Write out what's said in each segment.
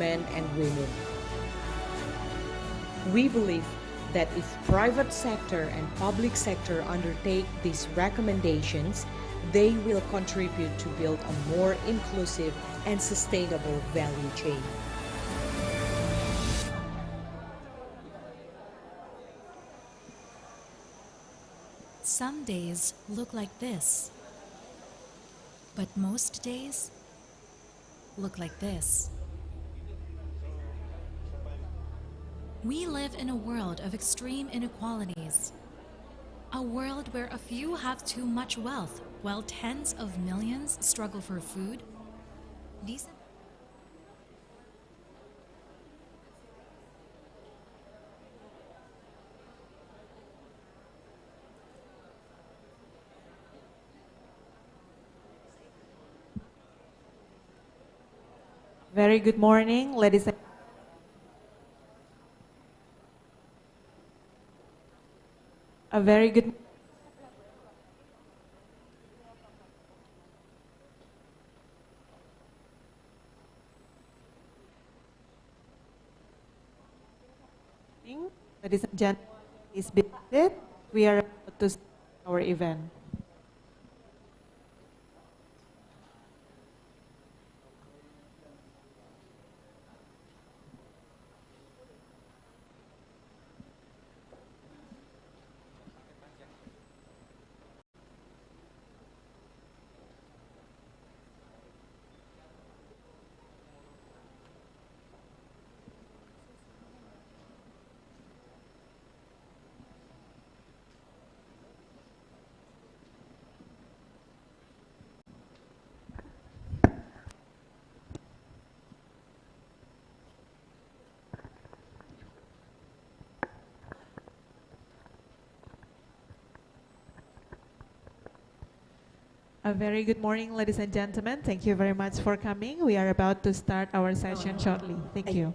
men and women. We believe that if private sector and public sector undertake these recommendations, they will contribute to build a more inclusive and sustainable value chain. Some days look like this, but most days look like this. We live in a world of extreme inequalities, a world where a few have too much wealth while tens of millions struggle for food, decent. Very good morning, ladies and a very good morning, ladies and gentlemen, please be seated. We are about to start our event. A very good morning, ladies and gentlemen. Thank you very much for coming. We are about to start our session shortly. Thank you.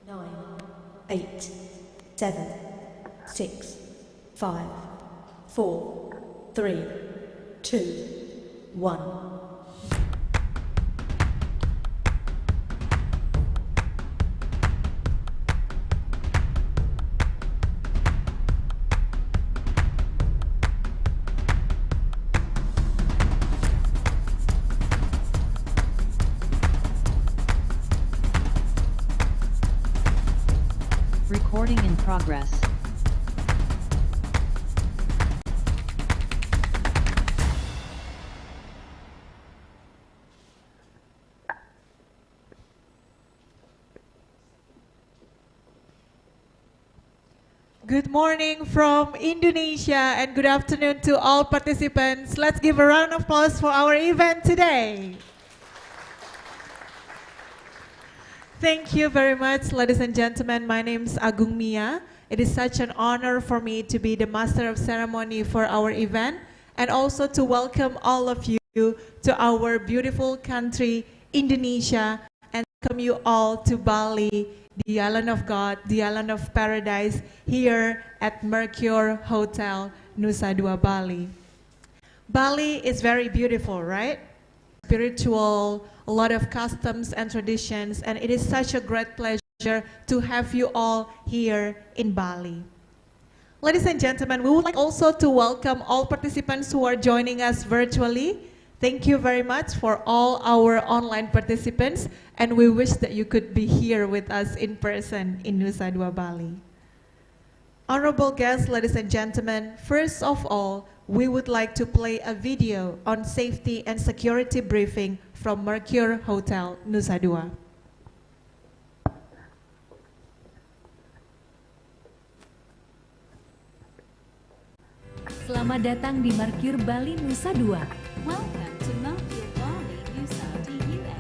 Nine, 8, 7, 6, 5, 4, 3, 2, 1. Recording in progress. Good morning from Indonesia and good afternoon to all participants. Let's give a round of applause for our event today. Thank you very much, ladies and gentlemen. My name is Agung Mia. It is such an honor for me to be the master of ceremony for our event and also to welcome all of you to our beautiful country, Indonesia, and welcome you all to Bali, the island of God, the island of paradise, here at Mercure Hotel, Nusa Dua, Bali. Bali is very beautiful, right? spiritual, a lot of customs and traditions, and it is such a great pleasure to have you all here in Bali. Ladies and gentlemen, we would like also to welcome all participants who are joining us virtually. Thank you very much for all our online participants, and we wish that you could be here with us in person in Nusa Dua, Bali. Honorable guests, ladies and gentlemen, first of all, we would like to play a video on safety and security briefing from Mercure Hotel, Nusa Dua. Selamat datang di Mercure Bali Nusa Dua. Welcome to Mercure Bali Nusa Dua.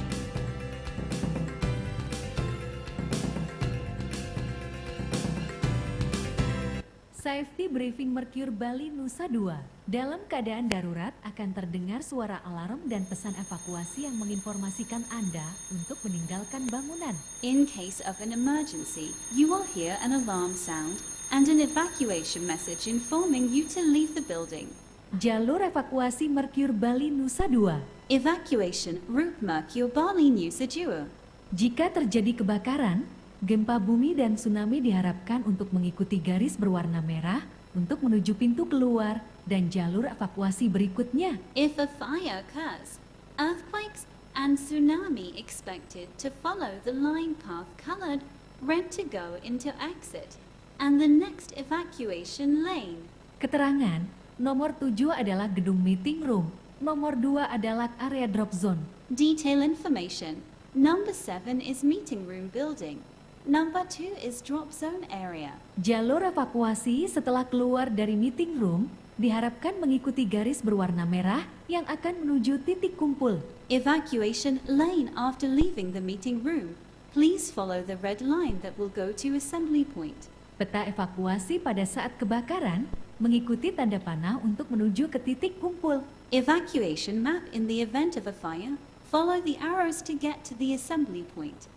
Safety Briefing Mercure Bali Nusa Dua. Dalam keadaan darurat akan terdengar suara alarm dan pesan evakuasi yang menginformasikan Anda untuk meninggalkan bangunan. In case of an emergency, you will hear an alarm sound and an evacuation message informing you to leave the building. Jalur evakuasi Mercure Bali Nusa Dua. Evacuation route Mercure Bali Nusa Dua. Jika terjadi kebakaran, gempa bumi dan tsunami diharapkan untuk mengikuti garis berwarna merah untuk menuju pintu keluar dan jalur evakuasi berikutnya. If a fire occurs, earthquakes and tsunami expected to follow the line path colored red to go into exit and the next evacuation lane. Keterangan, nomor 7 adalah gedung meeting room, nomor 2 adalah area drop zone. Detail information. Number 7 is meeting room building. Number 2 is drop zone area. Jalur evakuasi setelah keluar dari meeting room diharapkan mengikuti garis berwarna merah yang akan menuju titik kumpul. Evacuation lane after leaving the meeting room. Please follow the red line that will go to assembly point. Peta evakuasi pada saat kebakaran mengikuti tanda panah untuk menuju ke titik kumpul. Evacuation map in the event of a fire. Follow the arrows to get to the assembly point.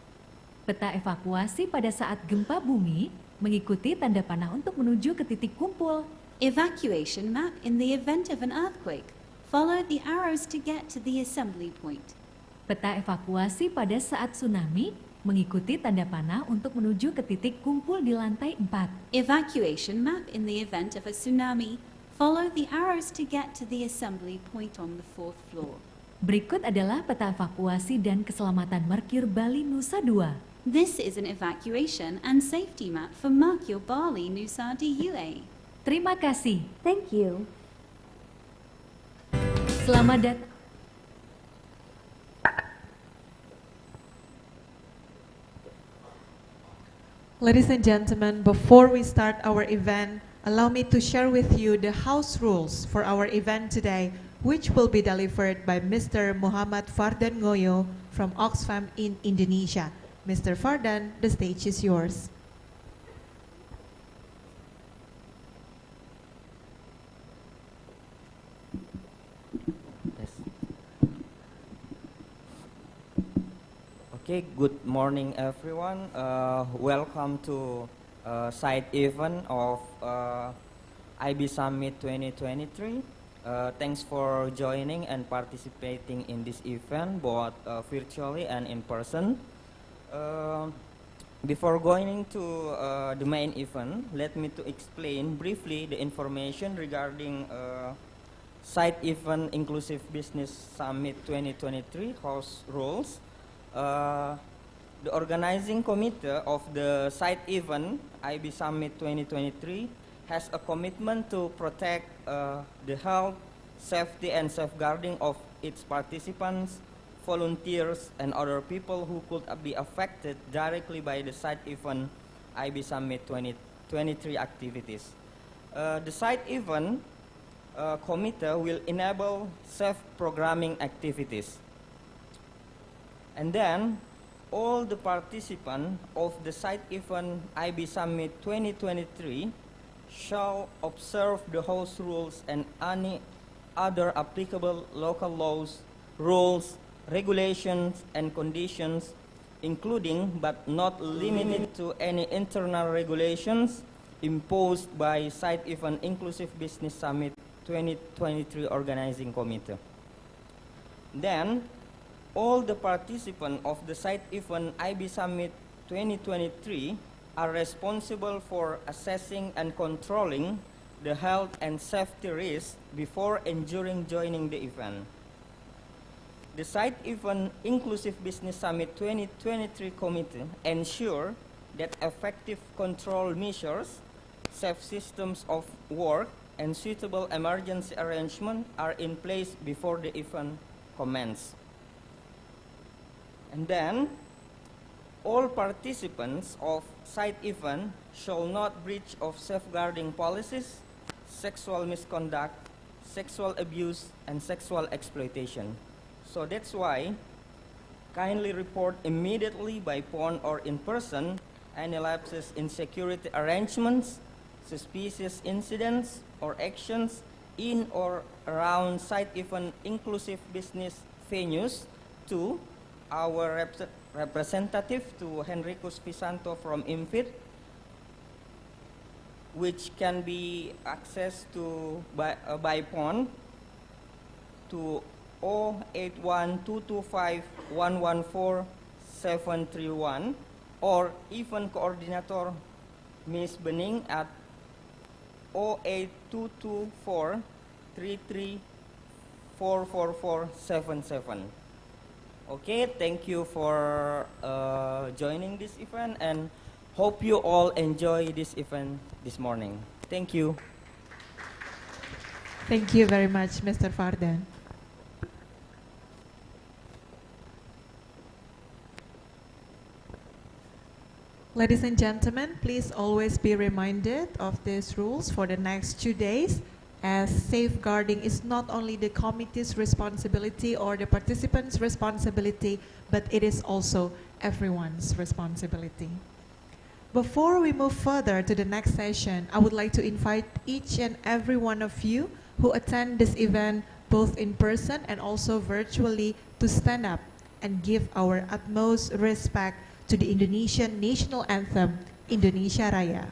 Peta evakuasi pada saat gempa bumi mengikuti tanda panah untuk menuju ke titik kumpul. Evacuation map in the event of an earthquake. Follow the arrows to get to the assembly point. Peta evakuasi pada saat tsunami mengikuti tanda panah untuk menuju ke titik kumpul di lantai 4. Evacuation map in the event of a tsunami. Follow the arrows to get to the assembly point on the 4th floor. Berikut adalah peta evakuasi dan keselamatan Mercure Bali Nusa Dua. This is an evacuation and safety map for Mercure Bali Nusa Dua. Terima kasih. Thank you. Selamat datang. Ladies and gentlemen, before we start our event, allow me to share with you the house rules for our event today, which will be delivered by Mr. Muhammad Fardan Ngoyo from Oxfam in Indonesia. Mr. Fardan, the stage is yours. Yes. Okay, good morning everyone. Welcome to side event of IB Summit 2023. Thanks for joining and participating in this event, both virtually and in person. Before going to the main event, let me to explain briefly the information regarding side event Inclusive Business Summit 2023 house rules. The organizing committee of the side event IB Summit 2023 has a commitment to protect the health, safety and safeguarding of its participants, volunteers and other people who could be affected directly by the side event IB Summit 2023 activities. The side event committee will enable safe programming activities. And then all the participants of the side event IB Summit 2023 shall observe the house rules and any other applicable local laws, rules, regulations and conditions, including but not limited to any internal regulations imposed by side event Inclusive Business Summit 2023 Organizing Committee. Then, all the participants of the side event IB Summit 2023 are responsible for assessing and controlling the health and safety risks before and during joining the event. The Side Event Inclusive Business Summit 2023 Committee ensure that effective control measures, safe systems of work, and suitable emergency arrangements are in place before the event commences. And then, all participants of side event shall not breach of safeguarding policies, sexual misconduct, sexual abuse, and sexual exploitation. So that's why, kindly report immediately by phone or in person any lapses in security arrangements, suspicious incidents, or actions in or around side event inclusive business venues to our representative, to Henricus Pisanto from IMFID, which can be accessed to by phone to 081-225-114-731, or even coordinator Ms. Bening at 08224334447. Okay, thank you for joining this event, and hope you all enjoy this event this morning. Thank you. Thank you very much, Mr. Fardan. Ladies and gentlemen, please always be reminded of these rules for the next 2 days, as safeguarding is not only the committee's responsibility or the participants' responsibility, but it is also everyone's responsibility. Before we move further to the next session, I would like to invite each and every one of you who attend this event, both in person and also virtually, to stand up and give our utmost respect to the Indonesian national anthem, Indonesia Raya.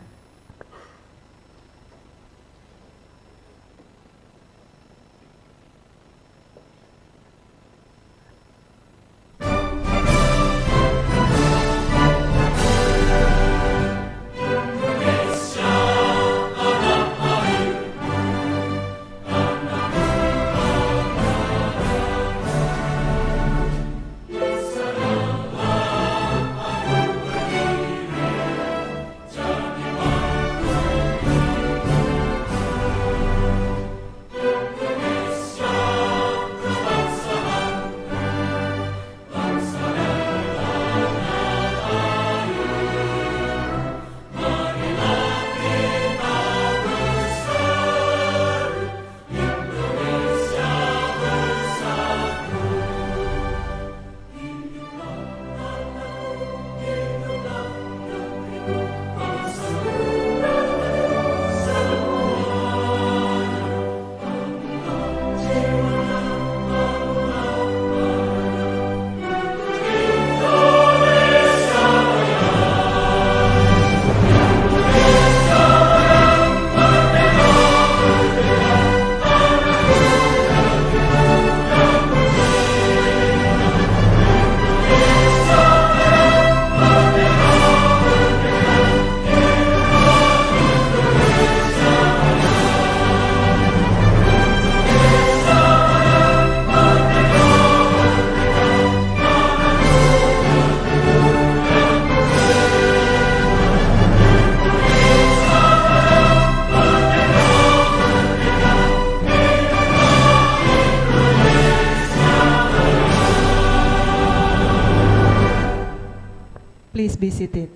Please be seated.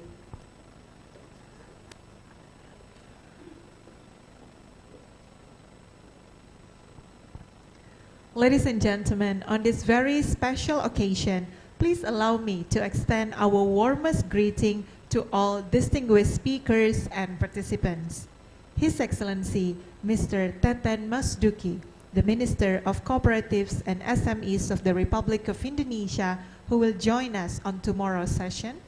Ladies and gentlemen, on this very special occasion, please allow me to extend our warmest greeting to all distinguished speakers and participants. His Excellency, Mr. Teten Mas Duki, the Minister of Cooperatives and SMEs of the Republic of Indonesia, who will join us on tomorrow's session.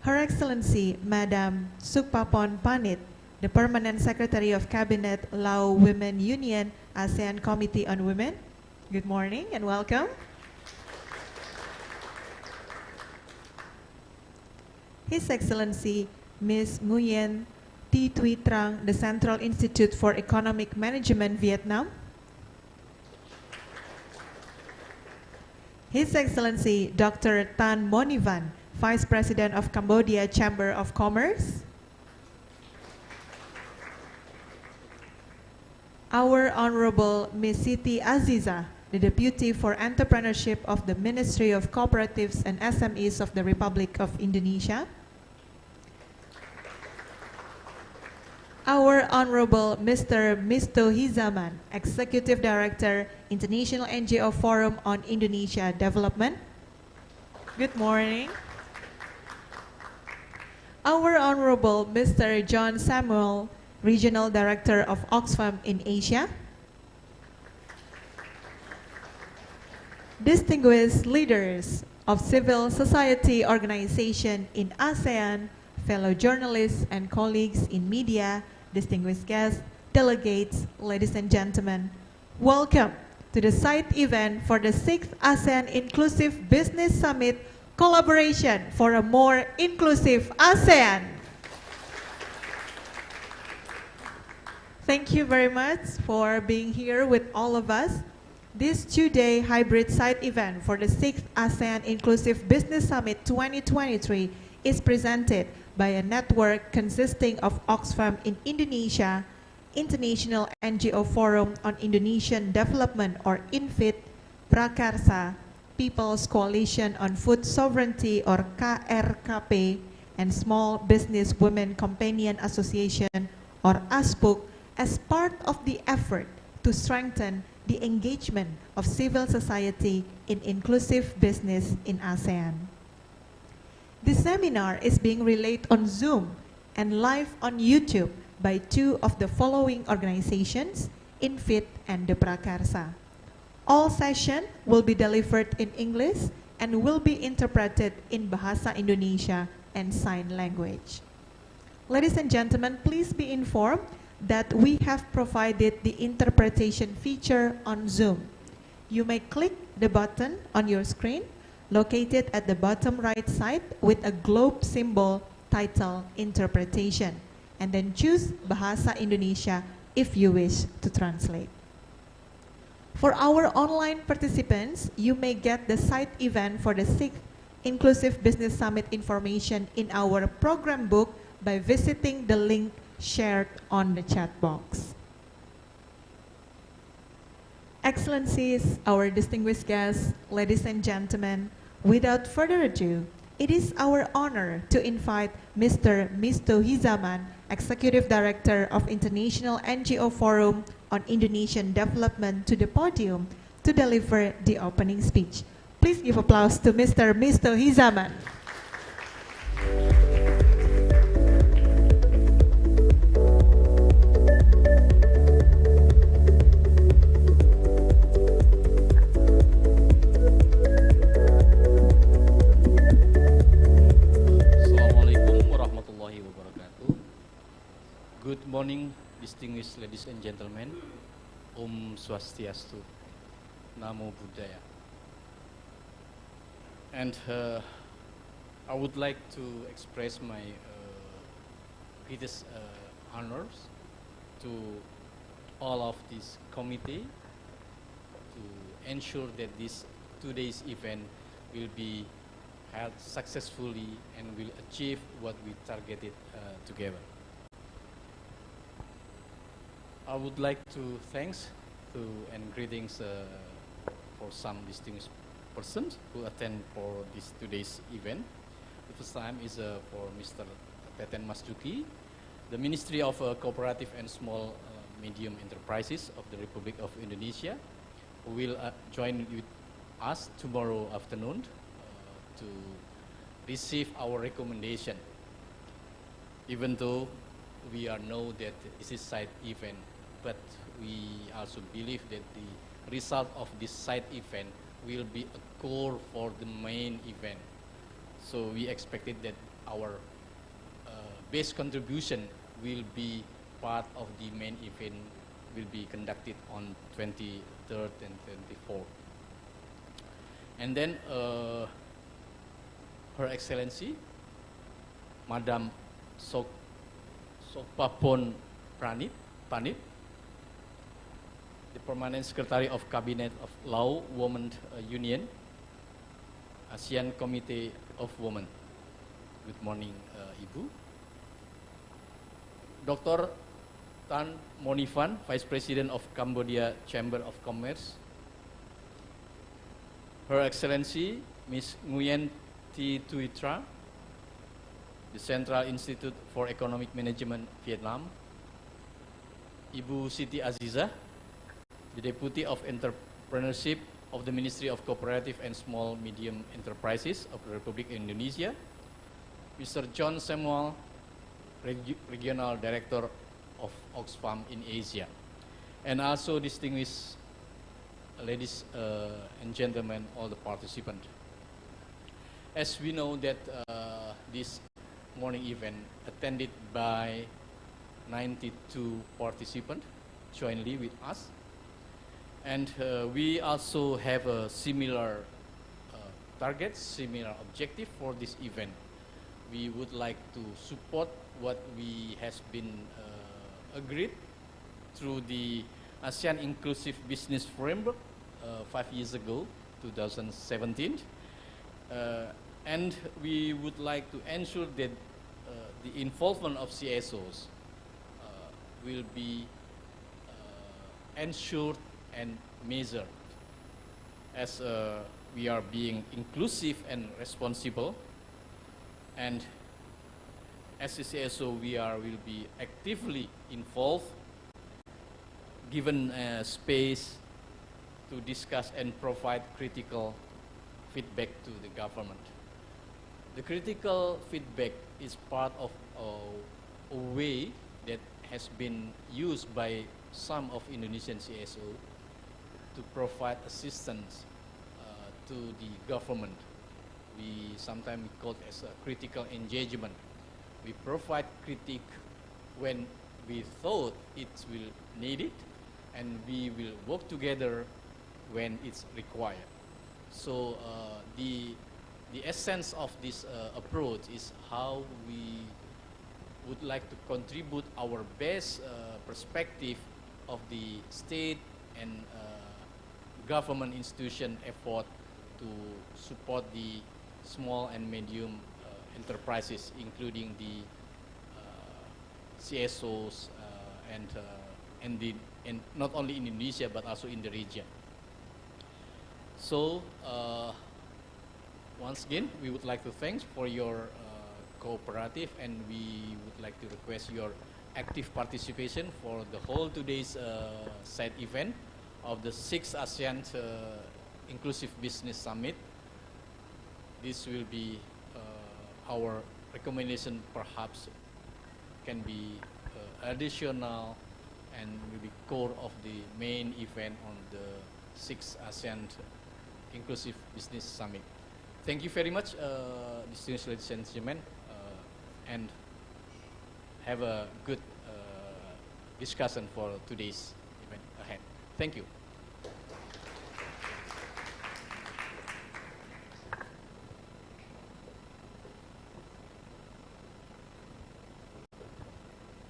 Her Excellency, Madam Sukpapon Panit, the Permanent Secretary of Cabinet, Lao Women Union, ASEAN Committee on Women. Good morning and welcome. His Excellency Ms. Nguyen Thi Thuy Trang, the Central Institute for Economic Management, Vietnam. His Excellency Dr. Tan Monivan, Vice President of Cambodia Chamber of Commerce. Our Honorable Ms. Siti Aziza, the Deputy for Entrepreneurship of the Ministry of Cooperatives and SMEs of the Republic of Indonesia. Our Honorable Mr. Misto Hizaman, Executive Director, International NGO Forum on Indonesia Development. Good morning. Our Honorable Mr. John Samuel, Regional Director of Oxfam in Asia. Distinguished leaders of civil society organization in ASEAN, fellow journalists and colleagues in media, distinguished guests, delegates, ladies and gentlemen, welcome to the side event for the 6th ASEAN Inclusive Business Summit Collaboration for a More Inclusive ASEAN. Thank you very much for being here with all of us. This two-day hybrid side event for the 6th ASEAN Inclusive Business Summit 2023 is presented by a network consisting of Oxfam in Indonesia, International NGO Forum on Indonesian Development or INFID, Prakarsa, People's Coalition on Food Sovereignty or KRKP, and Small Business Women Companion Association or ASPUC as part of the effort to strengthen the engagement of civil society in inclusive business in ASEAN. The seminar is being relayed on Zoom and live on YouTube by two of the following organizations, INFID and the Prakarsa. All sessions will be delivered in English and will be interpreted in Bahasa Indonesia and Sign Language. Ladies and gentlemen, please be informed that we have provided the interpretation feature on Zoom. You may click the button on your screen located at the bottom right side with a globe symbol titled Interpretation, and then choose Bahasa Indonesia if you wish to translate. For our online participants, you may get the side event for the 6th Inclusive Business Summit information in our program book by visiting the link shared on the chat box. Excellencies, our distinguished guests, ladies and gentlemen, without further ado, it is our honor to invite Mr. Misto Hizaman, Executive Director of International NGO Forum on Indonesian Development, to the podium to deliver the opening speech. Please give applause to Mr. Misto Hizaman. Good morning, distinguished ladies and gentlemen. Om Swastiastu, Namo Buddhaya. And I would like to express my greatest honors to all of this committee to ensure that this today's event will be held successfully and will achieve what we targeted together. I would like to thanks to and greetings for some distinguished persons who attend for this today's event. The first time is for Mr. Teten Mas Juki, the Ministry of Cooperative and Small Medium Enterprises of the Republic of Indonesia, who will join with us tomorrow afternoon to receive our recommendation. Even though we know that this is side event, but we also believe that the result of this side event will be a core for the main event. So we expected that our base contribution will be part of the main event, will be conducted on 23rd and 24th. And then Her Excellency, Madam Sopapon Panit, the Permanent Secretary of Cabinet of Law Women Union, ASEAN Committee of Women. Good morning, Ibu. Dr. Tan Monifan, Vice President of Cambodia Chamber of Commerce. Her Excellency, Ms. Nguyen Thi Tuitra, the Central Institute for Economic Management, Vietnam. Ibu Siti Azizah, the Deputy of Entrepreneurship of the Ministry of Cooperative and Small Medium Enterprises of the Republic of Indonesia. Mr. John Samuel, Regional Director of Oxfam in Asia. And also distinguished ladies and gentlemen, all the participants. As we know that this morning event attended by 92 participants jointly with us. And we also have a similar target, similar objective for this event. We would like to support what we has been agreed through the ASEAN Inclusive Business Framework 5 years ago, 2017. And we would like to ensure that the involvement of CSOs will be ensured and measured as we are being inclusive and responsible. And as a CSO, we will be actively involved, given space to discuss and provide critical feedback to the government. The critical feedback is part of a way that has been used by some of Indonesian CSO to provide assistance to the government. We sometimes call it as a critical engagement. We provide critique when we thought it will need it, and we will work together when it's required. So the essence of this approach is how we would like to contribute our best perspective of the state and government institution effort to support the small and medium enterprises, including the CSOs and not only in Indonesia but also in the region. So once again, we would like to thank for your cooperative, and we would like to request your active participation for the whole today's side event of the 6th ASEAN Inclusive Business Summit. This will be our recommendation, perhaps can be additional and will be core of the main event on the 6th ASEAN Inclusive Business Summit. Thank you very much, distinguished ladies and gentlemen, and have a good discussion for today's event ahead. Thank you.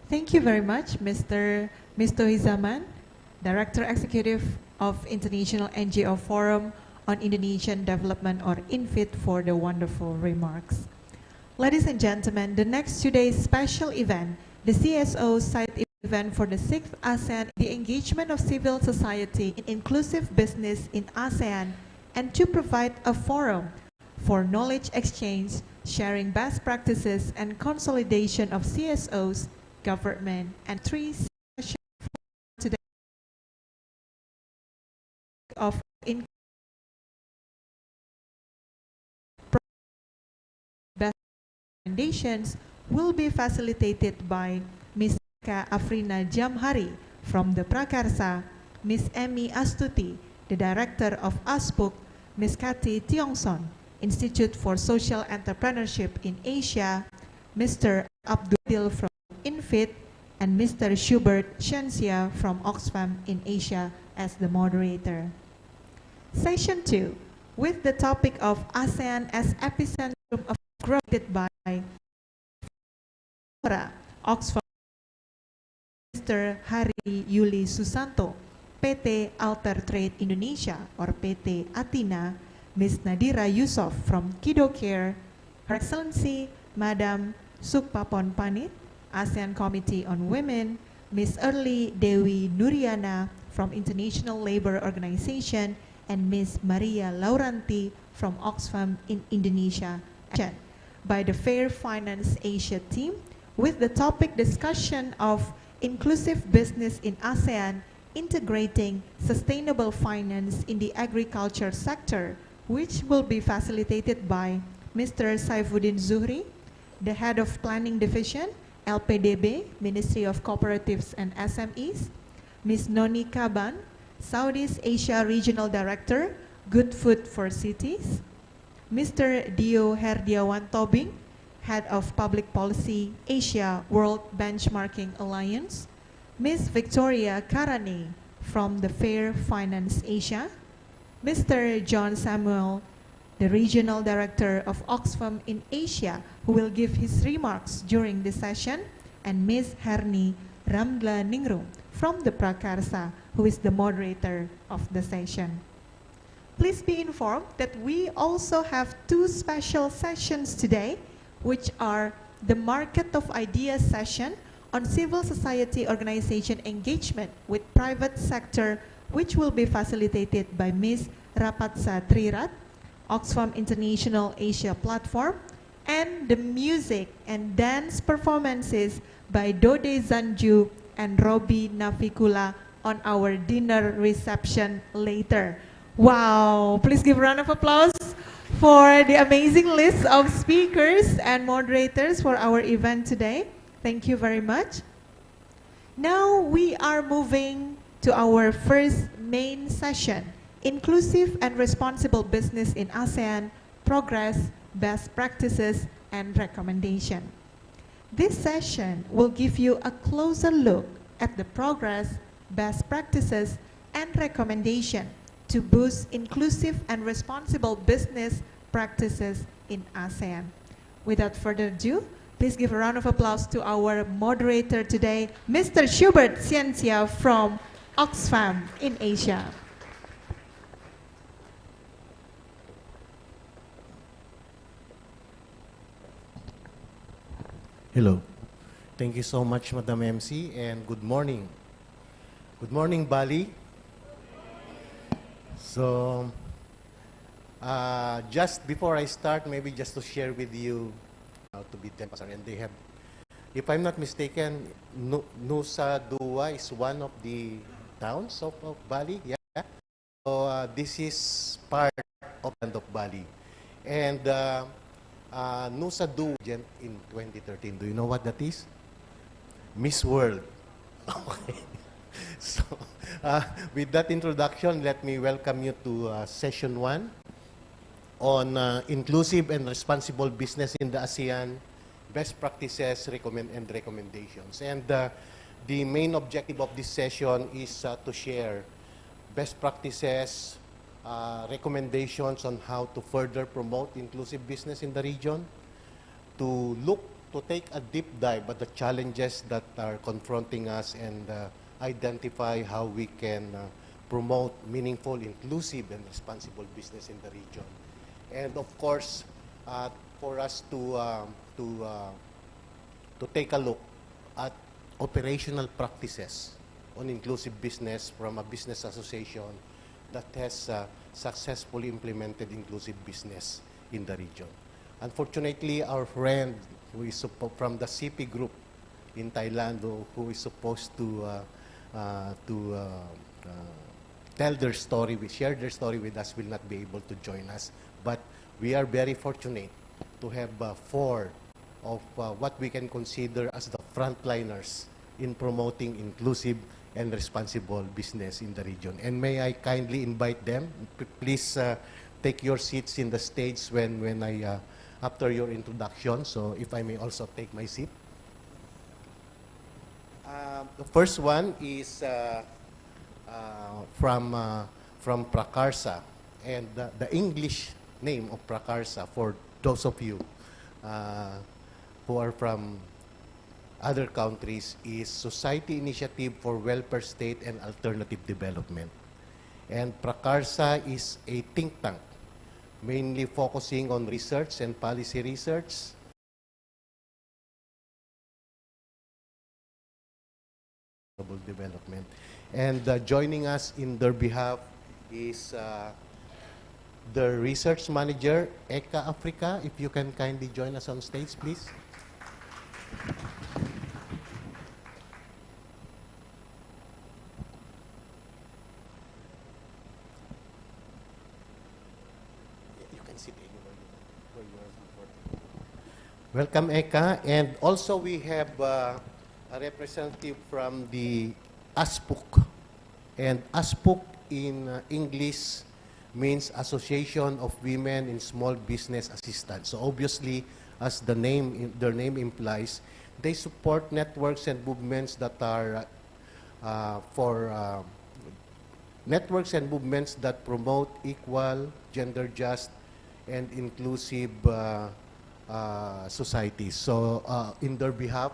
Thank you very much, Mr. Mistohizaman, Director Executive of International NGO Forum on Indonesian Development, or INFID, for the wonderful remarks. Ladies and gentlemen, the next today's special event, the CSO side event for the 6th ASEAN, the engagement of civil society in inclusive business in ASEAN, and to provide a forum for knowledge exchange, sharing best practices, and consolidation of CSOs, government, and 3 sessions today of best recommendations will be facilitated by Ms. Afrina Jamhari from the Prakarsa, Ms. Emmy Astuti, the Director of ASPUC, Ms. Kathy Tiongson, Institute for Social Entrepreneurship in Asia, Mr. Abdul from INFID, and Mr. Schubert Shenxia from Oxfam in Asia as the moderator. Session 2, with the topic of ASEAN as epicentrum of growth by Oxfam, Mr. Hari Yuli Susanto, PT Alter Trade Indonesia or PT Atina, Ms. Nadira Yusof from Kido Care, Her Excellency Madam Sukpapon Panit, ASEAN Committee on Women, Ms. Early Dewi Nuriana from International Labour Organization, and Ms. Maria Lauranti from Oxfam in Indonesia, by the Fair Finance Asia team with the topic discussion of inclusive business in ASEAN, integrating sustainable finance in the agriculture sector, which will be facilitated by Mr. Saifuddin Zuhri, the Head of Planning Division, LPDB, Ministry of Cooperatives and SMEs, Ms. Noni Kaban, Southeast Asia Regional Director, Good Food for Cities, Mr. Dio Herdiawan Tobing, Head of Public Policy, Asia World Benchmarking Alliance, Ms. Victoria Karani from the Fair Finance Asia, Mr. John Samuel, the Regional Director of Oxfam in Asia, who will give his remarks during this session, and Ms. Herni Ramdla Ningrum from the Prakarsa, who is the moderator of the session. Please be informed that we also have two special sessions today, which are the Market of Ideas session on civil society organization engagement with private sector, which will be facilitated by Ms. Rapatsa Trirat, Oxfam International Asia Platform, and the music and dance performances by Dode Zanju and Robi Navikula on our dinner reception later. Wow, please give a round of applause for the amazing list of speakers and moderators for our event today. Thank you very much. Now we are moving to our first main session, Inclusive and Responsible Business in ASEAN, Progress, Best Practices, and Recommendation. This session will give you a closer look at the progress, best practices, and recommendation to boost inclusive and responsible business practices in ASEAN. Without further ado, please give a round of applause to our moderator today, Mr. Schubert Ciencia from Oxfam in Asia. Hello. Thank you so much, Madam MC, and good morning. Good morning, Bali. So, just before I start, maybe just to share with you how to be Tempasar, and they have, if I'm not mistaken, Nusa Dua is one of the towns of Bali, yeah? So, this is part of Bali. And Nusa Dua in 2013, do you know what that is? Miss World. Okay. So, with that introduction, let me welcome you to session 1 on inclusive and responsible business in the ASEAN, best practices and recommendations. And the main objective of this session is to share best practices, recommendations on how to further promote inclusive business in the region, to take a deep dive at the challenges that are confronting us, and identify how we can promote meaningful, inclusive, and responsible business in the region. And of course, for us to take a look at operational practices on inclusive business from a business association that has successfully implemented inclusive business in the region. Unfortunately, our friend who is from the CP group in Thailand, who is supposed to tell their story, share their story with us, will not be able to join us. But we are very fortunate to have 4 of what we can consider as the frontliners in promoting inclusive and responsible business in the region. And may I kindly invite them, please take your seats in the stage when I, after your introduction, so if I may also take my seat. The first one is from Prakarsa, and the English name of Prakarsa, for those of you who are from other countries is Society Initiative for Welfare State and Alternative Development. And Prakarsa is a think tank, mainly focusing on research and policy research, development. And joining us in their behalf is the research manager, ECA Africa. If you can kindly join us on stage, please. You can sit anywhere where you are comfortable. Welcome, ECA. And also we have a representative from the ASPUC. And ASPUC in English means Association of Women in Small Business Assistance. So obviously, as their name implies, they support networks and movements that are networks and movements that promote equal, gender just, and inclusive societies. So in their behalf,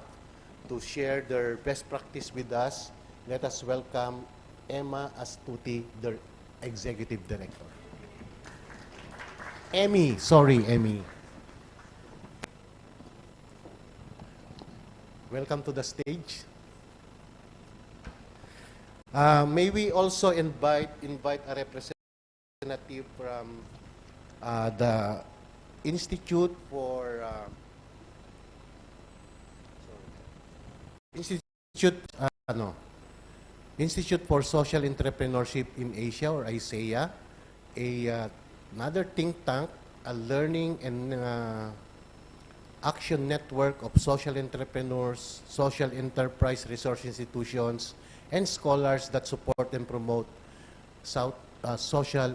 to share their best practice with us, let us welcome Emma Astuti, the Executive Director. Emmy. Welcome to the stage. May we also invite a representative from the Institute for Institute for Social Entrepreneurship in Asia, or ISEA, another think tank, a learning and action network of social entrepreneurs, social enterprise resource institutions, and scholars that support and promote social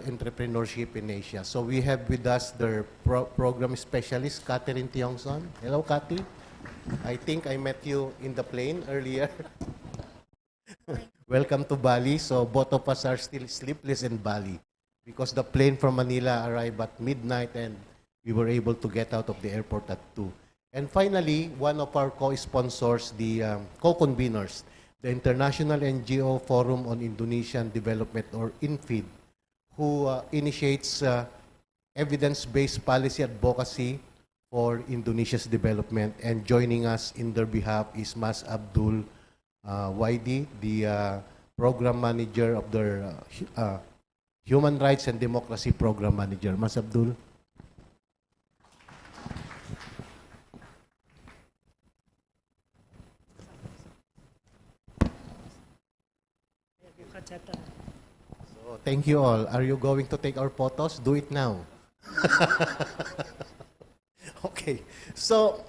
entrepreneurship in Asia. So we have with us their program specialist, Catherine Tiongson. Hello, Cathy. I think I met you in the plane earlier. Welcome to Bali. So both of us are still sleepless in Bali because the plane from Manila arrived at midnight and we were able to get out of the airport at 2. And finally, one of our co-sponsors, the co-conveners, the International NGO Forum on Indonesian Development, or INFID, who initiates evidence-based policy advocacy for Indonesia's development. And joining us in their behalf is Mas Abdul Waidi, the program manager of their Human Rights and Democracy Program Manager. Mas Abdul. So, thank you all. Are you going to take our photos? Do it now. Okay. So,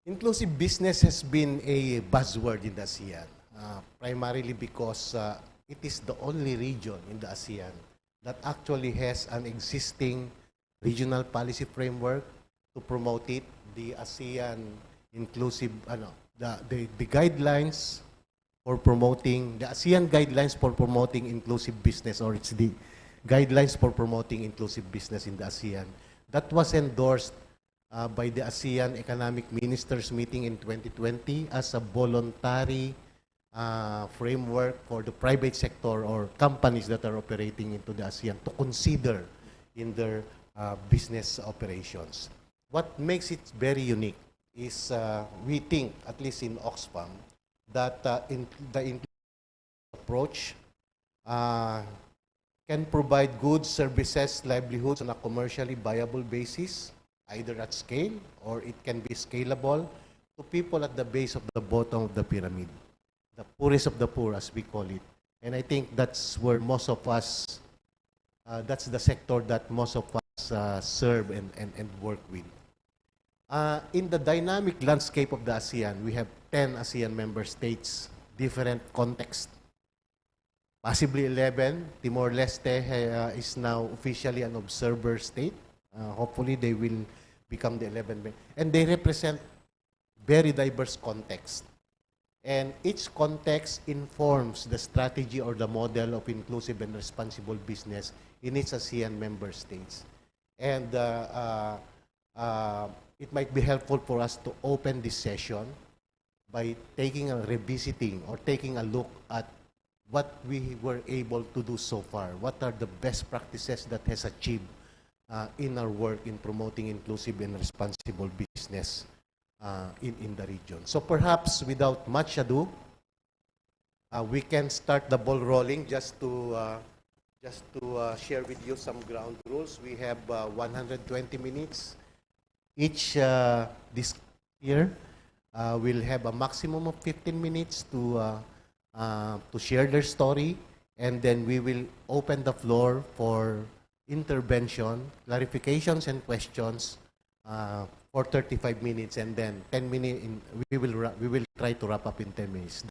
inclusive business has been a buzzword in the ASEAN, primarily because it is the only region in the ASEAN that actually has an existing regional policy framework to promote it. The ASEAN inclusive, the guidelines for promoting, the ASEAN guidelines for promoting inclusive business, or it's the guidelines for promoting inclusive business in the ASEAN. That was endorsed by the ASEAN Economic Ministers meeting in 2020 as a voluntary framework for the private sector or companies that are operating into the ASEAN to consider in their business operations. What makes it very unique is we think, at least in Oxfam, that the inclusive approach can provide goods, services, livelihoods on a commercially viable basis, either at scale or it can be scalable to people at the base of the bottom of the pyramid, the poorest of the poor, as we call it. And I think that's where most of us, that's the sector that most of us serve and work with. In the dynamic landscape of the ASEAN, we have 10 ASEAN member states, different contexts. Possibly 11. Timor-Leste is now officially an observer state. Hopefully they will become the 11th. And they represent very diverse contexts. And each context informs the strategy or the model of inclusive and responsible business in its ASEAN member states. And it might be helpful for us to open this session by revisiting or taking a look at what we were able to do so far. What are the best practices that has achieved in our work in promoting inclusive and responsible business in the region. So perhaps without much ado, we can start the ball rolling just to share with you some ground rules. We have 120 minutes. Each this year will have a maximum of 15 minutes to share their story, and then we will open the floor for intervention, clarifications, and questions for 35 minutes, and then 10 minutes. We will try to wrap up in 10 minutes.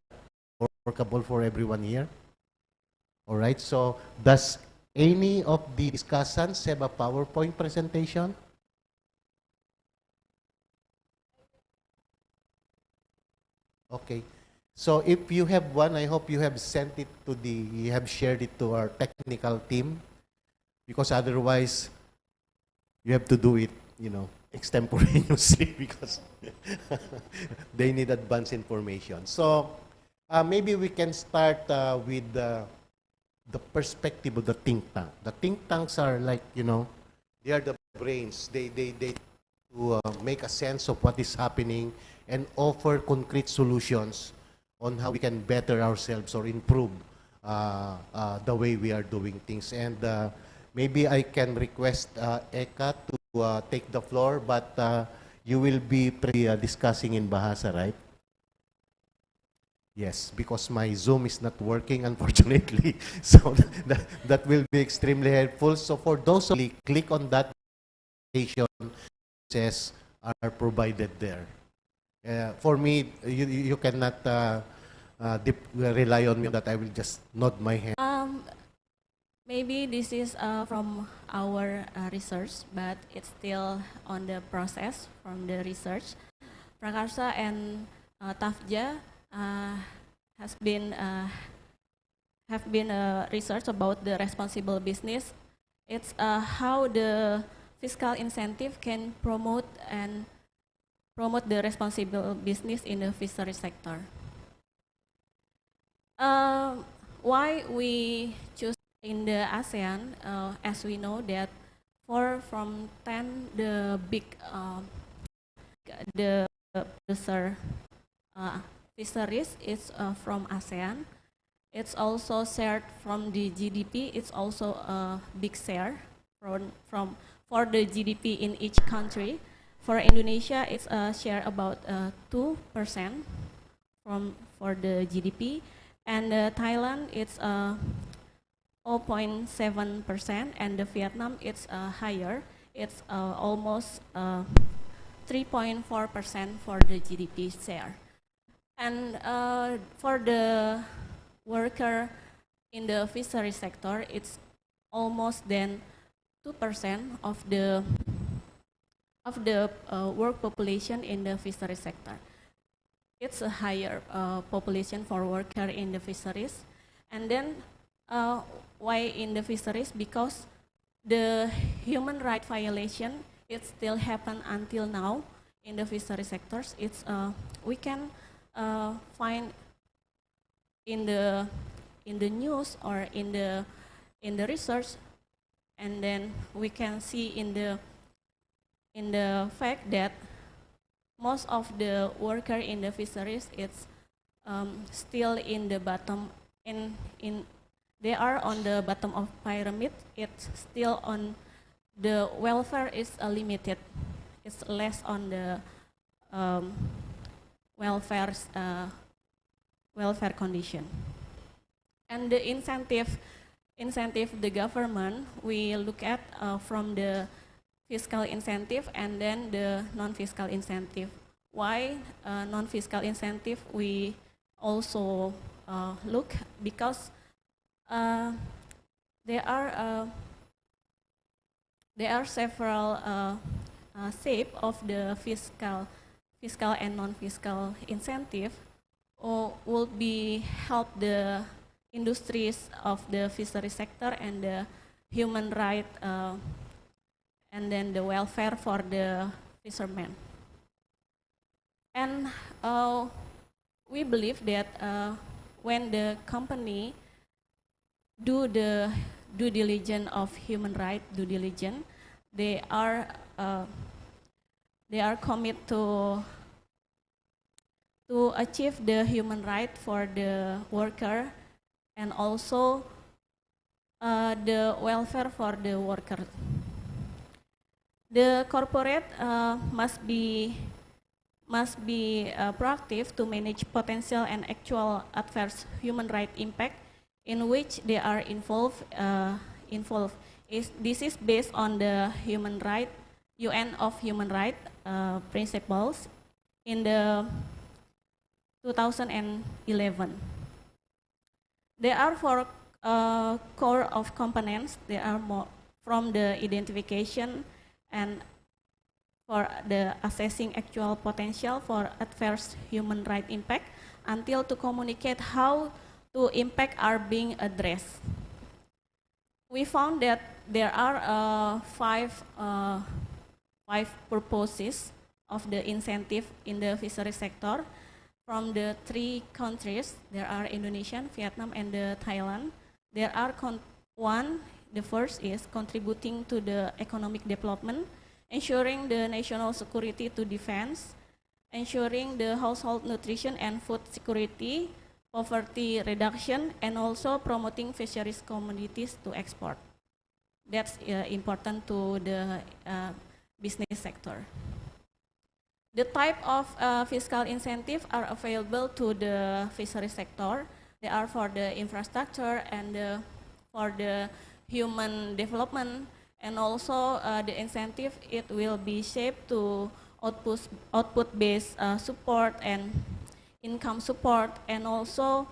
Workable for everyone here. All right. So, does any of the discussants have a PowerPoint presentation? Okay. So if you have one, I hope you have you have shared it to our technical team, because otherwise you have to do it, extemporaneously because they need advance information. So maybe we can start with the perspective of the think tank. The think tanks are like, they are the brains. They to make a sense of what is happening and offer concrete solutions on how we can better ourselves or improve the way we are doing things. And maybe I can request Eka to take the floor, but you will be discussing in Bahasa, right? Yes, because my Zoom is not working, unfortunately. So that will be extremely helpful. So for those who click on that presentation, says are provided there. For me, you cannot rely on me that I will just nod my head. Maybe this is from our research, but it's still on the process from the research. Prakarsa and Tafja have been research about the responsible business. It's how the fiscal incentive can promote the responsible business in the fishery sector. Why we choose in the ASEAN, as we know that 4 from 10 the big the producer fisheries is from ASEAN. It's also shared from the GDP. It's also a big share for the GDP in each country. For Indonesia, it's a share about 2% for the GDP, and Thailand it's 0.7%, and the Vietnam it's higher. It's almost 3.4% for the GDP share. And for the worker in the fishery sector, it's almost then 2% of the work population in the fishery sector. It's a higher population for worker in the fisheries. And then why in the fisheries? Because the human right violation it still happen until now in the fishery sectors. It's we can find in the news or in the research, and then we can see in the fact that most of the worker in the fisheries it's still in the bottom they are on the bottom of pyramid. It's still on the welfare is limited. It's less on the welfare condition. And the incentive the government we look at from the fiscal incentive and then the non-fiscal incentive. Why non-fiscal incentive we also look? Because there are several shape of the fiscal and non-fiscal incentive will be help the industries of the fishery sector and the human right and then the welfare for the fishermen. And we believe that when the company do the due diligence of human right due diligence, they are committed to achieve the human right for the worker and also the welfare for the worker. The corporate must be proactive to manage potential and actual adverse human right impact in which they are involved. This is based on the UN of human right principles in the 2011. There are four core of components. They are more from the identification and for the assessing actual potential for adverse human right impact until to communicate how to impact are being addressed. We found that there are five purposes of the incentive in the fishery sector. From the three countries, there are Indonesia, Vietnam, and Thailand. There are the first is contributing to the economic development, ensuring the national security to defense, ensuring the household nutrition and food security, poverty reduction, and also promoting fisheries communities to export. That's important to the business sector. The type of fiscal incentive are available to the fishery sector. They are for the infrastructure and for the human development, and also the incentive, it will be shaped to output-based support and income support, and also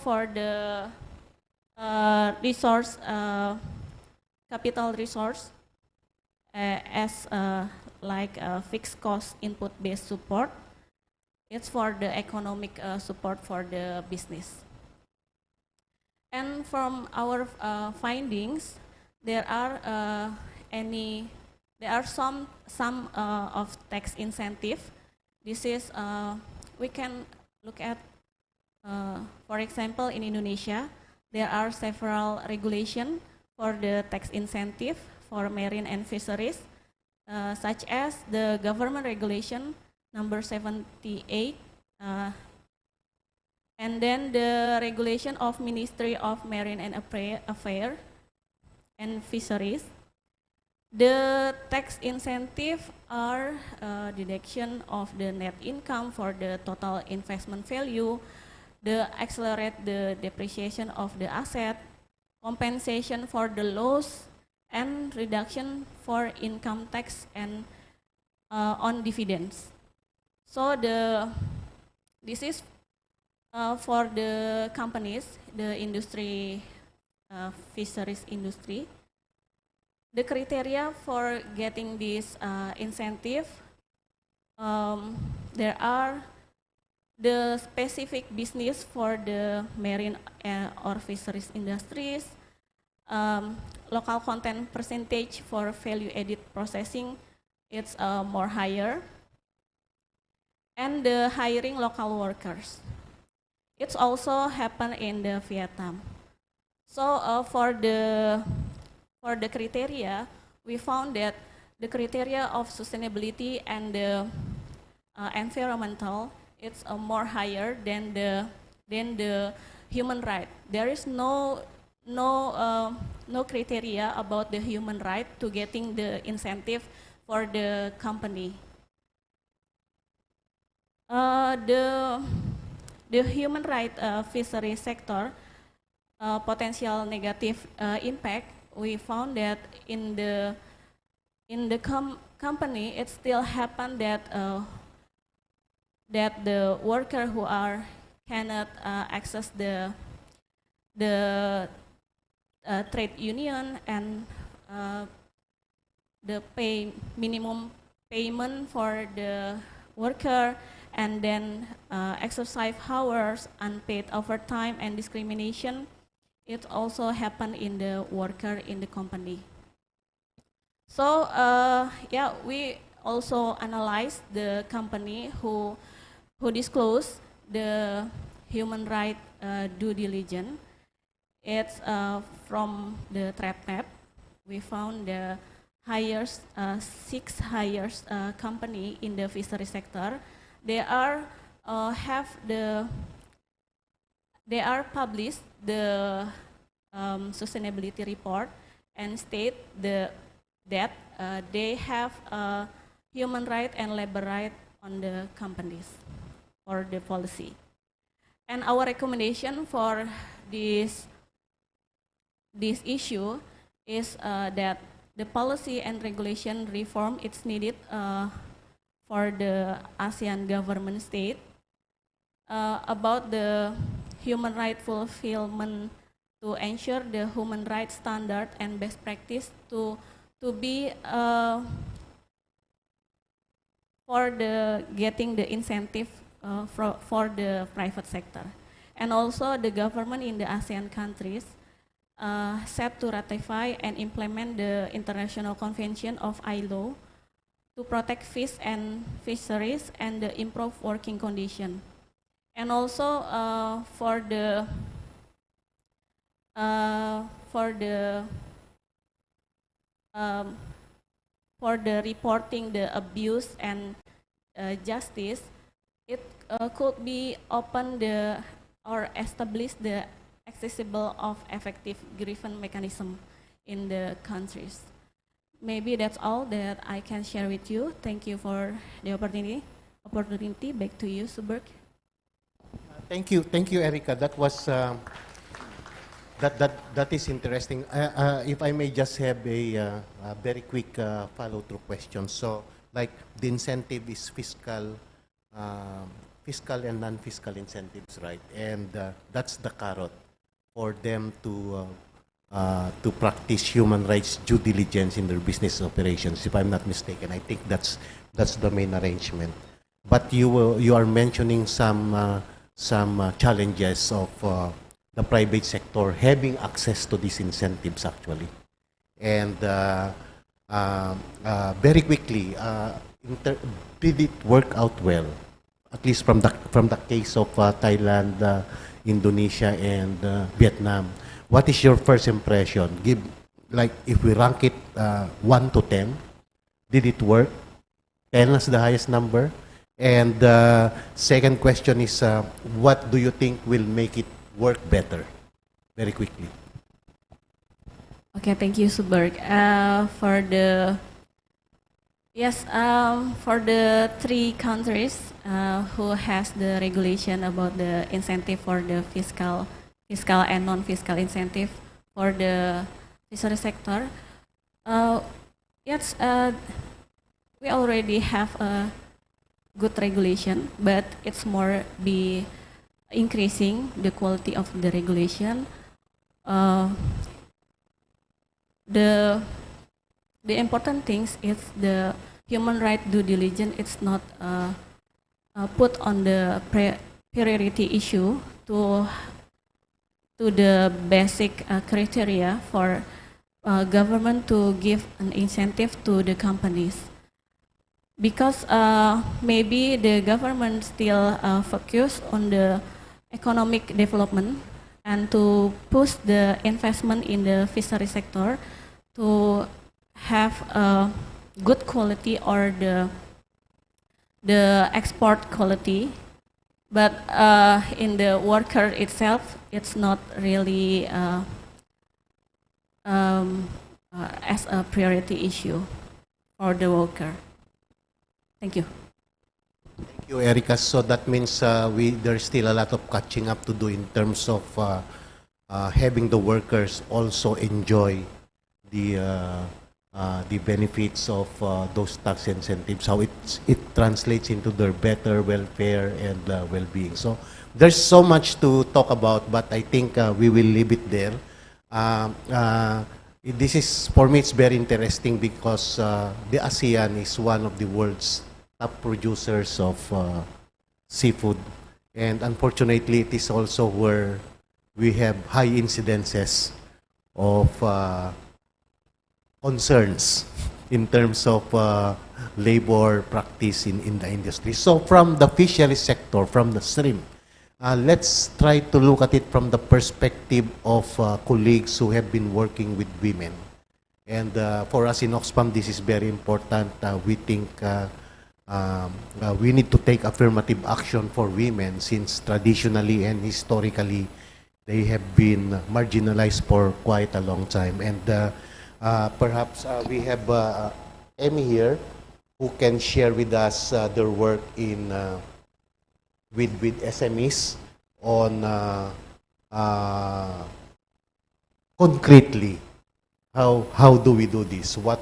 for the capital resource as like fixed cost input-based support. It's for the economic support for the business. And from our findings, there are some of tax incentive. This is we can look at, for example, in Indonesia, there are several regulations for the tax incentive for marine and fisheries, such as the government regulation number 78, and then the regulation of Ministry of Marine and Affairs and Fisheries. The tax incentive are deduction of the net income for the total investment value, the accelerate the depreciation of the asset, compensation for the loss, and reduction for income tax and on dividends. So this is for the companies, the industry, fisheries industry. The criteria for getting this incentive, there are the specific business for the marine or fisheries industries, local content percentage for value-added processing, it's more higher, and the hiring local workers. It's also happened in the Vietnam. So for the criteria, we found that the criteria of sustainability and the environmental, it's more higher than the human right. There is no criteria about the human right to getting the incentive for the company. The human right fishery sector potential negative impact, we found that in the company, it still happened that the worker who cannot access the trade union and the minimum payment for the worker, and then exercise hours, unpaid overtime, and discrimination. It also happened in the worker in the company. So yeah, we also analyzed the company who disclosed the human right due diligence. It's from the ThreatMap. We found the highest, 6 highest company in the fishery sector. They are published the sustainability report and state that they have human right and labor right on the companies or the policy. And our recommendation for this issue is that the policy and regulation reform is needed for the ASEAN government state about the human right fulfillment to ensure the human rights standard and best practice to be for the getting the incentive for the private sector. And also the government in the ASEAN countries set to ratify and implement the International Convention of ILO to protect fish and fisheries and the improve working condition. And also for the reporting the abuse and justice, it could be open or establish the accessible of effective grievance mechanism in the countries. Maybe that's all that I can share with you. Thank you for the opportunity. Back to you, Suberg. Thank you, Erica. That was that is interesting. If I may just have a very quick follow-through question. So, like the incentive is fiscal and non-fiscal incentives, right? And that's the carrot for them to practice human rights due diligence in their business operations. If I'm not mistaken, I think that's the main arrangement. But you are mentioning some challenges of the private sector having access to these incentives actually. And very quickly, did it work out well? At least from the case of Thailand, Indonesia, and Vietnam. What is your first impression? Like if we rank it 1 to 10, did it work? 10 is the highest number. And second question is, what do you think will make it work better? Very quickly. Okay, thank you, Suberg. For the 3 countries who has the regulation about the incentive for the fiscal and non-fiscal incentive for the fishery sector, yes, we already have a good regulation, but it's more be increasing the quality of the regulation. The important things is the human right due diligence. It's not put on the priority issue to the basic criteria for government to give an incentive to the companies. Because maybe the government still focus on the economic development and to push the investment in the fishery sector to have a good quality or the export quality, but in the worker itself, it's not really as a priority issue for the worker. Thank you. Thank you, Erica. So that means there's still a lot of catching up to do in terms of having the workers also enjoy the benefits of those tax incentives, how it translates into their better welfare and well-being. So there's so much to talk about, but I think we will leave it there. This is, for me, it's very interesting because the ASEAN is one of the world's top producers of seafood, and unfortunately, it is also where we have high incidences of concerns in terms of labor practice in the industry. So from the fishery sector, from the stream, let's try to look at it from the perspective of colleagues who have been working with women. And for us in Oxfam, this is very important. We think we need to take affirmative action for women, since traditionally and historically they have been marginalized for quite a long time. And perhaps we have Emmy here, who can share with us their work in with SMEs on concretely how do we do this? What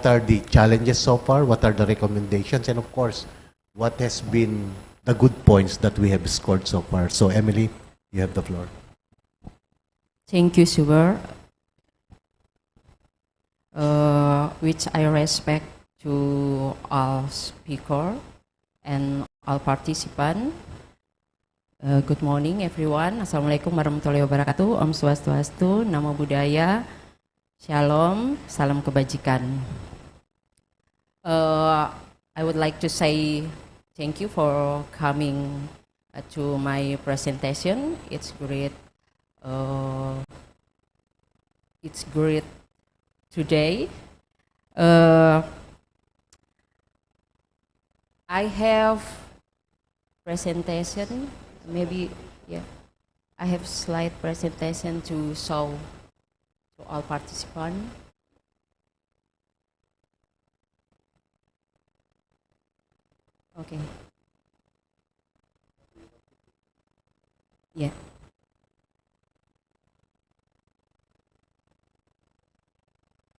are the challenges so far? What are the recommendations? And of course, what has been the good points that we have scored so far? So Emily, you have the floor. Thank you, Sugar. Which I respect to all speaker and all participants. Good morning everyone. Assalamualaikum warahmatullahi wabarakatuh. Om Swastiastu, Namo Buddhaya, Shalom, Salam Kebajikan. I would like to say thank you for coming to my presentation. It's great. It's great today. I have presentation. Maybe, yeah, I have slide presentation to show to all participants. Okay. Yeah.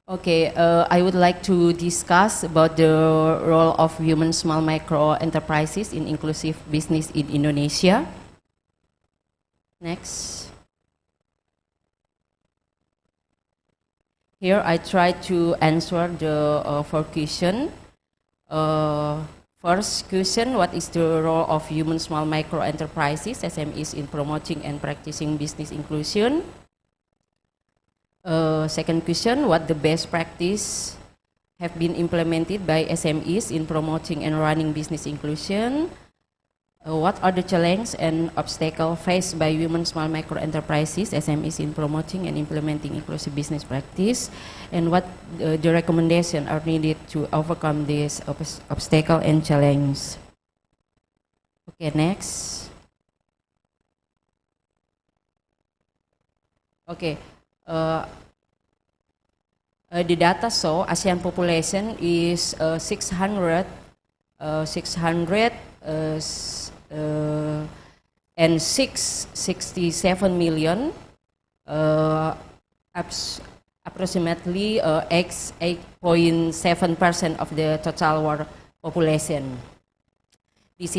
Okay, I would like to discuss about the role of women small micro enterprises in inclusive business in Indonesia. Next. Here I try to answer the four questions. First question, what is the role of women small micro enterprises, SMEs, in promoting and practicing business inclusion? Second question, what the best practice have been implemented by SMEs in promoting and running business inclusion? What are the challenges and obstacles faced by women small micro enterprises, SMEs, in promoting and implementing inclusive business practice? And what the recommendations are needed to overcome these obstacles and challenges? Okay, next. Okay. The data show ASEAN population is 667 million, approximately 8.7% of the total world population. This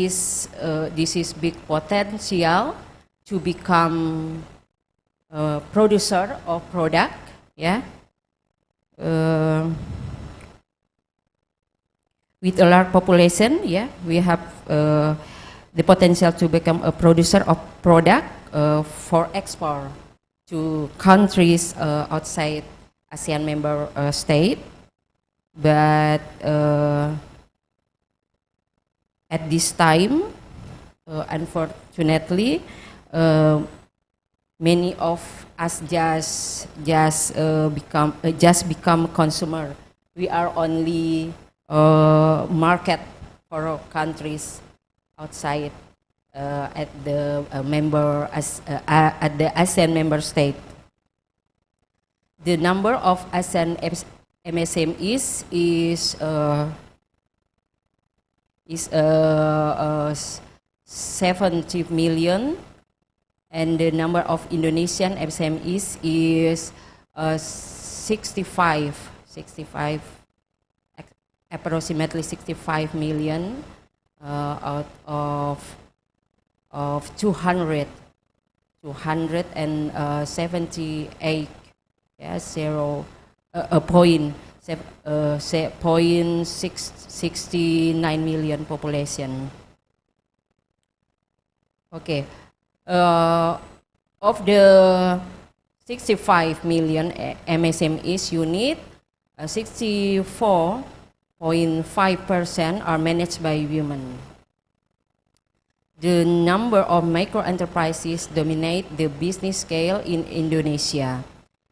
is big potential to become producer of product, yeah. With a large population, yeah, we have the potential to become a producer of product for export to countries outside ASEAN member state. But at this time, unfortunately, many of us just become consumer. We are only market for countries outside at the at the ASEAN member state. The number of ASEAN MSMEs is 70 million. And the number of Indonesian SMEs is 65, approximately 65 million out of 278, yeah, 0.69 million population. Okay. Of the 65 million MSMEs unit, 64.5% are managed by women. The number of micro-enterprises dominate the business scale in Indonesia.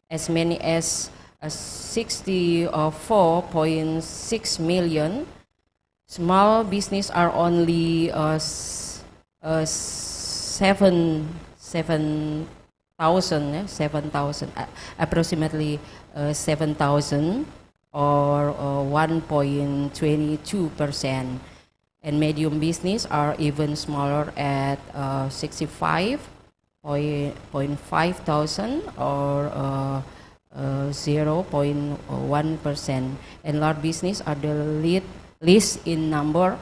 As many as 64.6 million. Small business are only 7,000, approximately 7,000 or 1.22%. And medium business are even smaller at 65.5 thousand or 0.1%. And large business are the least in number,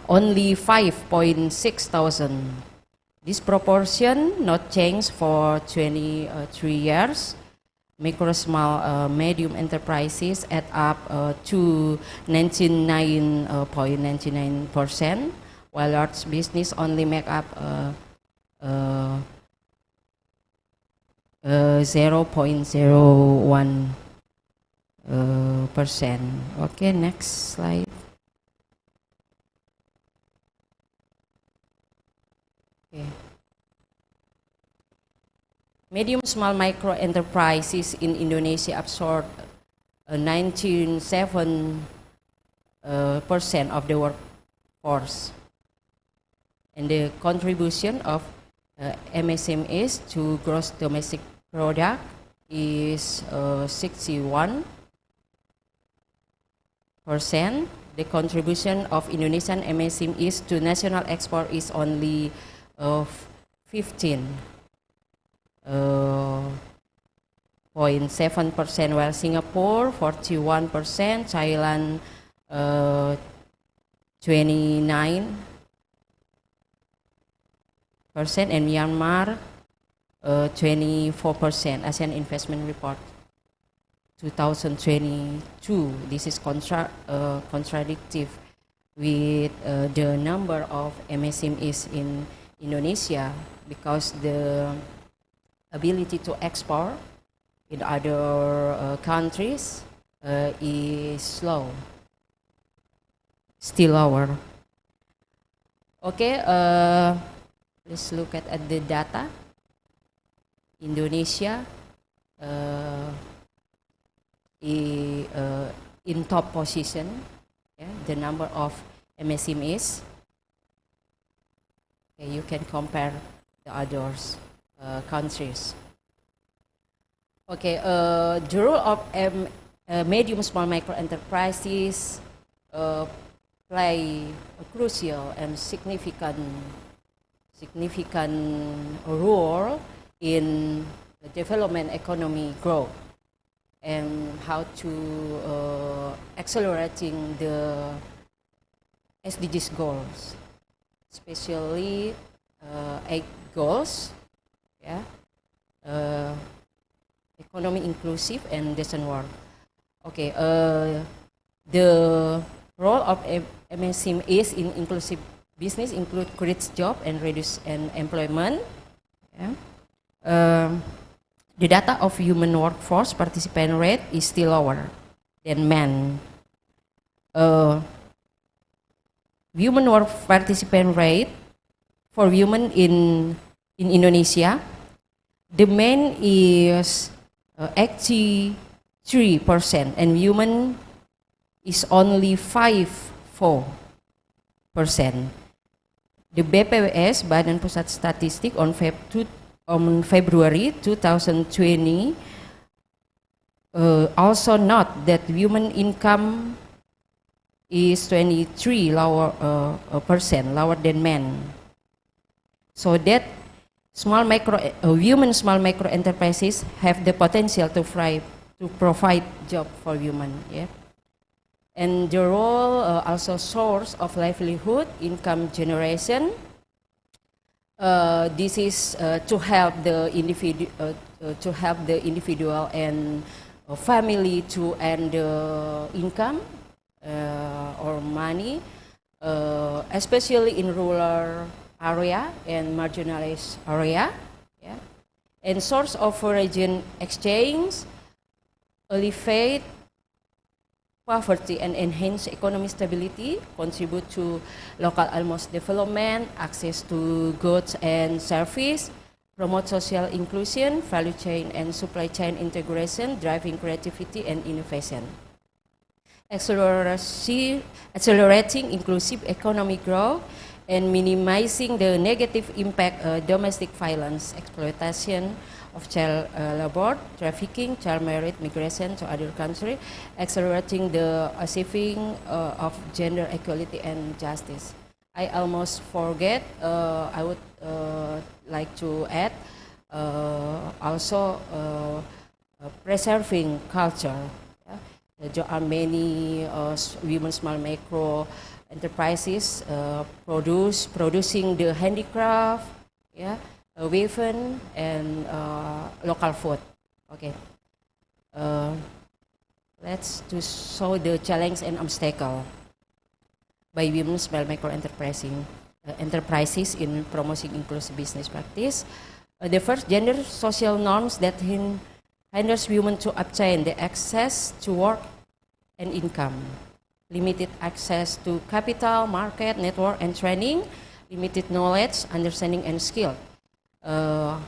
only 5.6 thousand. This proportion not changed for 23 years. Micro, small, medium enterprises add up to 99.99%, while large business only make up 0.01%. Okay, next slide. Okay. Medium small micro enterprises in Indonesia absorb 97% of the workforce, and the contribution of MSMEs to gross domestic product is 61%. The contribution of Indonesian MSMEs to national export is only 15.7%, while Singapore 41%, Thailand 29%, and Myanmar 24%. ASEAN Investment Report 2022. This is contradictive with the number of MSMEs in Indonesia, because the ability to export in other countries is slow, still lower. Okay, let's look at the data. Indonesia in top position, the number of MSMEs. Okay, you can compare the others countries. Okay, the role of medium small micro enterprises play a crucial and significant role in the development economy growth, and how to accelerating the SDGs goals, especially 8 goals, economy inclusive and decent work. Okay, the role of MSMEs in inclusive business include create job and reduce unemployment. The data of human workforce participation rate is still lower than men. Human work participation rate for women in Indonesia, the men is 83%, and women is only 4%. The BPWS, Badan Pusat Statistik, on February 2020 also note that women income is 23% lower than men. So that women small micro enterprises have the potential to provide job for women. And the role also source of livelihood, income generation. This is to help the individual and family to earn the income or money, especially in rural area and marginalized area. And source of foreign exchange alleviate poverty and enhance economic stability, contribute to local almost development, access to goods and service, promote social inclusion, value chain and supply chain integration, driving creativity and innovation. Accelerating inclusive economic growth and minimizing the negative impact domestic violence, exploitation of child labor, trafficking, child marriage, migration to other countries, accelerating the achieving of gender equality and justice. I almost forget, I would like to add also preserving culture. Yeah? There are many women small micro enterprises producing the handicraft, yeah, weaving and local food. Okay, let's to show the challenge and obstacle by women small micro enterprises in promoting inclusive business practice. The first, gender social norms that hinders women to obtain the access to work and income. Limited access to capital, market, network, and training. Limited knowledge, understanding, and skill. Hard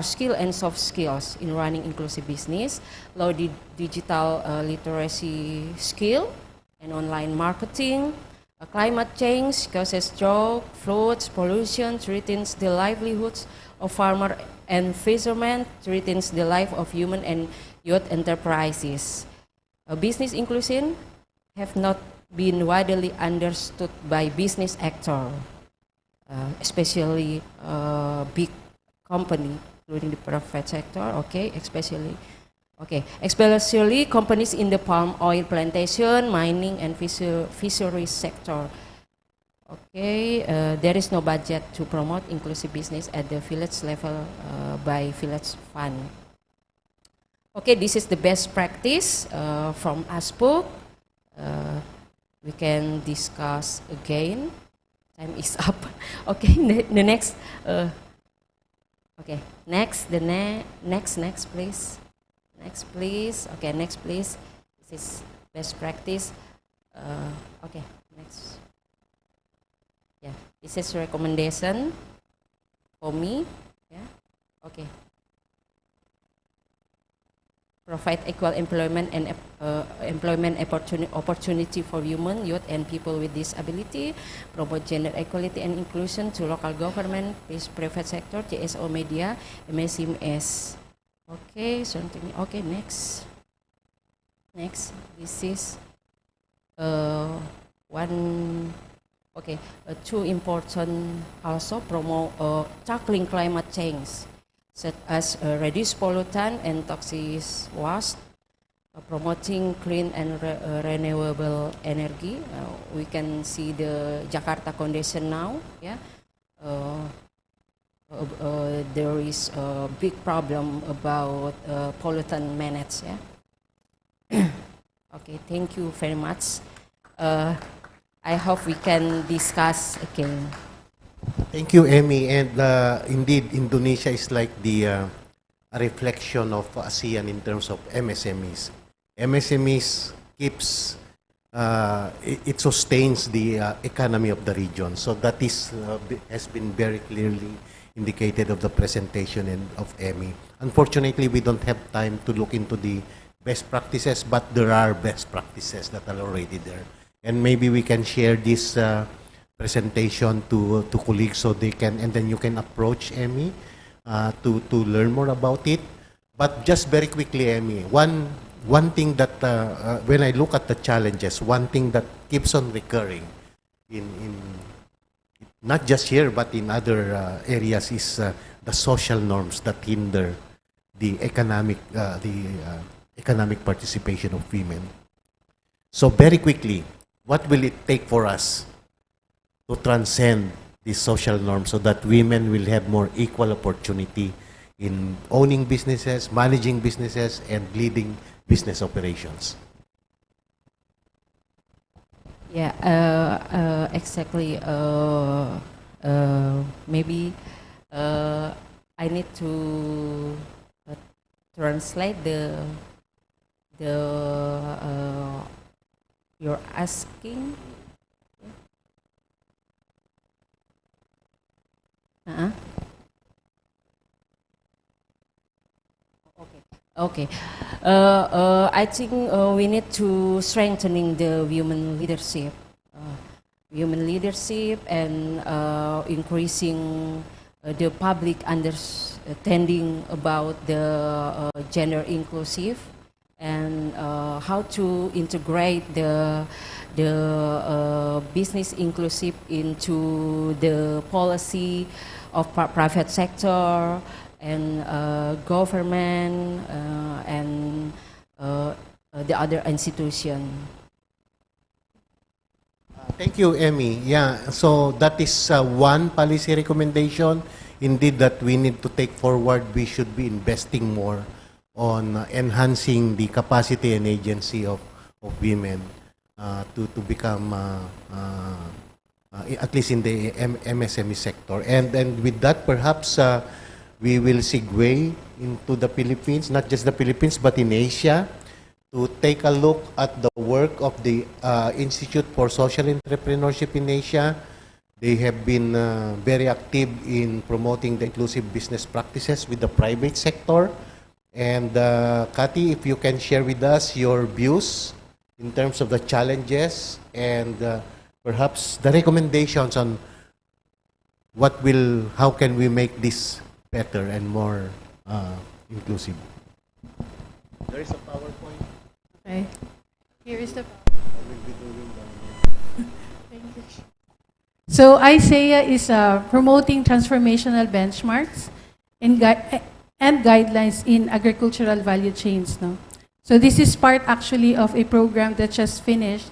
skill and soft skills in running inclusive business. Low digital literacy skill and online marketing. Climate change causes drought, floods, pollution, threatens the livelihoods of farmer and fishermen, threatens the life of human and youth enterprises. Business inclusion have not been widely understood by business actors, especially big company, including the private sector. Okay, especially companies in the palm oil plantation, mining, and fisheries sector. Okay, there is no budget to promote inclusive business at the village level by village fund. Okay, this is the best practice from ASPO. We can discuss again. Time is up. Okay, the next. Okay, next, next, please. Next, please. Okay, next, please. This is best practice. Okay, next. Yeah, this is recommendation for me. Yeah, okay. Provide equal employment and employment opportunity for women, youth, and people with disability. Promote gender equality and inclusion to local government, private sector, TSO media, SMEs. Okay, something. Okay, next. Next, this is one. Okay, two important also promote tackling climate change, such as reduce pollutant and toxic waste, promoting clean and renewable energy. We can see the Jakarta condition now. Yeah, there is a big problem about pollutant management. Yeah. Okay, thank you very much. I hope we can discuss again. Thank you, Emmy. And indeed, Indonesia is like the a reflection of ASEAN in terms of MSMEs. MSMEs keeps, it sustains the economy of the region. So that is has been very clearly indicated of the presentation and of Emmy. Unfortunately, we don't have time to look into the best practices, but there are best practices that are already there. And maybe we can share this presentation to colleagues so they can, and then you can approach Emmy to learn more about it. But just very quickly, Emmy, one thing that when I look at the challenges, one thing that keeps on recurring in not just here but in other areas is the social norms that hinder the economic participation of women. So very quickly, what will it take for us to transcend these social norms so that women will have more equal opportunity in owning businesses, managing businesses, and leading business operations? Yeah, exactly. Maybe I need to translate the the you're asking. Okay. I think we need to strengthening the women leadership and increasing the public understanding about the gender inclusive and how to integrate the business inclusive into the policy of private sector and government and the other institution. Thank you, Emmy. Yeah, so that is one policy recommendation. Indeed, that we need to take forward. We should be investing more on enhancing the capacity and agency of women to become, at least in the MSME sector. And with that, perhaps we will segue into the Philippines, not just the Philippines, but in Asia, to take a look at the work of the Institute for Social Entrepreneurship in Asia. They have been very active in promoting the inclusive business practices with the private sector. And Kathy, if you can share with us your views in terms of the challenges and perhaps the recommendations on how can we make this better and more inclusive. There is a PowerPoint. Okay. Here is the. Thank you. So ISEA is promoting transformational benchmarks and guidelines in agricultural value chains. No? So this is part actually of a program that just finished,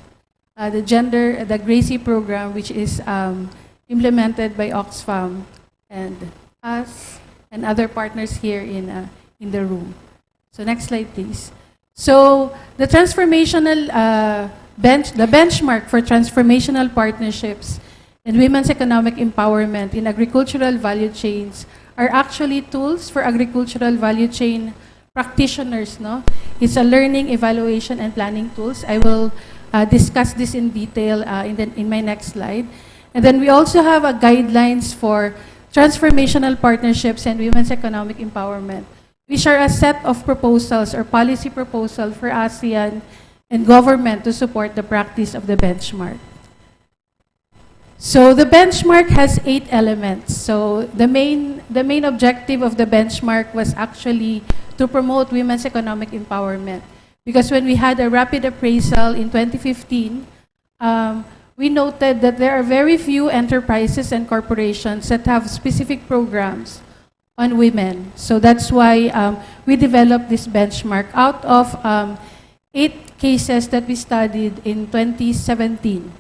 the Gracie program, which is implemented by Oxfam and us and other partners here in the room. So next slide, please. So the benchmark for transformational partnerships and women's economic empowerment in agricultural value chains are actually tools for agricultural value chain practitioners. No? It's a learning, evaluation, and planning tools. I will discuss this in detail in my next slide. And then we also have guidelines for transformational partnerships and women's economic empowerment, which are a set of proposals or policy proposals for ASEAN and government to support the practice of the benchmark. So the benchmark has 8 elements. So the main objective of the benchmark was actually to promote women's economic empowerment. Because when we had a rapid appraisal in 2015, we noted that there are very few enterprises and corporations that have specific programs on women. So that's why we developed this benchmark out of 8 cases that we studied in 2017.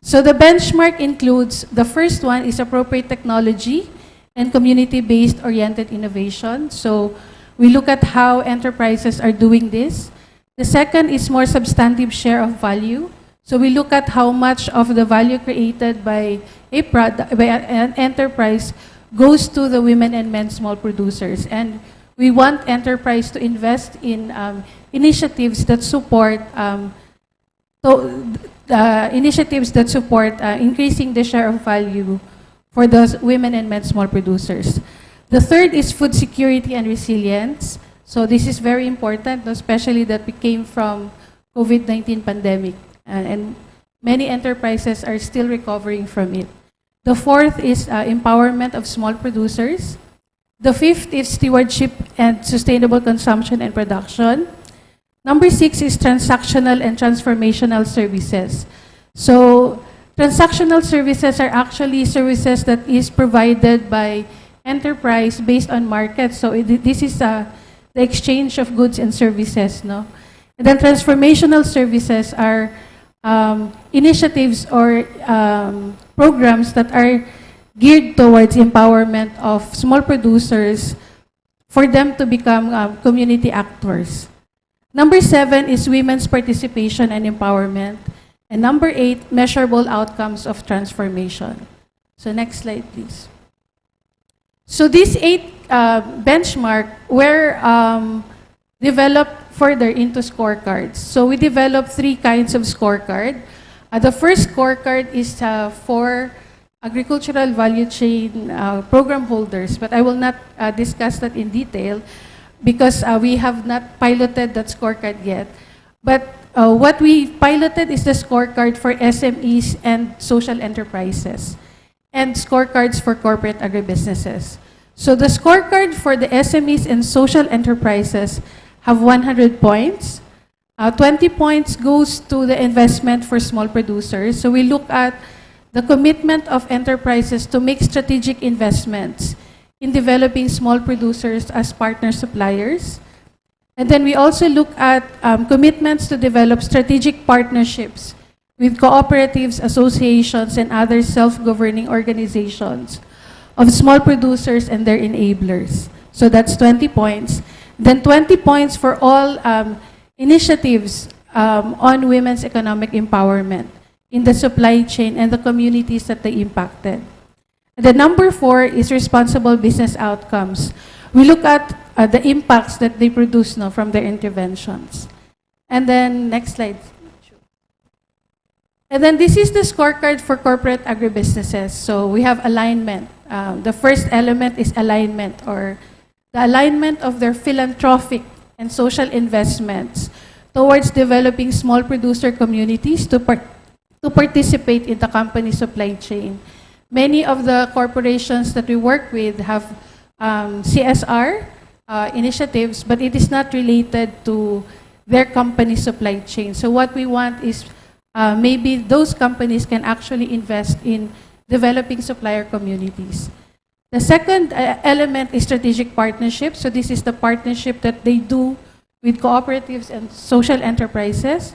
So the benchmark includes, the first one is appropriate technology and community-based oriented innovation. So we look at how enterprises are doing this. The second is more substantive share of value. So we look at how much of the value created by an enterprise goes to the women and men small producers. And we want enterprise to invest in initiatives that support increasing the share of value for those women and men small producers. The third is food security and resilience. So this is very important, especially that we came from COVID-19 pandemic, and many enterprises are still recovering from it. The fourth is empowerment of small producers. The fifth is stewardship and sustainable consumption and production. Number 6 is transactional and transformational services. So transactional services are actually services that is provided by enterprise based on market. So this is the exchange of goods and services. No? And then transformational services are initiatives or programs that are geared towards empowerment of small producers for them to become community actors. Number 7 is women's participation and empowerment. And number 8, measurable outcomes of transformation. So next slide, please. So these 8 benchmark were develop further into scorecards. So we developed 3 kinds of scorecard. The first scorecard is for agricultural value chain program holders, but I will not discuss that in detail because we have not piloted that scorecard yet. But what we piloted is the scorecard for SMEs and social enterprises, and scorecards for corporate agribusinesses. So the scorecard for the SMEs and social enterprises have 100 points. 20 points goes to the investment for small producers. So we look at the commitment of enterprises to make strategic investments in developing small producers as partner suppliers. And then we also look at commitments to develop strategic partnerships with cooperatives, associations, and other self-governing organizations of small producers and their enablers. So that's 20 points. Then 20 points for all initiatives on women's economic empowerment in the supply chain and the communities that they impacted. The number 4 is responsible business outcomes. We look at the impacts that they produce from their interventions. And then, next slide. And then this is the scorecard for corporate agribusinesses. So we have alignment. The first element is alignment, or the alignment of their philanthropic and social investments towards developing small producer communities to participate in the company supply chain. Many of the corporations that we work with have CSR initiatives, but it is not related to their company supply chain. So what we want is maybe those companies can actually invest in developing supplier communities. The second element is strategic partnerships. So this is the partnership that they do with cooperatives and social enterprises.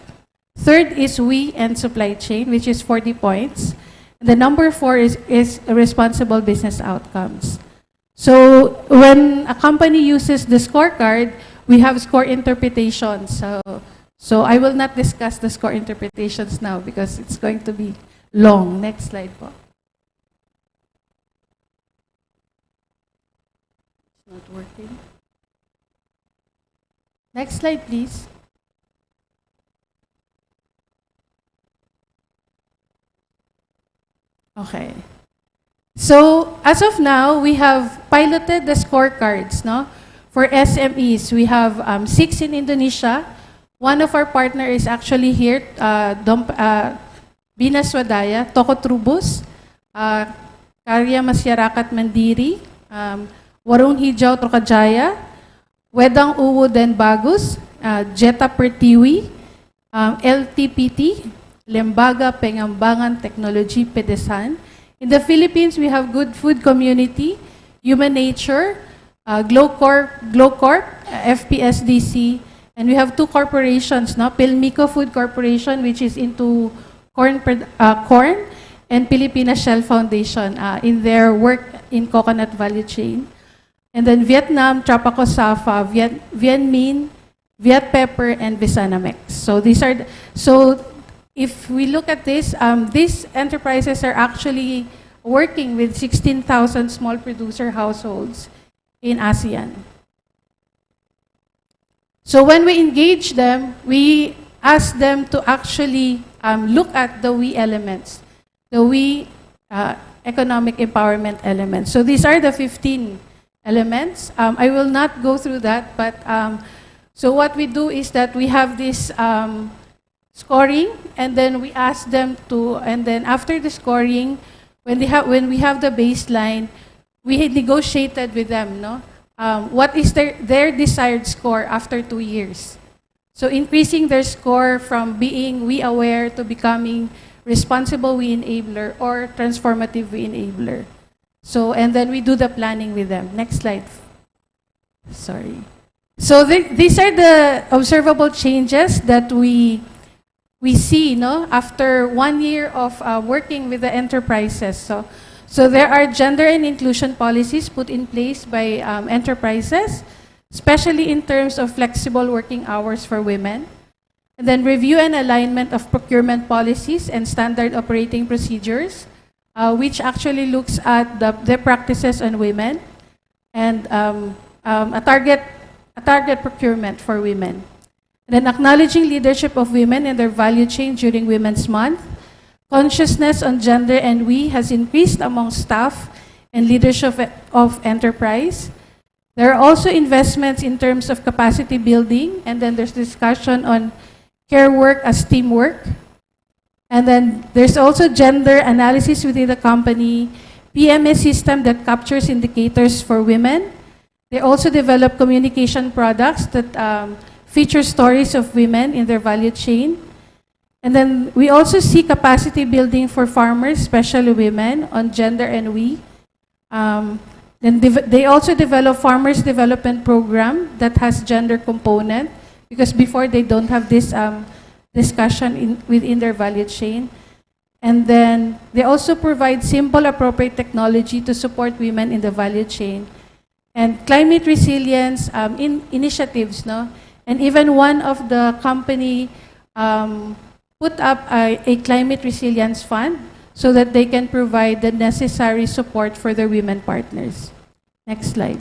Third is we and supply chain, which is 40 points. The number 4 is responsible business outcomes. So when a company uses the scorecard, we have score interpretations. So I will not discuss the score interpretations now because it's going to be long. Next slide po. It's not working. Next slide, please. Okay. So as of now, we have piloted the scorecards for SMEs. We have 6 in Indonesia. One of our partners is actually here, Bina Swadaya, Toko Trubus, Karya Masyarakat Mandiri, Warung Hijau Trokajaya, Wedang Uwu Den Bagus, Jeta Pertiwi, LTPT, Lembaga Pengambangan Teknologi Pedesan. In the Philippines, we have Good Food Community, Human Nature, Glowcorp, FPSDC, and we have 2 corporations, Pilmico Food Corporation, which is into corn, and Pilipinas Shell Foundation in their work in coconut value chain. And then Vietnam, Trapaco Safa, Vien Minh, Viet Pepper, and Visanamex. So these are, if we look at this, these enterprises are actually working with 16,000 small producer households in ASEAN. So when we engage them, we ask them to actually look at the we elements, the we economic empowerment elements. So these are the 15 elements. I will not go through that, but so what we do is that we have this scoring, and then we ask them to, and then after the scoring, when we have the baseline, we had negotiated with them, what is their desired score after 2 years. So increasing their score from being we aware to becoming responsible we enabler or transformative we enabler. So, and then we do the planning with them. Next slide. Sorry. So these are the observable changes that we see, after 1 year of working with the enterprises. So there are gender and inclusion policies put in place by enterprises, especially in terms of flexible working hours for women. And then review and alignment of procurement policies and standard operating procedures, which actually looks at the practices on women. And a target a target procurement for women. And then acknowledging leadership of women in their value chain during Women's Month. Consciousness on gender and we has increased among staff and leadership of enterprise. There are also investments in terms of capacity building, and then there's discussion on care work as teamwork. And then there's also gender analysis within the company, PMS system that captures indicators for women. They also develop communication products that feature stories of women in their value chain. And then we also see capacity building for farmers, especially women, on gender and we. Then they also develop farmers development program that has gender component, because before they don't have this discussion within their value chain. And then they also provide simple, appropriate technology to support women in the value chain. And climate resilience initiatives, no? And even one of the company put up a climate resilience fund so that they can provide the necessary support for their women partners. Next slide.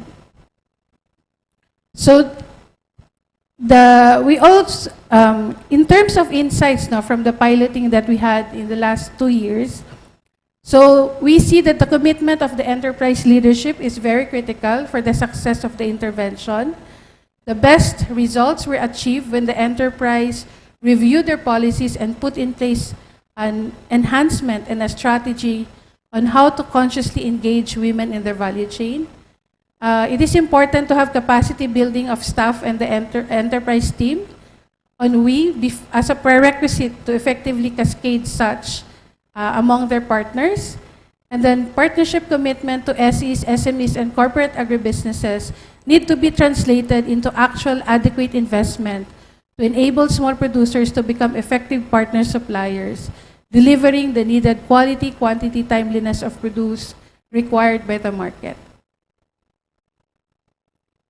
So we also, in terms of insights now from the piloting that we had in the last 2 years, so we see that the commitment of the enterprise leadership is very critical for the success of the intervention. The best results were achieved when the enterprise reviewed their policies and put in place an enhancement and a strategy on how to consciously engage women in their value chain. It is important to have capacity building of staff and the enterprise team on as a prerequisite to effectively cascade such among their partners. And then partnership commitment to SEs, SMEs, and corporate agribusinesses need to be translated into actual adequate investment to enable small producers to become effective partner suppliers, delivering the needed quality, quantity, timeliness of produce required by the market.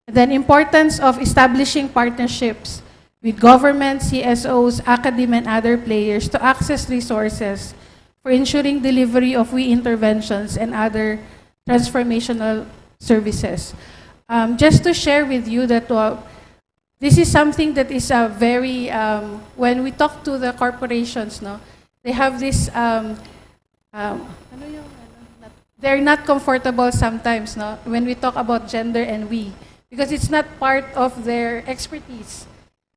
And then importance of establishing partnerships with government, CSOs, academia, and other players to access resources for ensuring delivery of interventions and other transformational services. Just to share with you that this is something that is very, when we talk to the corporations, no, they have this, they're not comfortable sometimes, no, when we talk about gender and we, because it's not part of their expertise.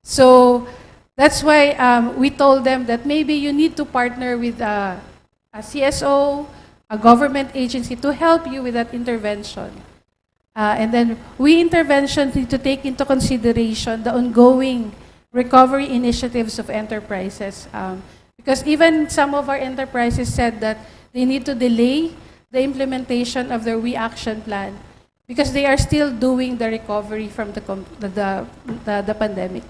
So that's why we told them that maybe you need to partner with a CSO, a government agency to help you with that intervention. And then interventions need to take into consideration the ongoing recovery initiatives of enterprises. Because even some of our enterprises said that they need to delay the implementation of their action plan because they are still doing the recovery from the pandemic.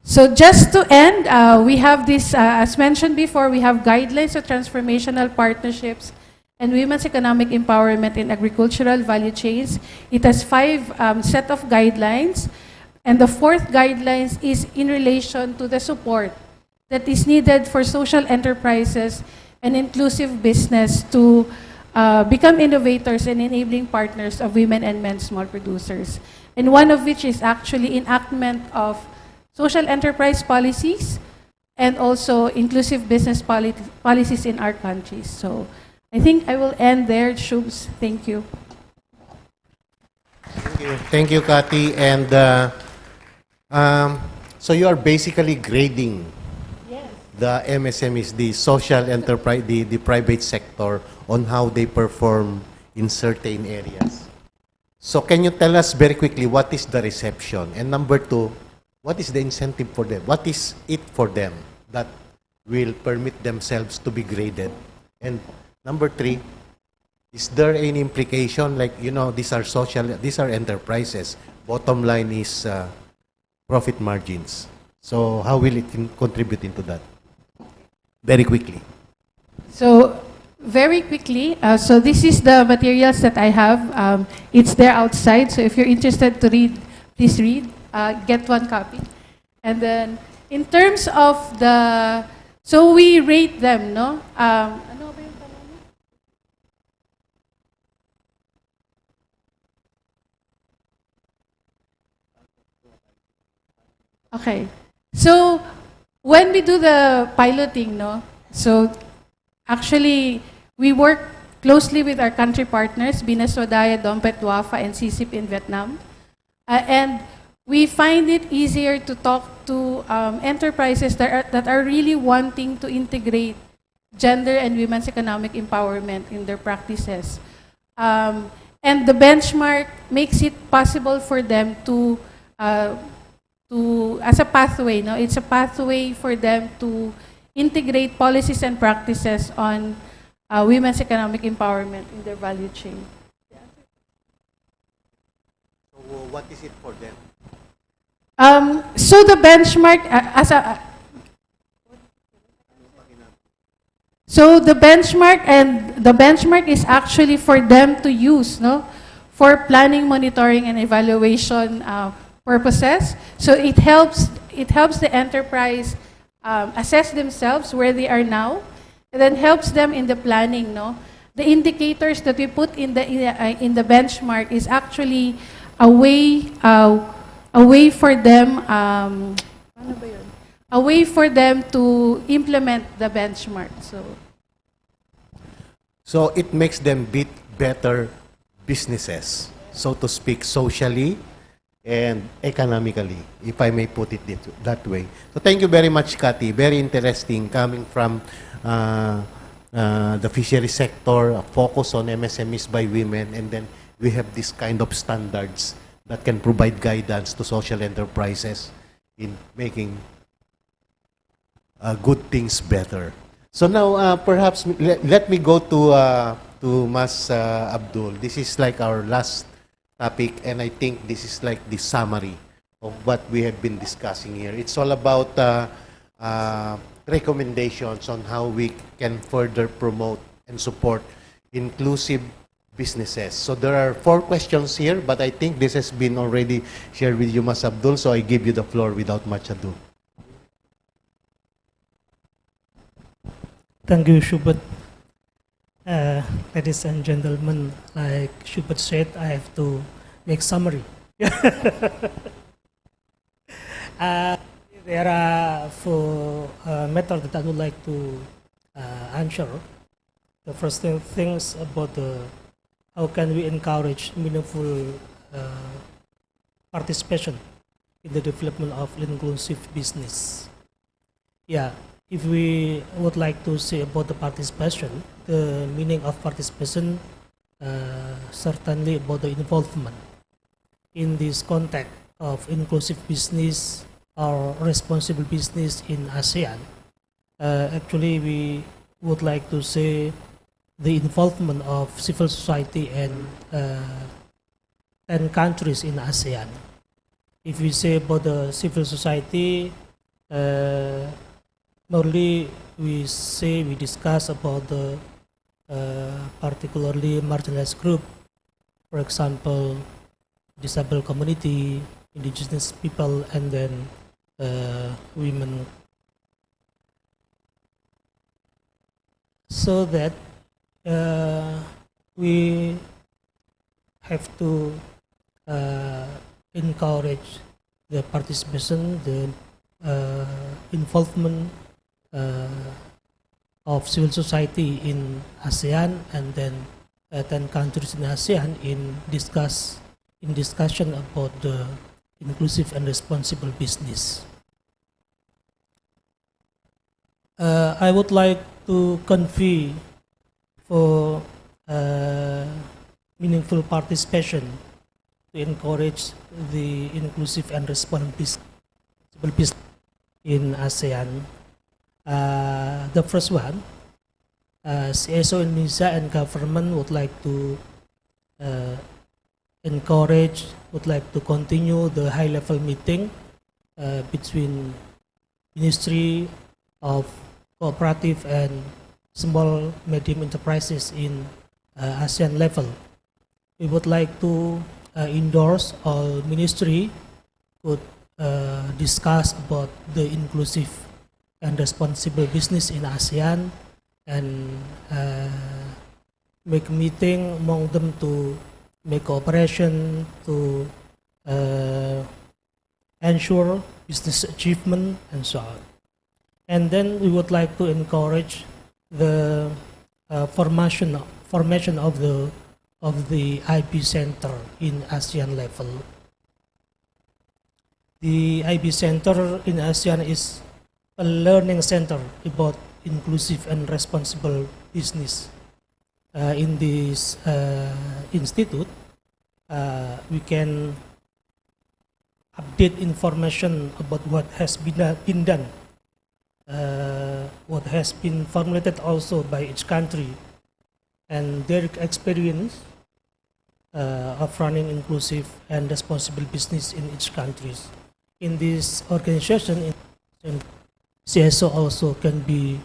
So just to end, we have this, as mentioned before, we have guidelines of transformational partnerships and women's economic empowerment in agricultural value chains. It has 5 set of guidelines, and the 4th guidelines is in relation to the support that is needed for social enterprises and inclusive business to become innovators and enabling partners of women and men small producers. And one of which is actually enactment of social enterprise policies and also inclusive business policies in our countries. So I think I will end there, Shubs. Thank you. Thank you, Kathy. And so you are basically grading the MSMEs, the social enterprise, the private sector, on how they perform in certain areas. So can you tell us very quickly what is the reception? And number 2, what is the incentive for them? What is it for them that will permit themselves to be graded? And number 3, is there any implication, like, you know, these are enterprises. Bottom line is profit margins. So how will it contribute into that? Very quickly. So very quickly, so this is the materials that I have. It's there outside. So if you're interested to read, please read. Get 1 copy. And then in terms of so we rate them, no? Okay. So when we do the piloting, no, so actually we work closely with our country partners, Binaswadaya, Dompet Duafa, and CCP in Vietnam. And we find it easier to talk to enterprises that are really wanting to integrate gender and women's economic empowerment in their practices. And the benchmark makes it possible for them to as a pathway, no? It's a pathway for them to integrate policies and practices on women's economic empowerment in their value chain. So what is it for them? So the benchmark, so the benchmark is actually for them to use, no, for planning, monitoring, and evaluation purposes. So it helps the enterprise assess themselves where they are now, and then helps them in the planning, no. The indicators that we put in the benchmark is actually a way for them to implement the benchmark. So it makes them better businesses, so to speak, socially and economically, if I may put it that way. So thank you very much, Cathy. Very interesting coming from the fishery sector, a focus on MSMEs by women, and then we have this kind of standards that can provide guidance to social enterprises in making good things better. So now, perhaps let me go to Mas Abdul. This is like our last topic, and I think this is like the summary of what we have been discussing here. It's all about recommendations on how we can further promote and support inclusive businesses. So there are 4 questions here, but I think this has been already shared with you, Mas Abdul, so I give you the floor without much ado. Thank you, Shubhat. Ladies and gentlemen, like Shubhat said, I have to make summary. There are 4 methods that I would like to answer. The first thing is about how can we encourage meaningful participation in the development of inclusive business. Yeah, if we would like to say about the participation, the meaning of participation certainly about the involvement in this context of inclusive business or responsible business in ASEAN. Actually, we would like to say the involvement of civil society and 10 countries in ASEAN. If we say about the civil society, normally we discuss about the particularly marginalized group, for example, disabled community, indigenous people, and then women. So that we have to encourage the participation, the involvement of civil society in ASEAN, and then 10 countries in ASEAN in discussion about the inclusive and responsible business. I would like to convey for meaningful participation to encourage the inclusive and responsible business in ASEAN. The first one, CSO Indonesia and government would like to would like to continue the high-level meeting between Ministry of Cooperative and Small Medium Enterprises in ASEAN level. We would like to endorse all ministry would discuss about the inclusive and responsible business in ASEAN, and make meeting among them to make cooperation to ensure business achievement, and so on. And then we would like to encourage the formation of the IB Center in ASEAN level. The IB Center in ASEAN is a learning center about inclusive and responsible business. In this institute, we can update information about what has been done, what has been formulated also by each country, and their experience of running inclusive and responsible business in each country. In this organization, CSO also can be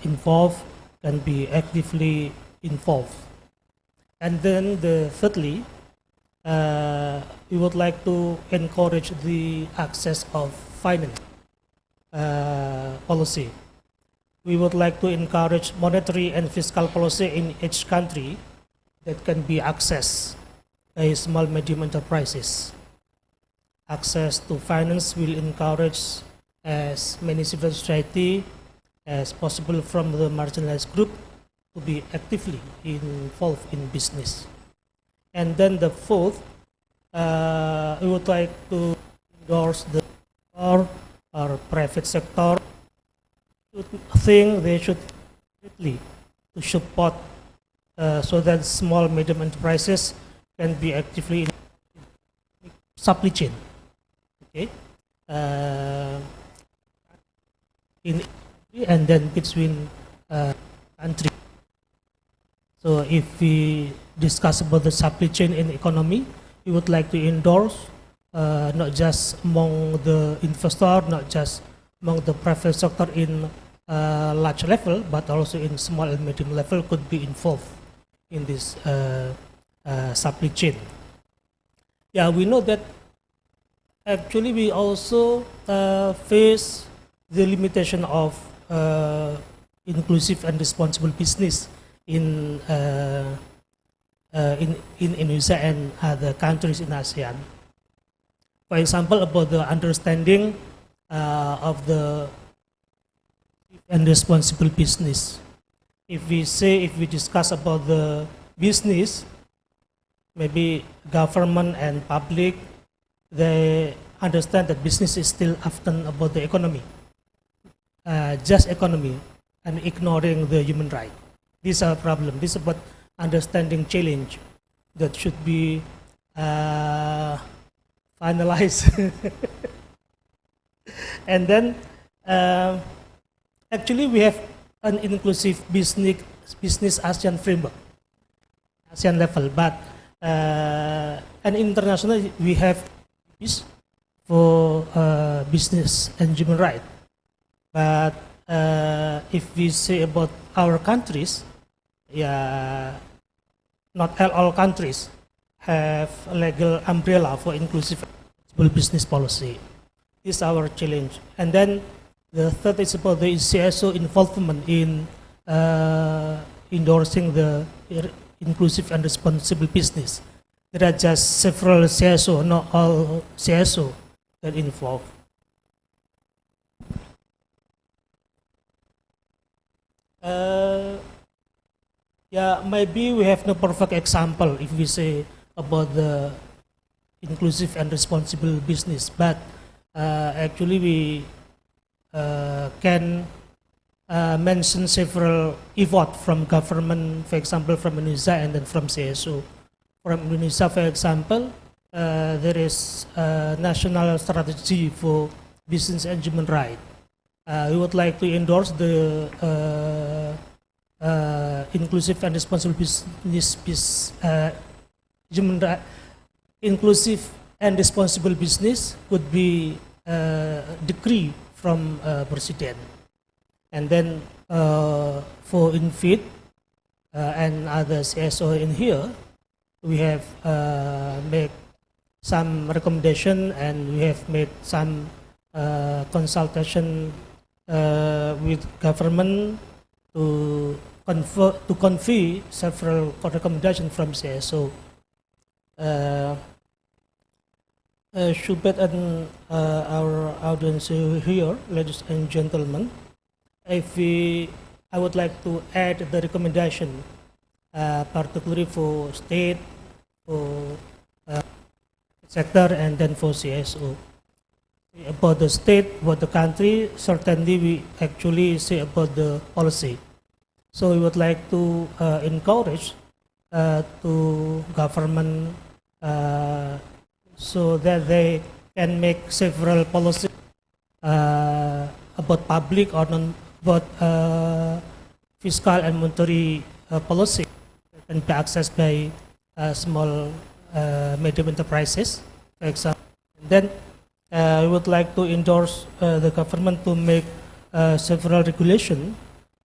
involved, can be actively involved. And then thirdly, we would like to encourage the access of finance policy. We would like to encourage monetary and fiscal policy in each country that can be accessed by small medium enterprises. Access to finance will encourage as many civil society as possible from the marginalized group to be actively involved in business. And then the fourth, we would like to endorse the or private sector. I think they should actively to support so that small medium enterprises can be actively in supply chain. Okay, in and then between countries. So if we discuss about the supply chain in economy, we would like to endorse not just among the investor, not just among the private sector in large level, but also in small and medium level could be involved in this supply chain. Yeah, we know that actually we also face the limitation of inclusive and responsible business in Indonesia and other countries in ASEAN. For example, about the understanding of the and responsible business. If we discuss about the business, maybe government and public, they understand that business is still often about the economy, just economy, and ignoring the human right. This is a problem. This is about understanding challenge that should be finalized. And then, actually, we have an inclusive business ASEAN framework, ASEAN level, but and internationally we have for business and human rights. But if we say about our countries, yeah, not all countries have a legal umbrella for inclusive business policy. This is our challenge. And then the third is about the CSO involvement in endorsing the inclusive and responsible business. There are just several CSO, not all CSO that involved. Yeah, maybe we have no perfect example if we say about the inclusive and responsible business, but actually we can mention several efforts from government, for example, from Indonesia and then from CSO. From Indonesia, for example, there is a national strategy for business and human rights. We would like to endorse the inclusive and responsible business, human right, inclusive and responsible business would be decree from President. And then for INFIT and other CSO in here, we have made some recommendation and we have made some consultation with government to convey several recommendations from CSO. Shubet and our audience here, ladies and gentlemen, I would like to add the recommendation, particularly for state, for sector, and then for CSO. About the state, about the country, certainly we actually say about the policy. So we would like to encourage to government so that they can make several policies about public or non about fiscal and monetary policy and be accessed by small medium enterprises, for example. And then we would like to endorse the government to make several regulations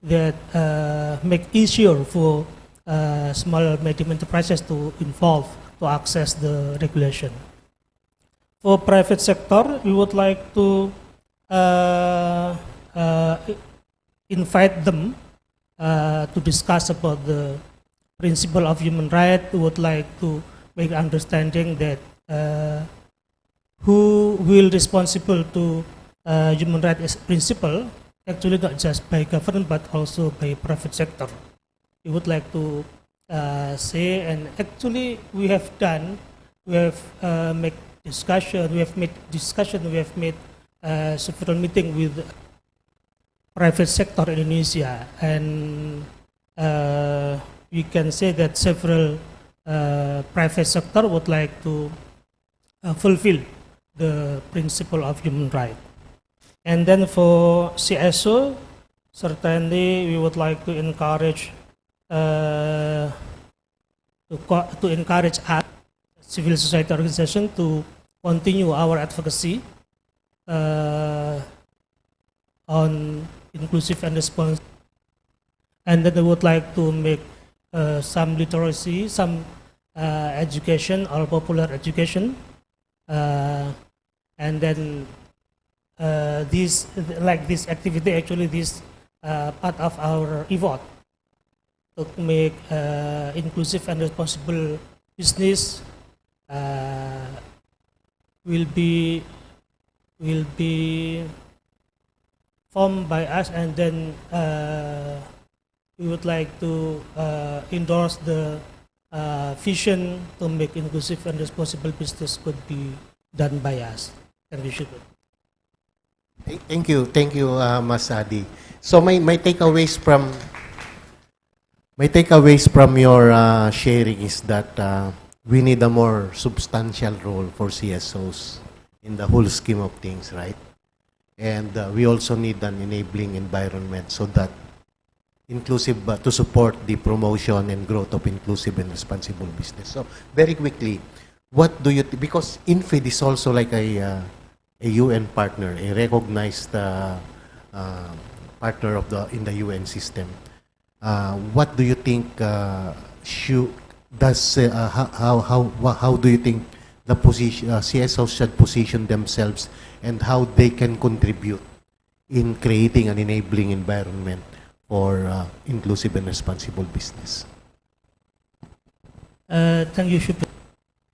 that make easier for small medium enterprises to involve to access the regulation. For private sector, we would like to invite them to discuss about the principle of human rights. We would like to make understanding that who will responsible to human rights principle, actually not just by government but also by private sector. We would like to say, and actually we have made discussion, we have made several meetings with private sector in Indonesia, and we can say that several private sector would like to fulfill the principle of human rights. And then for CSO, certainly we would like to encourage us, civil society organization, to continue our advocacy on inclusive and responsive. And then we would like to make some literacy, some education or popular education, and then this activity, actually this part of our effort to make inclusive and responsible business will be formed by us, and then we would like to endorse the vision to make inclusive and responsible business could be done by us, and we should. Thank you, Mas Adi. So my takeaways from your sharing is that we need a more substantial role for CSOs in the whole scheme of things, right? And we also need an enabling environment so that inclusive to support the promotion and growth of inclusive and responsible business. So very quickly, what do you because INFID is also like a UN partner, a recognized partner of in the UN system. What do you think how do you think the position CSOs should position themselves, and how they can contribute in creating an enabling environment for inclusive and responsible business? Thank you, Shubha.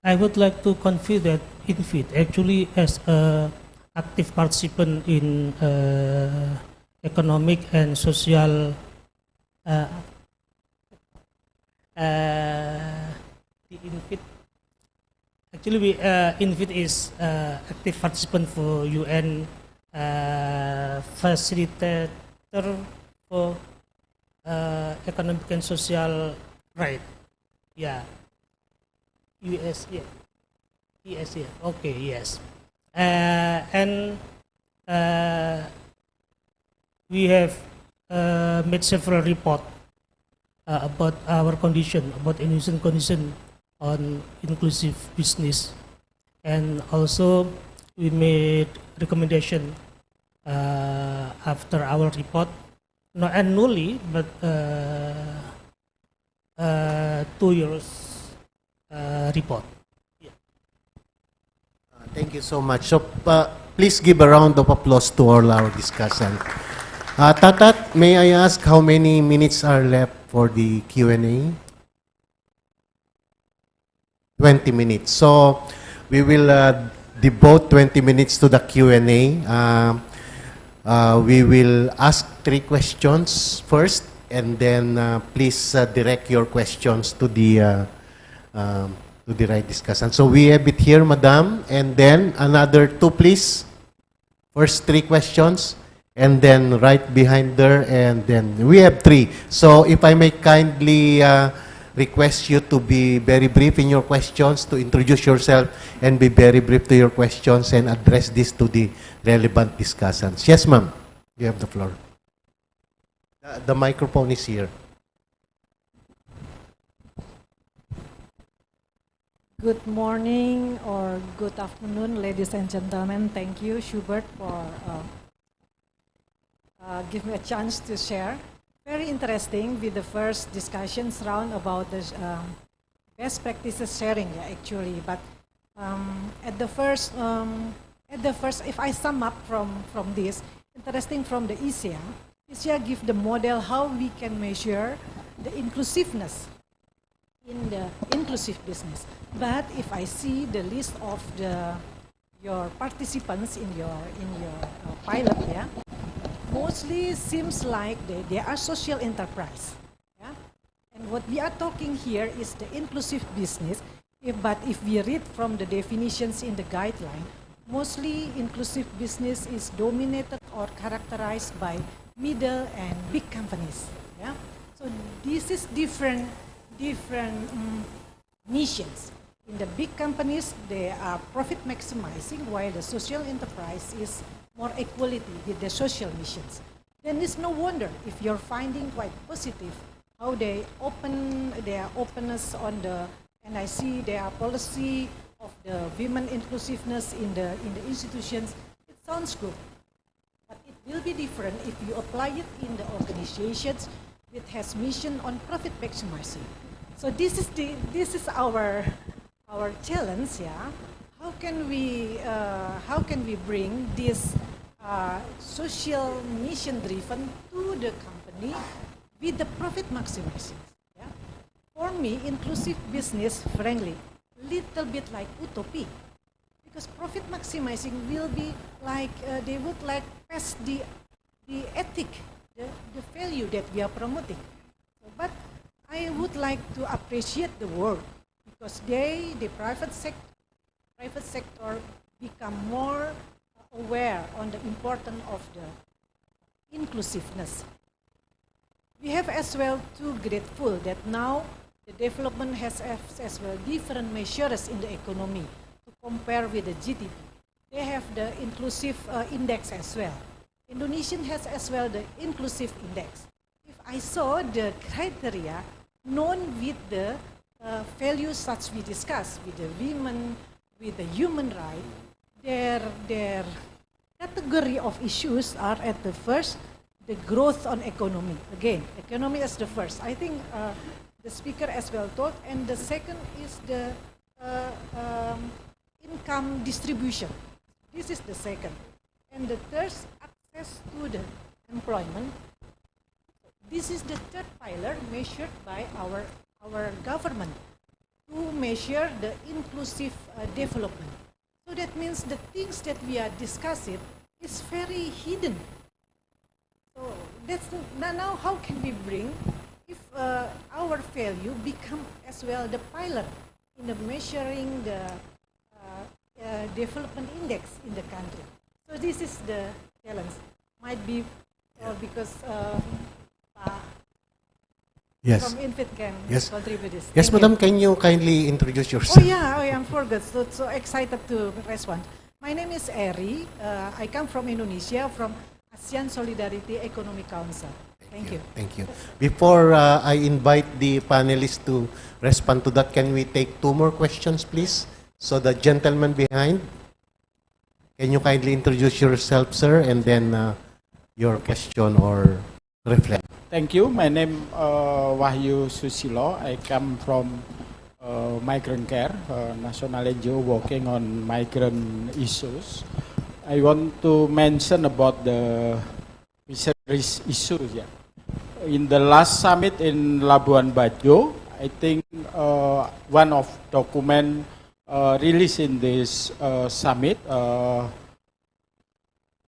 I would like to confirm that INFID actually as an active participant in economic and social the INFID. Actually, INFID is active participant for UN facilitator for economic and social right. Yeah. US, yeah. Yes, yeah. Okay, yes. And we have made several reports about our condition, about Indonesian condition on inclusive business, and also we made recommendation after our report, not annually but 2 years report. Yeah. Thank you so much. So please give a round of applause to all our discussants. Tatat, may I ask how many minutes are left for the Q&A? 20 minutes. So we will devote 20 minutes to the Q&A. We will ask 3 questions first, and then please direct your questions to the right discussion. So we have it here, Madam, and then another 2, please. First 3 questions, and then right behind there, and then we have 3. So if I may kindly request you to be very brief in your questions, to introduce yourself and be very brief to your questions and address this to the relevant discussions. Yes, ma'am. You have the floor. The microphone is here. Good morning or good afternoon, ladies and gentlemen. Thank you, Schubert, for giving me a chance to share. Very interesting with the first discussions round about the best practices sharing, actually. But at the first, if I sum up from this, interesting from the ASEAN give the model how we can measure the inclusiveness in the inclusive business. But if I see the list of your participants in your pilot, mostly seems like they are social enterprise. And what we are talking here is the inclusive business. But if we read from the definitions in the guideline, mostly inclusive business is dominated or characterized by middle and big companies. So this is different missions. In the big companies, they are profit maximizing, while the social enterprise is more equality with the social missions. Then it's no wonder if you're finding quite positive how they their openness on the, and I see their policy of the women inclusiveness in the institutions. It sounds good, but it will be different if you apply it in the organizations that has mission on profit maximizing. So this is our challenge. How can we bring this social mission driven to the company with the profit maximizing? For me, inclusive business, frankly, little bit like utopia, because profit maximizing will be like they would like pass the ethic, the value that we are promoting. So, but I would like to appreciate the work, because the private sector become more aware on the importance of the inclusiveness. We have as well too grateful that now the development has as well different measures in the economy to compare with the GDP. They have the inclusive index as well. Indonesian has as well the inclusive index. If I saw the criteria known with the values such we discussed with the women, with the human right, their category of issues are at the first, the growth on economy. Again, economy is the first. I think the speaker as well taught, and the second is the income distribution. This is the second. And the third, access to the employment. This is the third pillar measured by our government to measure the inclusive development. So that means the things that we are discussing is very hidden. So that's now how can we bring, if our value become as well the pillar in the measuring the development index in the country. So this is the challenge. Might be because yes. from Infit can contribute this. Yes, Thank madam, you. can you kindly introduce yourself? Oh yeah, I forgot. So excited to respond. My name is Eri. I come from Indonesia, from ASEAN Solidarity Economic Council. Thank you. Thank you. Before I invite the panelists to respond to that, can we take 2 more questions, please? So the gentleman behind, can you kindly introduce yourself, sir, and then your question or reflect. Thank you. My name Wahyu Susilo. I come from migrant care, national NGO working on migrant issues. I want to mention about the fisheries issues. Yeah. In the last summit in Labuan Bajo, I think one of document released in this summit,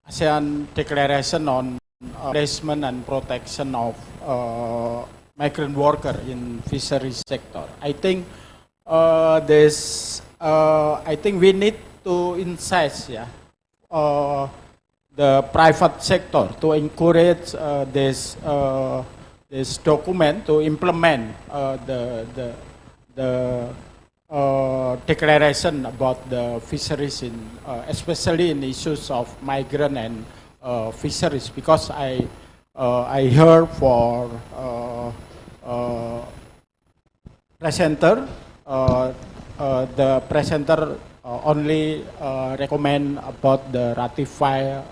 ASEAN Declaration on Placement and Protection of Migrant Worker in Fisheries Sector. I think I think we need to incite the private sector to encourage this document to implement the declaration about the fisheries especially in issues of migrant and fisheries, because I heard for presenter the presenter only recommend about the ratify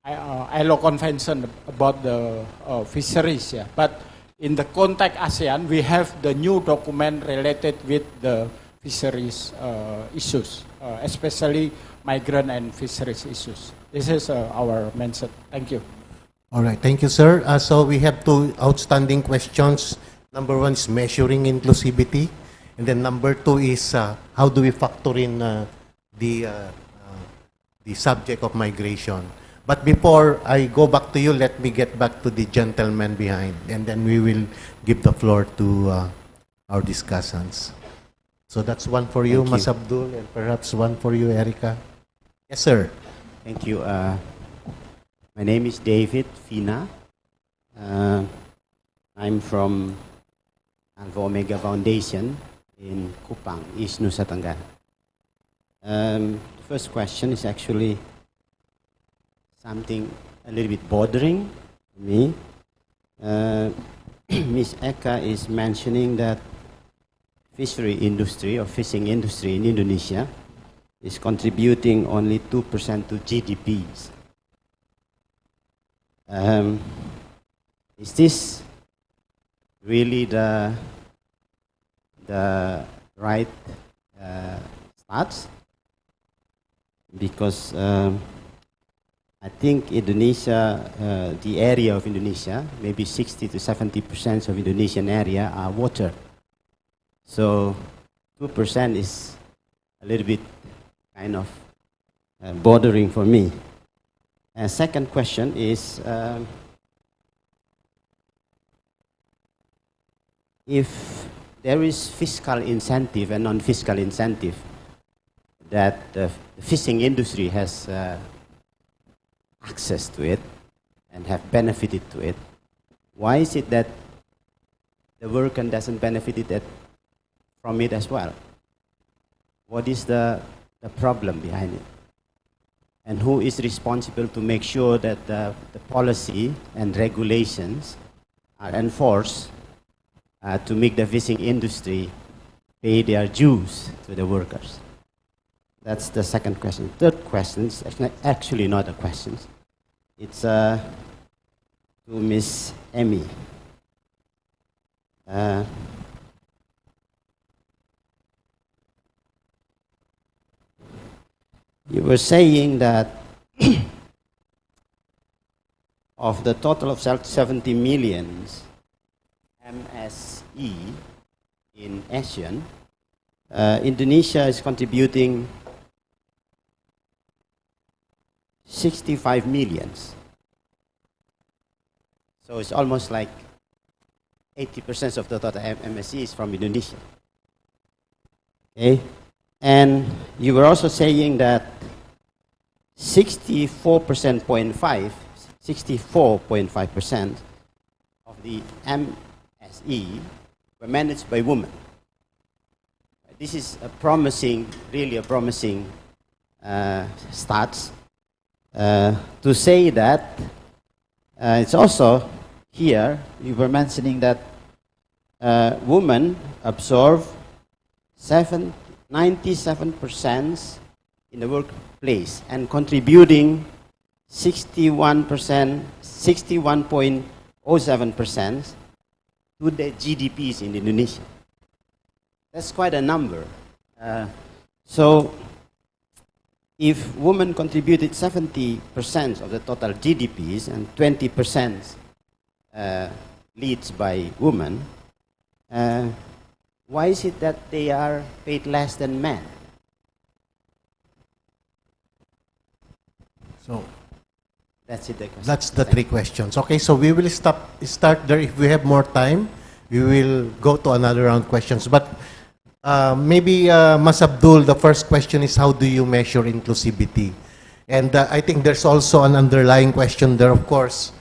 ILO convention about the fisheries, but in the context ASEAN, we have the new document related with the fisheries issues, especially migrant and fisheries issues. This is our mention. Thank you. All right, thank you, sir. So we have two outstanding questions. Number one is measuring inclusivity, and then number two is how do we factor in the subject of migration. But before I go back to you, let me get back to the gentleman behind, and then we will give the floor to our discussants. So that's one for you, Mas Abdul, and perhaps one for you, Erica. Yes, sir. Thank you. My name is David Fina. I'm from Alpha Omega Foundation in Kupang, East Nusa Tenggara. The first question is actually something a little bit bothering to me. Ms. Eka is mentioning that fishery industry or fishing industry in Indonesia is contributing only 2% to GDPs. Is this really the right stats? Because I think Indonesia, the area of Indonesia, maybe 60 to 70% of Indonesian area are water. So 2% is a little bit kind of bothering for me. And second question is, if there is fiscal incentive and non-fiscal incentive that the fishing industry has access to it and have benefited to it, why is it that the worker doesn't benefit from it as well? What is the problem behind it? And who is responsible to make sure that the policy and regulations are enforced to make the fishing industry pay their dues to the workers? That's the second question. Third question is actually not a question. It's to Miss Emmy. You were saying that of the total of 70 million MSE in ASEAN, Indonesia is contributing 65 million. So it's almost like 80% of the total MSE is from Indonesia. Okay? And you were also saying that 64.5% of the MSE were managed by women. This is a promising, really a promising stats. To say that it's also here, you were mentioning that women absorb 97% in the workplace and contributing 61.07% to the GDPs in Indonesia. That's quite a number. So if women contributed 70% of the total GDPs and 20% leads by women, why is it that they are paid less than men? So that's it. That's the three questions. Okay, so we will start there. If we have more time, we will go to another round questions. But maybe Mas Abdul, the first question is how do you measure inclusivity? And I think there's also an underlying question there. Of course,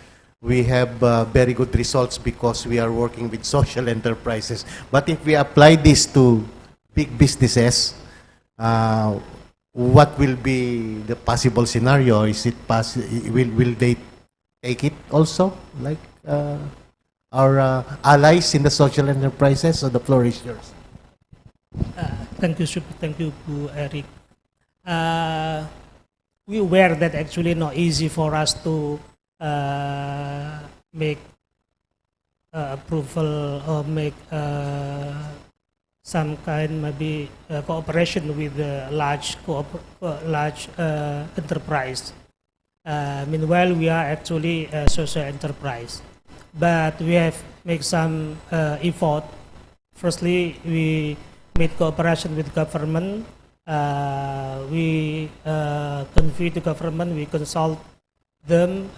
we have very good results because we are working with social enterprises. But if we apply this to big businesses, what will be the possible scenario? Is it will they take it also, like our allies in the social enterprises? So the floor is yours. Thank you, thank you, Eric. We aware that actually not easy for us to make approval or make some kind maybe cooperation with a large enterprise. Meanwhile, we are actually a social enterprise, but we have make some effort. Firstly, we made cooperation with government. We convey to government. We consult them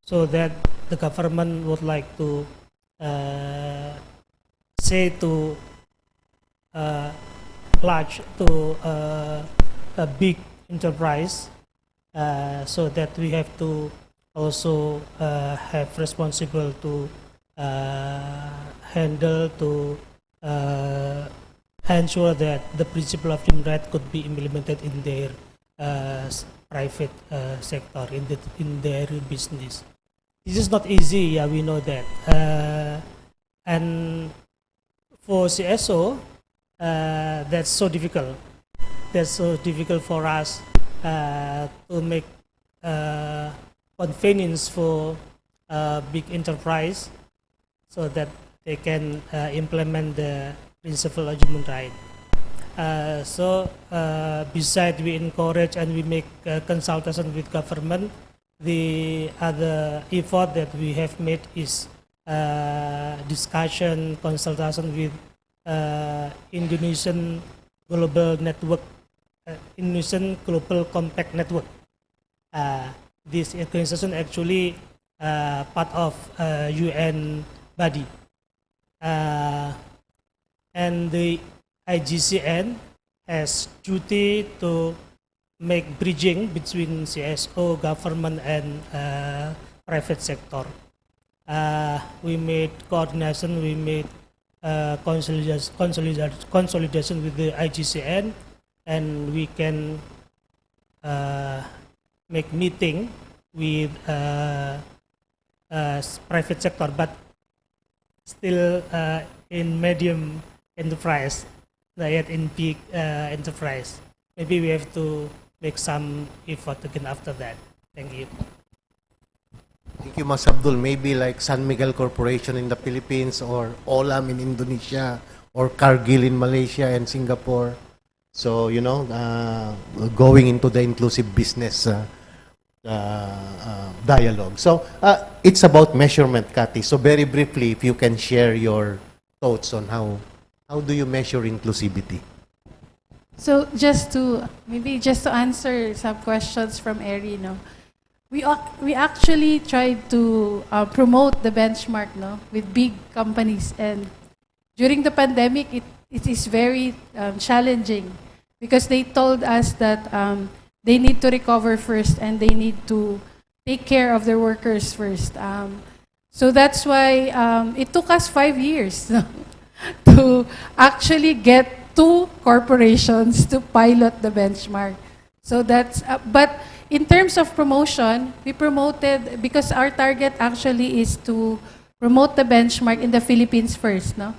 so that the government would like to say to large to a big enterprise, so that we have to also have responsible to handle to ensure that the principle of human rights could be implemented in their private sector, in their business. This is not easy, yeah, we know that. And for CSO, that's so difficult. That's so difficult for us to make convenience for big enterprise so that they can implement the principle of human rights. So besides we encourage and we make consultation with government, the other effort that we have made is discussion, consultation with Indonesian Global Network, Indonesian Global Compact Network. This organization actually part of UN body. And the IGCN has duty to make bridging between CSO, government, and private sector. We made coordination, we made consolidation with the IGCN, and we can make meeting with private sector, but still in medium enterprise, not yet in big enterprise. Maybe we have to make some effort again after that. Thank you. Thank you, Mas Abdul. Maybe like San Miguel Corporation in the Philippines, or Olam in Indonesia, or Cargill in Malaysia and Singapore. So, you know, going into the inclusive business dialogue. So, it's about measurement, Cathy. So, very briefly, if you can share your thoughts on how do you measure inclusivity? So just to answer some questions from Eri, no, we actually tried to promote the benchmark, no, with big companies, and during the pandemic it is very challenging because they told us that they need to recover first and they need to take care of their workers first. So that's why it took us 5 years to actually get 2 corporations to pilot the benchmark. So that's, but in terms of promotion, we promoted, because our target actually is to promote the benchmark in the Philippines first, no?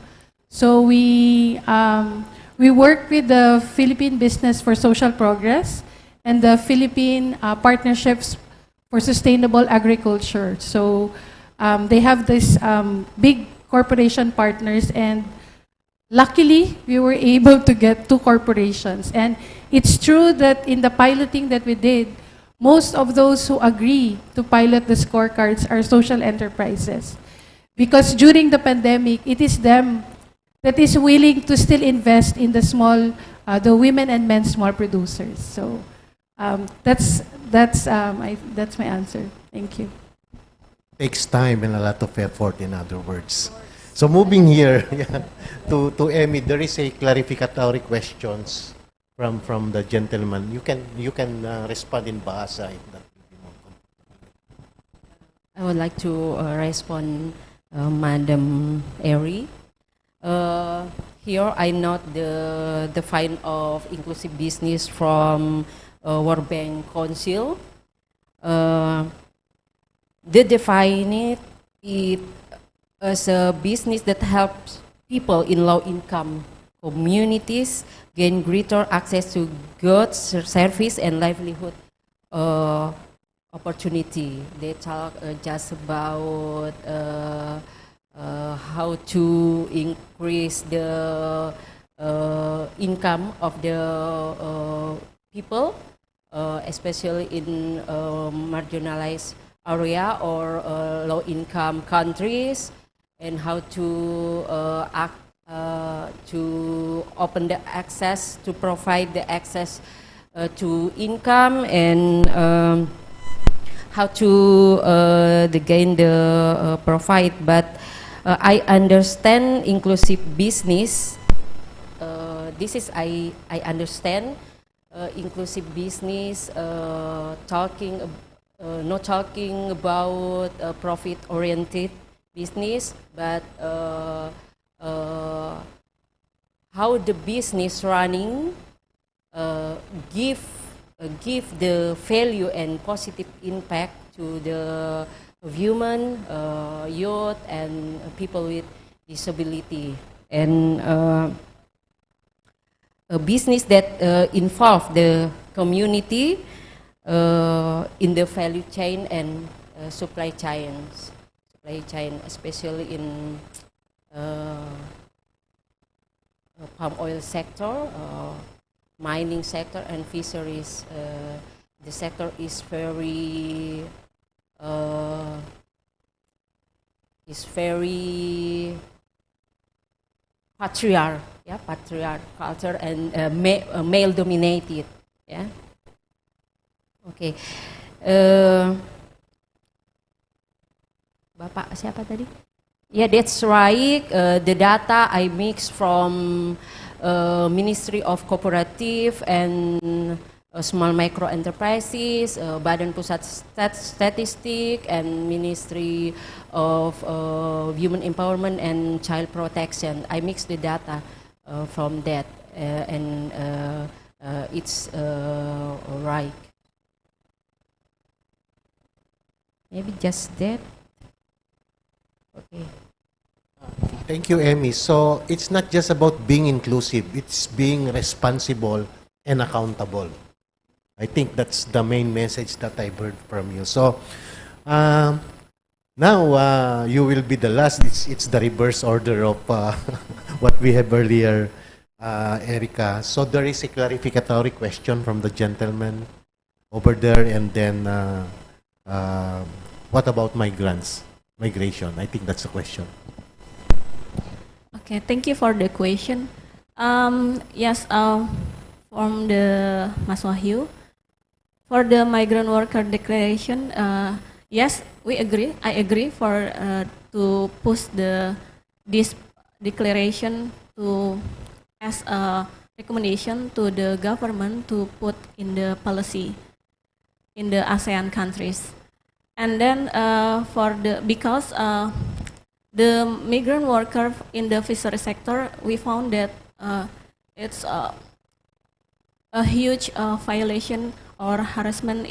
So we work with the Philippine Business for Social Progress and the Philippine Partnerships for Sustainable Agriculture. So they have this big corporation partners, and luckily we were able to get 2 corporations. And it's true that in the piloting that we did, most of those who agree to pilot the scorecards are social enterprises. Because during the pandemic, it is them that is willing to still invest in the small, the women and men small producers. So that's my answer. Thank you. Takes time and a lot of effort, in other words. So moving here yeah, to Emmy, there is a clarificatory questions from the gentleman. You can respond in Bahasa if that will be more comfortable. I would like to respond, Madam Eri. Here I note the find of inclusive business from World Bank Council. They define it as a business that helps people in low-income communities gain greater access to goods, service, and livelihood opportunity. They talk just about how to increase the income of the people, especially in marginalized area or low-income countries, and how to to open the access, to provide the access to income, and how to gain the profit. But I understand inclusive business. This is I understand inclusive business not talking about profit-oriented business, but how the business running give the value and positive impact to the women, youth, and people with disability, and a business that involve the community in the value chain and supply chain, especially in palm oil sector, mining sector, and fisheries. The sector is very patriarch culture and male dominated. Yeah. Okay. Bapak siapa tadi? Yeah, that's right. The data I mixed from Ministry of Cooperative and Small Micro Enterprises, Badan Pusat Statistik, and Ministry of Women Empowerment and Child Protection. I mixed the data from that, and it's right. Maybe just that. Okay. Thank you, Emmy. So it's not just about being inclusive, it's being responsible and accountable. I think that's the main message that I've heard from you. So now you will be the last. It's the reverse order of what we have earlier, Erica. So there is a clarificatory question from the gentleman over there, and then what about migration? I think that's the question. Okay, thank you for the question. Yes, from the Mas Wahyu, for the migrant worker declaration, yes, we agree. I agree for to push this declaration to as a recommendation to the government to put in the policy in the ASEAN countries. And then because the migrant worker in the fishery sector, we found that it's a huge violation or harassment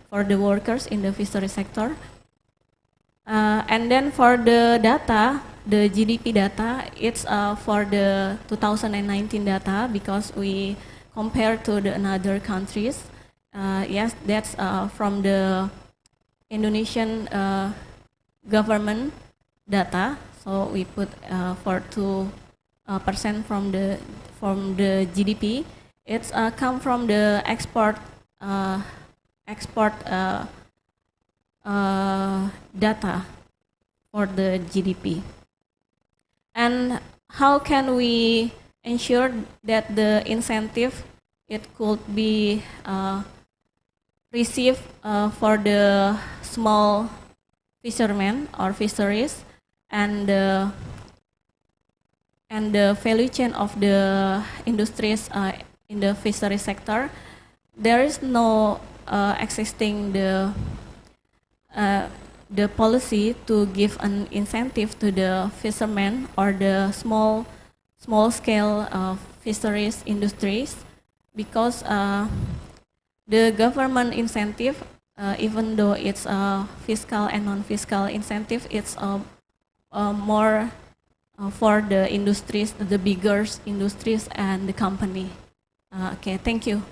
for the workers in the fishery sector. And then for the data, the GDP data, it's for the 2019 data, because we compare to the another countries. Yes, that's from the Indonesian government data. So we put for 2% from the GDP. It's come from the export data for the GDP. And how can we ensure that the incentive it could be received for the small fishermen or fisheries and the value chain of the industries in the fishery sector. There is no existing the policy to give an incentive to the fishermen or the small scale fisheries industries, because the government incentive, even though it's a fiscal and non-fiscal incentive, it's more for the industries, the bigger industries and the company. Okay, thank you.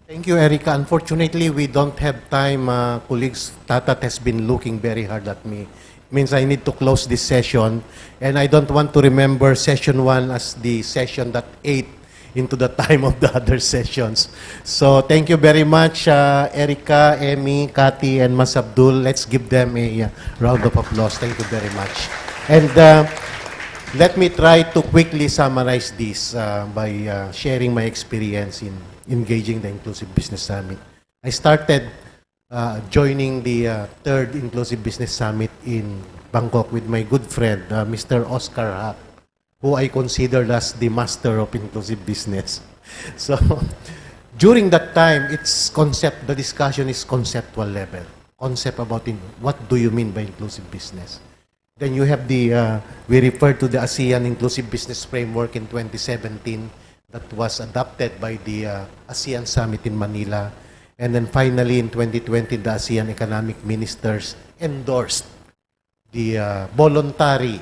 Thank you, Erica. Unfortunately, we don't have time. Colleagues, Tatat has been looking very hard at me. It means I need to close this session. And I don't want to remember session 1 as the session that ate into the time of the other sessions. So thank you very much, Erica, Emmy, Kathy, and Mas Abdul. Let's give them a round of applause. Thank you very much. And let me try to quickly summarize this by sharing my experience in engaging the Inclusive Business Summit. I started joining the third Inclusive Business Summit in Bangkok with my good friend, Mr. Oscar Hack, who I considered as the master of inclusive business. So during that time, the discussion is conceptual level. Concept about what do you mean by inclusive business? Then you have we refer to the ASEAN Inclusive Business Framework in 2017 that was adopted by the ASEAN Summit in Manila. And then finally in 2020, the ASEAN Economic Ministers endorsed the voluntary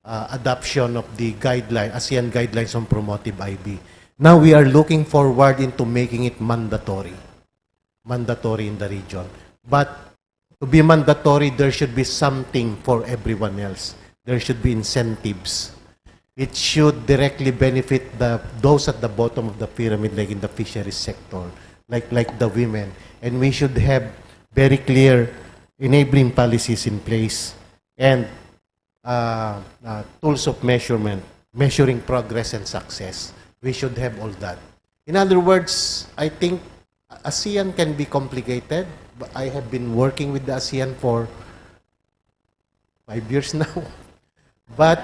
adoption of the ASEAN Guidelines on Promotive IB. Now we are looking forward into making it mandatory in the region. But to be mandatory, there should be something for everyone else. There should be incentives. It should directly benefit those at the bottom of the pyramid, like in the fisheries sector, like the women. And we should have very clear enabling policies in place and tools of measurement, measuring progress and success. We should have all that. In other words, I think ASEAN can be complicated. I have been working with the ASEAN for 5 years now. But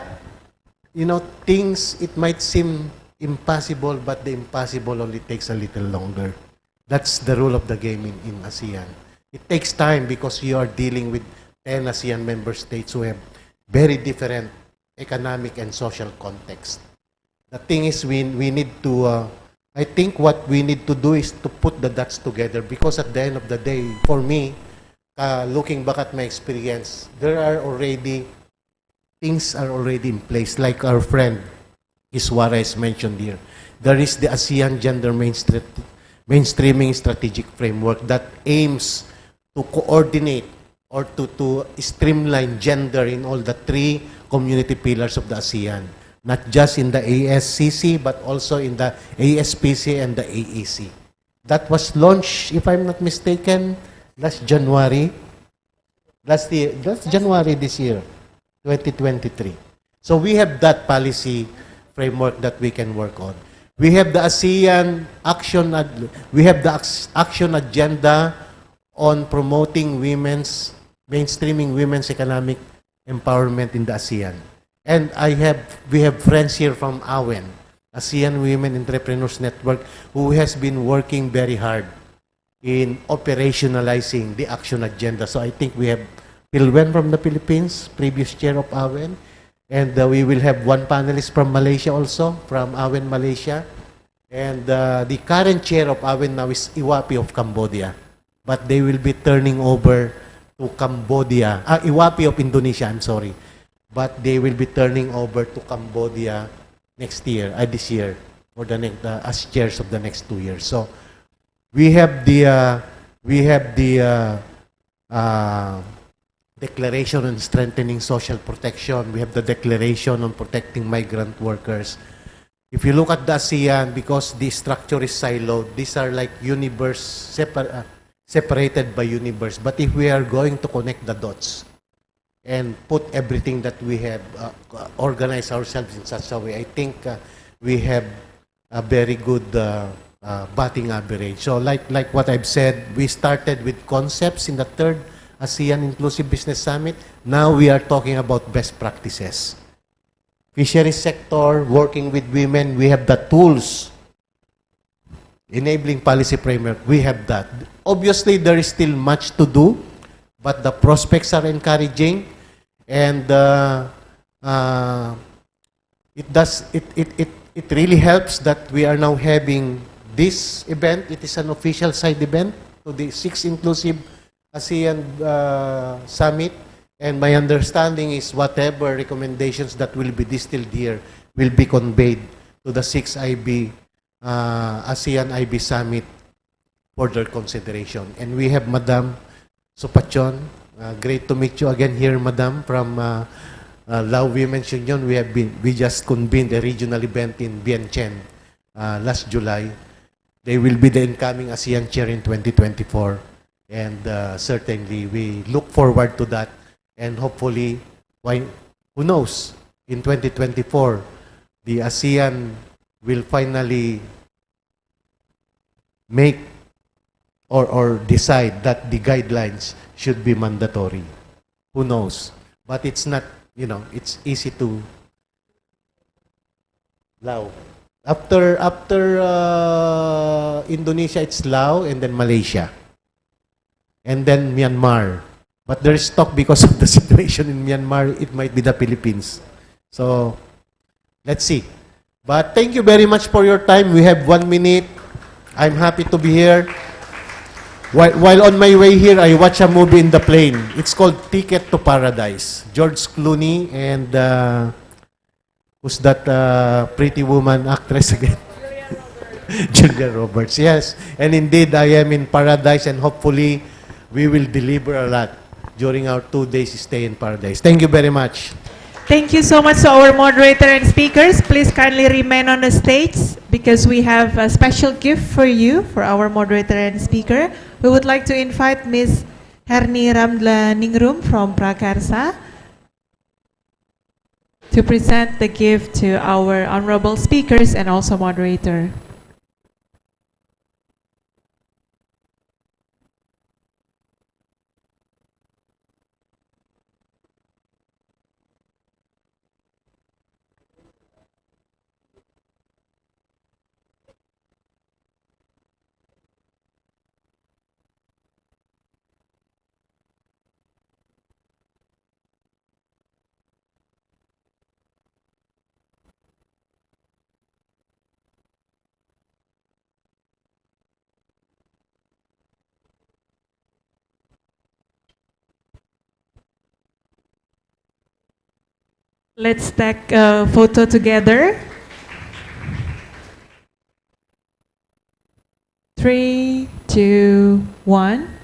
it might seem impossible, but the impossible only takes a little longer. That's the rule of the game in ASEAN. It takes time because you are dealing with 10 ASEAN member states who have very different economic and social context. The thing is, we need to, I think what we need to do is to put the dots together, because at the end of the day, for me, looking back at my experience, things are already in place, like our friend Iswara has mentioned here. There is the ASEAN Gender Mainstreaming Strategic Framework that aims to coordinate or to streamline gender in all the 3 community pillars of the ASEAN, not just in the ASCC, but also in the ASPC and the AEC. That was launched, if I'm not mistaken, last January. Last January this year, 2023. So we have that policy framework that we can work on. We have the ASEAN action, action agenda on promoting mainstreaming women's economic empowerment in the ASEAN. And we have friends here from AWEN, ASEAN Women Entrepreneurs Network, who has been working very hard in operationalizing the action agenda. So I think we have Pilwen from the Philippines, previous chair of AWEN, and we will have one panelist from Malaysia also, from AWEN Malaysia. And the current chair of AWEN now is Iwapi of Cambodia, but they will be turning over to Cambodia, Iwapi of Indonesia, I'm sorry, but they will be turning over to Cambodia this year, for the next, as chairs of the next 2 years. So we have the Declaration on Strengthening Social Protection. We have the Declaration on Protecting Migrant Workers. If you look at the ASEAN, because the structure is siloed, these are like separated by universe. But if we are going to connect the dots, and put everything that we have, organize ourselves in such a way, I think we have a very good batting average. So like what I've said, we started with concepts in the third ASEAN Inclusive Business Summit. Now we are talking about best practices. Fisheries sector, working with women, we have the tools. Enabling policy framework, we have that. Obviously, there is still much to do, but the prospects are encouraging, and it really helps that we are now having this event. It is an official side event to the 6th Inclusive ASEAN Summit, and my understanding is whatever recommendations that will be distilled here will be conveyed to the 6th ASEAN IB Summit for their consideration. And we have Madam Supachon. Great to meet you again here, Madam, from Lao Women's Union. We just convened a regional event in Vientiane last July. They will be the incoming ASEAN chair in 2024, and certainly we look forward to that. And hopefully, who knows, in 2024, the ASEAN will finally make or decide that the guidelines should be mandatory. Who knows? But it's not, it's easy to Lao. After Indonesia, it's Lao, and then Malaysia, and then Myanmar. But there is talk because of the situation in Myanmar, it might be the Philippines. So, let's see. But thank you very much for your time. We have 1 minute. I'm happy to be here. While on my way here, I watch a movie in the plane. It's called Ticket to Paradise. George Clooney and who's that pretty woman actress again? Julia Roberts. Yes. And indeed, I am in paradise, and hopefully we will deliver a lot during our 2 days stay in paradise. Thank you very much. Thank you so much to our moderator and speakers. Please kindly remain on the stage because we have a special gift for you, for our moderator and speaker. We would like to invite Ms. Herni Ramdla Ningrum from Prakarsa to present the gift to our honorable speakers and also moderator. Let's take a photo together. 3, 2, 1.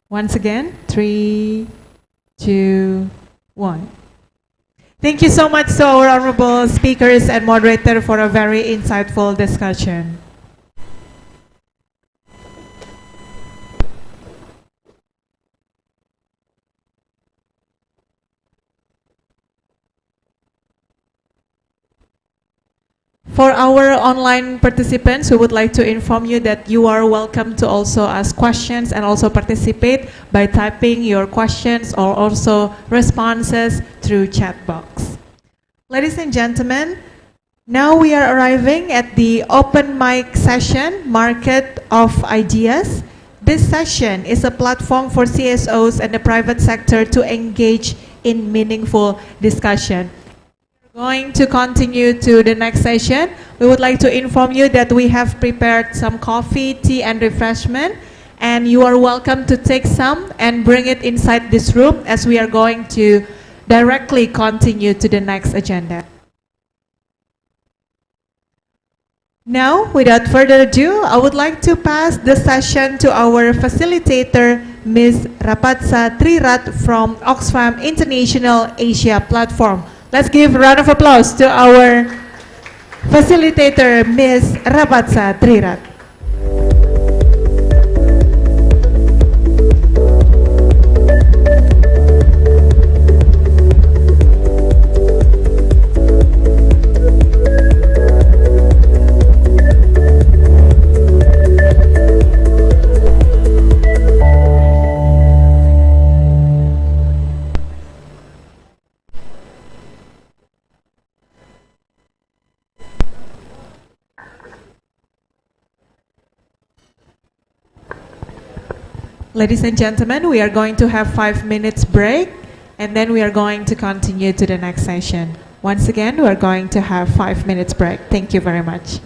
Once again, 3, 2, 1. Thank you so much to our honorable speakers and moderator for a very insightful discussion. For our online participants, we would like to inform you that you are welcome to also ask questions and also participate by typing your questions or also responses through chat box. Ladies and gentlemen, now we are arriving at the open mic session, Market of Ideas. This session is a platform for CSOs and the private sector to engage in meaningful discussion. Going to continue to the next session. We would like to inform you that we have prepared some coffee, tea, and refreshment, and you are welcome to take some and bring it inside this room as we are going to directly continue to the next agenda. Now, without further ado, I would like to pass the session to our facilitator, Ms. Rapatsa Trirat from Oxfam International Asia Platform. Let's give a round of applause to our facilitator, Ms. Rapatsa Trirat. Ladies and gentlemen, we are going to have 5 minutes break, and then we are going to continue to the next session. Once again, we are going to have 5 minutes break. Thank you very much.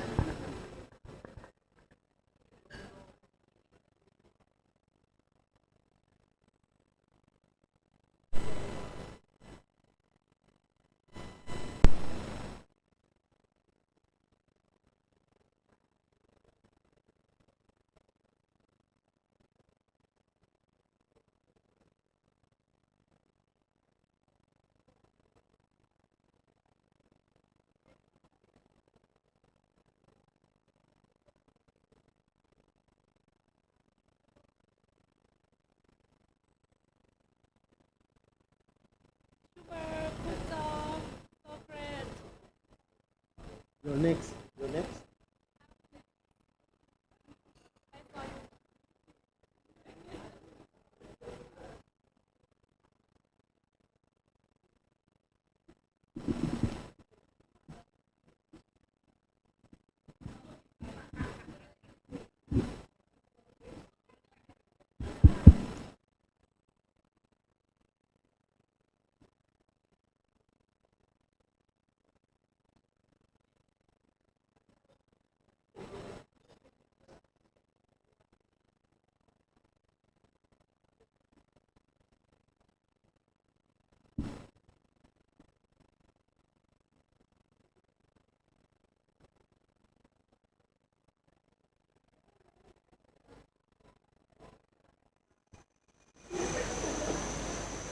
You're next. You're next.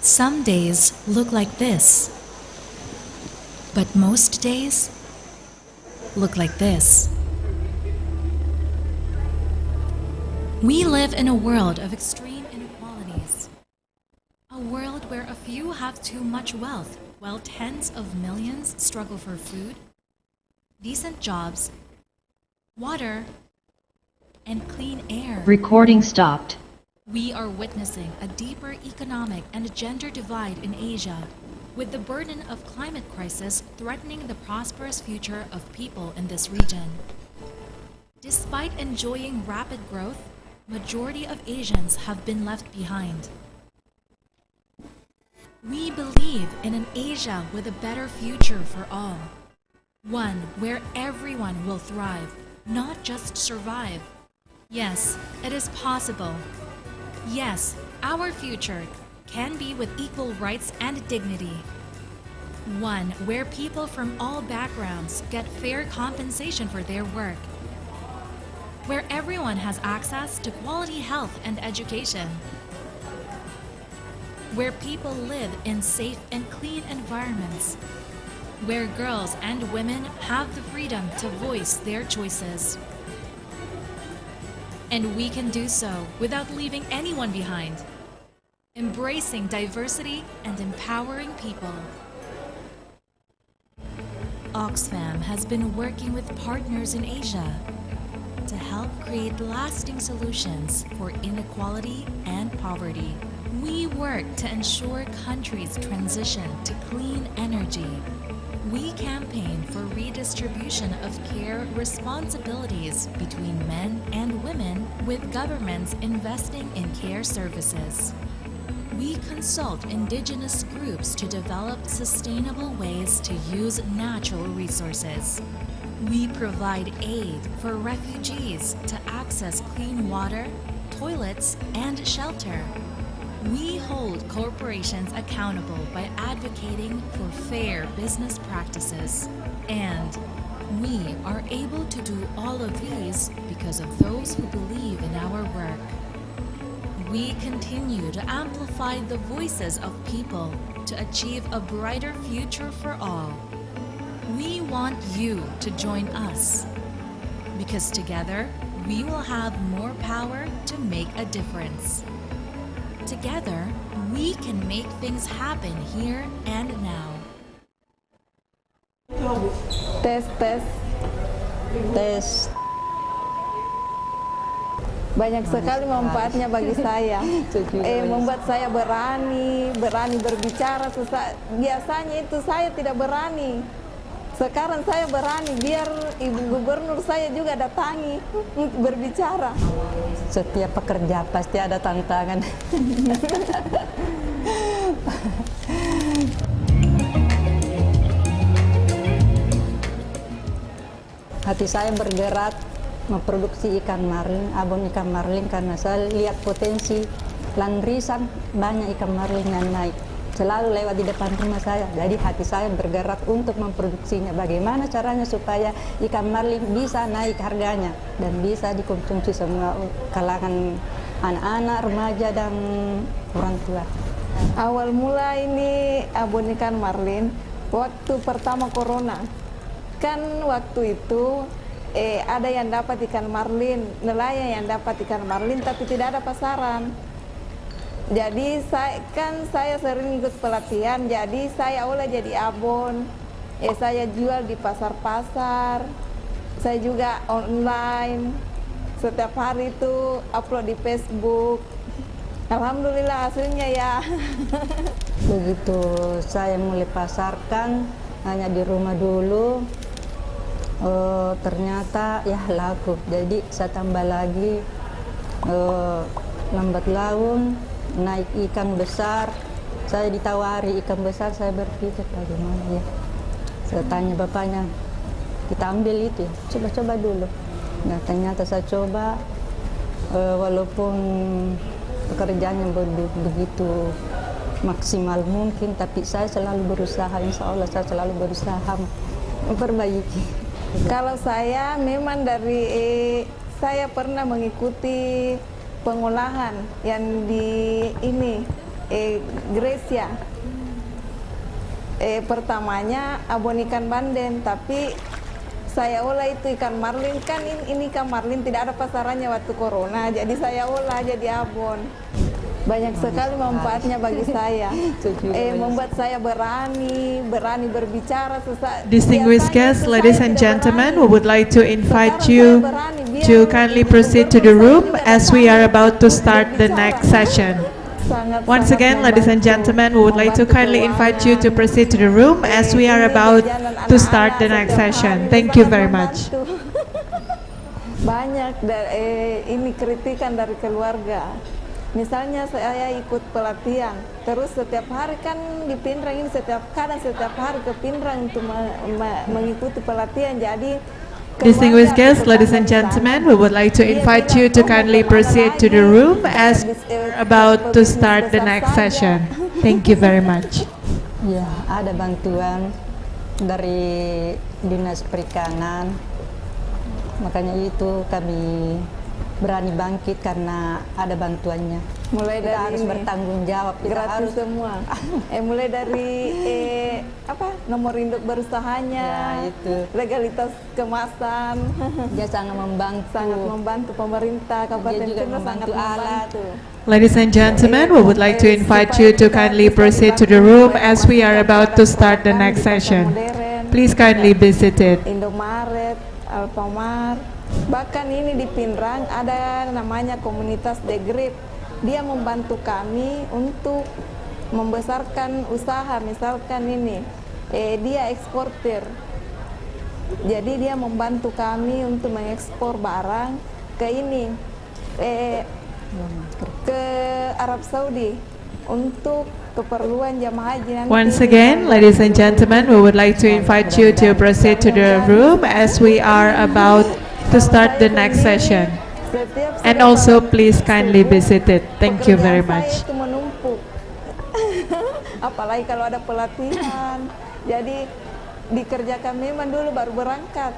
Some days look like this, but most days look like this. We live in a world of extreme inequalities, a world where a few have too much wealth while tens of millions struggle for food, decent jobs, water, and clean air. Recording stopped. We are witnessing a deeper economic and gender divide in Asia, with the burden of climate crisis threatening the prosperous future of people in this region. Despite enjoying rapid growth, majority of Asians have been left behind. We believe in an Asia with a better future for all, one where everyone will thrive, not just survive. Yes, it is possible. Yes, our future can be with equal rights and dignity. One where people from all backgrounds get fair compensation for their work. Where everyone has access to quality health and education. Where people live in safe and clean environments. Where girls and women have the freedom to voice their choices. And we can do so without leaving anyone behind, embracing diversity and empowering people. Oxfam has been working with partners in Asia to help create lasting solutions for inequality and poverty. We work to ensure countries transition to clean energy. We campaign for redistribution of care responsibilities between men and women, with governments investing in care services. We consult indigenous groups to develop sustainable ways to use natural resources. We provide aid for refugees to access clean water, toilets, and shelter. We hold corporations accountable by advocating for fair business practices. And we are able to do all of these because of those who believe in our work. We continue to amplify the voices of people to achieve a brighter future for all. We want you to join us, because together we will have more power to make a difference. Together, we can make things happen here and now. Tes. Banyak sekali manfaatnya bagi saya. Membuat saya berani berbicara. Biasanya itu saya tidak berani. Sekarang saya berani biar Ibu Gubernur saya juga datangi untuk berbicara. Setiap pekerja pasti ada tantangan. Hati saya bergerak memproduksi ikan marlin, abon ikan marlin karena saya lihat potensi landrisan banyak ikan marlin yang naik. Selalu lewat di depan rumah saya, jadi hati saya bergerak untuk memproduksinya. Bagaimana caranya supaya ikan marlin bisa naik harganya dan bisa dikonsumsi semua kalangan anak-anak, remaja, dan orang tua. Awal mula ini abon ikan marlin waktu pertama corona. Kan waktu itu ada yang dapat ikan marlin, nelayan yang dapat ikan marlin tapi tidak ada pasaran. Jadi saya sering ikut pelatihan, jadi saya olah jadi abon. Saya jual di pasar-pasar, saya juga online. Setiap hari itu upload di Facebook. Alhamdulillah hasilnya ya. Begitu saya mulai pasarkan hanya di rumah dulu, ternyata ya laku. Jadi saya tambah lagi, lambat laun naik ikan besar. Saya ditawari ikan besar, saya berpikir bagaimana ya. Saya tanya bapaknya, kita ambil itu ya, coba-coba dulu. Nah ternyata saya coba, walaupun pekerjaannya begitu maksimal mungkin, tapi saya selalu berusaha, insya Allah saya selalu berusaha memperbaiki. Kalau saya memang saya pernah mengikuti pengolahan yang di Grecia. Pertamanya abon ikan banden, tapi saya olah itu ikan marlin. Kan ini ikan marlin tidak ada pasarannya waktu corona, jadi saya olah jadi abon. Banyak sekali manfaatnya bagi saya. Membuat saya berani berbicara. Distinguished guests, ladies and gentlemen, we would like to invite you to kindly proceed to the room as we are about to start the next session. Once again, ladies and gentlemen, we would like to kindly invite you to proceed to the room as we are about to start the next session. Thank you very much. Banyak ini kritikan dari keluarga. Misalnya saya ikut pelatihan, terus setiap hari kan di Pindrang ini setiap hari ke Pindrang untuk mengikuti pelatihan. Jadi distinguished guests, ladies and gentlemen, we would like to invite you to kindly proceed to the room as we're about to start the next session. Thank you very much. Ya, ada bantuan dari Dinas Perikanan, makanya itu kami berani bangkit karena ada bantuannya. Mulai dari harus bertanggung jawab, kita harus semua. Mulai dari nomor induk berusahanya, ya, itu legalitas kemasan. Dia sangat membantu pemerintah kabupaten Pindrang, sangat membantu. Ladies and gentlemen, we would like to invite you to kindly proceed to the room as we are about to start the next session. Please kindly be seated. Indomaret, Alfamart. Bahkan ini di Pindrang ada namanya komunitas The Grip. Dia membantu kami untuk membesarkan usaha. Misalkan ini, dia eksportir. Jadi dia membantu kami untuk mengekspor barang ke ini, ke Arab Saudi untuk keperluan jamaah haji nanti. Once again, ladies and gentlemen, we would like to invite you to proceed to the room as we are about to start the next session. And also please kindly be seated. Thank you very much. Itu menumpuk. Apalagi kalau ada pelatihan. Jadi dikerjakan memang dulu baru berangkat.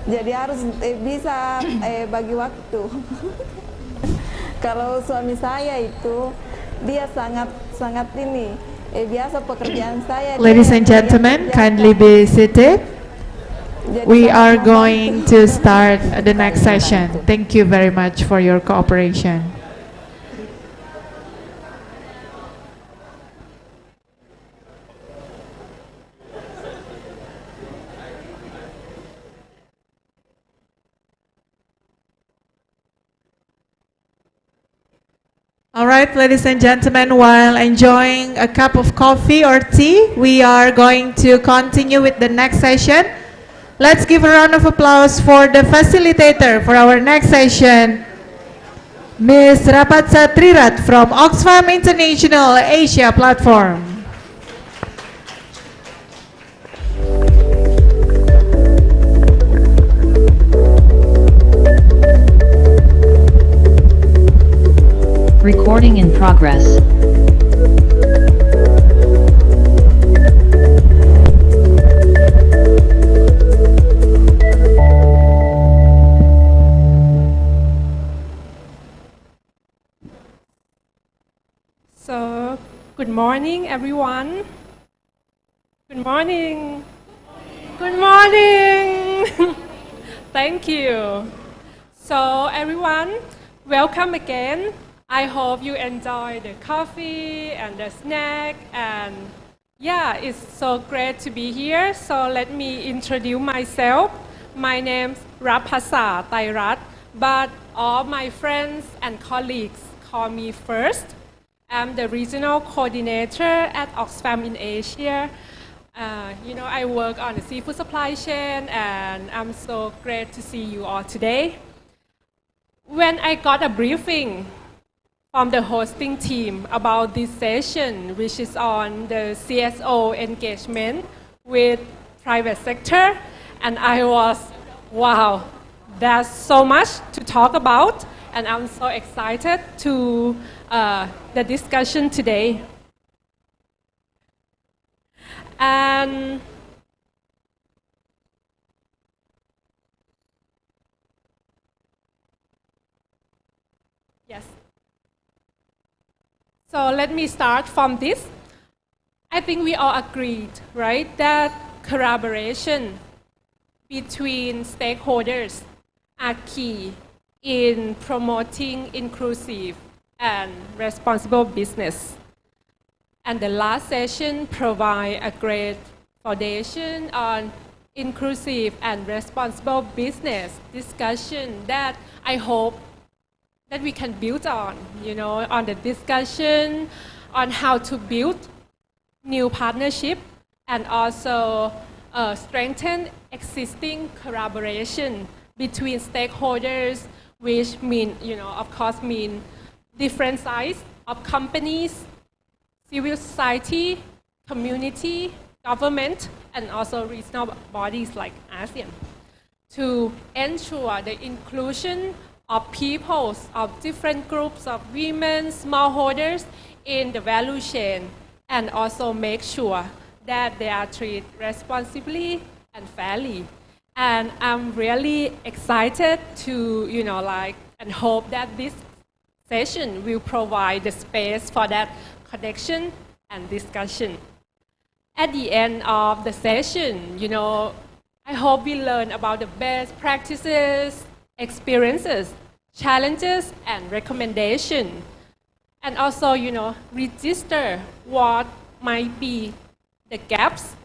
Jadi harus bisa bagi waktu. Kalau suami saya itu dia sangat ini biasa pekerjaan saya. Ladies and gentlemen, kindly be seated. We are going to start the next session. Thank you very much for your cooperation. All right. right, ladies and gentlemen, while enjoying a cup of coffee or tea, we are going to continue with the next session. Let's give a round of applause for the facilitator for our next session, Ms. Rapatsa Trirat from Oxfam International Asia Platform. Recording in progress. So, good morning, everyone. Good morning. Good morning. Thank you. So, everyone, welcome again. I hope you enjoy the coffee and the snack, and yeah, it's so great to be here. So let me introduce myself. My name's Rapasa Tairat, but all my friends and colleagues call me first. I'm the regional coordinator at Oxfam in Asia. I work on the seafood supply chain, and I'm so great to see you all today. When I got a briefing from the hosting team about this session, which is on the CSO engagement with private sector, and I was, wow, there's so much to talk about, and I'm so excited to the discussion today. And yes. So let me start from this. I think we all agreed, right, that collaboration between stakeholders are key in promoting inclusive and responsible business. And the last session provided a great foundation on inclusive and responsible business discussion that I hope that we can build on, on the discussion on how to build new partnership and also strengthen existing collaboration between stakeholders, which mean, of course, mean different size of companies, civil society, community, government, and also regional bodies like ASEAN, to ensure the inclusion of peoples of different groups of women, smallholders in the value chain, and also make sure that they are treated responsibly and fairly. And I'm really excited to, and hope that this session will provide the space for that connection and discussion. At the end of the session, I hope we learn about the best practices, experiences, challenges, and recommendations. And also, register what might be the gaps,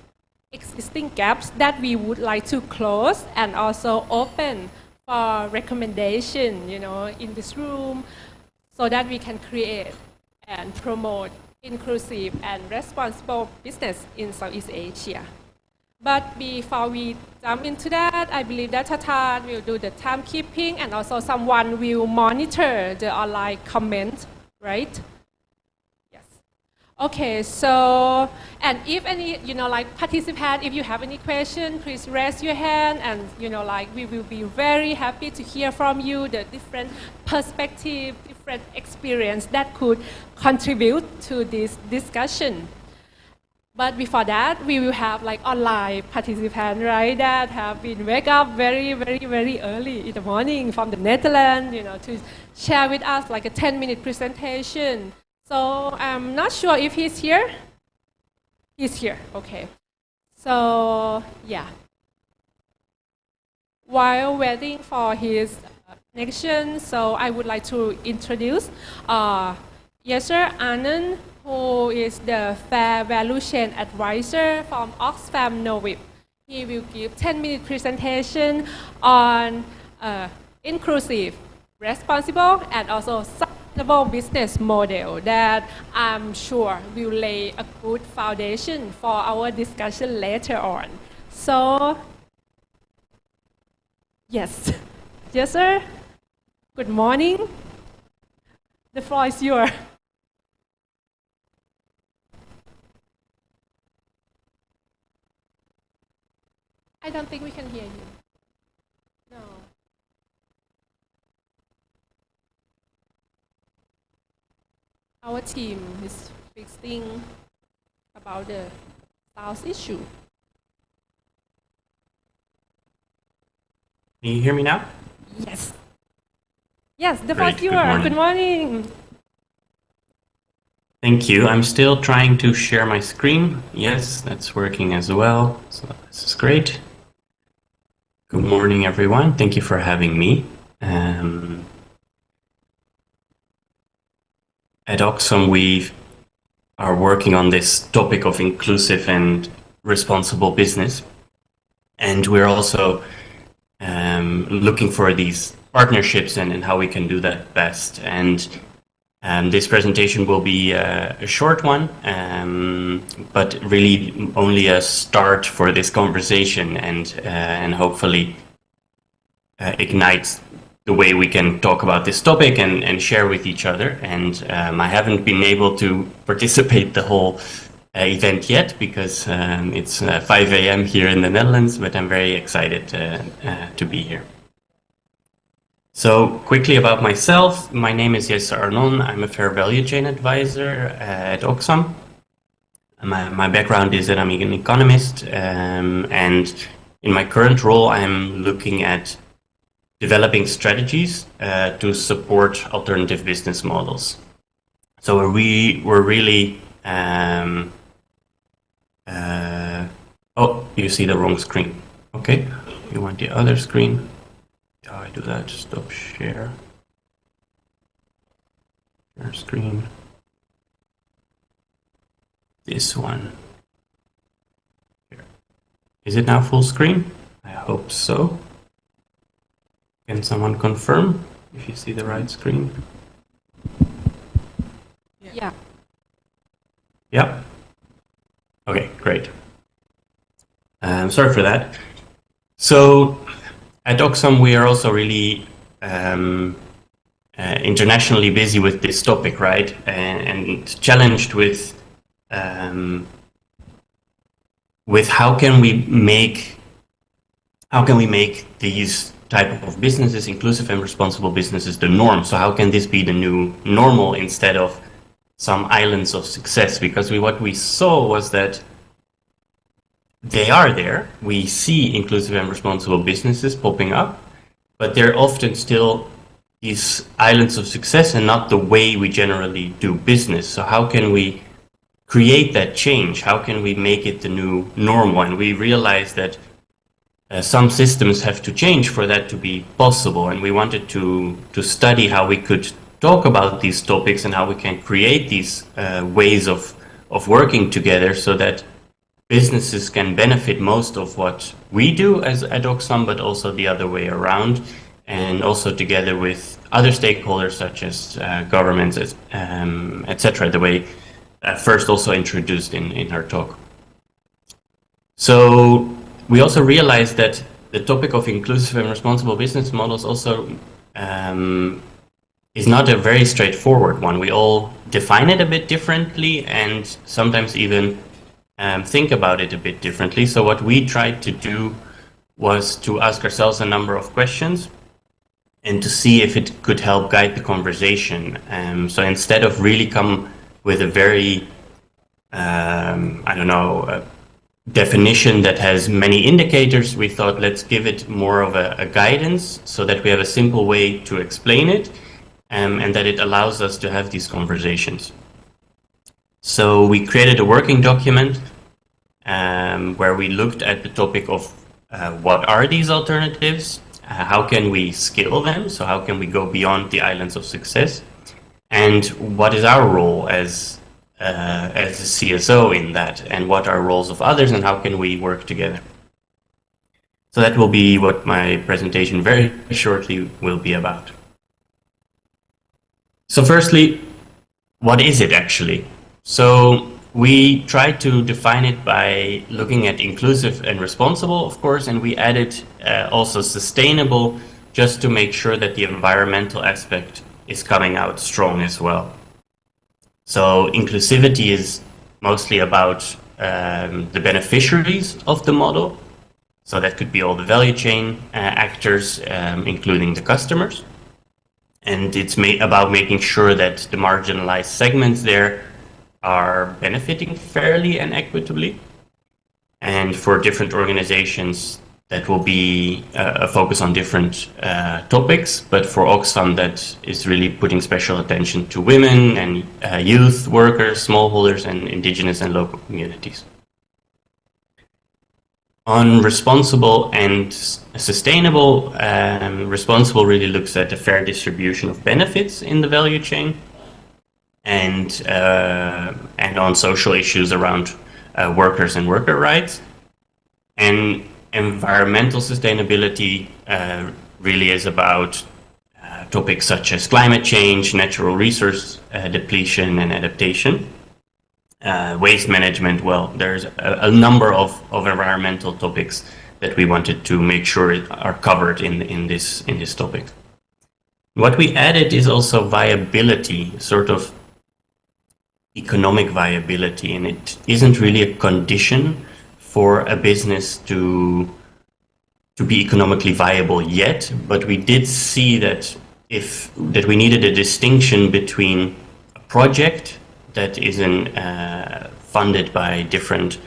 existing gaps that we would like to close, and also open for recommendation, in this room, so that we can create and promote inclusive and responsible business in Southeast Asia. But before we jump into that, I believe that Tatan will do the timekeeping, and also someone will monitor the online comment, right? Yes. Okay, so, and if any, participant, if you have any question, please raise your hand, and, we will be very happy to hear from you the different perspective, different experience that could contribute to this discussion. But before that, we will have online participants, right, that have been wake up very, very, very early in the morning from the Netherlands, to share with us a 10-minute presentation. So I'm not sure if he's here. He's here, okay. So yeah. While waiting for his connection, so I would like to introduce Yasser Anand, who is the Fair Value Chain Advisor from Oxfam Norway. He will give 10-minute presentation on inclusive, responsible, and also sustainable business model that I'm sure will lay a good foundation for our discussion later on. So, yes, yes, sir. Good morning. The floor is yours. I don't think we can hear you. No. Our team is fixing about the sound issue. Can you hear me now? Yes. Yes, the floor is Great. yours. Good Good morning. Thank you. I'm still trying to share my screen. Yes, that's working as well. So this is great. Good morning, everyone. Thank you for having me. At Oxfam, we are working on this topic of inclusive and responsible business. And we're also looking for these partnerships and how we can do that best. And this presentation will be a short one, but really only a start for this conversation and hopefully ignite the way we can talk about this topic and share with each other. And I haven't been able to participate the whole event yet because it's 5 a.m. here in the Netherlands, but I'm very excited to be here. So quickly about myself, my name is Jesse Arnon. I'm a fair value chain advisor at Oxfam. My background is that I'm an economist, and in my current role, I'm looking at developing strategies to support alternative business models. So we're really oh, you see the wrong screen. Okay, you want the other screen? How I do that? Stop share. Share screen. This one. Here. Is it now full screen? I hope so. Can someone confirm if you see the right screen? Yeah. Yeah. Okay, great. Sorry for that. So at Oxfam, we are also really internationally busy with this topic, right? And challenged with how can we make these type of businesses, inclusive and responsible businesses, the norm. So how can this be the new normal instead of some islands of success? Because what we saw was that they are there. We see inclusive and responsible businesses popping up, but they're often still these islands of success and not the way we generally do business. So how can we create that change? How can we make it the new normal? And we realize that some systems have to change for that to be possible. And we wanted to study how we could talk about these topics and how we can create these ways of working together so that businesses can benefit most of what we do as at Oxfam, but also the other way around, and also together with other stakeholders such as governments, etc. The way first also introduced in her talk. So we also realized that the topic of inclusive and responsible business models also is not a very straightforward one. We all define it a bit differently and sometimes even think about it a bit differently. So what we tried to do was to ask ourselves a number of questions and to see if it could help guide the conversation. So instead of really come with a very, definition that has many indicators, we thought let's give it more of a guidance so that we have a simple way to explain it and that it allows us to have these conversations. So we created a working document where we looked at the topic of what are these alternatives, how can we scale them, so how can we go beyond the islands of success, and what is our role as a CSO in that, and what are roles of others, and how can we work together. So that will be what my presentation very shortly will be about. So firstly, what is it actually? So we tried to define it by looking at inclusive and responsible, of course, and we added also sustainable, just to make sure that the environmental aspect is coming out strong as well. So inclusivity is mostly about the beneficiaries of the model. So that could be all the value chain actors, including the customers. And it's about making sure that the marginalized segments there are benefiting fairly and equitably. And for different organizations, that will be a focus on different topics. But for Oxfam, that is really putting special attention to women and youth workers, smallholders, and indigenous and local communities. On responsible and sustainable, responsible really looks at the fair distribution of benefits in the value chain, and on social issues around workers and worker rights. And environmental sustainability really is about topics such as climate change, natural resource depletion and adaptation. Waste management, well, there's a number of environmental topics that we wanted to make sure are covered in this topic. What we added is also viability, sort of economic viability, and it isn't really a condition for a business to be economically viable yet, but we did see that we needed a distinction between a project that is funded by different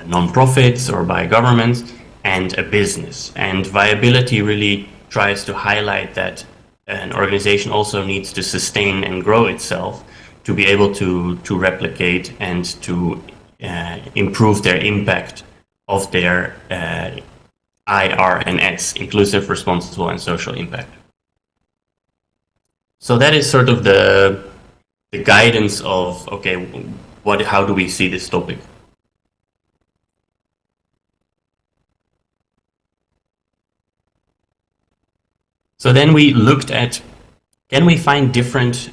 non-profits or by governments and a business. And viability really tries to highlight that an organization also needs to sustain and grow itself to be able to replicate and to improve their impact of their IR and S, inclusive, responsible, and social impact. So that is sort of the guidance of, okay, how do we see this topic? So then we looked at, can we find different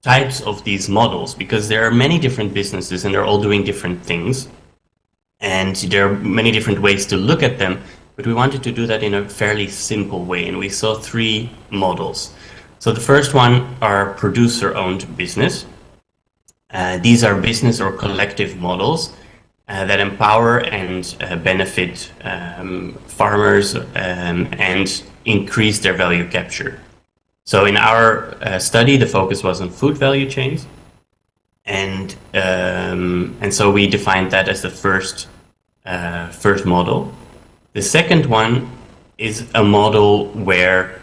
types of these models? Because there are many different businesses and they're all doing different things. And there are many different ways to look at them, but we wanted to do that in a fairly simple way. And we saw 3 models. So the first one are producer-owned business. These are business or collective models that empower and benefit farmers and increase their value capture. So in our study, the focus was on food value chains, and so we defined that as the first model. The second one is a model where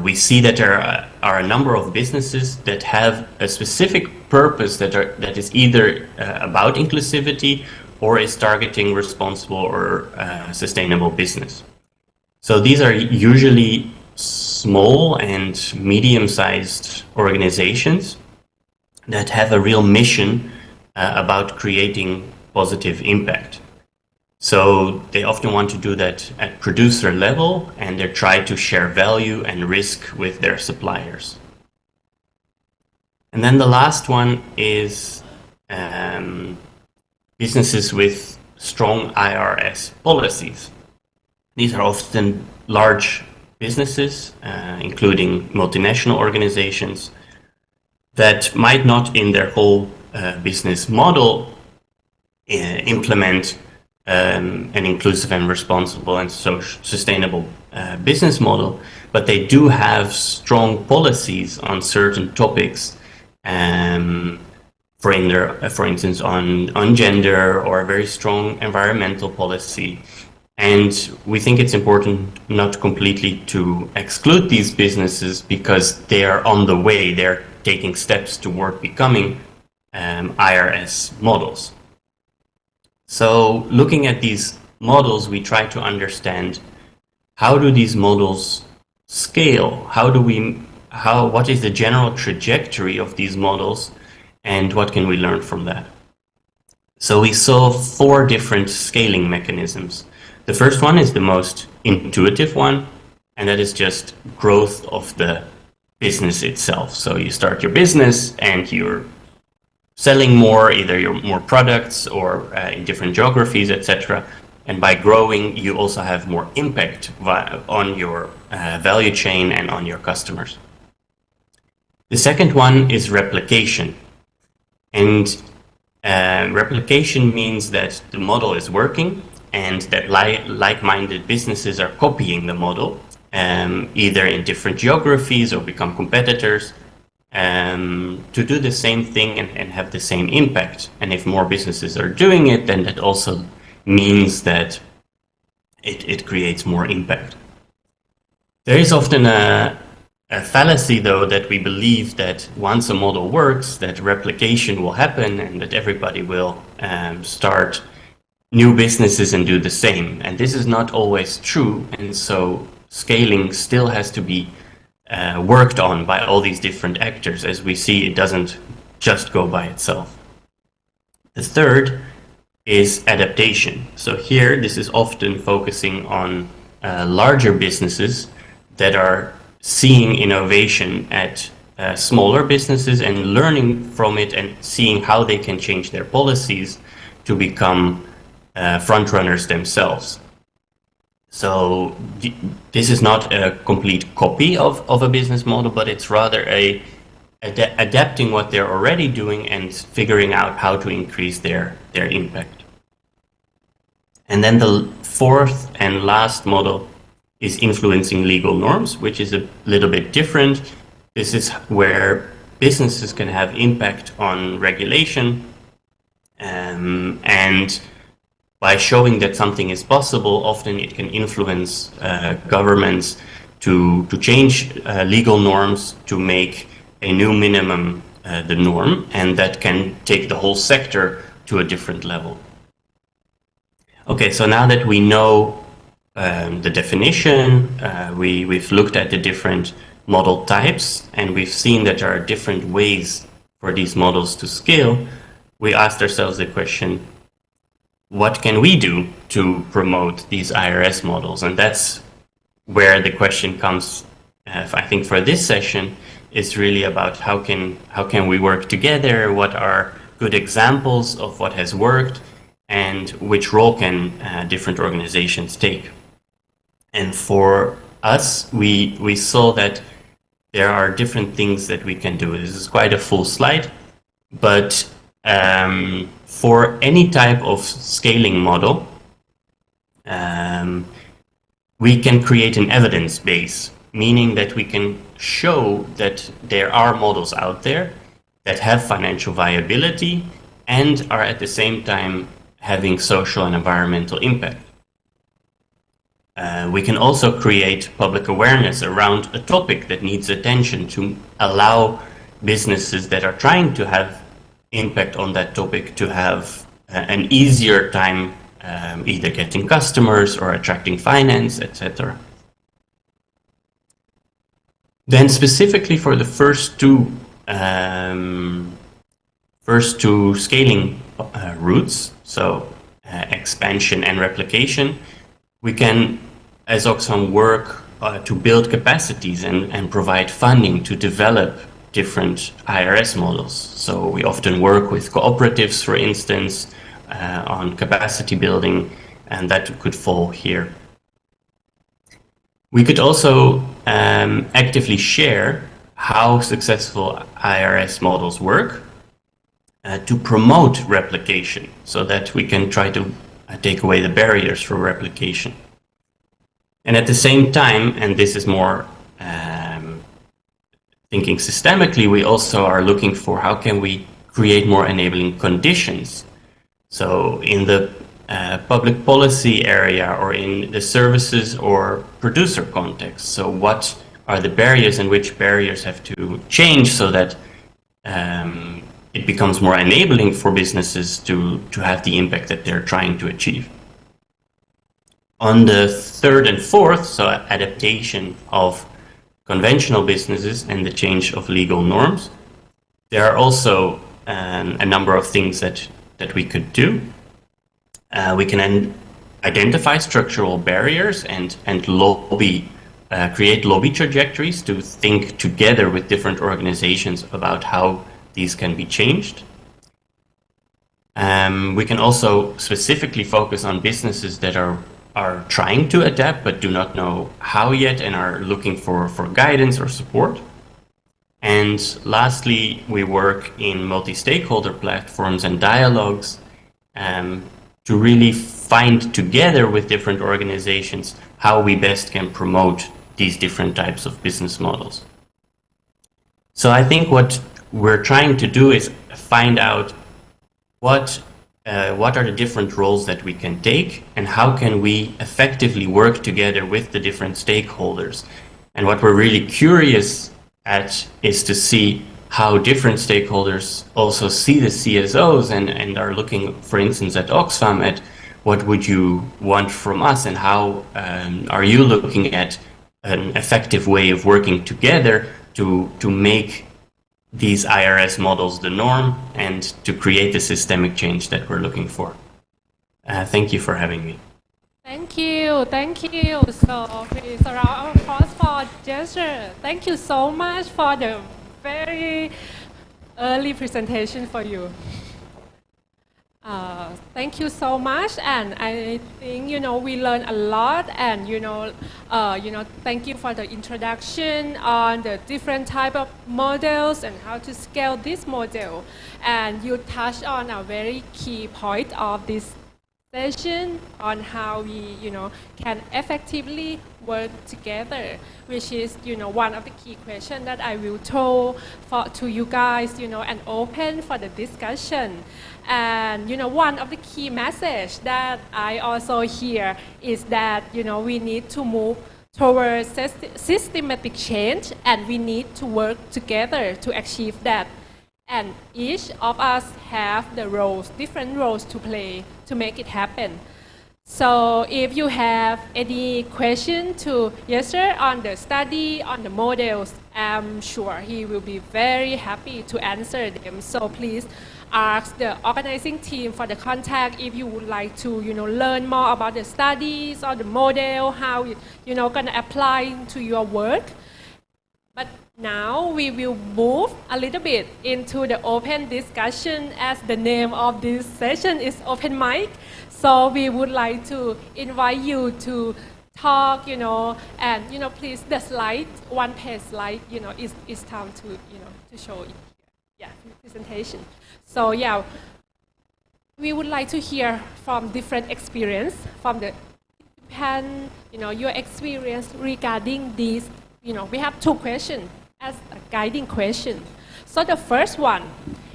we see that there are a number of businesses that have a specific purpose that is either about inclusivity or is targeting responsible or sustainable business. So these are usually small and medium-sized organizations that have a real mission about creating positive impact. So they often want to do that at producer level, and they try to share value and risk with their suppliers. And then the last one is businesses with strong IRS policies. These are often large businesses, including multinational organizations, that might not in their whole business model implement an inclusive and responsible and sustainable business model, but they do have strong policies on certain topics, for instance on gender, or a very strong environmental policy. And we think it's important not completely to exclude these businesses, because they are on the way, they're taking steps toward becoming IRS models. So looking at these models, we try to understand, how do these models scale? What is the general trajectory of these models, and what can we learn from that? So we saw 4 different scaling mechanisms. The first one is the most intuitive one, and that is just growth of the business itself. So you start your business and you're selling more, either your more products or in different geographies, etc. And by growing, you also have more impact on your value chain and on your customers. The second one is replication. And replication means that the model is working and that like-minded businesses are copying the model, either in different geographies or become competitors, to do the same thing and have the same impact. And if more businesses are doing it, then that also means that it creates more impact. There is often a fallacy, though, that we believe that once a model works, that replication will happen and that everybody will start new businesses and do the same. And this is not always true, and so scaling still has to be worked on by all these different actors. As we see, it doesn't just go by itself. The third is adaptation. So here, this is often focusing on larger businesses that are seeing innovation at smaller businesses and learning from it and seeing how they can change their policies to become front runners themselves. So this is not a complete copy of a business model, but it's rather adapting what they're already doing and figuring out how to increase their impact. And then the fourth and last model is influencing legal norms, which is a little bit different. This is where businesses can have impact on regulation, and by showing that something is possible, often it can influence governments to change legal norms to make a new minimum the norm, and that can take the whole sector to a different level. Okay, so now that we know the definition, we've looked at the different model types, and we've seen that there are different ways for these models to scale, we asked ourselves the question, what can we do to promote these IRS models? And that's where the question comes, I think for this session, is really about how can we work together, what are good examples of what has worked, and which role can different organizations take. And for us, we saw that there are different things that we can do. This is quite a full slide, but for any type of scaling model, we can create an evidence base, meaning that we can show that there are models out there that have financial viability and are at the same time having social and environmental impact. We can also create public awareness around a topic that needs attention to allow businesses that are trying to have impact on that topic to have an easier time either getting customers or attracting finance, etc. Then specifically for the first two scaling routes, so expansion and replication, we can, as Oxfam, work to build capacities and provide funding to develop different IRS models. So we often work with cooperatives, for instance, on capacity building, and that could fall here. We could also actively share how successful IRS models work to promote replication, so that we can try to take away the barriers for replication. And at the same time, and this is more thinking systemically, we also are looking for how can we create more enabling conditions. So in the public policy area or in the services or producer context. So what are the barriers and which barriers have to change so that it becomes more enabling for businesses to have the impact that they're trying to achieve. On the third and fourth, so adaptation of conventional businesses and the change of legal norms, there are also a number of things that we could do. We can identify structural barriers and lobby create lobby trajectories to think together with different organizations about how these can be changed. We can also specifically focus on businesses that are trying to adapt but do not know how yet and are looking for guidance or support. And lastly, we work in multi-stakeholder platforms and dialogues to really find together with different organizations how we best can promote these different types of business models. So I think what we're trying to do is find out what are the different roles that we can take and how can we effectively work together with the different stakeholders. And what we're really curious at is to see how different stakeholders also see the CSOs and are looking, for instance, at Oxfam at what would you want from us and how are you looking at an effective way of working together to make these IRS models the norm and to create the systemic change that we're looking for. Thank you for having me. Thank you, thank you. So please allow a applause for gesture. Thank you so much for the very early presentation for you. Thank you so much, and I think we learned a lot, and thank you for the introduction on the different type of models and how to scale this model, and you touched on a very key point of this session on how we can effectively work together, which is one of the key questions that I will throw to you guys and open for the discussion. And one of the key message that I also hear is that we need to move towards systematic change, and we need to work together to achieve that. And each of us have the roles, different roles to play to make it happen. So if you have any question to Yasser on the study, on the models, I'm sure he will be very happy to answer them. So please ask the organizing team for the contact if you would like to learn more about the studies or the model, how gonna apply to your work. But now we will move a little bit into the open discussion, as the name of this session is open mic. So we would like to invite you to talk, and please the slide, one page slide, it's time to to show it. Yeah, presentation. So yeah, we would like to hear from different experience from the your experience regarding these. We have two questions as a guiding question. So the first one,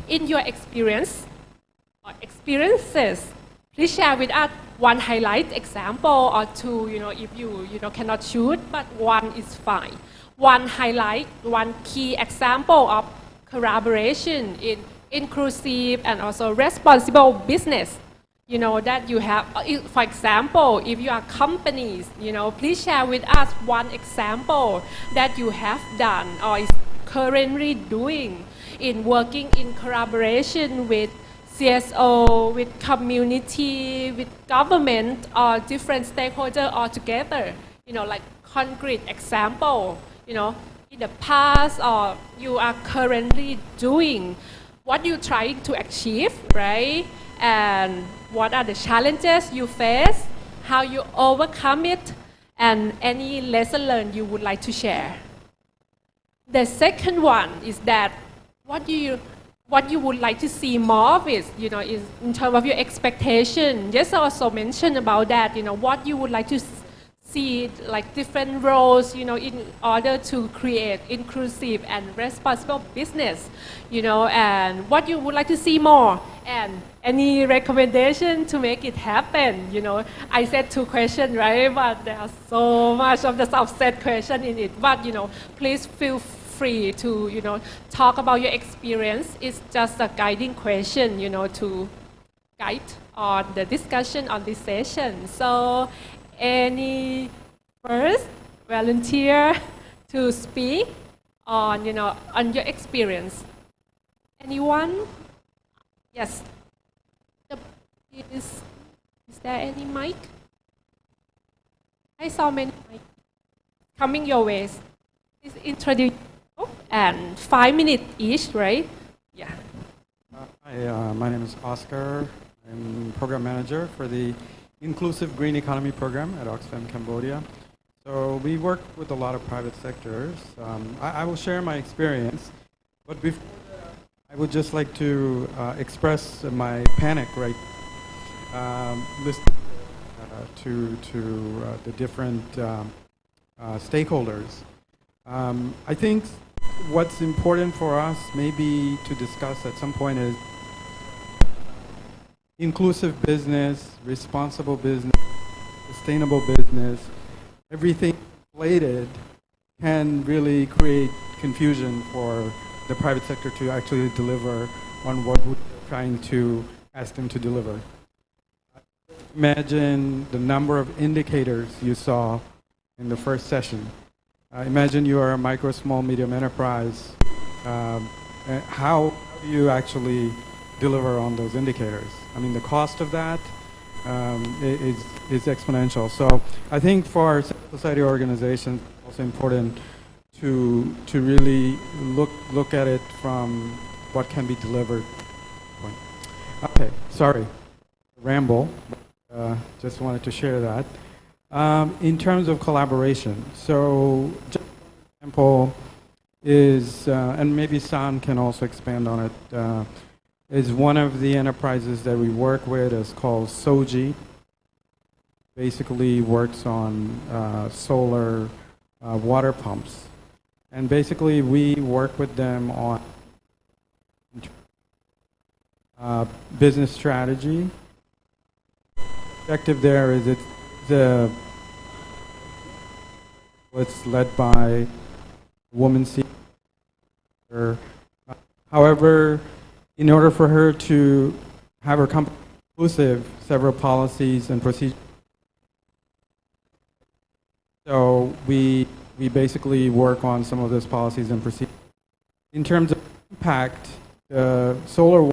in your experience or experiences, please share with us one highlight example or two, if you cannot choose, but one is fine. One highlight, one key example of collaboration in inclusive and also responsible business. That you have, for example, if you are companies, please share with us one example that you have done or is currently doing in working in collaboration with CSO, with community, with government, or different stakeholders all together. Like concrete example, in the past or you are currently doing, what you're trying to achieve, right? And what are the challenges you face, how you overcome it, and any lesson learned you would like to share. The second one is that what you would like to see more of is, is in terms of your expectation. Just also mentioned about that, what you would like to see, like different roles, in order to create inclusive and responsible business, and what you would like to see more, and any recommendation to make it happen. I said two questions, right? But there are so much of the subset question in it. But, please feel free to, talk about your experience. It's just a guiding question, to guide on the discussion on this session. So, any first volunteer to speak on, on your experience? Anyone? Yes. Is there any mic? I saw many mic coming your way. Please introduce yourself and 5 minutes each, right? Yeah. Hi, my name is Oscar. I'm program manager for the Inclusive Green Economy program at Oxfam Cambodia. So we work with a lot of private sectors. I will share my experience, but before that, I would just like to express my panic right listening to the different stakeholders. I think what's important for us maybe to discuss at some point is inclusive business, responsible business, sustainable business. Everything related can really create confusion for the private sector to actually deliver on what we're trying to ask them to deliver. Imagine the number of indicators you saw in the first session. Imagine you are a micro, small, medium enterprise. How do you actually deliver on those indicators? I mean, the cost of that is exponential. So I think for our society organizations, it's also important to really look at it from what can be delivered. Okay, sorry, ramble. Just wanted to share that. In terms of collaboration, so just an example is, and maybe San can also expand on it, is one of the enterprises that we work with is called Soji. Basically works on solar water pumps. And basically we work with them on business strategy. The objective there is it's led by a woman CEO. However, in order for her to have her company inclusive, several policies and procedures. So we basically work on some of those policies and procedures. In terms of impact, the solar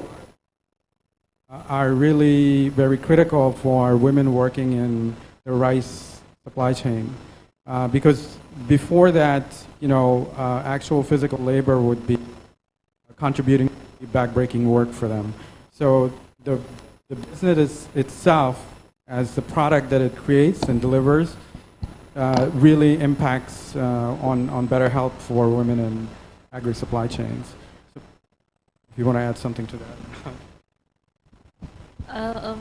are really very critical for women working in the rice supply chain. Because before that, actual physical labor would be contributing backbreaking work for them. So the business itself, as the product that it creates and delivers, really impacts on better health for women in agri-supply chains. So if you want to add something to that.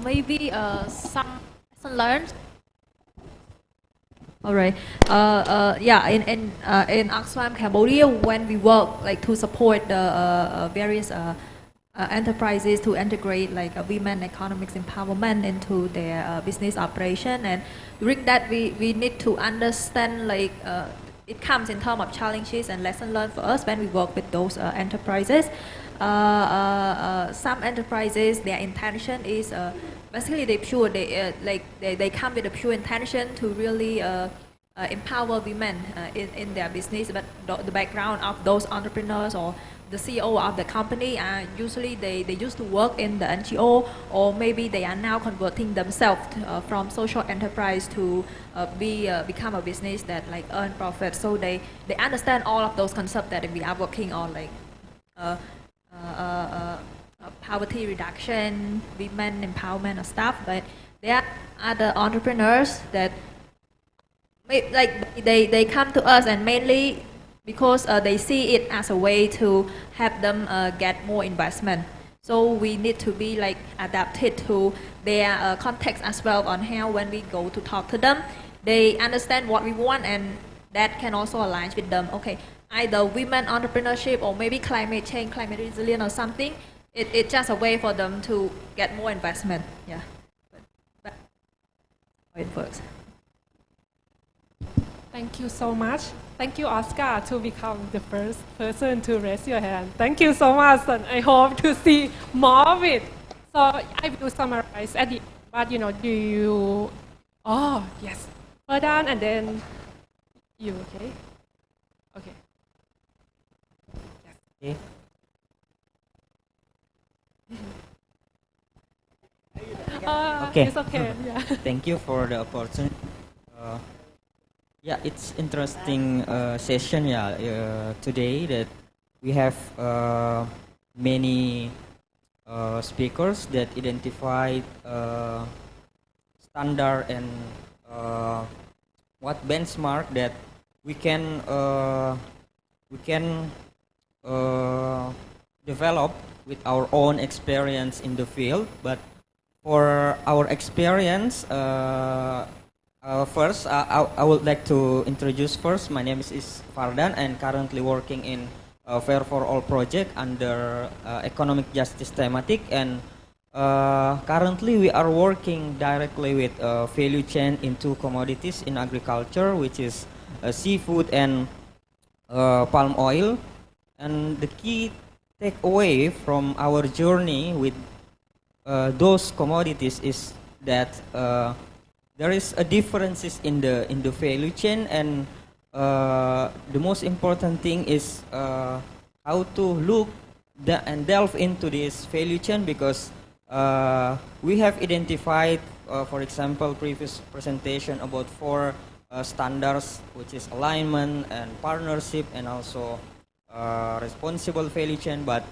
Maybe some lesson learned. All right. Yeah. In Oxfam Cambodia, when we work to support the various enterprises to integrate women economics empowerment into their business operation, and during that we need to understand it comes in terms of challenges and lesson learned for us when we work with those enterprises. Some enterprises, their intention is basically they come with a pure intention to really empower women in their business, but the background of those entrepreneurs or the CEO of the company usually they used to work in the NGO, or maybe they are now converting themselves from social enterprise to become a business that earn profit. So they understand all of those concepts that we are working on, poverty reduction, women empowerment and stuff. But there are other entrepreneurs that they come to us, and mainly because they see it as a way to help them get more investment. So we need to be adapted to their context as well, on how when we go to talk to them, they understand what we want, and that can also align with them. Okay, either women entrepreneurship or maybe climate change, climate resilience or something. It's just a way for them to get more investment. Yeah, but how it works. Thank you so much. Thank you, Oscar, to become the first person to raise your hand. Thank you so much, and I hope to see more of it. So I will summarize at the end, but do you... Oh, yes. Pardon, and then you, okay? Okay. Yes. Okay. It's okay. Yeah. Thank you for the opportunity. Yeah, it's interesting session. Today that we have many speakers that identified standard and what benchmark that we can develop with our own experience in the field. But for our experience, first I would like to introduce first. My name is Fardan and currently working in Fair for All project under economic justice thematic, and currently we are working directly with value chain into commodities in agriculture, which is seafood and palm oil. And the key takeaway from our journey with those commodities is that there is a differences in the value chain, and the most important thing is how to look and delve into this value chain, because we have identified, for example, previous presentation about 4 standards, which is alignment and partnership and also responsible value chain, but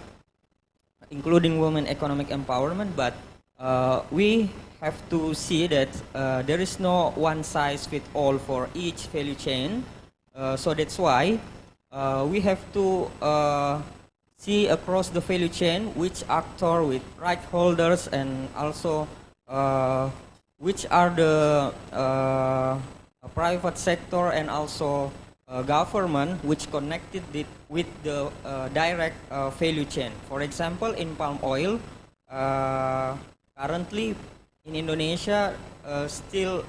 including women economic empowerment. But we have to see that there is no one size fit all for each value chain. So that's why we have to see across the value chain which actor with right holders, and also which are the private sector and also government which connected it with the direct value chain. For example, in palm oil, currently in Indonesia, still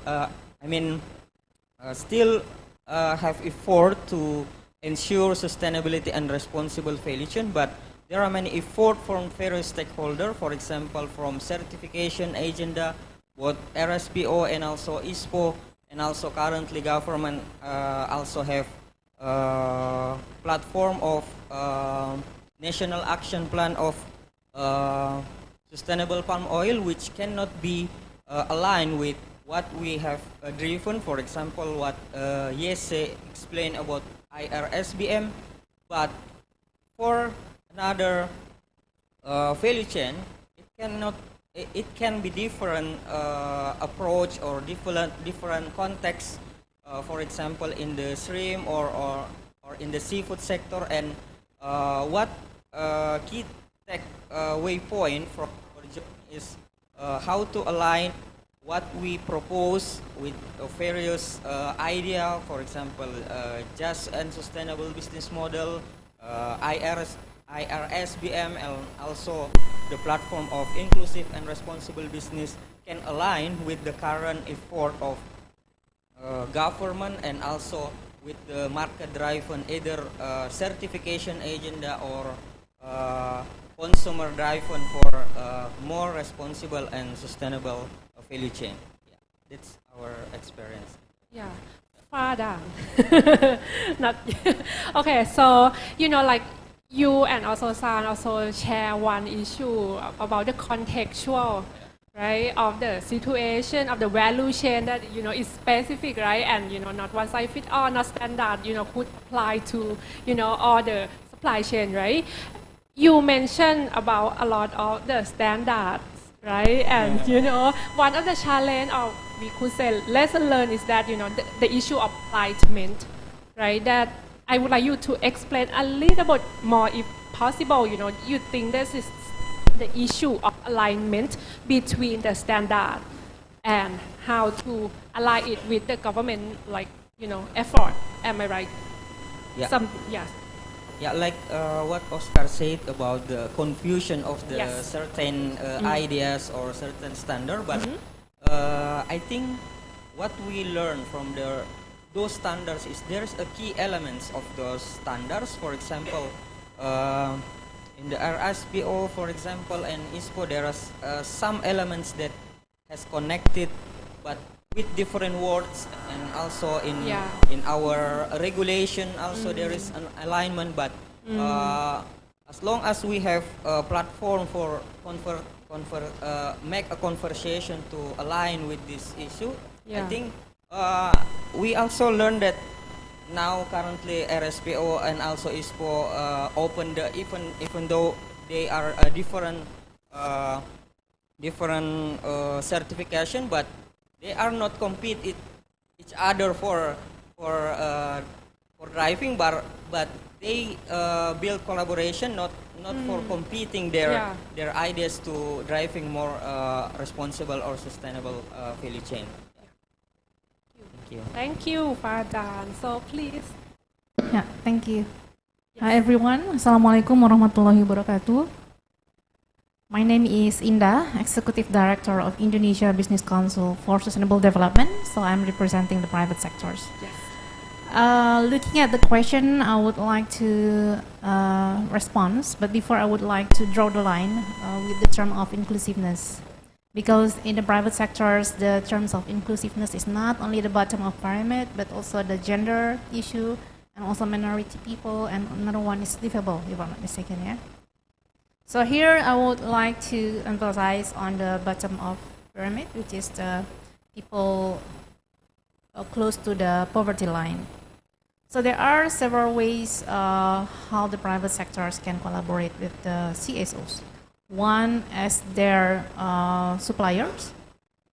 have effort to ensure sustainability and responsible value chain, but there are many efforts from various stakeholders, for example, from certification agenda, both RSPO and also ISPO, and also currently government also have platform of national action plan of sustainable palm oil, which cannot be aligned with what we have driven. For example, what Yese explained about IRSBM, but for another value chain, it can be different approach or different context. For example, in the shrimp or in the seafood sector, and what key waypoint from our journey is how to align what we propose with various idea, for example, just and sustainable business model, IRSBM, and also the platform of inclusive and responsible business can align with the current effort of government, and also with the market-driven either certification agenda or consumer-driven for more responsible and sustainable value chain. Yeah, that's our experience. Yeah, far down. Not okay. So like you and also San also share one issue about the contextual, right, of the situation of the value chain that is specific, right, and not one size fit all, not standard, could apply to all the supply chain, right. You mentioned about a lot of the standards, right? And one of the challenge, or we could say lesson learned, is that the issue of alignment, right? That I would like you to explain a little bit more, if possible. You think this is the issue of alignment between the standard and how to align it with the government, effort. Am I right? Yeah. Yes. Yeah, like what Oscar said about the confusion of the certain ideas or certain standard, but I think what we learn from those standards is there's a key elements of those standards. For example, in the RSPO, for example, and ISPO, there are some elements that has connected, but with different words, and also in our regulation also there is an alignment, but as long as we have a platform for make a conversation to align with this issue, I think We also learned that now currently RSPO and also ISPO open the even though they are a different certification, but they are not compete each other for driving, but they build collaboration, not for competing their ideas to driving more responsible or sustainable value chain. Thank you. Thank you, Fadan. So please. Yeah, thank you. Hi everyone. Assalamualaikum warahmatullahi wabarakatuh. My name is Indah, Executive Director of Indonesia Business Council for Sustainable Development. So I'm representing the private sectors. Yes. Looking at the question, I would like to respond, but before I would like to draw the line with the term of inclusiveness. Because in the private sectors, the terms of inclusiveness is not only the bottom of pyramid, but also the gender issue, and also minority people, and another one is livable, if I'm not mistaken, yeah? So here I would like to emphasize on the bottom of pyramid, which is the people close to the poverty line. So there are several ways how the private sectors can collaborate with the CSOs. One as their suppliers,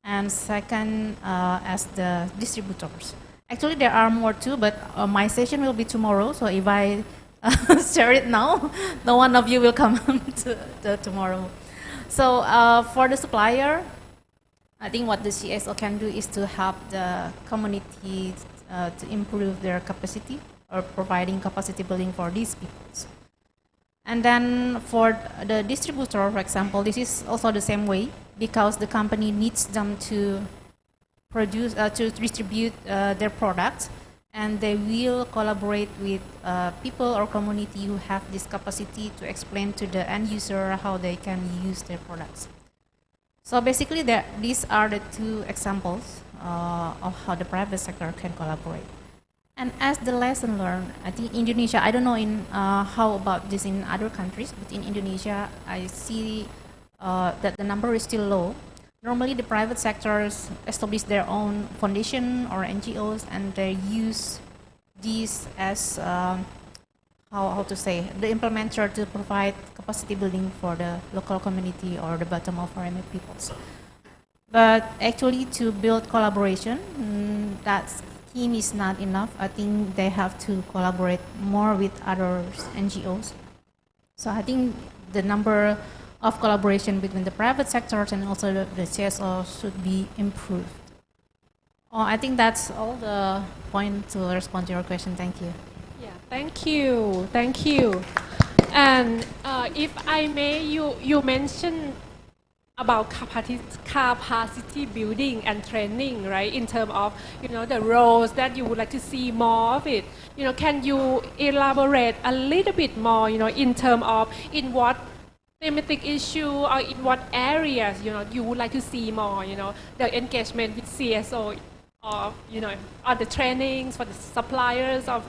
and second as the distributors. Actually, there are more too, but my session will be tomorrow, so if I share it now, no one of you will come to tomorrow. So for the supplier, I think what the CSO can do is to help the community to improve their capacity, or providing capacity building for these people. And then for the distributor, for example, this is also the same way, because the company needs them to produce, to distribute their products, and they will collaborate with people or community who have this capacity to explain to the end user how they can use their products. So basically, these are the two examples of how the private sector can collaborate. And as the lesson learned, I think Indonesia, I don't know how about this in other countries, but in Indonesia, I see that the number is still low. Normally, the private sectors establish their own foundation or NGOs, and they use these as, how to say, the implementer to provide capacity building for the local community or the bottom of pyramid peoples. But actually, to build collaboration, that's team is not enough. I think they have to collaborate more with other NGOs. So I think the number of collaboration between the private sectors and also the CSO should be improved. I think that's all the point to respond to your question. Thank you. Yeah, thank you. Thank you. And if I may, you mentioned about capacity building and training, right? In terms of, the roles that you would like to see more of it. Can you elaborate a little bit more, in terms of in what thematic issue or in what areas, you would like to see more, the engagement with CSO, or, or the trainings for the suppliers of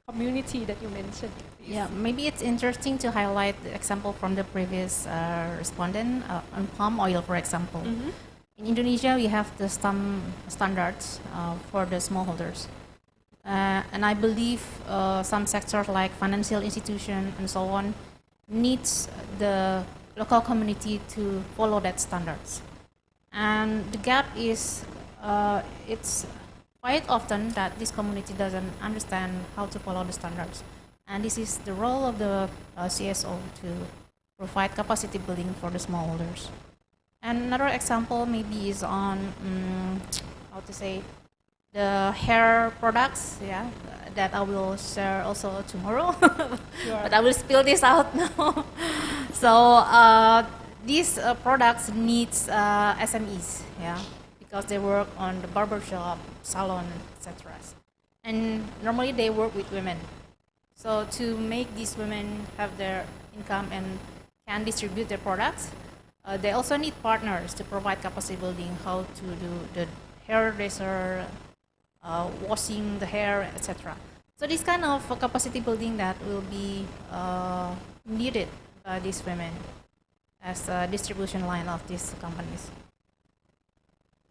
community that you mentioned. Yeah, maybe it's interesting to highlight the example from the previous respondent on palm oil, for example. Mm-hmm. In Indonesia, we have the standards for the smallholders. And I believe some sectors like financial institution and so on needs the local community to follow that standards. And the gap is, it's quite often that this community doesn't understand how to follow the standards. And this is the role of the CSO to provide capacity building for the smallholders. And another example maybe is on, how to say, the hair products, yeah, that I will share also tomorrow. But I will spill this out now. So these products needs SMEs, yeah, because they work on the barbershop, salon, etc. And normally they work with women. So to make these women have their income and can distribute their products, they also need partners to provide capacity building, how to do the hairdresser, washing the hair, etc. So this kind of capacity building that will be needed by these women as a distribution line of these companies.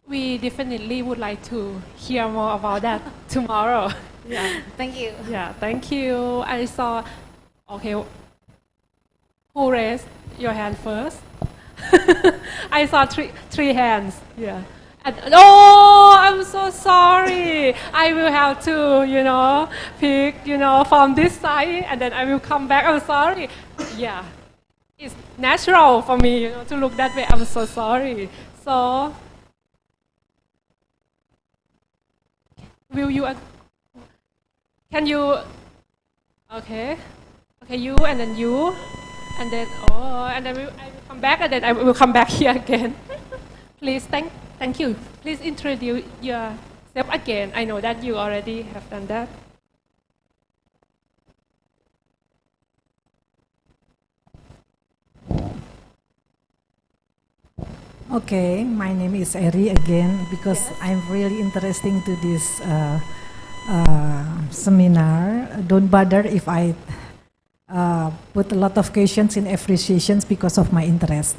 we definitely would like to hear more about that tomorrow. Yeah, thank you. Yeah, thank you. I saw, okay, who raised your hand first? I saw three hands, yeah. And, oh, I'm so sorry. I will have to, pick, from this side, and then I will come back. I'm sorry. Yeah, it's natural for me, to look that way. I'm so sorry. So, will you, can you, okay, you, and then you, and then, and then I will come back, and then I will come back here again. Please, thank you. Please introduce yourself again. I know that you already have done that. Okay, my name is Eri again because I'm really interested to this seminar. Don't bother if I put a lot of questions in every sessions because of my interest.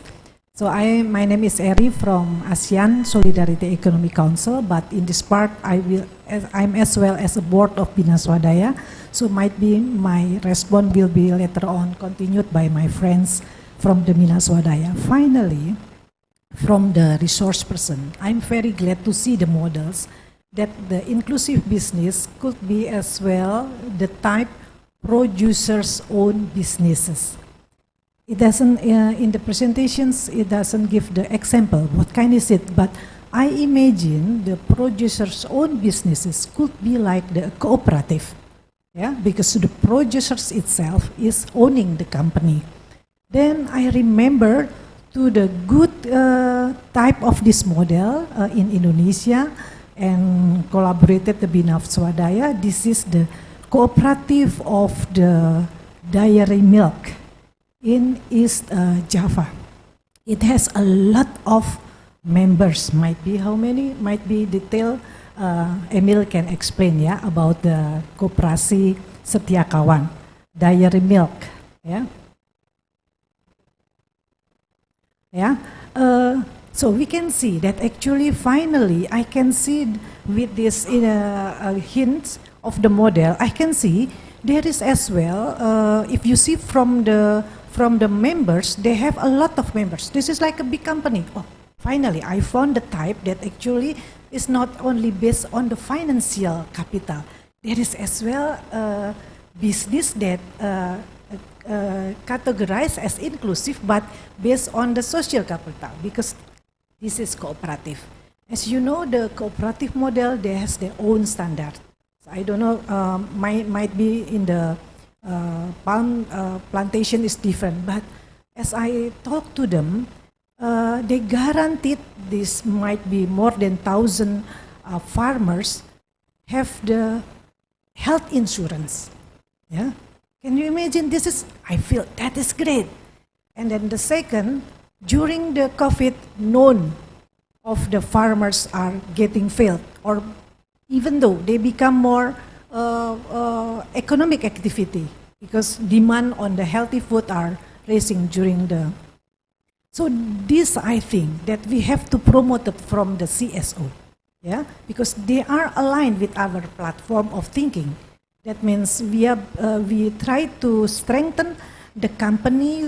So my name is Eri from ASEAN Solidarity Economic Council, but in this part I'm as well as a board of Bina Swadaya, so might be my response will be later on continued by my friends from the Bina Swadaya. Finally, from the resource person, I'm very glad to see the models that the inclusive business could be as well the type producers own businesses. It doesn't, in the presentations, it doesn't give the example, what kind is it, but I imagine the producers own businesses could be like the cooperative, yeah, because the producers itself is owning the company. Then I remember to the good type of this model in Indonesia and collaborated the Bina Swadaya. This is the cooperative of the dairy milk in East Java. It has a lot of members, might be how many, might be detail, Emil can explain ya about the Koperasi Setia Kawan, dairy milk, yeah. Yeah, so we can see that actually finally I can see with this hints of the model, I can see there is as well, if you see from the members, they have a lot of members. This is like a big company. Oh, finally I found the type that actually is not only based on the financial capital. There is as well a business that categorized as inclusive but based on the social capital, because this is cooperative. As you know, the cooperative model, they has their own standard. So I don't know, might be in the palm plantation is different, but as I talk to them, they guaranteed this might be more than 1,000 farmers have the health insurance. Yeah. Can you imagine? This is, I feel that is great. And then the second, during the COVID, none of the farmers are getting failed, or even though they become more economic activity because demand on the healthy food are raising during the. So this I think that we have to promote it from the CSO, yeah, because they are aligned with our platform of thinking. That means we try to strengthen the company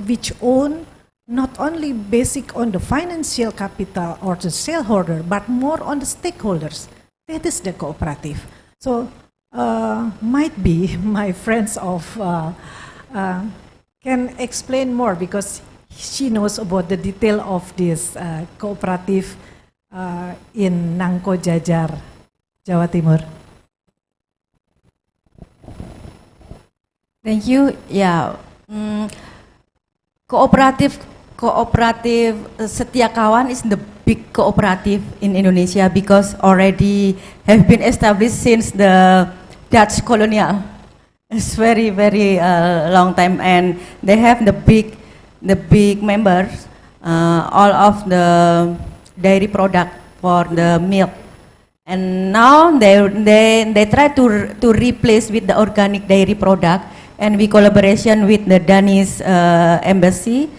which own not only basic on the financial capital or the shareholder, but more on the stakeholders. That is the cooperative. So might be my friends of can explain more because she knows about the detail of this cooperative in Nangko Jajar, Jawa Timur. Thank you. Yeah, cooperative Setia Kawan is the big cooperative in Indonesia because already have been established since the Dutch colonial. It's very long time, and they have the big members, all of the dairy product for the milk. And now they try to replace with the organic dairy product, and we collaboration with the Danish embassy.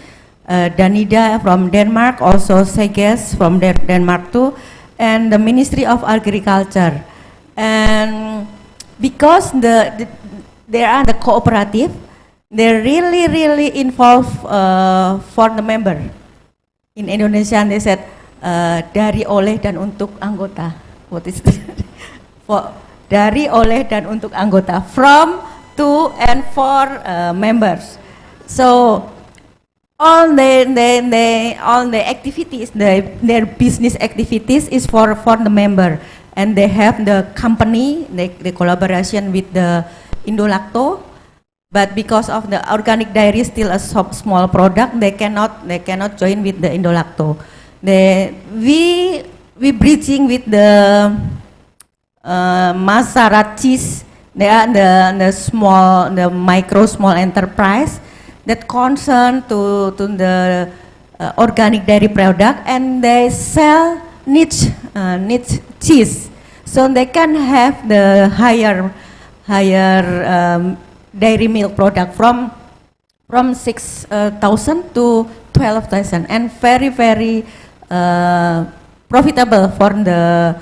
Danida from Denmark, also Seges from Denmark too, and the Ministry of Agriculture. And because they are the cooperative, they're really involved for the member. In Indonesia, they said dari, oleh, dan untuk anggota. What is that? Dari, oleh, dan untuk anggota. From, to, and for members. So all the activities, their business activities is for the member, and they have the company, the collaboration with the Indolacto. But because of the organic dairy is still a small product, they cannot join with the Indolacto. We bridging with the Masarat cheese. They are the micro small enterprise that concern to the organic dairy product, and they sell niche cheese, so they can have the higher dairy milk product from 6,000 to 12,000, and very profitable for the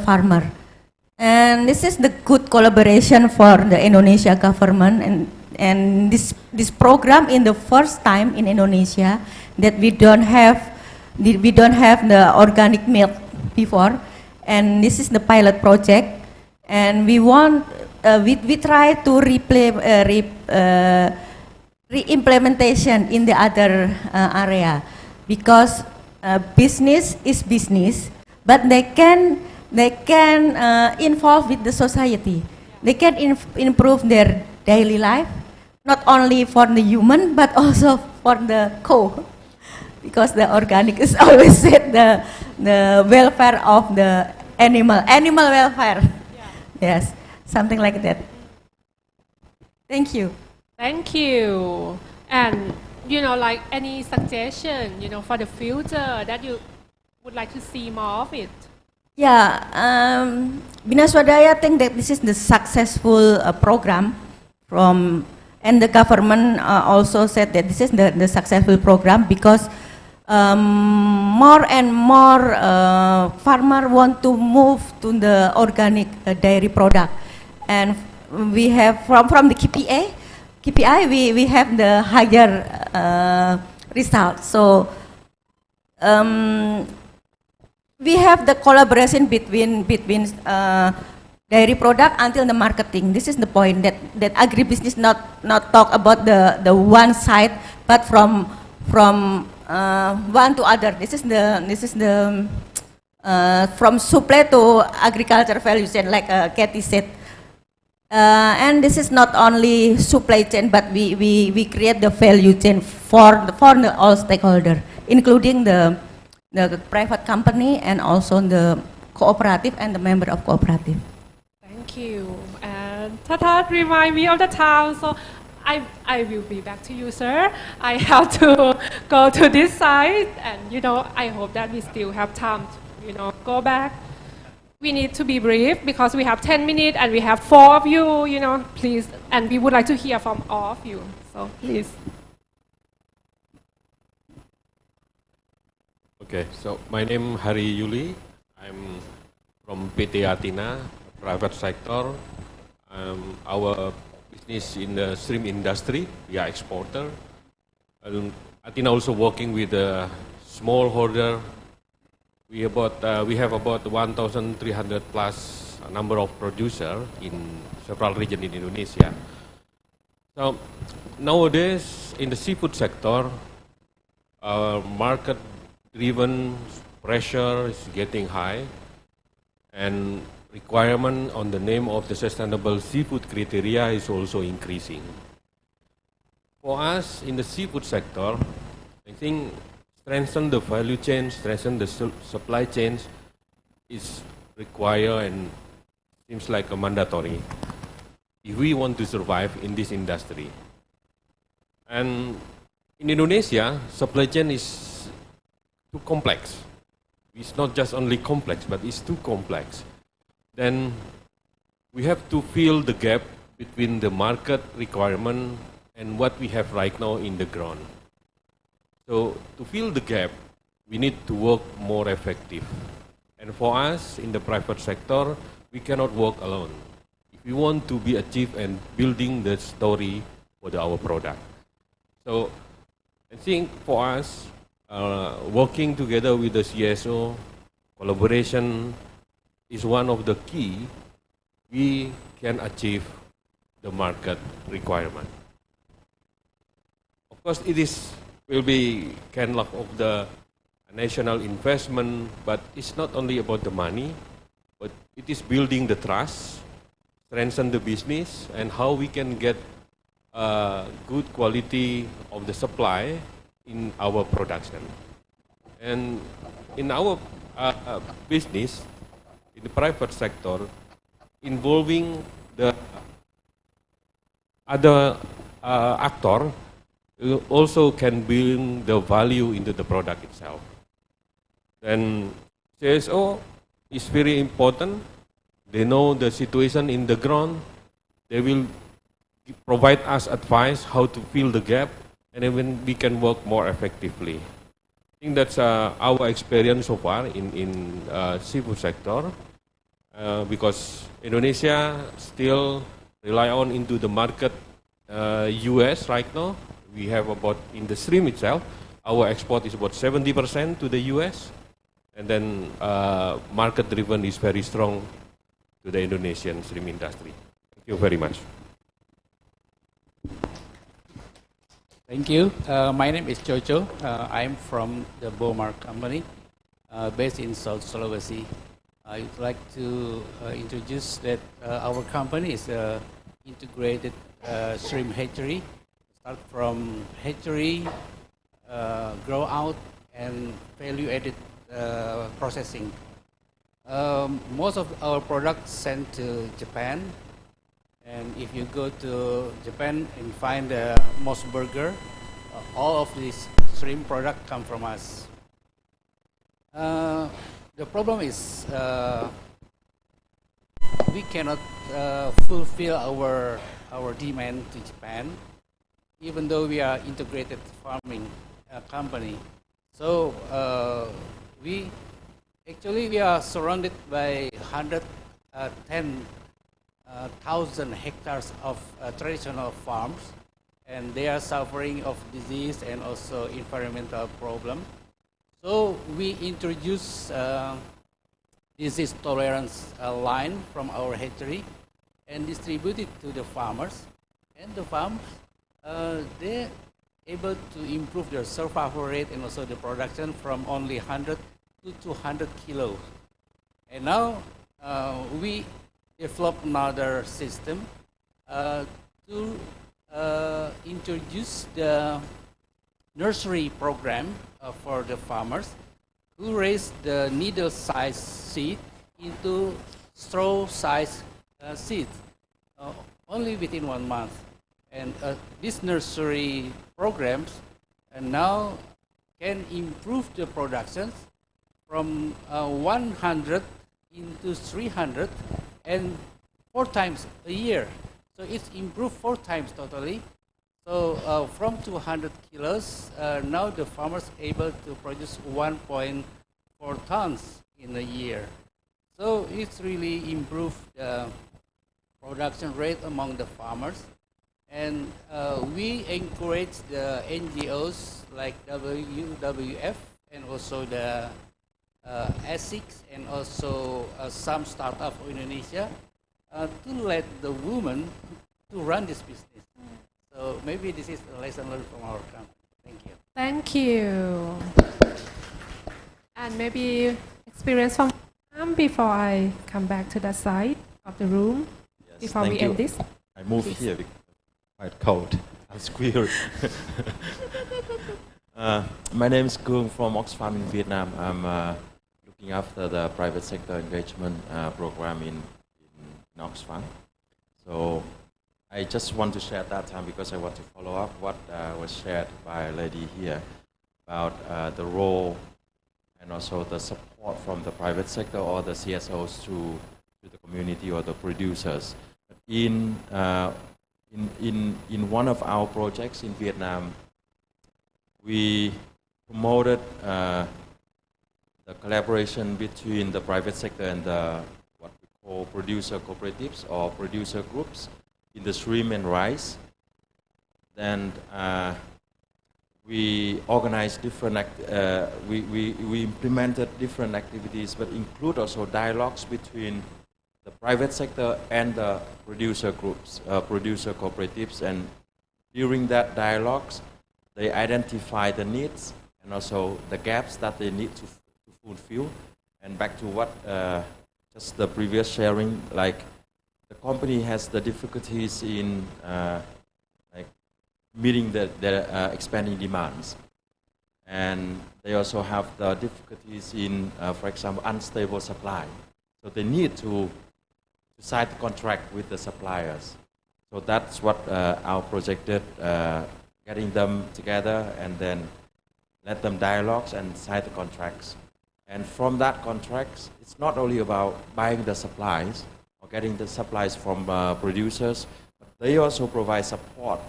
farmer. And this is the good collaboration for the Indonesia government, and this program in the first time in Indonesia that we don't have the organic milk before, and this is the pilot project, and we want we try to re-implementation in the other area, because business is business, but they can involve with the society. They can improve their daily life, not only for the human but also for the co, because the organic is always said the welfare of the animal welfare. Yeah. Yes, something like that. Thank you. Thank you. And like any suggestion, for the future that you would like to see more of it? Yeah, Bina Swadaya think that this is the successful program and the government also said that this is the successful program, because more and more farmer want to move to the organic dairy product, and we have from the KPI we have the higher result. So we have the collaboration between dairy product until the marketing. This is the point that agribusiness not talk about the one side, but from one to other. This is the from supply to agriculture value chain, like Kathy said. And this is not only supply chain, but we create the value chain for all stakeholder, including the private company and also the cooperative and the member of cooperative. Thank you. And Tata remind me of the time, so I will be back to you, sir. I have to go to this side, and I hope that we still have time to go back. We need to be brief because we have 10 minutes and we have 4 of you, please, and we would like to hear from all of you, so please. Okay, so my name Hari Yuli. I'm from PT Atina, private sector. Our business in the shrimp industry, we are exporter. Atina also working with the smallholder. We have about 1,300 plus number of producers in several regions in Indonesia. So nowadays in the seafood sector, market-driven pressure is getting high, and requirement on the name of the sustainable seafood criteria is also increasing. For us in the seafood sector, I think strengthen the value chain, strengthen the supply chains is required and seems like a mandatory if we want to survive in this industry. And in Indonesia, supply chain is too complex. It's not just only complex, but it's too complex. Then we have to fill the gap between the market requirement and what we have right now in the ground. So to fill the gap, we need to work more effective. And for us in the private sector, we cannot work alone. If we want to be achieved and building the story for our product. So I think for us, working together with the CSO, collaboration is one of the key we can achieve the market requirement. Of course, it will be kind of the national investment, but it's not only about the money, but it is building the trust, strengthen the business, and how we can get good quality of the supply in our production. And in our business, in the private sector, involving the other actor also can bring the value into the product itself. Then CSO is very important. They know the situation in the ground. They will provide us advice how to fill the gap, and then we can work more effectively. I think that's our experience so far in seafood sector, because Indonesia still rely on into the market US right now. We have about, in the shrimp itself, our export is about 70% to the US, and then market driven is very strong to the Indonesian shrimp industry. Thank you very much. Thank you. My name is Jojo. I'm from the Bomar company based in South Sulawesi. I would like to introduce that our company is an integrated shrimp hatchery. Start from hatchery, grow out, and value-added processing. Most of our products sent to Japan. And if you go to Japan and find the Moss Burger, all of these shrimp products come from us. The problem is we cannot fulfill our demand to Japan, even though we are integrated farming company. So we are surrounded by 110,000 hectares of traditional farms, and they are suffering of disease and also environmental problem. So we introduce disease tolerance line from our hatchery and distribute it to the farmers. And the farms, they're able to improve their survival rate and also the production from only 100 to 200 kilos. And now we develop another system to introduce the nursery program for the farmers who raise the needle-sized seed into straw-sized seed only within 1 month. And these nursery programs now can improve the production from 100 into 300 and 4 times a year. So it's improved 4 times totally. So from 200 kilos, now the farmers able to produce 1.4 tons in a year. So it's really improved the production rate among the farmers. And we encourage the NGOs like WWF and also the ASICs and also some startup in Indonesia to let the women to run this business. So maybe this is a lesson learned from our company. Thank you. Thank you. And maybe experience from before I come back to that side of the room, Yes, before we thank you. end this. I moved Please. here because it's quite cold. I'm squealed. My name is Kuong from Oxfam in Vietnam. I'm looking after the private sector engagement program in Oxfam. So I just want to share that time because I want to follow up what was shared by a lady here about the role and also the support from the private sector or the CSOs to the community or the producers. In one of our projects in Vietnam, we promoted the collaboration between the private sector and the what we call producer cooperatives or producer groups in the shrimp and rice. Then we organized different, we implemented different activities, but include also dialogues between the private sector and the producer groups, producer cooperatives, and during that dialogues, they identify the needs and also the gaps that they need to fulfill. And back to what just the previous sharing, like the company has the difficulties in like meeting the expanding demands, and they also have the difficulties in, for example, unstable supply. So they need to sign the contract with the suppliers. So that's what our project did, getting them together and then let them dialogues and sign the contracts. And from that contracts, it's not only about buying the supplies or getting the supplies from producers, but they also provide support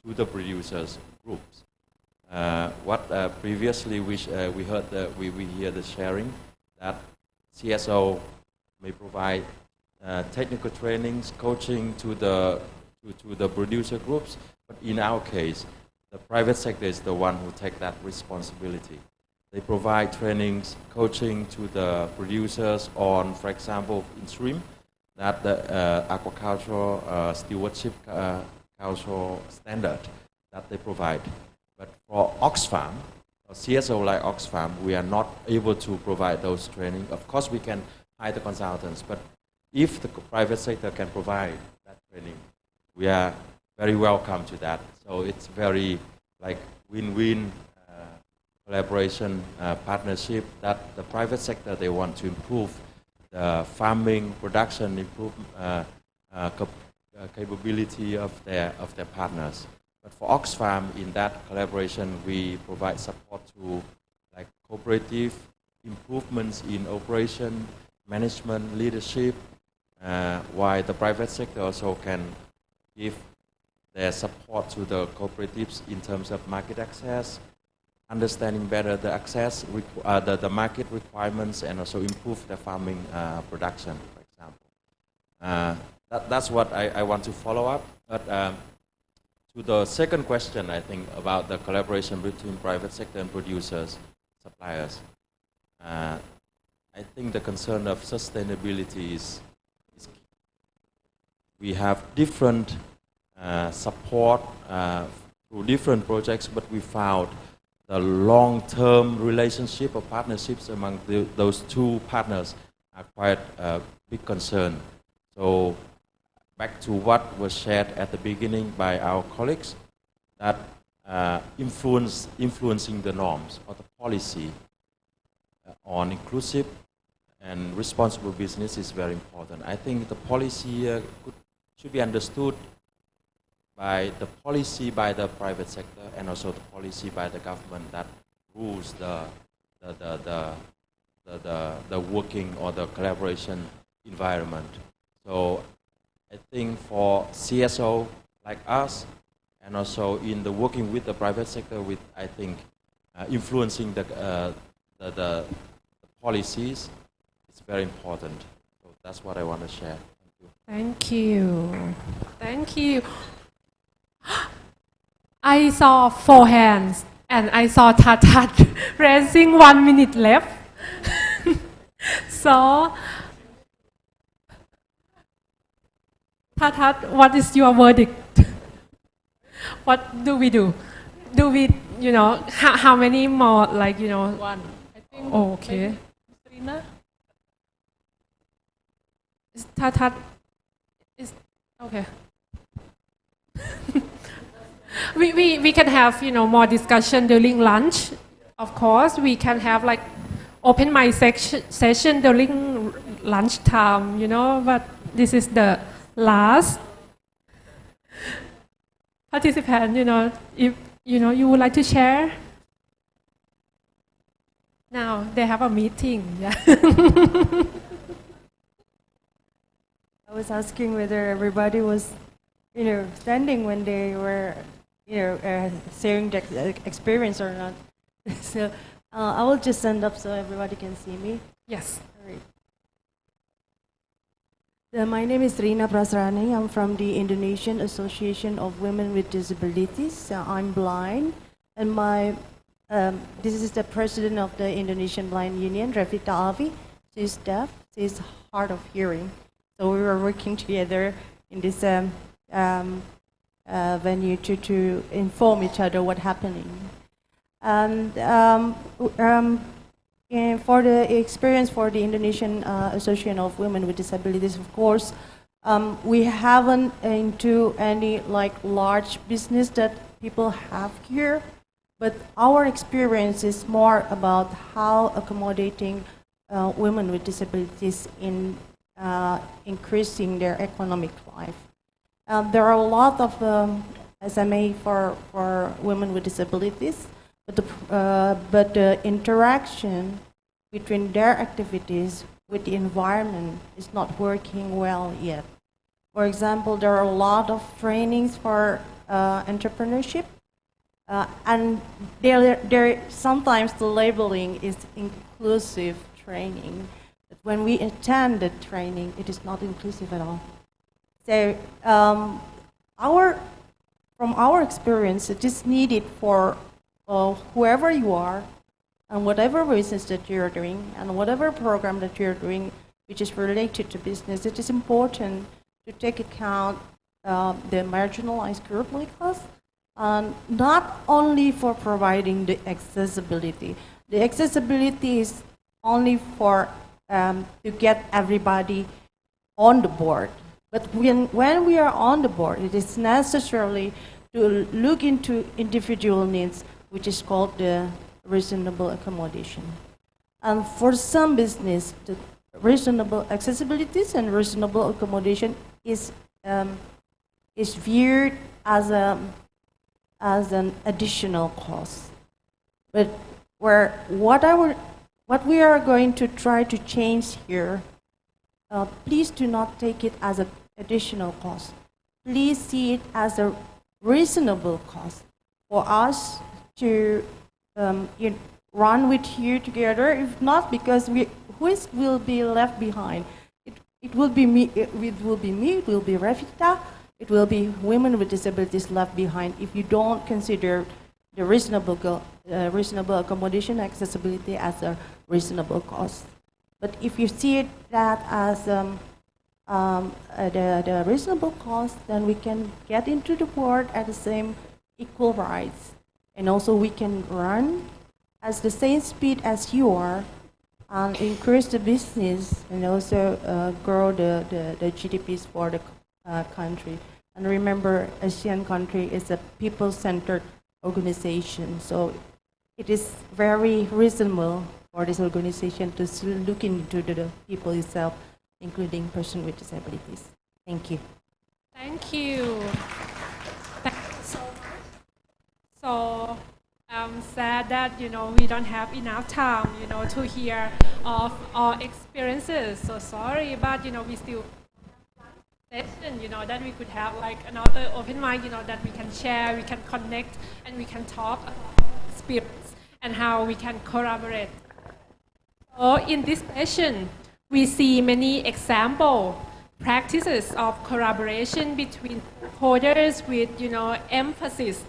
to the producers groups. What previously we heard, we hear the sharing that CSO may provide technical trainings, coaching to the producer groups, but in our case, the private sector is the one who take that responsibility. They provide trainings, coaching to the producers on, for example, in shrimp, that the aquaculture stewardship cultural standard that they provide. But for Oxfam, or CSO like Oxfam, we are not able to provide those training. Of course, we can hire the consultants, but if the private sector can provide that training, we are very welcome to that. So it's very like win-win collaboration, partnership, that the private sector, they want to improve the farming production, improve capability of their partners. But for Oxfam, in that collaboration, we provide support to like cooperative improvements in operation, management, leadership, while the private sector also can give their support to the cooperatives in terms of market access, understanding better the access, the market requirements, and also improve the farming production, for example. That's what I want to follow up. But to the second question, I think, about the collaboration between private sector and producers, suppliers, I think the concern of sustainability is key. We have different support through different projects, but we found the long-term relationship or partnerships among those two partners are quite a big concern. So back to what was shared at the beginning by our colleagues, that influencing the norms or the policy on inclusive and responsible business is very important. I think the policy should be understood by the policy by the private sector and also the policy by the government that rules the working or the collaboration environment. So I think for CSO like us, and also in the working with the private sector, with I think influencing the policies, it's very important. So that's what I want to share. Thank you. Thank you. I saw 4 hands and I saw Tatat raising 1 minute left. So, Tatat, what is your verdict? What do we do? Do we, how many more, like, 1. I think. Oh, okay. Trina? Tatat is, okay. We can have more discussion during lunch. Of course, we can have like open mic session during lunchtime. But this is the last participant. If you would like to share. Now they have a meeting. Yeah. I was asking whether everybody was, standing when they were, sharing the experience or not. So I will just stand up so everybody can see me. Yes. All right. My name is Rina Prasrani. I'm from the Indonesian Association of Women with Disabilities. I'm blind, and this is the president of the Indonesian Blind Union, Revita Alvi. She's deaf. She's hard of hearing. So we were working together in this venue to inform each other what's happening. And for the experience for the Indonesian Association of Women with Disabilities, of course, we haven't into any like large business that people have here, but our experience is more about how accommodating women with disabilities in increasing their economic life. There are a lot of SMA for women with disabilities, but the interaction between their activities with the environment is not working well yet. For example, there are a lot of trainings for entrepreneurship, and sometimes the labeling is inclusive training. But when we attend the training, it is not inclusive at all. So from our experience, it is needed for whoever you are, and whatever business that you're doing, and whatever program that you're doing, which is related to business, it is important to take account the marginalized group like us, not only for providing the accessibility. The accessibility is only for to get everybody on the board. But when we are on the board, it is necessarily to look into individual needs, which is called the reasonable accommodation. And for some business, the reasonable accessibilities and reasonable accommodation is viewed as an additional cost. But what we are going to try to change here, please do not take it as an additional cost. Please see it as a reasonable cost for us to run with you together. If not, because who will be left behind? It will be me. It will be Revita. It will be women with disabilities left behind if you don't consider the reasonable accommodation accessibility as a reasonable cost. But if you see it that as the reasonable cost, then we can get into the board at the same equal rights. And also we can run at the same speed as you are and increase the business and also grow the GDPs for the country. And remember, ASEAN country is a people-centered organization. So it is very reasonable for this organization to look into the people itself, including persons with disabilities. Thank you. Thank you. Thank you so much. So I'm sad that we don't have enough time to hear of our experiences. So sorry, but we still session that we could have like another open mic that we can share, we can connect, and we can talk about spirits and how we can collaborate. So in this session, we see many example practices of collaboration between stakeholders with emphasis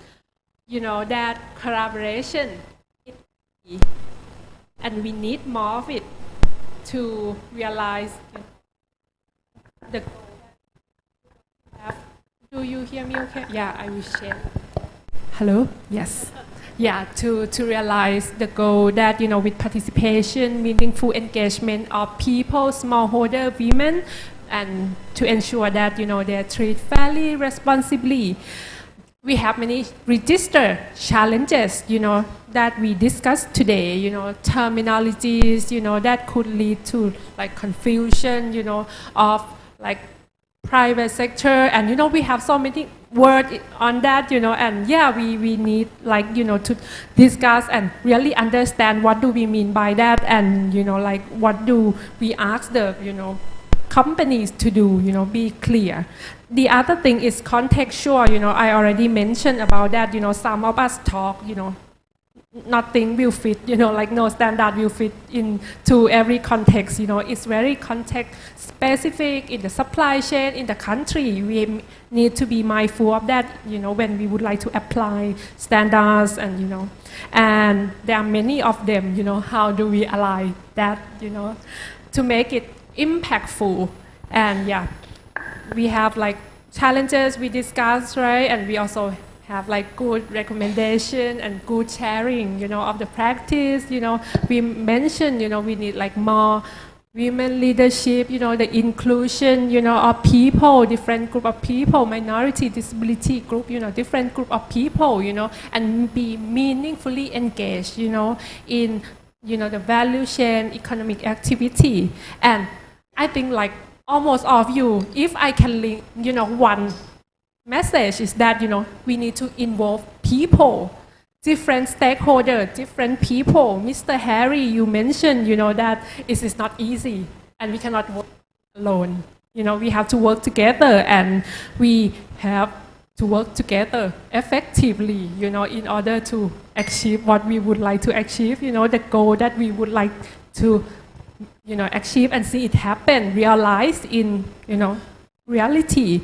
that collaboration is key, and we need more of it to realize the goal. Do you hear me okay? Yeah, I will share. Hello? Yes. Yeah, to realize the goal that, with participation, meaningful engagement of people, smallholder, women, and to ensure that, they are treated fairly, responsibly. We have many register challenges, that we discussed today, terminologies, that could lead to like confusion, of like private sector, and we have so many words on that, and yeah, we need like to discuss and really understand what do we mean by that, and like what do we ask the companies to do, be clear. The other thing is contextual, I already mentioned about that, some of us talk, nothing will fit, like no standard will fit into every context, it's very context specific in the supply chain, in the country. We need to be mindful of that, when we would like to apply standards and, and there are many of them, how do we align that, to make it impactful. And yeah, we have like challenges we discussed, right? And we also have like good recommendation and good sharing, of the practice. We mentioned, we need like more women leadership, the inclusion, of people, different group of people, minority, disability group, different group of people, and be meaningfully engaged, in, the value chain economic activity. And I think like almost all of you, if I can link, one message is that, we need to involve people, different stakeholders, different people. Mr. Harry, you mentioned, that it is not easy and we cannot work alone. We have to work together and we have to work together effectively, in order to achieve what we would like to achieve, the goal that we would like to, achieve and see it happen, realize in, reality.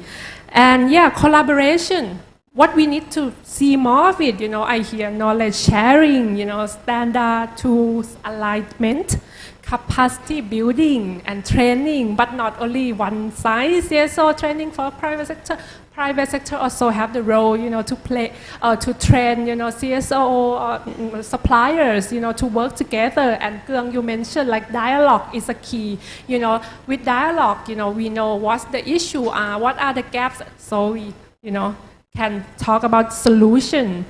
And yeah, collaboration. What we need to see more of it, I hear knowledge sharing, standard tools, alignment, capacity building and training, but not only one size. CSO training for private sector. Private sector also have the role, to play, to train, CSO suppliers, to work together. And Keung, you mentioned like dialogue is a key. With dialogue, we know what's the issue are, what are the gaps, so we, can talk about solution.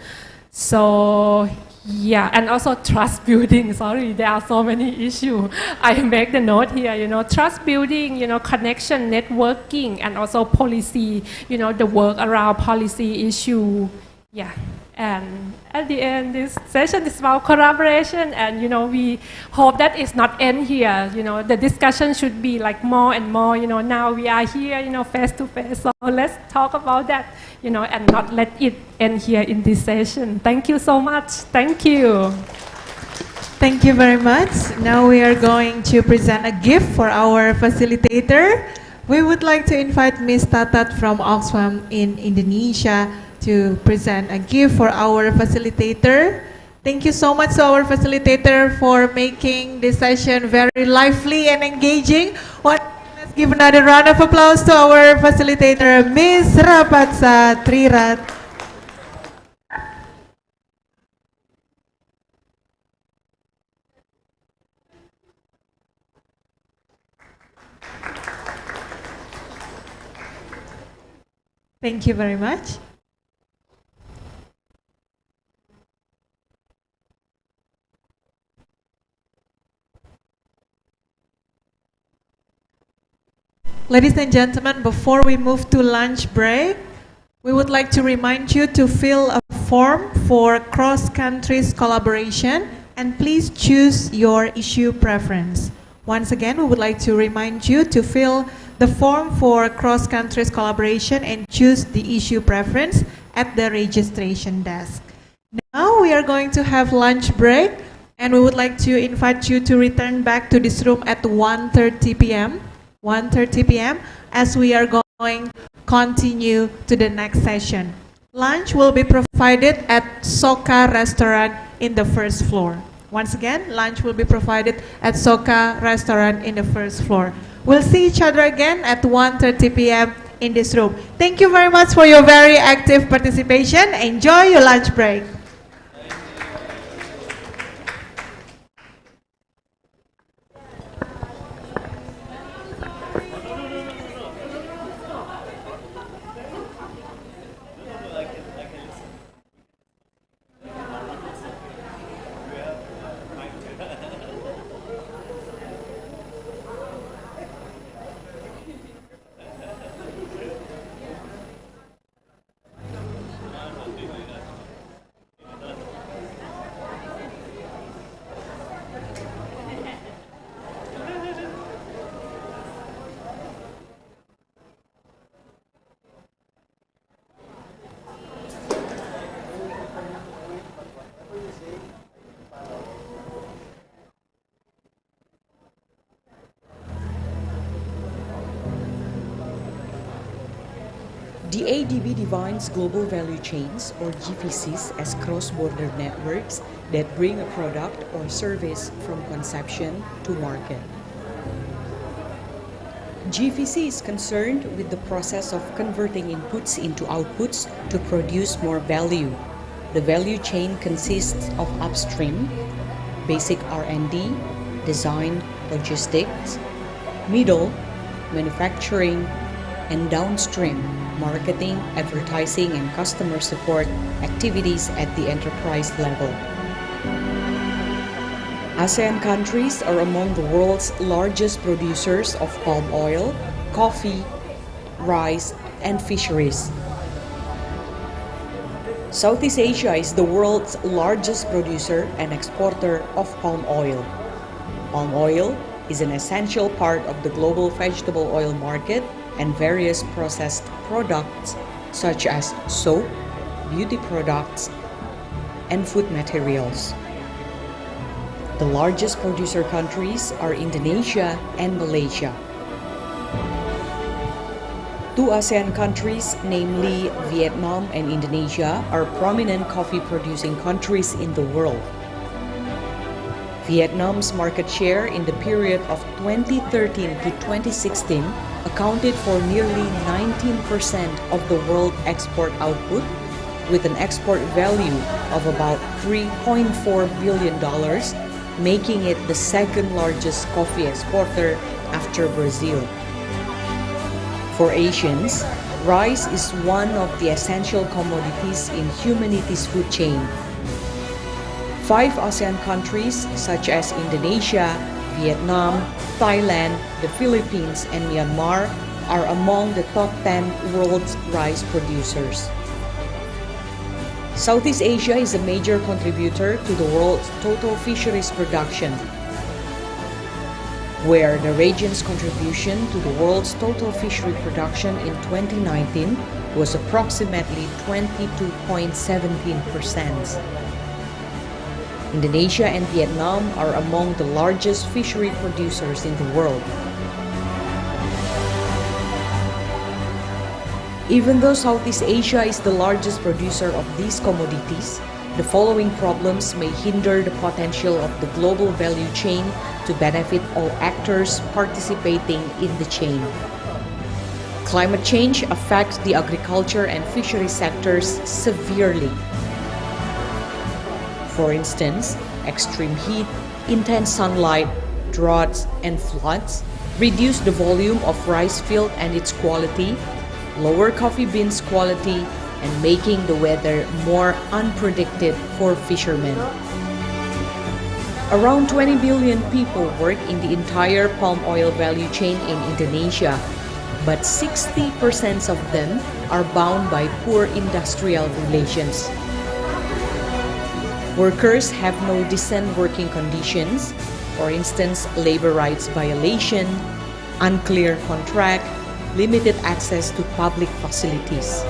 So yeah, and also trust building. Sorry, there are so many issues. I make the note here, trust building, connection, networking, and also policy, the work around policy issue. Yeah, and at the end, this session is about collaboration, and we hope that it's not end here. The discussion should be like more and more. Now we are here, face to face. So let's talk about that, and not let it end here in this session. Thank you so much. Thank you. Thank you very much. Now we are going to present a gift for our facilitator. We would like to invite Ms. Tatat from Oxfam in Indonesia to present a gift for our facilitator. Thank you so much to our facilitator for making this session very lively and engaging. Let's give another round of applause to our facilitator, Ms. Rapatsa Trirat. Thank you very much. Ladies and gentlemen, before we move to lunch break, we would like to remind you to fill a form for cross-country collaboration, and please choose your issue preference. Once again, we would like to remind you to fill the form for cross-country collaboration and choose the issue preference at the registration desk. Now we are going to have lunch break, and we would like to invite you to return back to this room at 1:30 p.m. 1:30 p.m. as we are going to continue to the next session. Lunch will be provided at Soka Restaurant in the first floor. Once again, lunch will be provided at Soka Restaurant in the first floor. We'll see each other again at 1:30 p.m. in this room. Thank you very much for your very active participation. Enjoy your lunch break. The ADB defines global value chains, or GVCs, as cross-border networks that bring a product or service from conception to market. GVC is concerned with the process of converting inputs into outputs to produce more value. The value chain consists of upstream, basic R&D, design, logistics, middle, manufacturing, and downstream, marketing, advertising, and customer support activities at the enterprise level. ASEAN countries are among the world's largest producers of palm oil, coffee, rice, and fisheries. Southeast Asia is the world's largest producer and exporter of palm oil. Palm oil is an essential part of the global vegetable oil market and various processed products such as soap, beauty products, and food materials. The largest producer countries are Indonesia and Malaysia. Two ASEAN countries, namely Vietnam and Indonesia, are prominent coffee-producing countries in the world. Vietnam's market share in the period of 2013 to 2016 accounted for nearly 19% of the world export output, with an export value of about $3.4 billion, making it the second largest coffee exporter after Brazil. For Asians, rice is one of the essential commodities in humanity's food chain. 5 ASEAN countries such as Indonesia, Vietnam, Thailand, the Philippines, and Myanmar are among the top 10 world's rice producers. Southeast Asia is a major contributor to the world's total fisheries production, where the region's contribution to the world's total fishery production in 2019 was approximately 22.17%. Indonesia and Vietnam are among the largest fishery producers in the world. Even though Southeast Asia is the largest producer of these commodities, the following problems may hinder the potential of the global value chain to benefit all actors participating in the chain. Climate change affects the agriculture and fishery sectors severely. For instance, extreme heat, intense sunlight, droughts, and floods reduce the volume of rice field and its quality, lower coffee beans quality, and making the weather more unpredicted for fishermen. Around 20 billion people work in the entire palm oil value chain in Indonesia, but 60% of them are bound by poor industrial relations. Workers have no decent working conditions, for instance, labor rights violation, unclear contract, limited access to public facilities.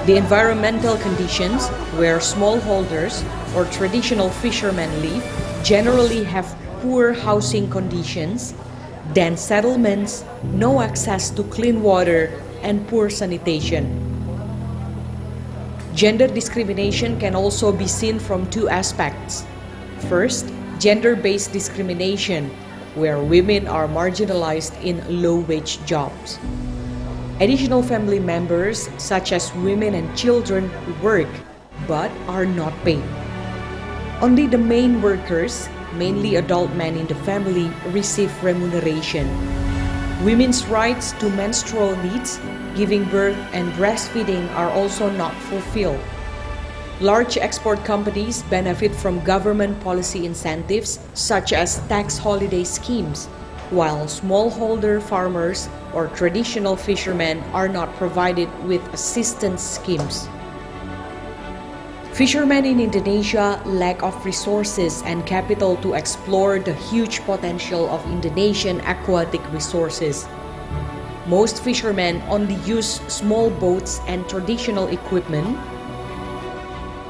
The environmental conditions where smallholders or traditional fishermen live generally have poor housing conditions, dense settlements, no access to clean water, and poor sanitation. Gender discrimination can also be seen from 2 aspects. First, gender-based discrimination, where women are marginalized in low-wage jobs. Additional family members, such as women and children, work but are not paid. Only the main workers, mainly adult men in the family, receive remuneration. Women's rights to menstrual needs, giving birth, and breastfeeding are also not fulfilled. Large export companies benefit from government policy incentives such as tax holiday schemes, while smallholder farmers or traditional fishermen are not provided with assistance schemes. Fishermen in Indonesia lack of resources and capital to explore the huge potential of Indonesian aquatic resources. Most fishermen only use small boats and traditional equipment,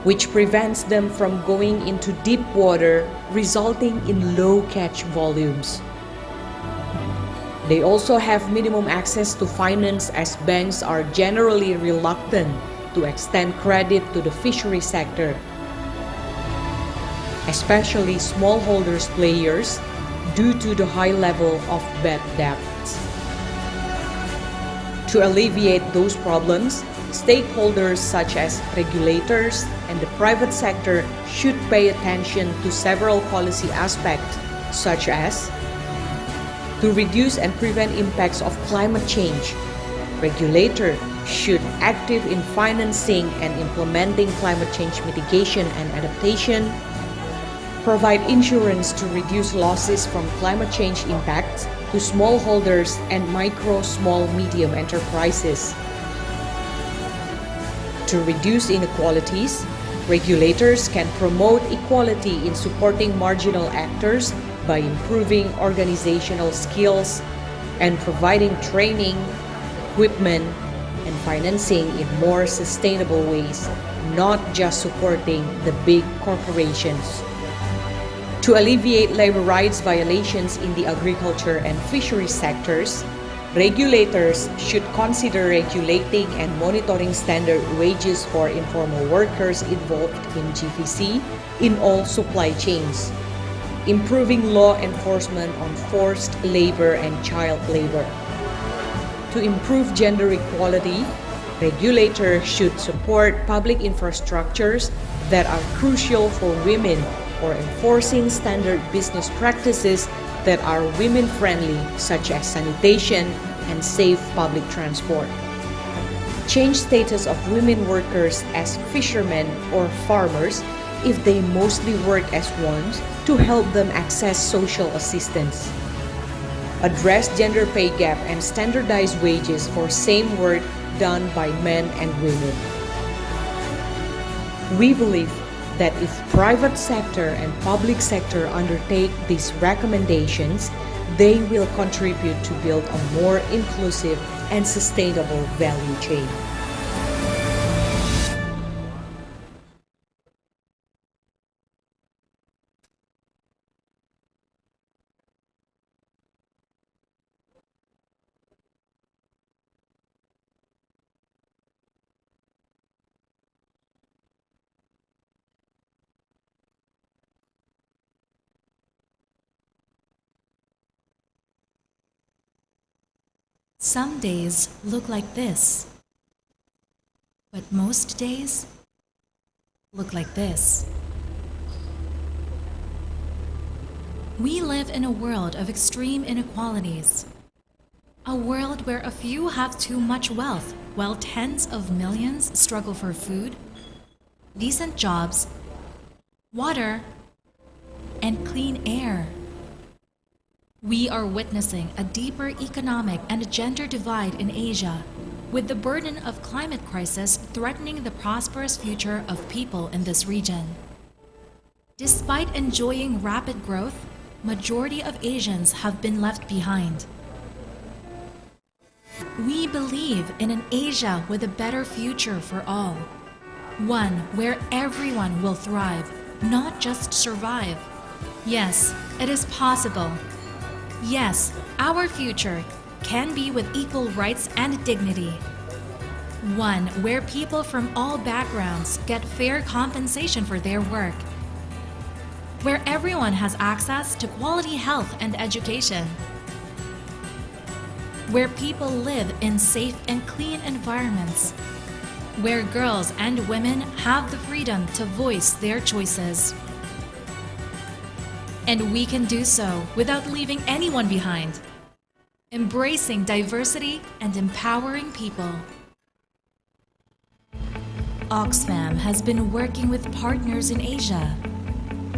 which prevents them from going into deep water, resulting in low catch volumes. They also have minimum access to finance as banks are generally reluctant to extend credit to the fishery sector, especially smallholders players, due to the high level of bad debts. To alleviate those problems, stakeholders such as regulators and the private sector should pay attention to several policy aspects, such as to reduce and prevent impacts of climate change. Regulator should active in financing and implementing climate change mitigation and adaptation, provide insurance to reduce losses from climate change impacts to smallholders and micro, small, medium enterprises. To reduce inequalities, regulators can promote equality in supporting marginal actors by improving organizational skills and providing training, equipment, and financing in more sustainable ways, not just supporting the big corporations. To alleviate labor rights violations in the agriculture and fisheries sectors, regulators should consider regulating and monitoring standard wages for informal workers involved in GVC in all supply chains, improving law enforcement on forced labor and child labor. To improve gender equality, regulators should support public infrastructures that are crucial for women or enforcing standard business practices that are women-friendly, such as sanitation and safe public transport. Change status of women workers as fishermen or farmers if they mostly work as ones to help them access social assistance. Address gender pay gap and standardized wages for same work done by men and women. We believe that if private sector and public sector undertake these recommendations, they will contribute to build a more inclusive and sustainable value chain. Some days look like this, but most days look like this. We live in a world of extreme inequalities, a world where a few have too much wealth while tens of millions struggle for food, decent jobs, water, and clean air. We are witnessing a deeper economic and gender divide in Asia, with the burden of climate crisis threatening the prosperous future of people in this region. Despite enjoying rapid growth, majority of Asians have been left behind. We believe in an Asia with a better future for all, one where everyone will thrive, not just survive. Yes, it is possible. Yes, our future can be with equal rights and dignity. One where people from all backgrounds get fair compensation for their work. Where everyone has access to quality health and education. Where people live in safe and clean environments. Where girls and women have the freedom to voice their choices. And we can do so without leaving anyone behind, embracing diversity and empowering people. Oxfam has been working with partners in Asia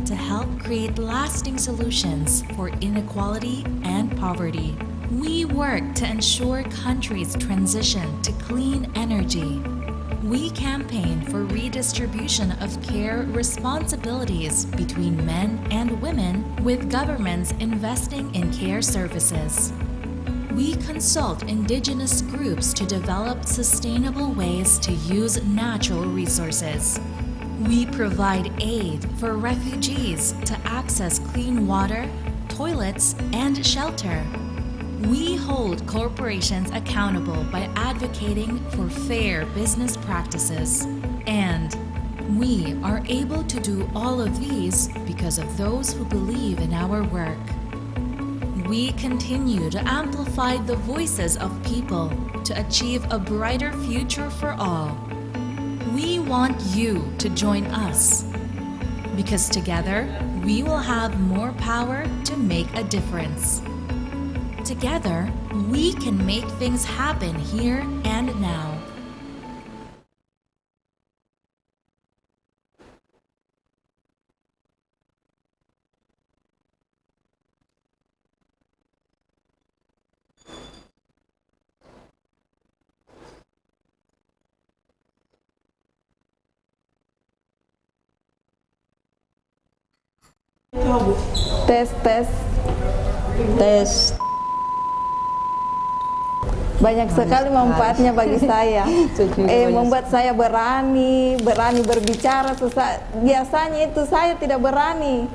to help create lasting solutions for inequality and poverty. We work to ensure countries transition to clean energy. We campaign for redistribution of care responsibilities between men and women, with governments investing in care services. We consult indigenous groups to develop sustainable ways to use natural resources. We provide aid for refugees to access clean water, toilets, and shelter. We hold corporations accountable by advocating for fair business practices. And we are able to do all of these because of those who believe in our work. We continue to amplify the voices of people to achieve a brighter future for all. We want you to join us, because together we will have more power to make a difference. Together, we can make things happen here and now. Tes. Banyak sekali manfaatnya bagi saya. Membuat saya berani berbicara. Biasanya itu saya tidak berani.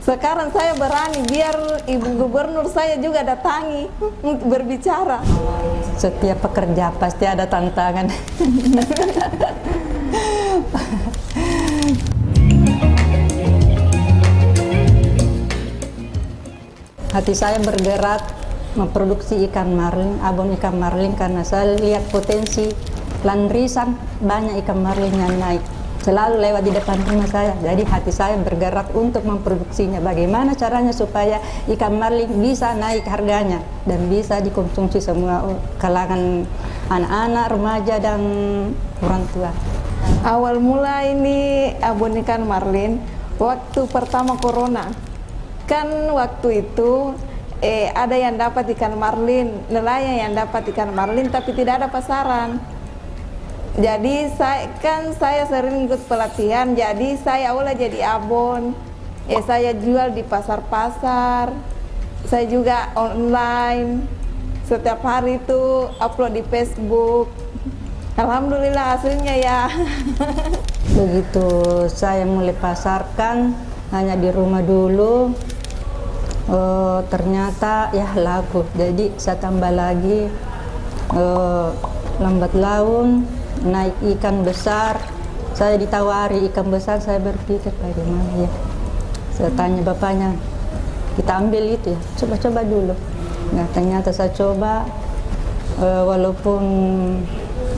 Sekarang saya berani, biar Ibu Gubernur saya juga datangi untuk berbicara. Setiap pekerja pasti ada tantangan. Hati saya bergerak memproduksi ikan marlin, abon ikan marlin, karena saya lihat potensi lanrisan banyak ikan marlin yang naik. Selalu lewat di depan rumah saya, jadi hati saya bergerak untuk memproduksinya. Bagaimana caranya supaya ikan marlin bisa naik harganya dan bisa dikonsumsi semua kalangan anak-anak, remaja, dan orang tua. Awal mula ini abon ikan marlin waktu pertama corona. Kan waktu itu ada yang dapat ikan marlin, nelayan yang dapat ikan marlin, tapi tidak ada pasaran. Jadi saya sering ikut pelatihan, jadi saya olah jadi abon. Saya jual di pasar-pasar, saya juga online. Setiap hari itu upload di Facebook. Alhamdulillah hasilnya ya. Begitu saya mulai pasarkan hanya di rumah dulu. Ternyata ya laku, jadi saya tambah lagi, lambat laun naik ikan besar. Saya ditawari ikan besar, saya berpikir bagaimana ya. Saya tanya bapaknya, kita ambil itu ya, coba-coba dulu. Nah ternyata saya coba, walaupun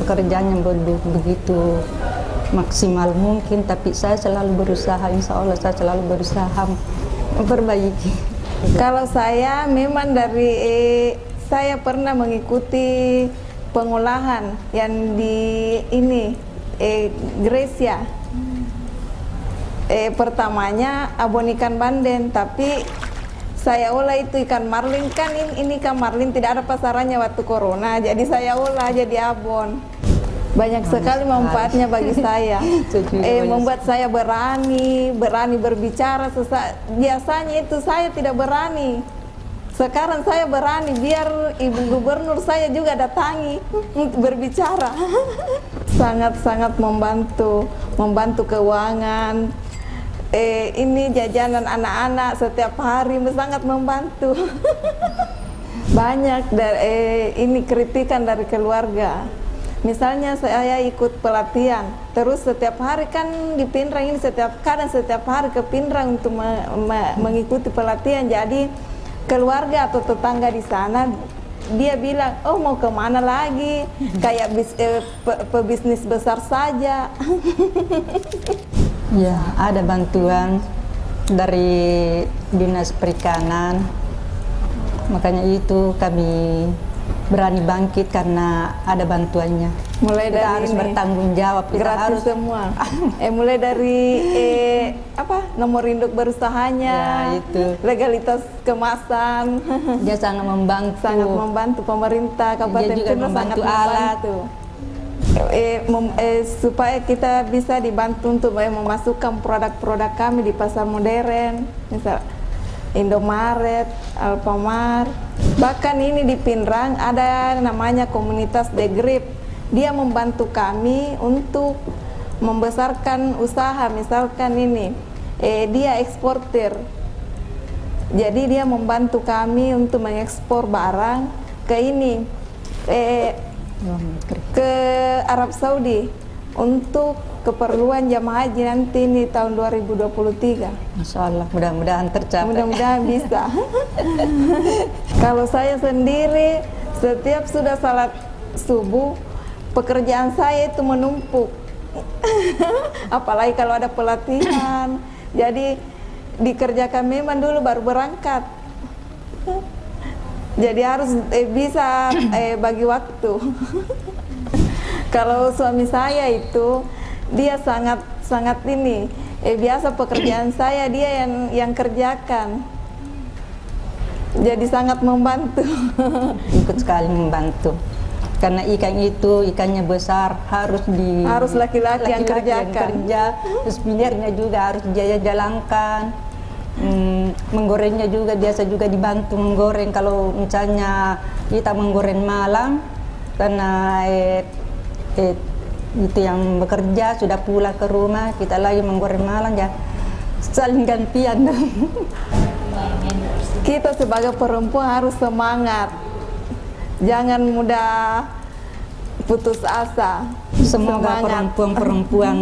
pekerjaannya begitu maksimal mungkin, tapi saya selalu berusaha, insya Allah saya selalu berusaha memperbaiki. Kalau saya memang saya pernah mengikuti pengolahan yang di Grecia. Pertamanya abon ikan banden, tapi saya olah itu ikan marlin. Kan ini ikan marlin tidak ada pasarannya waktu corona, jadi saya olah jadi abon. Banyak sekali manfaatnya bagi saya. Membuat saya berani berbicara. Biasanya itu saya tidak berani. Sekarang saya berani, biar Ibu Gubernur saya juga datangi untuk berbicara. Sangat-sangat membantu keuangan. Ini jajanan anak-anak setiap hari sangat membantu. Banyak ini kritikan dari keluarga. Misalnya saya ikut pelatihan, terus setiap hari kan di Pinrang ini setiap hari ke Pinrang untuk mengikuti pelatihan. Jadi keluarga atau tetangga di sana dia bilang, oh mau kemana lagi? Kayak pebisnis besar saja. Ya, ada bantuan dari Dinas Perikanan. Makanya itu kami berani bangkit karena ada bantuannya. Mulai kita dari harus bertanggung jawab, kita gratis harus semua. Mulai dari nomor induk berusahanya, ya, itu legalitas kemasan. Dia sangat membantu pemerintah Kabupaten juga Pinrang, sangat alat supaya kita bisa dibantu untuk memasukkan produk-produk kami di pasar modern, misal Indomaret, Alfamart. Bahkan ini di Pinrang ada namanya komunitas The Grip. Dia membantu kami untuk membesarkan usaha. Misalkan ini, dia eksportir Jadi dia membantu kami untuk mengekspor barang ke ini, ke Arab Saudi untuk keperluan jamaah haji nanti ini tahun 2023. Masya Allah, mudah-mudahan tercapai. Mudah-mudahan bisa. Kalau saya sendiri, setiap sudah salat subuh, pekerjaan saya itu menumpuk. Apalagi kalau ada pelatihan. Jadi dikerjakan memang dulu baru berangkat. Jadi harus bisa bagi waktu. Kalau suami saya itu dia sangat ini biasa pekerjaan saya dia yang kerjakan. Jadi sangat membantu. Ikut sekali membantu. Karena ikan itu ikannya besar, harus laki-laki yang kerjakan. Terus pilihnya juga harus dia jalankan. Menggorengnya juga biasa juga dibantu menggoreng. Kalau misalnya kita menggoreng malam, karena itu yang bekerja sudah pulang ke rumah, kita lagi menggoreng malam ya, saling gantian. Kita sebagai perempuan harus semangat, jangan mudah putus asa. Semoga perempuan-perempuan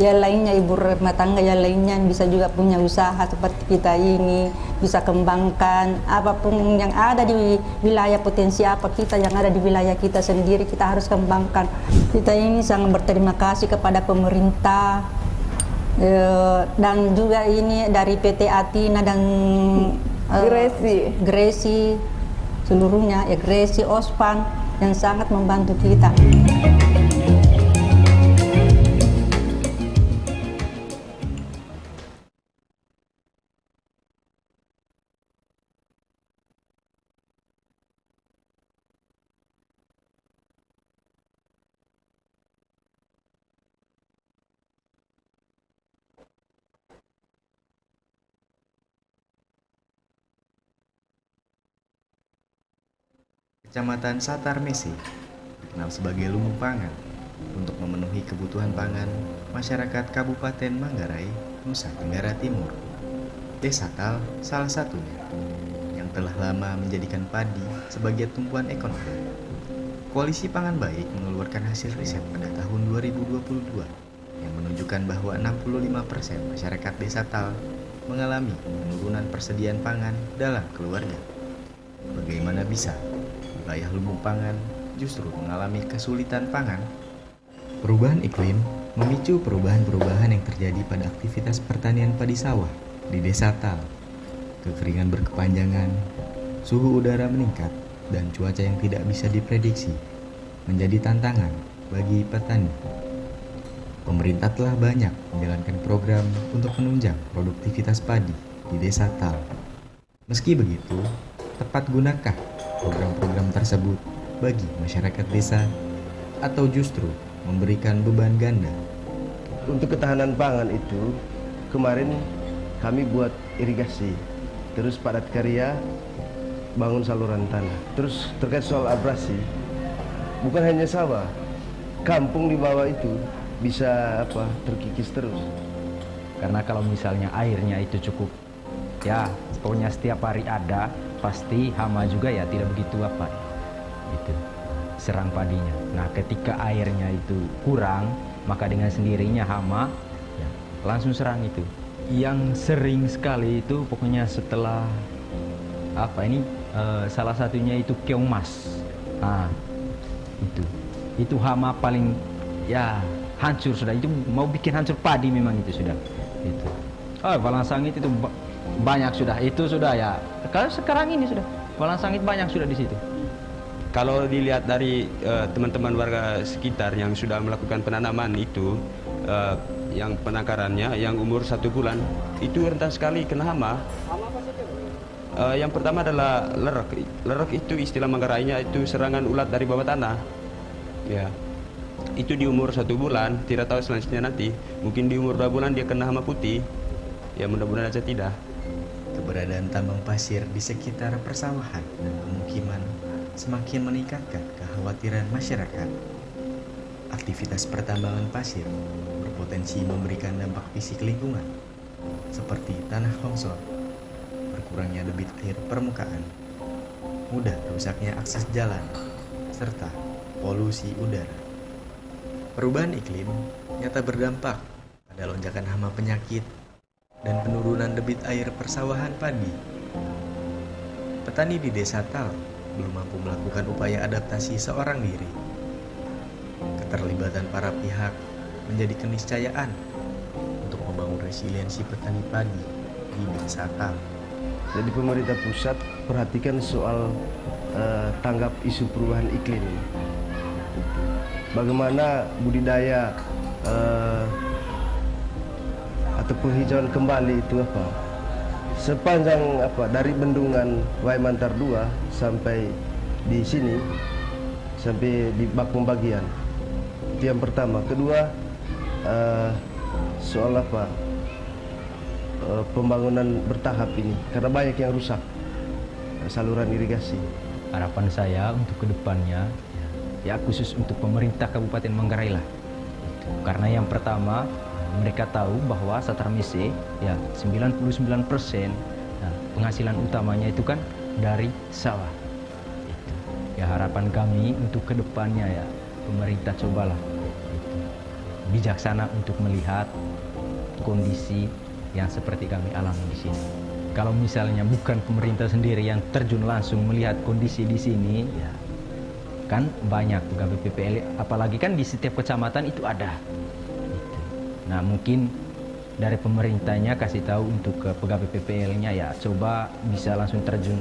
yang lainnya, ibu rumah tangga yang lainnya bisa juga punya usaha seperti kita ini, bisa kembangkan apapun yang ada di wilayah, potensi apa kita yang ada di wilayah kita sendiri, kita harus kembangkan. Kita ini sangat berterima kasih kepada pemerintah dan juga ini dari PT Atina dan Gresi seluruhnya, Gresi, Ospan yang sangat membantu kita. Kecamatan Satar Mesi dikenal sebagai lumbung pangan untuk memenuhi kebutuhan pangan masyarakat Kabupaten Manggarai, Nusa Tenggara Timur. Desa Tal salah satunya yang telah lama menjadikan padi sebagai tumpuan ekonomi. Koalisi Pangan Baik mengeluarkan hasil riset pada tahun 2022 yang menunjukkan bahwa 65% masyarakat Desa Tal mengalami penurunan persediaan pangan dalam keluarga. Bagaimana bisa wilayah lumbung pangan justru mengalami kesulitan pangan? Perubahan iklim memicu perubahan-perubahan yang terjadi pada aktivitas pertanian padi sawah di Desa Tal. Kekeringan berkepanjangan, suhu udara meningkat, dan cuaca yang tidak bisa diprediksi menjadi tantangan bagi petani. Pemerintah telah banyak menjalankan program untuk menunjang produktivitas padi di Desa Tal. Meski begitu, tepat gunakah program-program tersebut bagi masyarakat desa atau justru memberikan beban ganda? Untuk ketahanan pangan itu, kemarin kami buat irigasi, terus padat karya, bangun saluran tanah. Terus terkait soal abrasi, bukan hanya sawah, kampung di bawah itu bisa terkikis terus. Karena kalau misalnya airnya itu cukup, ya pokoknya setiap hari ada, pasti hama juga ya tidak begitu itu serang padinya. Nah ketika airnya itu kurang, maka dengan sendirinya hama ya, langsung serang itu. Yang sering sekali itu pokoknya setelah salah satunya itu keong mas. Nah itu hama paling ya hancur sudah, itu mau bikin hancur padi memang itu sudah itu. Balang sangit itu banyak sudah, itu sudah ya. Kalau sekarang ini sudah balang sangit banyak sudah di situ. Kalau dilihat dari teman-teman warga sekitar yang sudah melakukan penanaman itu, yang penangkarannya, yang umur 1 bulan, itu rentan sekali kena hama. Yang pertama adalah lerek. Lerek itu istilah Manggarainya itu serangan ulat dari bawah tanah. Ya, itu di umur 1 bulan. Tidak tahu selanjutnya nanti. Mungkin di umur 2 bulan dia kena hama putih. Ya mudah-mudahan aja tidak. Keberadaan tambang pasir di sekitar persawahan dan pemukiman semakin meningkatkan kekhawatiran masyarakat. Aktivitas pertambangan pasir berpotensi memberikan dampak fisik lingkungan, seperti tanah longsor, kurangnya debit air permukaan, mudah rusaknya akses jalan, serta polusi udara. Perubahan iklim nyata berdampak pada lonjakan hama penyakit dan penurunan debit air persawahan padi. Petani di desa Tal belum mampu melakukan upaya adaptasi seorang diri. Keterlibatan para pihak menjadi keniscayaan untuk membangun resiliensi petani padi di desa Tal. Jadi pemerintah pusat perhatikan soal tanggap isu perubahan iklim. Bagaimana budidaya atau penghijauan kembali itu sepanjang dari bendungan Waimantar 2 sampai di sini, sampai di bak pembagian. Itu yang pertama. Kedua, soal pembangunan bertahap ini, karena banyak yang rusak saluran irigasi. Harapan saya untuk kedepannya, ya khusus untuk pemerintah Kabupaten Manggarai lah. Karena yang pertama, mereka tahu bahwa Satarmise ya 99% penghasilan utamanya itu kan dari sawah. Ya harapan kami untuk kedepannya ya pemerintah cobalah bijaksana untuk melihat kondisi yang seperti kami alami di sini. Kalau misalnya bukan pemerintah sendiri yang terjun langsung melihat kondisi di sini, ya kan banyak pegawai PPL, apalagi kan di setiap kecamatan itu ada. Nah mungkin dari pemerintahnya kasih tahu untuk ke pegawai PPL-nya ya coba bisa langsung terjun.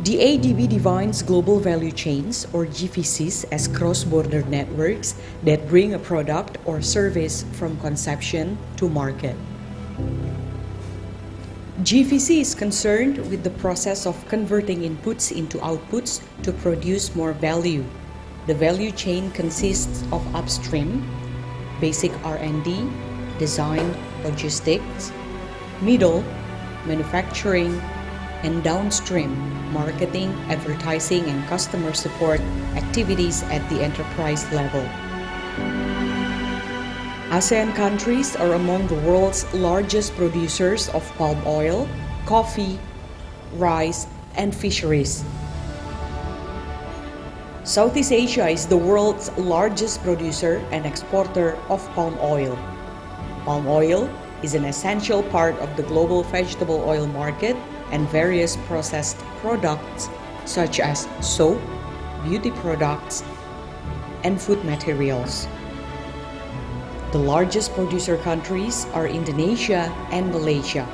The ADB defines global value chains, or GVCs, as cross-border networks that bring a product or service from conception to market. GVC is concerned with the process of converting inputs into outputs to produce more value. The value chain consists of upstream, basic R&D, design, logistics, middle, manufacturing, and downstream, marketing, advertising, and customer support activities at the enterprise level. ASEAN countries are among the world's largest producers of palm oil, coffee, rice, and fisheries. Southeast Asia is the world's largest producer and exporter of palm oil. Palm oil is an essential part of the global vegetable oil market and various processed products such as soap, beauty products, and food materials. The largest producer countries are Indonesia and Malaysia.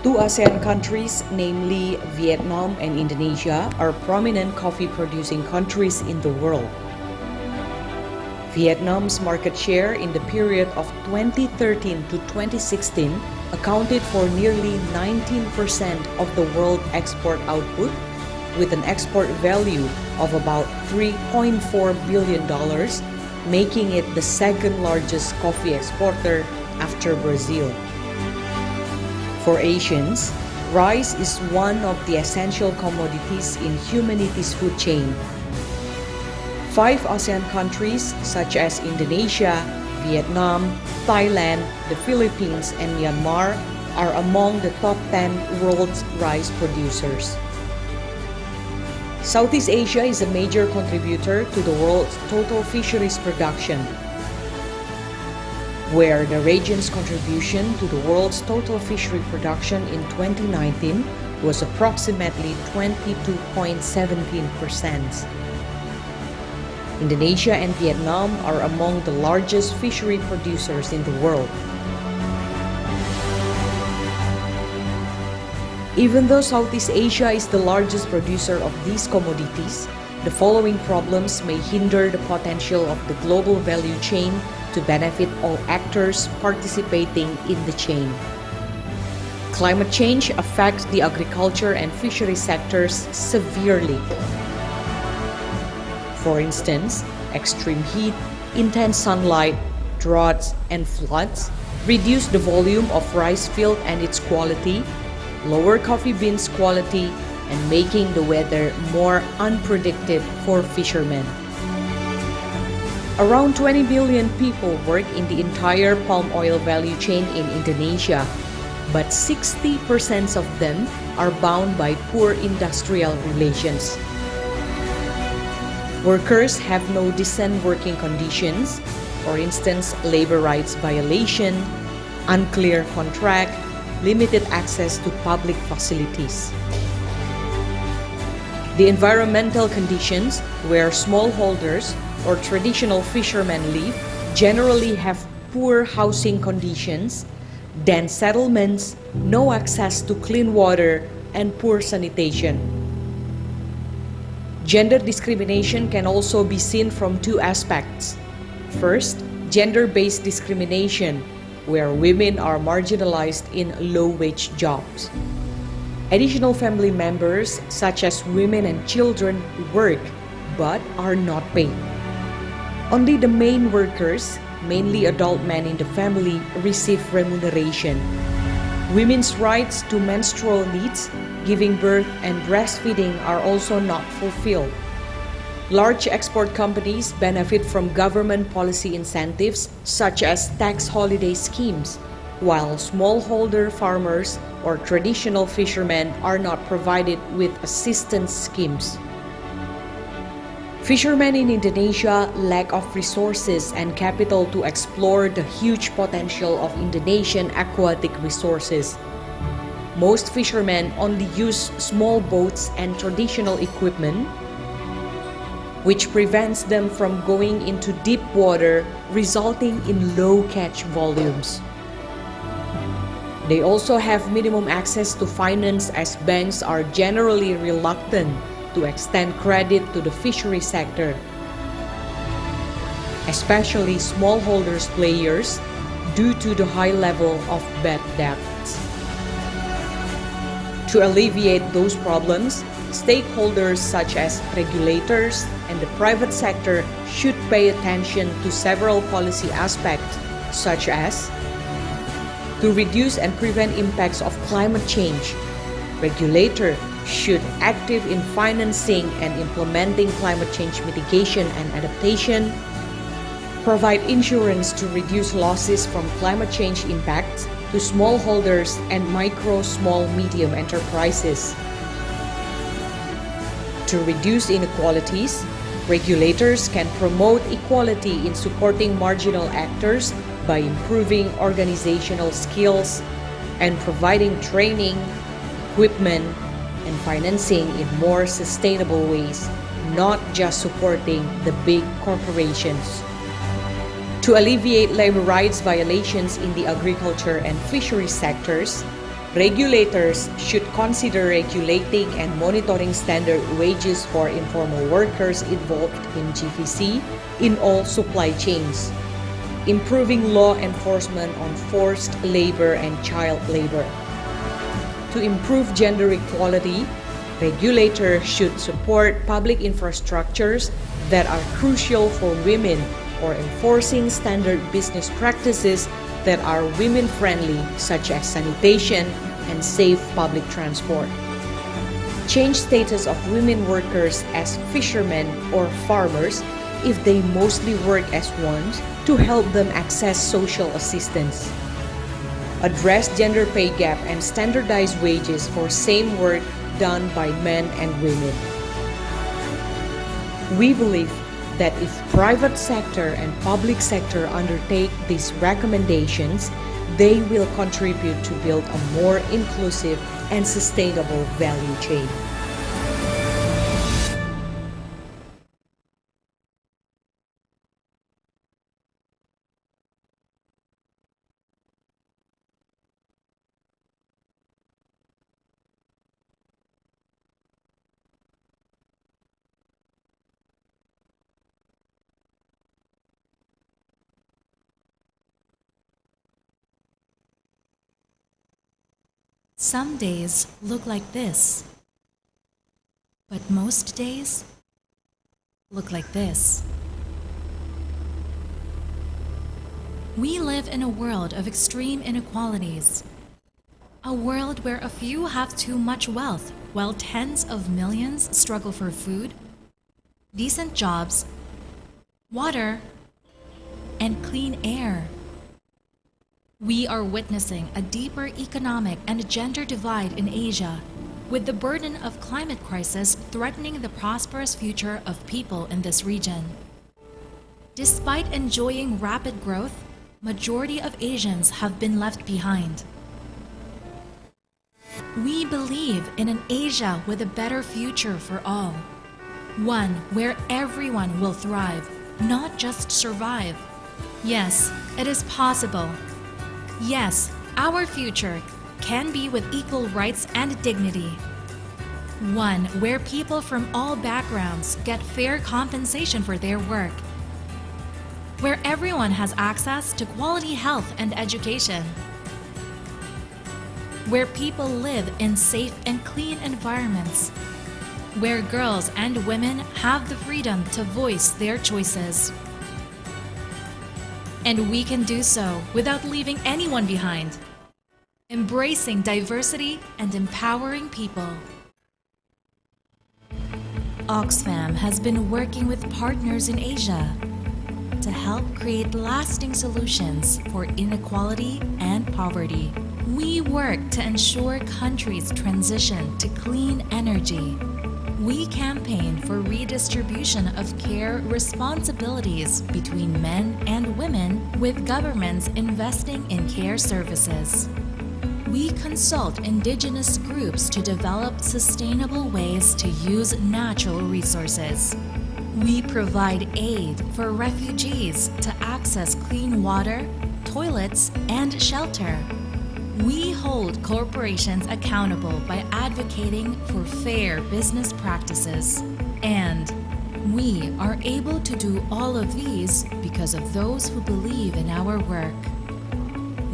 Two ASEAN countries, namely Vietnam and Indonesia, are prominent coffee-producing countries in the world. Vietnam's market share in the period of 2013 to 2016 accounted for nearly 19% of the world export output, with an export value of about $3.4 billion, making it the second largest coffee exporter after Brazil. For Asians, rice is one of the essential commodities in humanity's food chain. 5 ASEAN countries such as Indonesia, Vietnam, Thailand, the Philippines, and Myanmar are among the top 10 world's rice producers. Southeast Asia is a major contributor to the world's total fisheries production, where the region's contribution to the world's total fishery production in 2019 was approximately 22.17%. Indonesia and Vietnam are among the largest fishery producers in the world. Even though Southeast Asia is the largest producer of these commodities, the following problems may hinder the potential of the global value chain to benefit all actors participating in the chain. Climate change affects the agriculture and fishery sectors severely. For instance, extreme heat, intense sunlight, droughts, and floods reduce the volume of rice field and its quality, lower coffee beans quality, and making the weather more unpredictable for fishermen. Around 20 million people work in the entire palm oil value chain in Indonesia, but 60% of them are bound by poor industrial relations. Workers have no decent working conditions, for instance, labor rights violation, unclear contract, limited access to public facilities. The environmental conditions where smallholders or traditional fishermen live generally have poor housing conditions, dense settlements, no access to clean water, and poor sanitation. Gender discrimination can also be seen from two aspects. First, gender-based discrimination, where women are marginalized in low-wage jobs. Additional family members, such as women and children, work but are not paid. Only the main workers, mainly adult men in the family, receive remuneration. Women's rights to menstrual needs, giving birth, and breastfeeding are also not fulfilled. Large export companies benefit from government policy incentives such as tax holiday schemes, while smallholder farmers or traditional fishermen are not provided with assistance schemes. Fishermen in Indonesia lack of resources and capital to explore the huge potential of Indonesian aquatic resources. Most fishermen only use small boats and traditional equipment, which prevents them from going into deep water, resulting in low catch volumes. They also have minimum access to finance, as banks are generally reluctant to extend credit to the fishery sector. Especially smallholders players, due to the high level of bad debts. To alleviate those problems, stakeholders such as regulators and the private sector should pay attention to several policy aspects, such as to reduce and prevent impacts of climate change. Regulator should active in financing and implementing climate change mitigation and adaptation, provide insurance to reduce losses from climate change impacts to smallholders and micro, small, medium enterprises. To reduce inequalities, regulators can promote equality in supporting marginal actors by improving organizational skills and providing training, equipment, and financing in more sustainable ways, not just supporting the big corporations. To alleviate labor rights violations in the agriculture and fisheries sectors, regulators should consider regulating and monitoring standard wages for informal workers involved in GVC in all supply chains, improving law enforcement on forced labor and child labor. To improve gender equality, regulators should support public infrastructures that are crucial for women or enforcing standard business practices that are women-friendly, such as sanitation and safe public transport. Change status of women workers as fishermen or farmers if they mostly work as one to help them access social assistance. Address gender pay gap and standardize wages for same work done by men and women. We believe that if private sector and public sector undertake these recommendations, they will contribute to build a more inclusive and sustainable value chain. Some days look like this, but most days look like this. We live in a world of extreme inequalities, a world where a few have too much wealth while tens of millions struggle for food, decent jobs, water, and clean air. We are witnessing a deeper economic and gender divide in Asia, with the burden of climate crisis threatening the prosperous future of people in this region. Despite enjoying rapid growth, majority of Asians have been left behind. We believe in an Asia with a better future for all, one where everyone will thrive, not just survive. Yes, it is possible. Yes, our future can be with equal rights and dignity. One where people from all backgrounds get fair compensation for their work. Where everyone has access to quality health and education. Where people live in safe and clean environments. Where girls and women have the freedom to voice their choices. And we can do so without leaving anyone behind. Embracing diversity and empowering people. Oxfam has been working with partners in Asia to help create lasting solutions for inequality and poverty. We work to ensure countries transition to clean energy. We campaign for redistribution of care responsibilities between men and women, with governments investing in care services. We consult indigenous groups to develop sustainable ways to use natural resources. We provide aid for refugees to access clean water, toilets, and shelter. We hold corporations accountable by advocating for fair business practices. And we are able to do all of these because of those who believe in our work.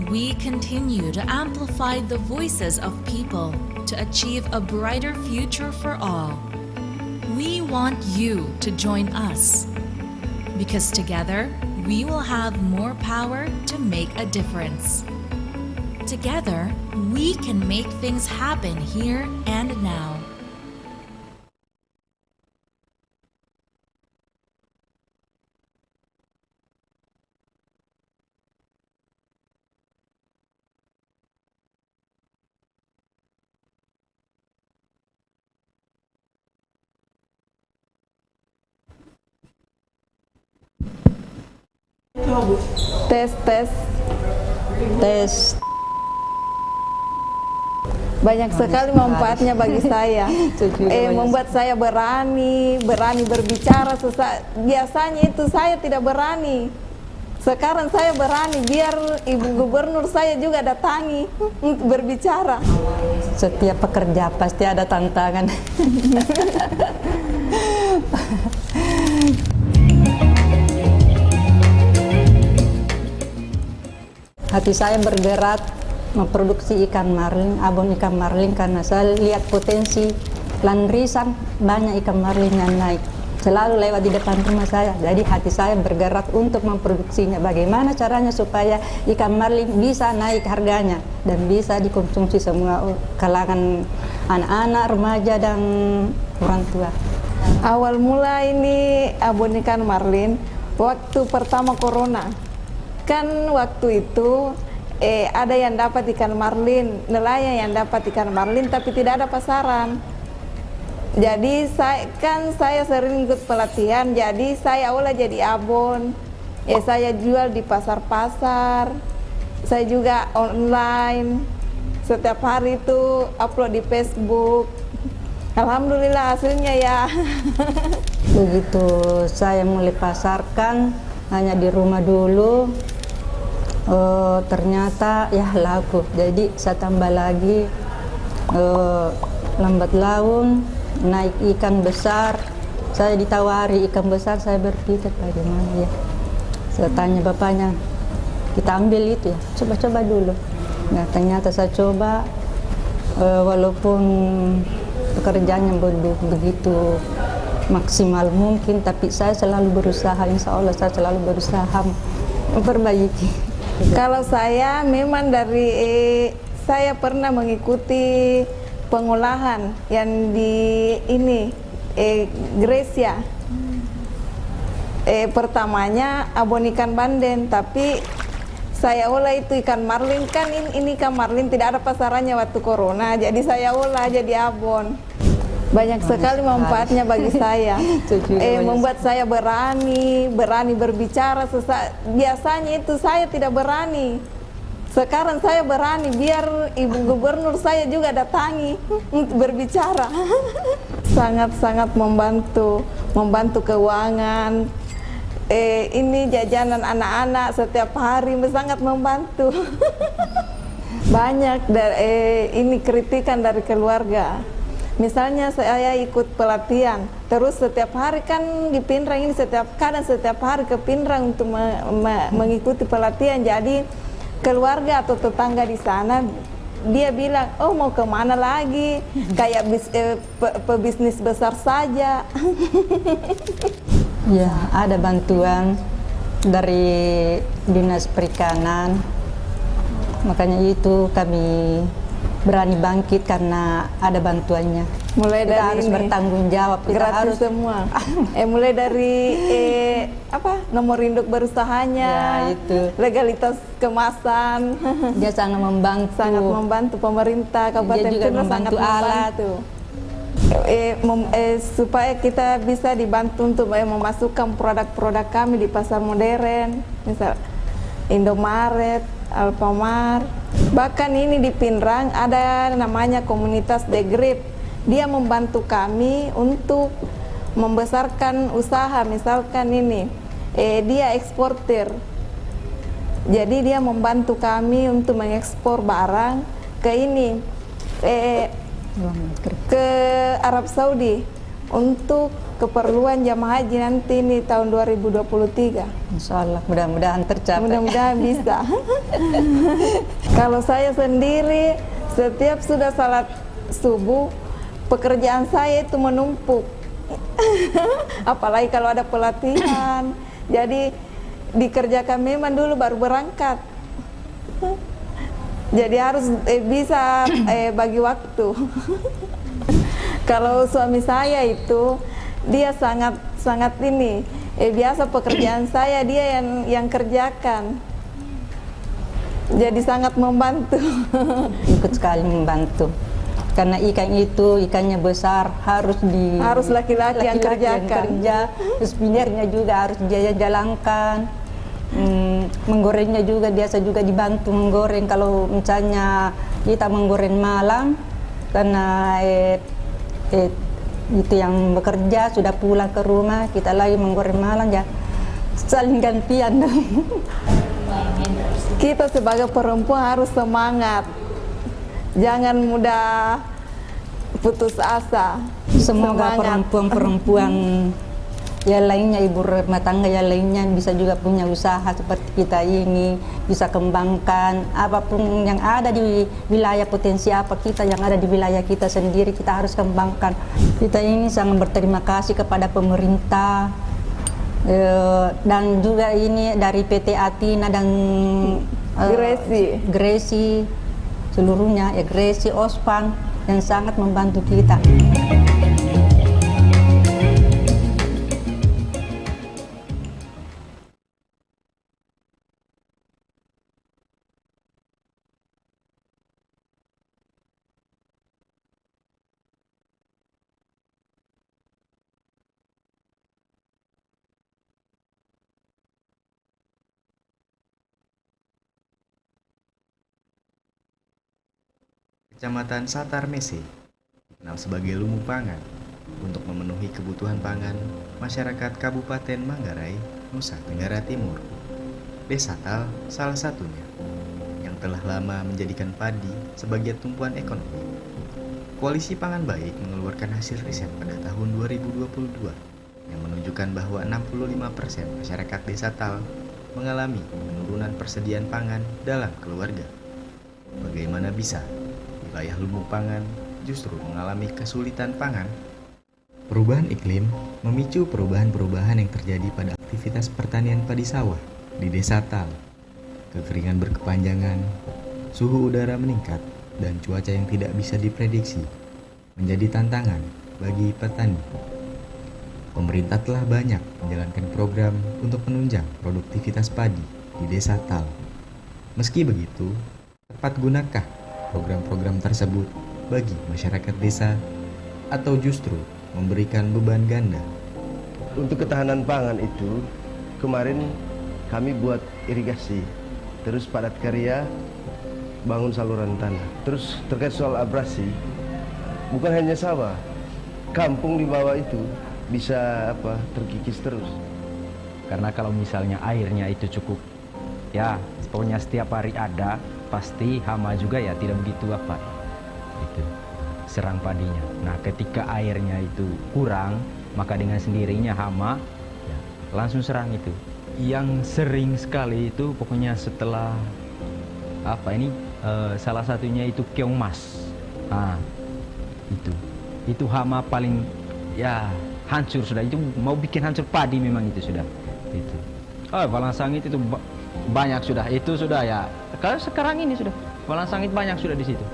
We continue to amplify the voices of people to achieve a brighter future for all. We want you to join us, because together we will have more power to make a difference. Together, we can make things happen here and now. Tes. Banyak sekali manfaatnya bagi saya. Membuat saya berani berbicara. Biasanya itu saya tidak berani. Sekarang saya berani, biar Ibu Gubernur saya juga datangi untuk berbicara. Setiap pekerja pasti ada tantangan. Hati saya bergerak memproduksi ikan marlin, abon ikan marlin, karena saya lihat potensi landrisan, banyak ikan marlin yang naik. Selalu lewat di depan rumah saya, jadi hati saya bergerak untuk memproduksinya. Bagaimana caranya supaya ikan marlin bisa naik harganya dan bisa dikonsumsi semua kalangan anak-anak, remaja, dan orang tua. Awal mula ini abon ikan marlin waktu pertama corona. Kan waktu itu ada yang dapat ikan marlin, nelayan yang dapat ikan marlin, tapi tidak ada pasaran. Jadi saya sering ikut pelatihan, jadi saya olah jadi abon. Saya jual di pasar-pasar, saya juga online. Setiap hari itu upload di Facebook. Alhamdulillah hasilnya ya. Begitu saya mulai pasarkan, hanya di rumah dulu. Ternyata ya laku, jadi saya tambah lagi, lambat laun naik ikan besar. Saya ditawari ikan besar, saya berpikir bagaimana ya. Saya tanya bapaknya, kita ambil itu ya, coba-coba dulu. Nah ternyata saya coba, Walaupun pekerjaannya belum begitu maksimal mungkin, tapi saya selalu berusaha, insya Allah saya selalu berusaha memperbaiki. Kalau saya memang saya pernah mengikuti pengolahan yang di Grecia. Pertamanya abon ikan banden, tapi saya olah itu ikan marlin, kan ini ikan marlin tidak ada pasarannya waktu corona, jadi saya olah jadi abon. Banyak sekali manfaatnya bagi saya. Membuat saya berani berbicara. Biasanya itu saya tidak berani. Sekarang saya berani, biar Ibu Gubernur saya juga datangi untuk berbicara. Sangat-sangat membantu keuangan. Ini jajanan anak-anak setiap hari sangat membantu. Banyak ini kritikan dari keluarga. Misalnya saya ikut pelatihan, terus setiap hari kan di Pinrang ini setiap hari ke Pinrang untuk mengikuti pelatihan. Jadi keluarga atau tetangga di sana dia bilang, oh mau kemana lagi? Kayak pebisnis besar saja. Ya, ada bantuan dari Dinas Perikanan. Makanya itu kami berani bangkit karena ada bantuannya. Mulai kita dari harus bertanggung jawab, kita gratis harus semua. Mulai dari nomor induk berusahanya, ya, itu legalitas kemasan. Dia sangat membantu pemerintah Kabupaten Dia juga Pinrang, membantu alat supaya kita bisa dibantu untuk memasukkan produk-produk kami di pasar modern, misal Indomaret, Alfamart. Bahkan ini di Pinrang ada namanya komunitas The Grip. Dia membantu kami untuk membesarkan usaha. Misalkan ini, dia eksportir. Jadi dia membantu kami untuk mengekspor barang ke ini, ke Arab Saudi untuk keperluan jamaah haji nanti ini tahun 2023. Insya Allah mudah-mudahan tercapai. Mudah-mudahan bisa. Kalau saya sendiri setiap sudah salat subuh, pekerjaan saya itu menumpuk. Apalagi kalau ada pelatihan. Jadi dikerjakan memang dulu baru berangkat. Jadi harus bisa bagi waktu. Kalau suami saya itu dia sangat ini biasa pekerjaan saya dia yang kerjakan. Jadi sangat membantu. Ikut sekali membantu. Karena ikan itu ikannya besar, harus laki-laki yang kerjakan. Terus pinirnya juga harus dia jalankan. Menggorengnya juga biasa juga dibantu menggoreng. Kalau misalnya kita menggoreng malam karena itu yang bekerja sudah pulang ke rumah, kita lagi menggoreng malam, ya saling gantian. Kita sebagai perempuan harus semangat, jangan mudah putus asa. Semoga perempuan-perempuan yang lainnya, ibu rumah tangga yang lainnya bisa juga punya usaha seperti kita ini, bisa kembangkan apapun yang ada di wilayah, potensi apa kita yang ada di wilayah kita sendiri, kita harus kembangkan. Kita ini sangat berterima kasih kepada pemerintah dan juga ini dari PT Atina dan Gresi seluruhnya, ya Gresi, Ospan yang sangat membantu kita. Kecamatan Satar Mese dikenal sebagai lumbung pangan untuk memenuhi kebutuhan pangan masyarakat Kabupaten Manggarai, Nusa Tenggara Timur. Desa Tal salah satunya yang telah lama menjadikan padi sebagai tumpuan ekonomi. Koalisi Pangan Baik mengeluarkan hasil riset pada tahun 2022 yang menunjukkan bahwa 65% masyarakat Desa Tal mengalami penurunan persediaan pangan dalam keluarga. Bagaimana bisa wilayah lumbung pangan justru mengalami kesulitan pangan. Perubahan iklim memicu perubahan-perubahan yang terjadi pada aktivitas pertanian padi sawah di desa Tal. Kekeringan berkepanjangan, suhu udara meningkat, dan cuaca yang tidak bisa diprediksi menjadi tantangan bagi petani. Pemerintah telah banyak menjalankan program untuk menunjang produktivitas padi di desa Tal. Meski begitu, tepat gunakah program-program tersebut bagi masyarakat desa atau justru memberikan beban ganda? Untuk ketahanan pangan itu, kemarin kami buat irigasi, terus padat karya, bangun saluran tanah. Terus terkait soal abrasi, bukan hanya sawah, kampung di bawah itu bisa terkikis terus. Karena kalau misalnya airnya itu cukup, ya pokoknya setiap hari ada, pasti hama juga ya tidak begitu itu serang padinya. Nah, ketika airnya itu kurang, maka dengan sendirinya hama ya, langsung serang itu. Yang sering sekali itu pokoknya setelah salah satunya itu keong mas. Nah, itu hama paling ya hancur sudah, itu mau bikin hancur padi memang itu sudah. Itu. Balang sangit itu banyak sudah, itu sudah ya. Kalau sekarang ini sudah balang sangit banyak sudah di situ.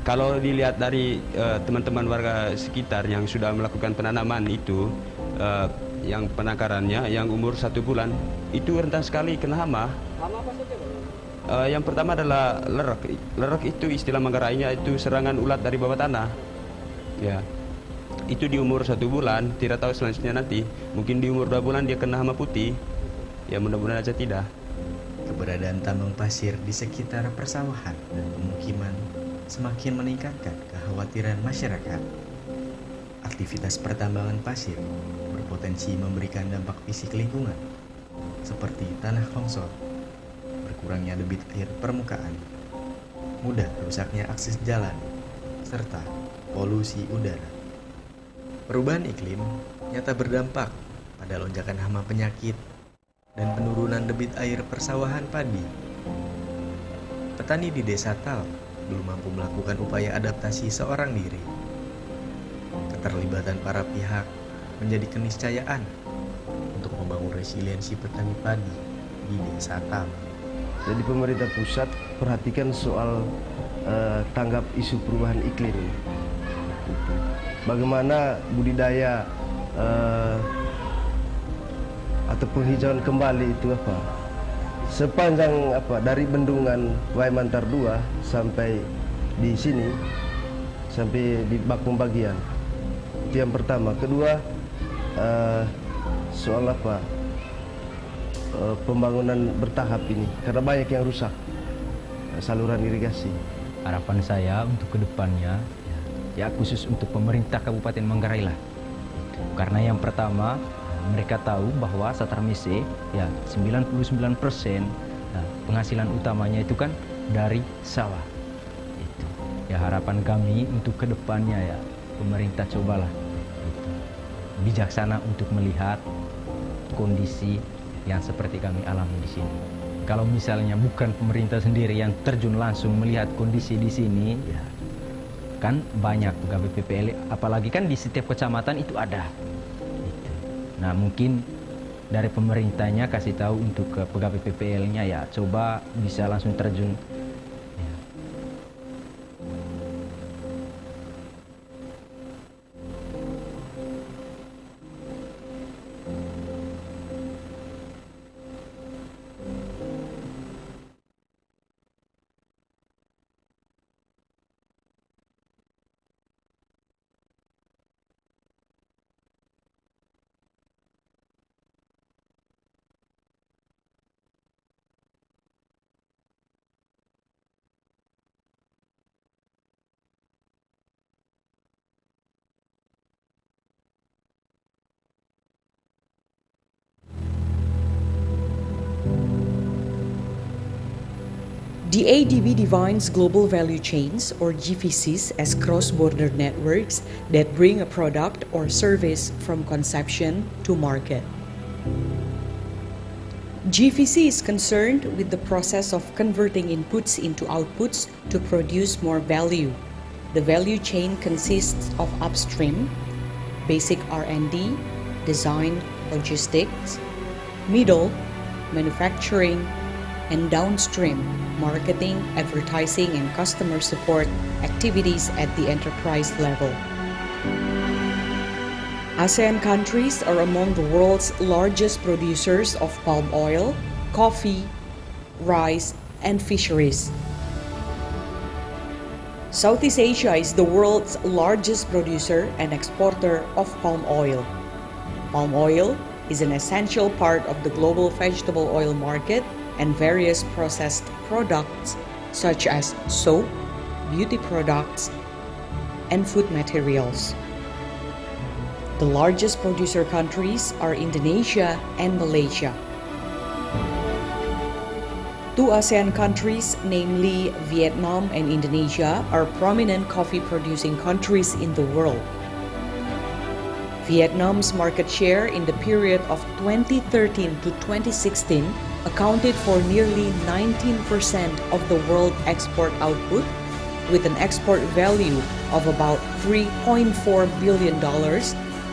Kalau dilihat dari teman-teman warga sekitar yang sudah melakukan penanaman itu, yang penangkarannya yang umur 1 bulan, itu rentan sekali kena hama. Hama apa saja? Yang pertama adalah lerek. Lerek itu istilah Manggarainya itu serangan ulat dari bawah tanah. Ya, itu di umur 1 bulan, tidak tahu selanjutnya nanti. Mungkin di umur 2 bulan dia kena hama putih. Ya mudah-mudahan aja tidak. Keberadaan tambang pasir di sekitar persawahan dan pemukiman semakin meningkatkan kekhawatiran masyarakat. Aktivitas pertambangan pasir berpotensi memberikan dampak fisik lingkungan, seperti tanah longsor, berkurangnya debit air permukaan, mudah rusaknya akses jalan, serta polusi udara. Perubahan iklim nyata berdampak pada lonjakan hama penyakit dan penurunan debit air persawahan padi. Petani di desa Tal belum mampu melakukan upaya adaptasi seorang diri. Keterlibatan para pihak menjadi keniscayaan untuk membangun resiliensi petani padi di desa Tal. Jadi pemerintah pusat perhatikan soal tanggap isu perubahan iklim. Bagaimana budidaya atau penghijauan kembali itu sepanjang dari bendungan Waimantar 2 sampai di sini, sampai di bak pembagian. Itu yang pertama. Kedua, soal pembangunan bertahap ini, karena banyak yang rusak saluran irigasi. Harapan saya untuk kedepannya ya khusus untuk pemerintah Kabupaten Manggarai lah. Karena yang pertama, mereka tahu bahwa Satarmese ya 99% penghasilan utamanya itu kan dari sawah. Itu. Ya harapan kami untuk kedepannya ya pemerintah cobalah bijaksana untuk melihat kondisi yang seperti kami alami di sini. Kalau misalnya bukan pemerintah sendiri yang terjun langsung melihat kondisi di sini, ya kan banyak pegawai PPL, apalagi kan di setiap kecamatan itu ada. Nah mungkin dari pemerintahnya kasih tahu untuk ke pegawai PPL-nya ya coba bisa langsung terjun. The ADB defines global value chains, or GVCs, as cross-border networks that bring a product or service from conception to market. GVC is concerned with the process of converting inputs into outputs to produce more value. The value chain consists of upstream, basic R&D, design, logistics, middle, manufacturing, and downstream, marketing, advertising, and customer support activities at the enterprise level. ASEAN countries are among the world's largest producers of palm oil, coffee, rice, and fisheries. Southeast Asia is the world's largest producer and exporter of palm oil. Palm oil is an essential part of the global vegetable oil market and various processed products such as soap, beauty products, and food materials. The largest producer countries are Indonesia and Malaysia. Two ASEAN countries, namely Vietnam and Indonesia, are prominent coffee-producing countries in the world. Vietnam's market share in the period of 2013 to 2016 accounted for nearly 19% of the world export output, with an export value of about $3.4 billion,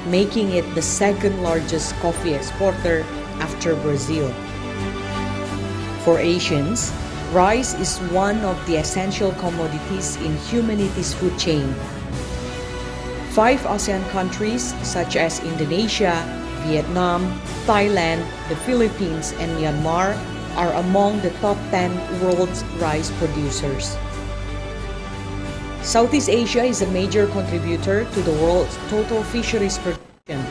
making it the second largest coffee exporter after Brazil. For Asians, rice is one of the essential commodities in humanity's food chain. 5 ASEAN countries such as Indonesia, Vietnam, Thailand, the Philippines, and Myanmar are among the top 10 world's rice producers. Southeast Asia is a major contributor to the world's total fisheries production,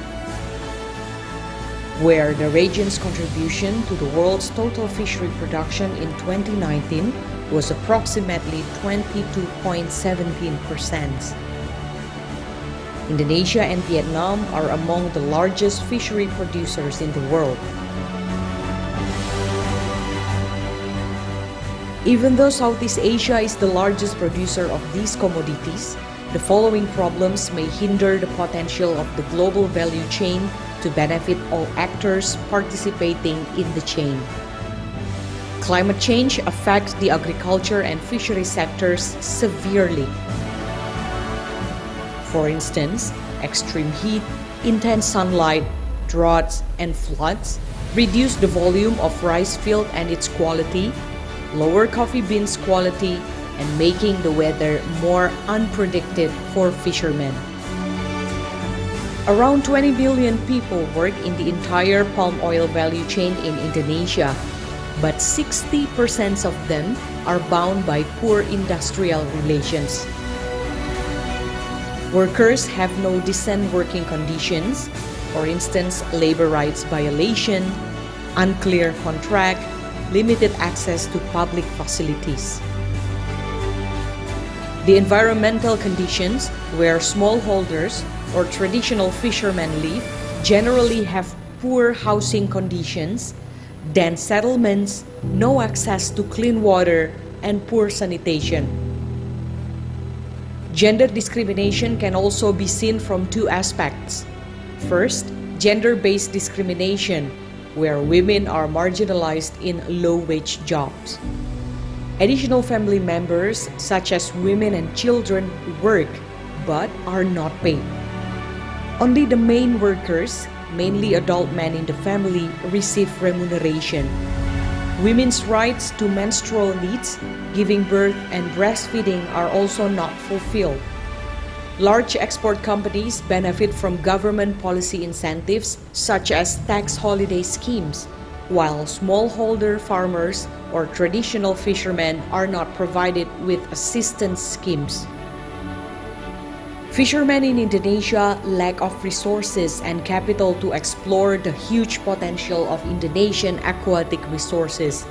where the region's contribution to the world's total fishery production in 2019 was approximately 22.17%. Indonesia and Vietnam are among the largest fishery producers in the world. Even though Southeast Asia is the largest producer of these commodities, the following problems may hinder the potential of the global value chain to benefit all actors participating in the chain. Climate change affects the agriculture and fishery sectors severely. For instance, extreme heat, intense sunlight, droughts, and floods reduce the volume of rice field and its quality, lower coffee beans quality, and making the weather more unpredicted for fishermen. Around 20 billion people work in the entire palm oil value chain in Indonesia, but 60% of them are bound by poor industrial relations. Workers have no decent working conditions, for instance, labor rights violation, unclear contract, limited access to public facilities. The environmental conditions where smallholders or traditional fishermen live generally have poor housing conditions, dense settlements, no access to clean water, and poor sanitation. Gender discrimination can also be seen from 2 aspects. First, gender-based discrimination, where women are marginalized in low-wage jobs. Additional family members, such as women and children, work but are not paid. Only the main workers, mainly adult men in the family, receive remuneration. Women's rights to menstrual needs, giving birth, and breastfeeding are also not fulfilled. Large export companies benefit from government policy incentives such as tax holiday schemes, while smallholder farmers or traditional fishermen are not provided with assistance schemes. Fishermen in Indonesia lack of resources and capital to explore the huge potential of Indonesian aquatic resources.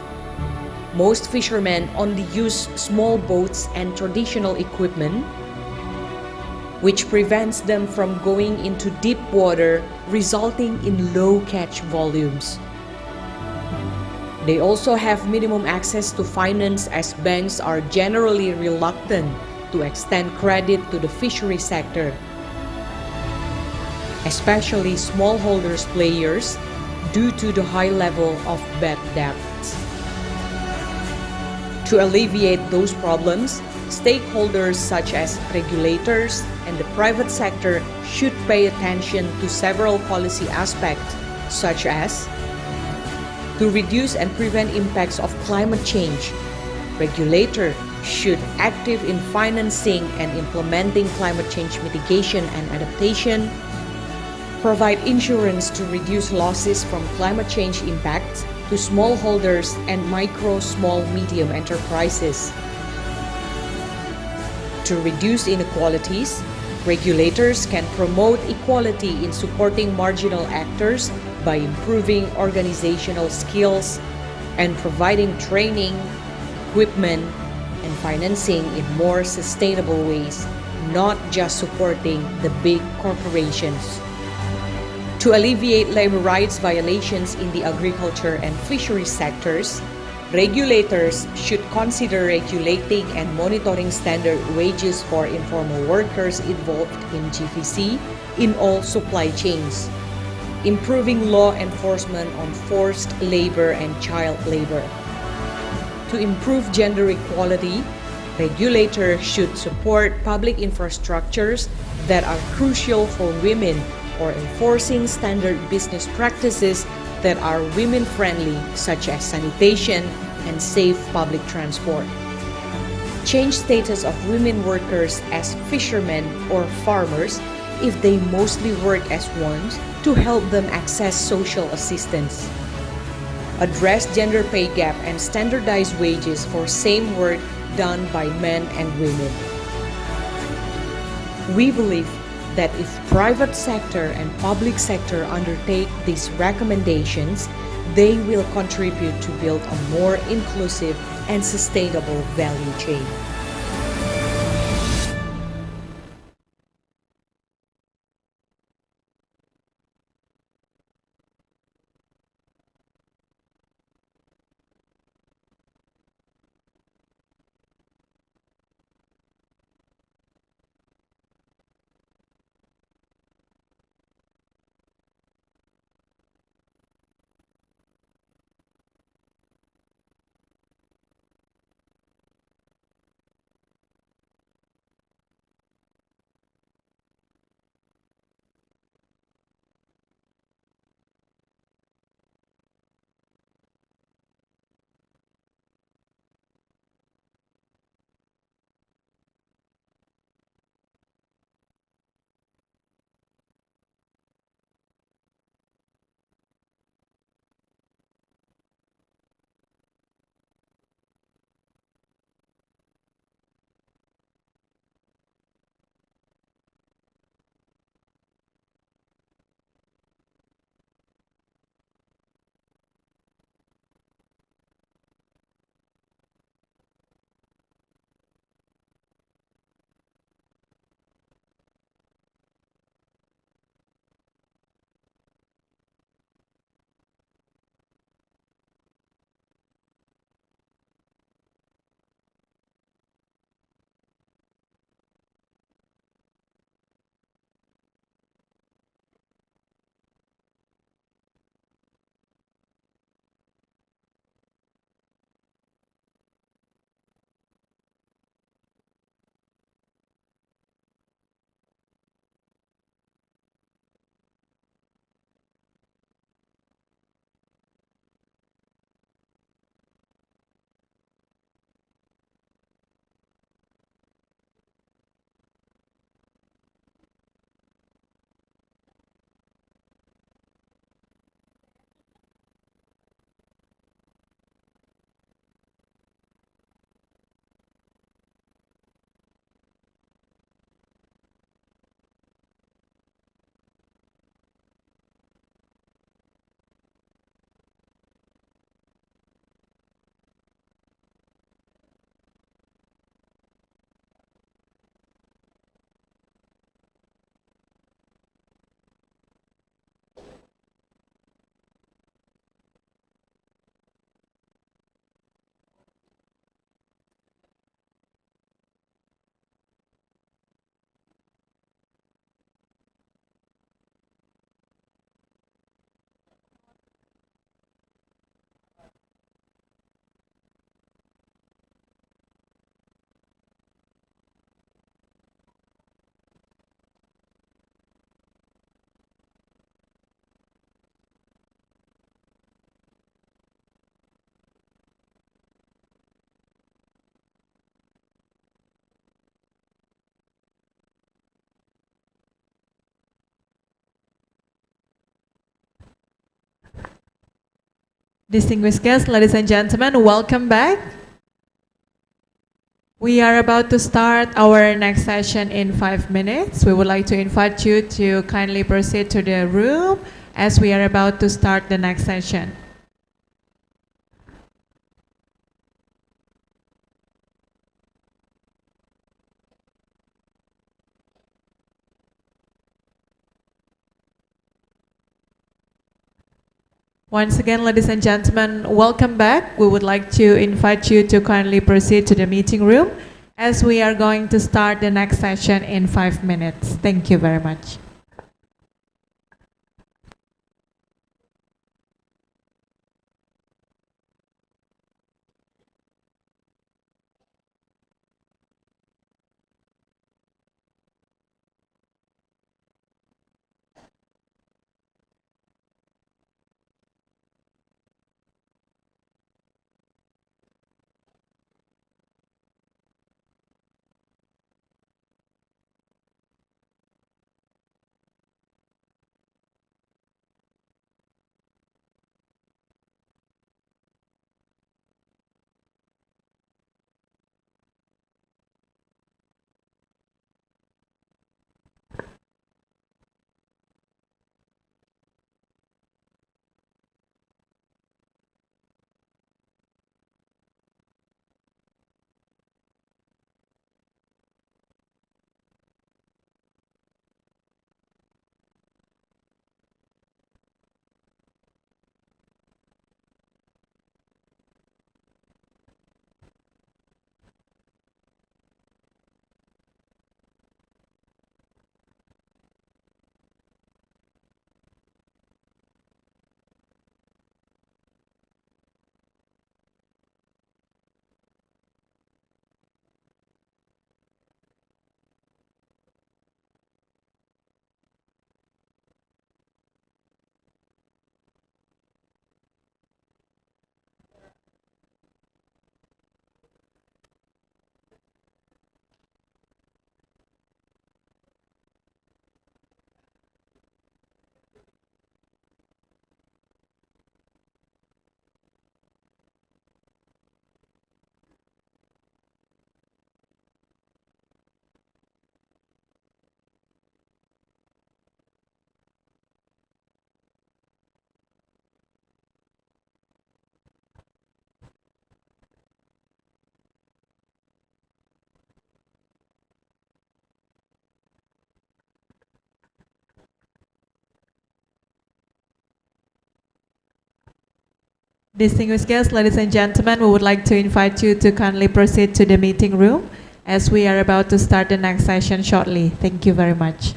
Most fishermen only use small boats and traditional equipment, which prevents them from going into deep water, resulting in low catch volumes. They also have minimum access to finance, as banks are generally reluctant to extend credit to the fishery sector. Especially smallholders players due to the high level of bad debts. To alleviate those problems, stakeholders such as regulators and the private sector should pay attention to several policy aspects, such as to reduce and prevent impacts of climate change. Regulator should active in financing and implementing climate change mitigation and adaptation, provide insurance to reduce losses from climate change impacts to smallholders and micro, small, medium enterprises. To reduce inequalities, regulators can promote equality in supporting marginal actors by improving organizational skills and providing training, equipment, and financing in more sustainable ways, not just supporting the big corporations. To alleviate labor rights violations in the agriculture and fisheries sectors, regulators should consider regulating and monitoring standard wages for informal workers involved in GVC in all supply chains, improving law enforcement on forced labor and child labor. To improve gender equality, regulators should support public infrastructures that are crucial for women or enforcing standard business practices that are women-friendly, such as sanitation and safe public transport. Change status of women workers as fishermen or farmers if they mostly work as ones to help them access social assistance. Address gender pay gap and standardize wages for same work done by men and women. We believe that if private sector and public sector undertake these recommendations, they will contribute to build a more inclusive and sustainable value chain. Distinguished guests, ladies and gentlemen, welcome back. We are about to start our next session in 5 minutes. We would like to invite you to kindly proceed to the room as we are about to start the next session. Once again, ladies and gentlemen, welcome back. We would like to invite you to kindly proceed to the meeting room as we are going to start the next session in 5 minutes. Thank you very much. Distinguished guests, ladies and gentlemen, we would like to invite you to kindly proceed to the meeting room as we are about to start the next session shortly. Thank you very much.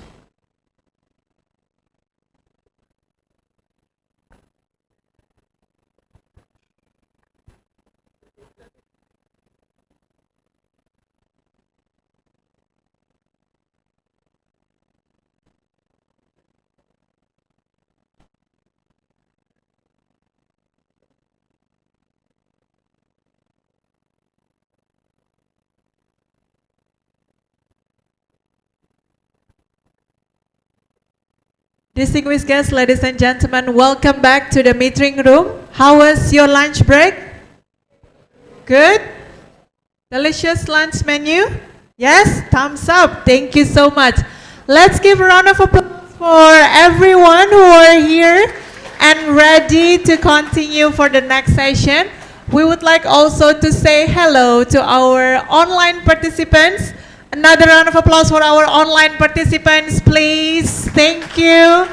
Distinguished guests, ladies and gentlemen, welcome back to the meeting room. How was your lunch break? Good? Delicious lunch menu? Yes? Thumbs up. Thank you so much. Let's give a round of applause for everyone who are here and ready to continue for the next session. We would like also to say hello to our online participants. Another round of applause for our online participants, please. Thank you.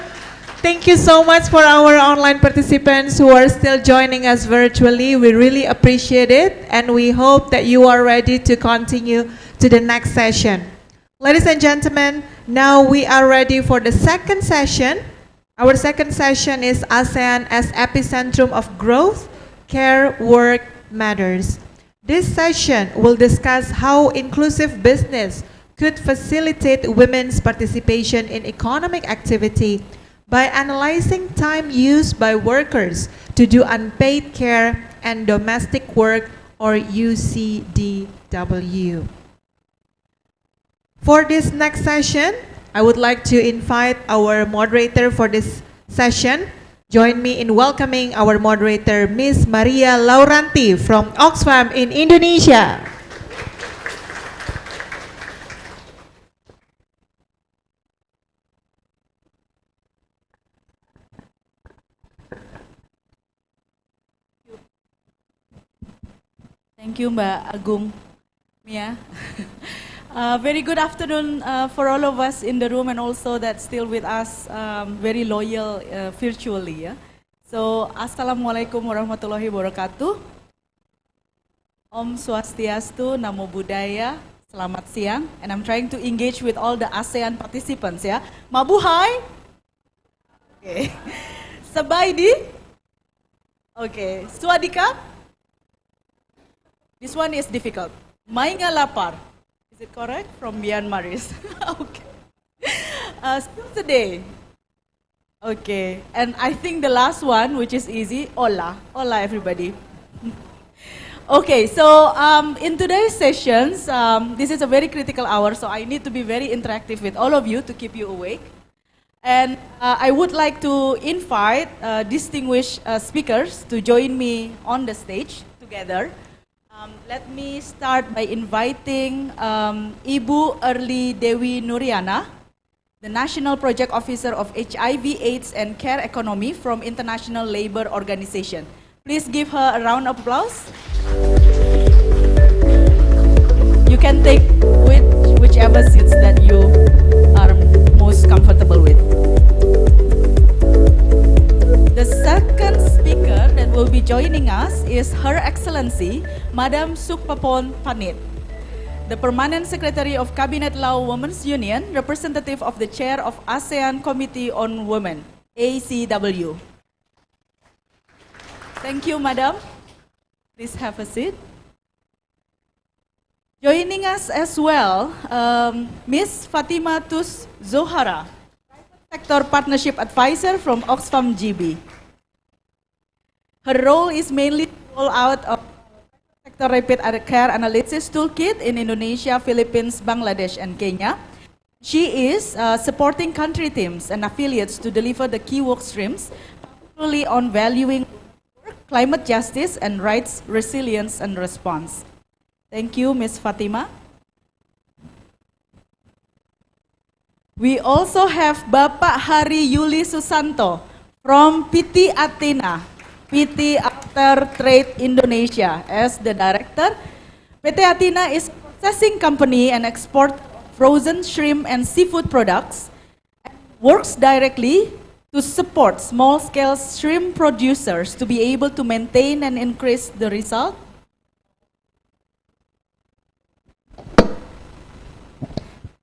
Thank you so much for our online participants who are still joining us virtually. We really appreciate it, and we hope that you are ready to continue to the next session. Ladies and gentlemen, now we are ready for the second session. Our second session is ASEAN as Epicentrum of Growth, Care, Work, Matters. This session will discuss how inclusive business could facilitate women's participation in economic activity by analyzing time used by workers to do unpaid care and domestic work, or UCDW. For this next session, I would like to invite our moderator for this session, Join me in welcoming our moderator, Ms. Maria Lauranti from Oxfam in Indonesia. Thank you, Mbak Agung. Mia. Very good afternoon for all of us in the room and also that's still with us, very loyal virtually. Yeah. So, Assalamualaikum warahmatullahi wabarakatuh. Om Swastiastu, Namo Buddhaya, selamat siang. And I'm trying to engage with all the ASEAN participants. Yeah. Mabuhay. Okay. Sabaidi. Okay. Swadika. This one is difficult. Mainga lapar. Is it correct? From Myanmar. Okay. Still today. Okay. And I think the last one, which is easy, hola. Hola, everybody. Okay, so in today's sessions, this is a very critical hour, so I need to be very interactive with all of you to keep you awake. And I would like to invite distinguished speakers to join me on the stage together. Let me start by inviting Ibu Erli Dewi Nuriana, the National Project Officer of HIV, AIDS, and Care Economy from International Labour Organization. Please give her a round of applause. You can take whichever seats that you are most comfortable with. The second speaker that will be joining us is Her Excellency, Madam Sukpapon Panit, the Permanent Secretary of Cabinet Law Women's Union, representative of the Chair of ASEAN Committee on Women, ACW. Thank you, Madam. Please have a seat. Joining us as well, Ms. Fatima Tus Zohara, Sector Partnership Advisor from Oxfam GB. Her role is mainly to roll out of Sector Rapid Care Analysis Toolkit in Indonesia, Philippines, Bangladesh, and Kenya. She is supporting country teams and affiliates to deliver the key work streams, particularly on valuing work, climate justice, and rights resilience and response. Thank you, Ms. Fatima. We also have Bapak Hari Yuli Susanto from PT Athena, PT After Trade Indonesia as the director. PT Athena is a processing company and export frozen shrimp and seafood products and works directly to support small-scale shrimp producers to be able to maintain and increase the result.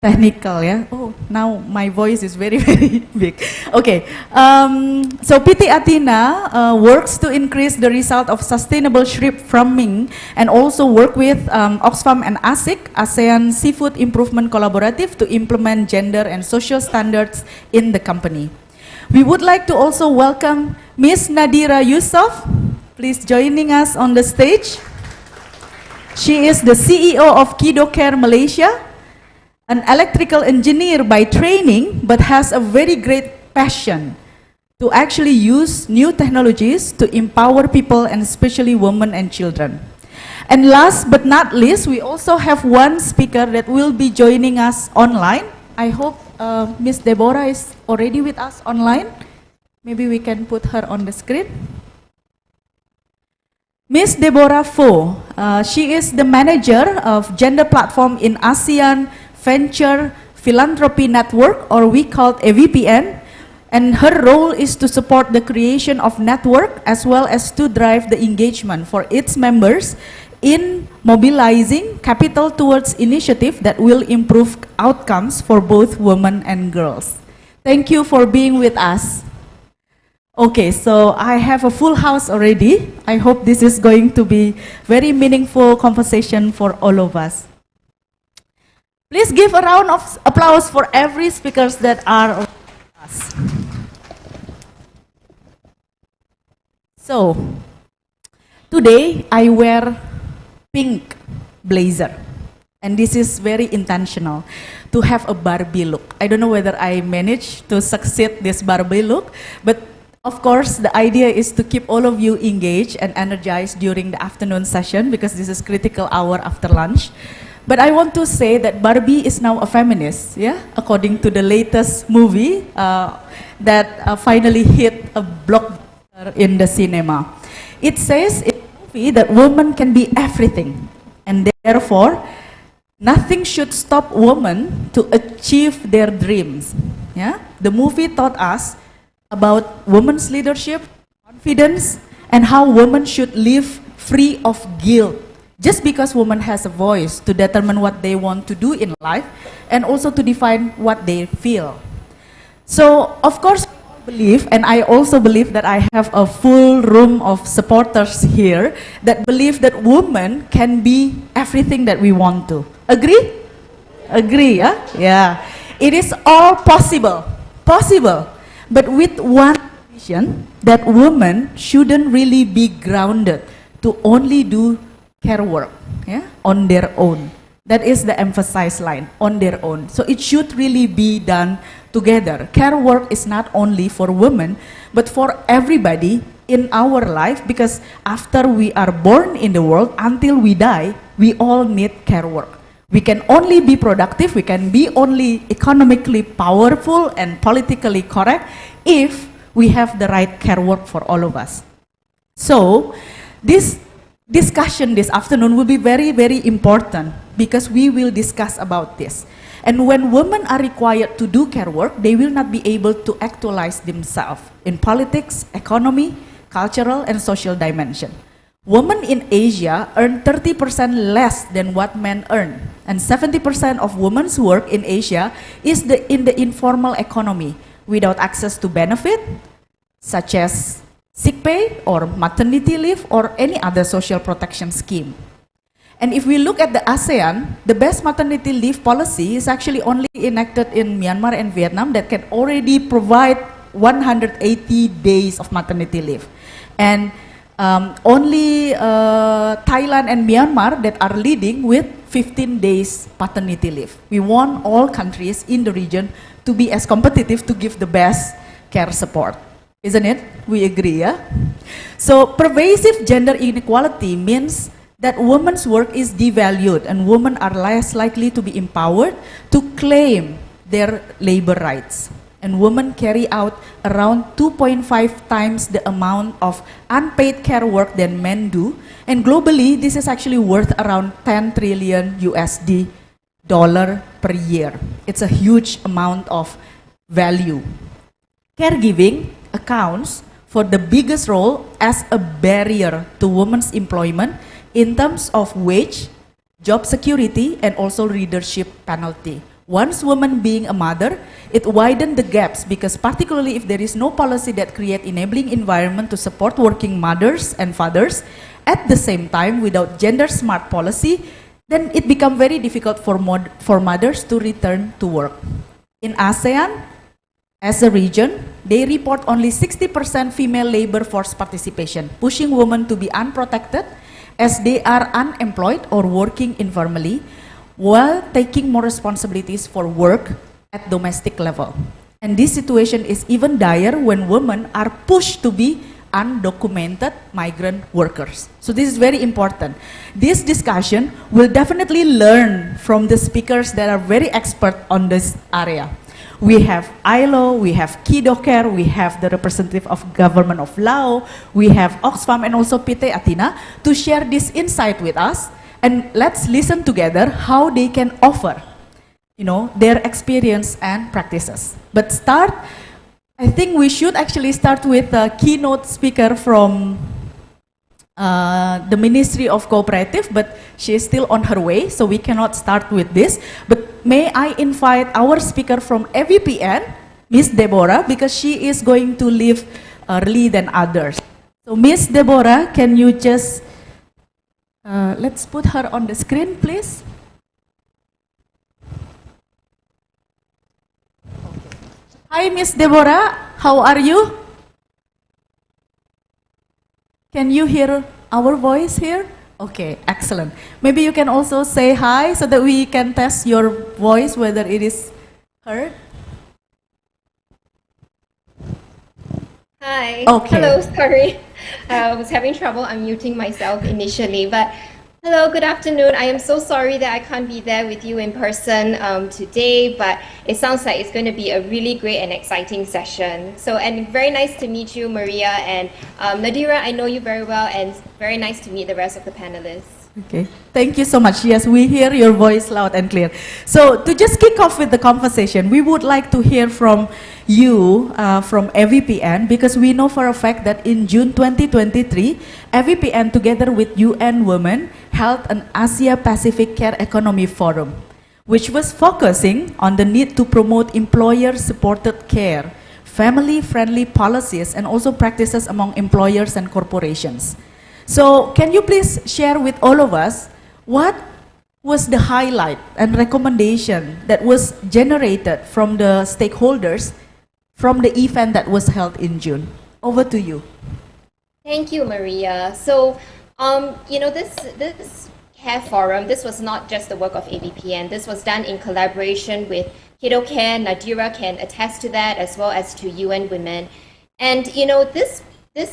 Technical, yeah. Oh, now my voice is very, very big. Okay, so PT Athena works to increase the result of sustainable shrimp farming and also work with Oxfam and ASIC, ASEAN Seafood Improvement Collaborative, to implement gender and social standards in the company. We would like to also welcome Ms. Nadira Yusof, please joining us on the stage. She is the CEO of Kido Care Malaysia, an electrical engineer by training, but has a very great passion to actually use new technologies to empower people and especially women and children. And last but not least, we also have one speaker that will be joining us online. I hope Ms. Deborah is already with us online. Maybe we can put her on the screen. Ms. Deborah Fo, she is the manager of gender platform in ASEAN Venture Philanthropy Network, or we call it AVPN, and her role is to support the creation of network as well as to drive the engagement for its members in mobilizing capital towards initiatives that will improve outcomes for both women and girls. Thank you for being with us. Okay, so I have a full house already. I hope this is going to be very meaningful conversation for all of us. Please give a round of applause for every speakers that are with us. So, today I wear pink blazer. And this is very intentional, to have a Barbie look. I don't know whether I managed to succeed this Barbie look, but Of course, the idea is to keep all of you engaged and energized during the afternoon session because this is critical hour after lunch. But I want to say that Barbie is now a feminist, yeah, according to the latest movie that finally hit a blockbuster in the cinema. It says in the movie that women can be everything, and therefore, nothing should stop women to achieve their dreams. Yeah, the movie taught us about women's leadership, confidence, and how women should live free of guilt. Just because woman has a voice to determine what they want to do in life and also to define what they feel. So, of course, I believe, and I also believe that I have a full room of supporters here that believe that women can be everything that we want to. Agree? Agree, yeah? Yeah. It is all possible. Possible. But with one condition, that women shouldn't really be grounded to only do care work, yeah, on their own. That is the emphasized line, on their own. So it should really be done together. Care work is not only for women, but for everybody in our life, because after we are born in the world, until we die, we all need care work. We can only be productive, we can be only economically powerful and politically correct if we have the right care work for all of us. So, this discussion this afternoon will be very, very important because we will discuss about this. And when women are required to do care work, they will not be able to actualize themselves in politics, economy, cultural, and social dimension. Women in Asia earn 30% less than what men earn. And 70% of women's work in Asia is in the informal economy without access to benefit, such as sick pay or maternity leave or any other social protection scheme. And if we look at the ASEAN, the best maternity leave policy is actually only enacted in Myanmar and Vietnam that can already provide 180 days of maternity leave. And only Thailand and Myanmar that are leading with 15 days paternity leave. We want all countries in the region to be as competitive to give the best care support. Isn't it? We agree, yeah? So pervasive gender inequality means that women's work is devalued and women are less likely to be empowered to claim their labor rights. And women carry out around 2.5 times the amount of unpaid care work than men do. And globally, this is actually worth around 10 trillion USD per year. It's a huge amount of value. Caregiving accounts for the biggest role as a barrier to women's employment in terms of wage, job security, and also leadership penalty. Once women being a mother, it widened the gaps because particularly if there is no policy that create enabling environment to support working mothers and fathers, at the same time without gender smart policy, then it becomes very difficult for mothers to return to work. In ASEAN, as a region, they report only 60% female labor force participation, pushing women to be unprotected as they are unemployed or working informally while taking more responsibilities for work at domestic level. And this situation is even dire when women are pushed to be undocumented migrant workers. So this is very important. This discussion will definitely learn from the speakers that are very expert on this area. We have ILO, we have Kidocare, we have the representative of government of Laos, we have Oxfam and also PT Athena to share this insight with us. And let's listen together how they can offer, their experience and practices. But I think we should actually start with a keynote speaker from the Ministry of Cooperative, but she is still on her way, so we cannot start with this. But may I invite our speaker from AVPN, Miss Deborah, because she is going to leave early than others. So Miss Deborah, can you just, let's put her on the screen, please. Hi, Miss Deborah, how are you? Can you hear our voice here? Okay, excellent. Maybe you can also say hi so that we can test your voice, whether it is heard. Hi. Okay. Hello, sorry. I was having trouble unmuting myself initially, but hello, good afternoon. I am so sorry that I can't be there with you in person today, but it sounds like it's going to be a really great and exciting session. So, and very nice to meet you, Maria, and Nadira, I know you very well, and very nice to meet the rest of the panelists. Okay, thank you so much. Yes, we hear your voice loud and clear. So to just kick off with the conversation, we would like to hear from you, from AVPN, because we know for a fact that in June 2023, AVPN together with UN Women held an Asia-Pacific Care Economy Forum, which was focusing on the need to promote employer-supported care, family-friendly policies, and also practices among employers and corporations. So can you please share with all of us what was the highlight and recommendation that was generated from the stakeholders from the event that was held in June? Over to you. Thank you, Maria. So, you know, this Care Forum, this was not just the work of AVPN. This was done in collaboration with Kiddo Care. Nadira can attest to that, as well as to UN Women. And, you know, this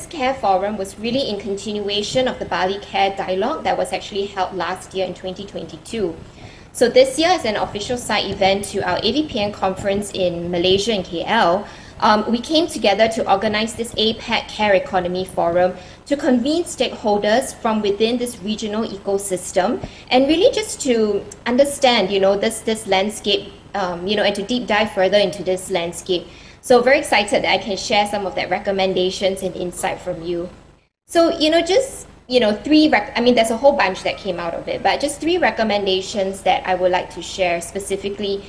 Care Forum was really in continuation of the Bali Care Dialogue that was actually held last year in 2022. So this year, as an official side event to our AVPN conference in Malaysia and KL, we came together to organize this APAC Care Economy Forum to convene stakeholders from within this regional ecosystem and really just to understand, you know, this landscape, you know, and to deep dive further into this landscape. So very excited that I can share some of that recommendations and insight from you. So, you know, just, you know, I mean, there's a whole bunch that came out of it, but just 3 recommendations that I would like to share specifically.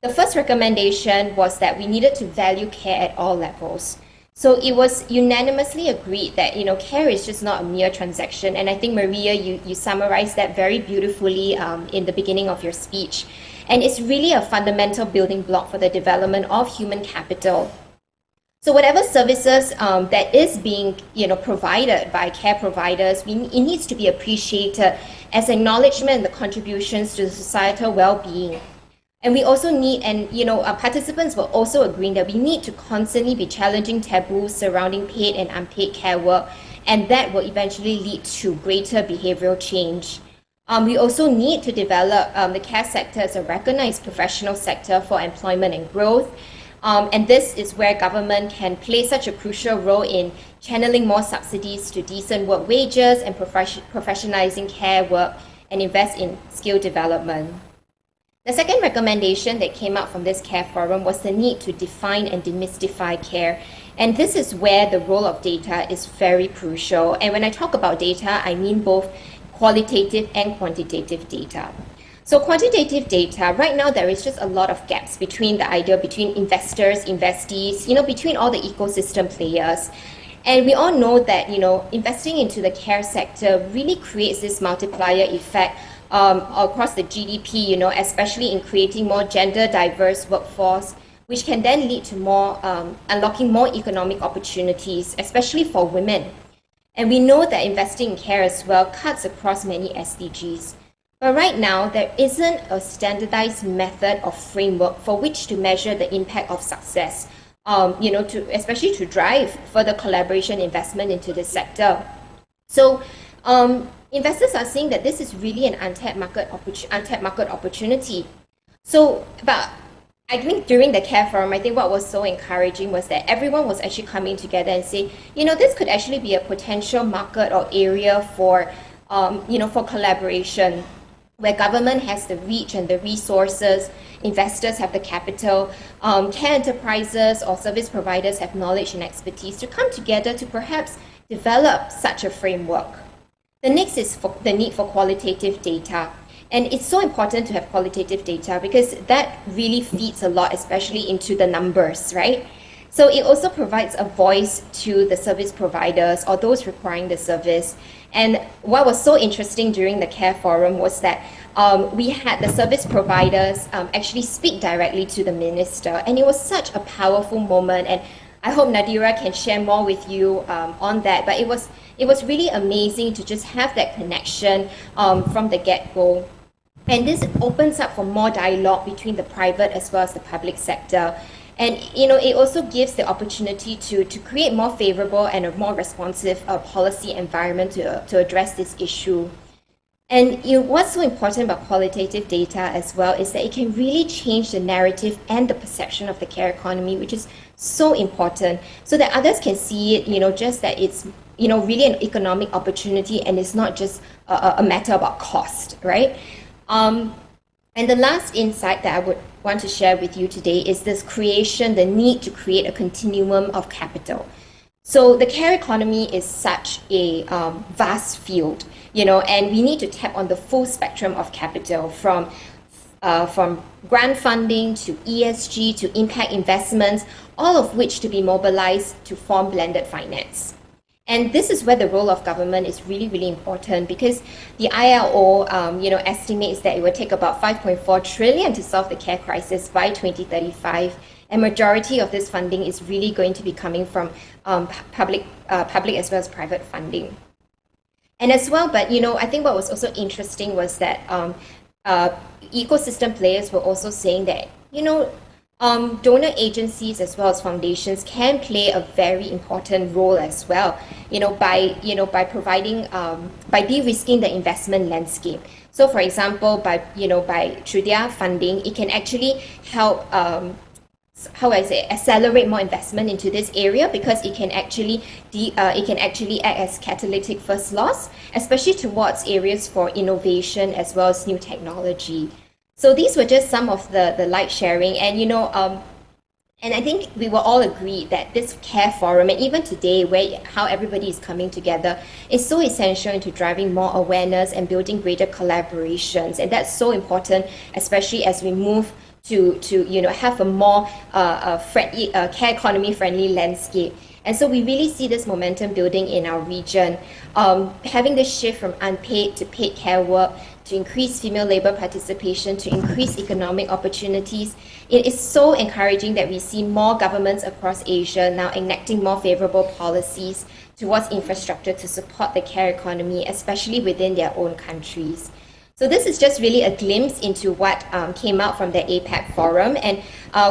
The first recommendation was that we needed to value care at all levels. So it was unanimously agreed that, you know, care is just not a mere transaction. And I think, Maria, you summarized that very beautifully in the beginning of your speech. And it's really a fundamental building block for the development of human capital. So whatever services that is being, you know, provided by care providers, it needs to be appreciated as acknowledgement of the contributions to the societal well-being. And we also need, and you know, our participants were also agreeing that we need to constantly be challenging taboos surrounding paid and unpaid care work, and that will eventually lead to greater behavioral change. We also need to develop the care sector as a recognized professional sector for employment and growth. And this is where government can play such a crucial role in channeling more subsidies to decent work wages and professionalizing care work and invest in skill development. The second recommendation that came out from this Care Forum was the need to define and demystify care. And this is where the role of data is very crucial. And when I talk about data, I mean both qualitative and quantitative data. So quantitative data, right now there is just a lot of gaps between the idea between investors, investees, you know, between all the ecosystem players. And we all know that, you know, investing into the care sector really creates this multiplier effect across the GDP, you know, especially in creating more gender diverse workforce, which can then lead to more unlocking more economic opportunities, especially for women. And we know that investing in care as well cuts across many SDGs. But right now, there isn't a standardized method or framework for which to measure the impact of success, you know, especially to drive further collaboration investment into this sector. So investors are saying that this is really an untapped market opportunity. So, but I think during the Care Forum, I think what was so encouraging was that everyone was actually coming together and saying, you know, this could actually be a potential market or area for, you know, for collaboration, where government has the reach and the resources, investors have the capital, care enterprises or service providers have knowledge and expertise to come together to perhaps develop such a framework. The next is the need for qualitative data. And it's so important to have qualitative data because that really feeds a lot, especially into the numbers, right? So it also provides a voice to the service providers or those requiring the service. And what was so interesting during the Care Forum was that we had the service providers actually speak directly to the minister. And it was such a powerful moment. And I hope Nadira can share more with you on that. But it was really amazing to just have that connection from the get-go. And this opens up for more dialogue between the private as well as the public sector. And it also gives the opportunity to create more favorable and a more responsive policy environment to address this issue. And what's so important about qualitative data as well is that it can really change the narrative and the perception of the care economy, which is so important, so that others can see it, just that it's, really an economic opportunity and it's not just a matter about cost, right? And the last insight that I would want to share with you today is the need to create a continuum of capital. So the care economy is such a vast field, and we need to tap on the full spectrum of capital from grant funding to ESG to impact investments, all of which to be mobilized to form blended finance. And this is where the role of government is really, really important, because the ILO, estimates that it will take about 5.4 trillion to solve the care crisis by 2035. And majority of this funding is really going to be coming from public as well as private funding. And as well, but I think what was also interesting was that ecosystem players were also saying that donor agencies as well as foundations can play a very important role as well, by providing by de-risking the investment landscape. So for example, through their funding, it can actually help accelerate more investment into this area, because it can actually act as catalytic first loss, especially towards areas for innovation as well as new technology. So these were just some of the light sharing, and and I think we will all agree that this care forum, and even today, how everybody is coming together, is so essential into driving more awareness and building greater collaborations, and that's so important, especially as we move to have a more friendly, care economy friendly landscape. And so we really see this momentum building in our region, having this shift from unpaid to paid care work, to increase female labor participation, to increase economic opportunities. It is so encouraging that we see more governments across Asia now enacting more favorable policies towards infrastructure to support the care economy, especially within their own countries. So this is just really a glimpse into what came out from the APAC forum, and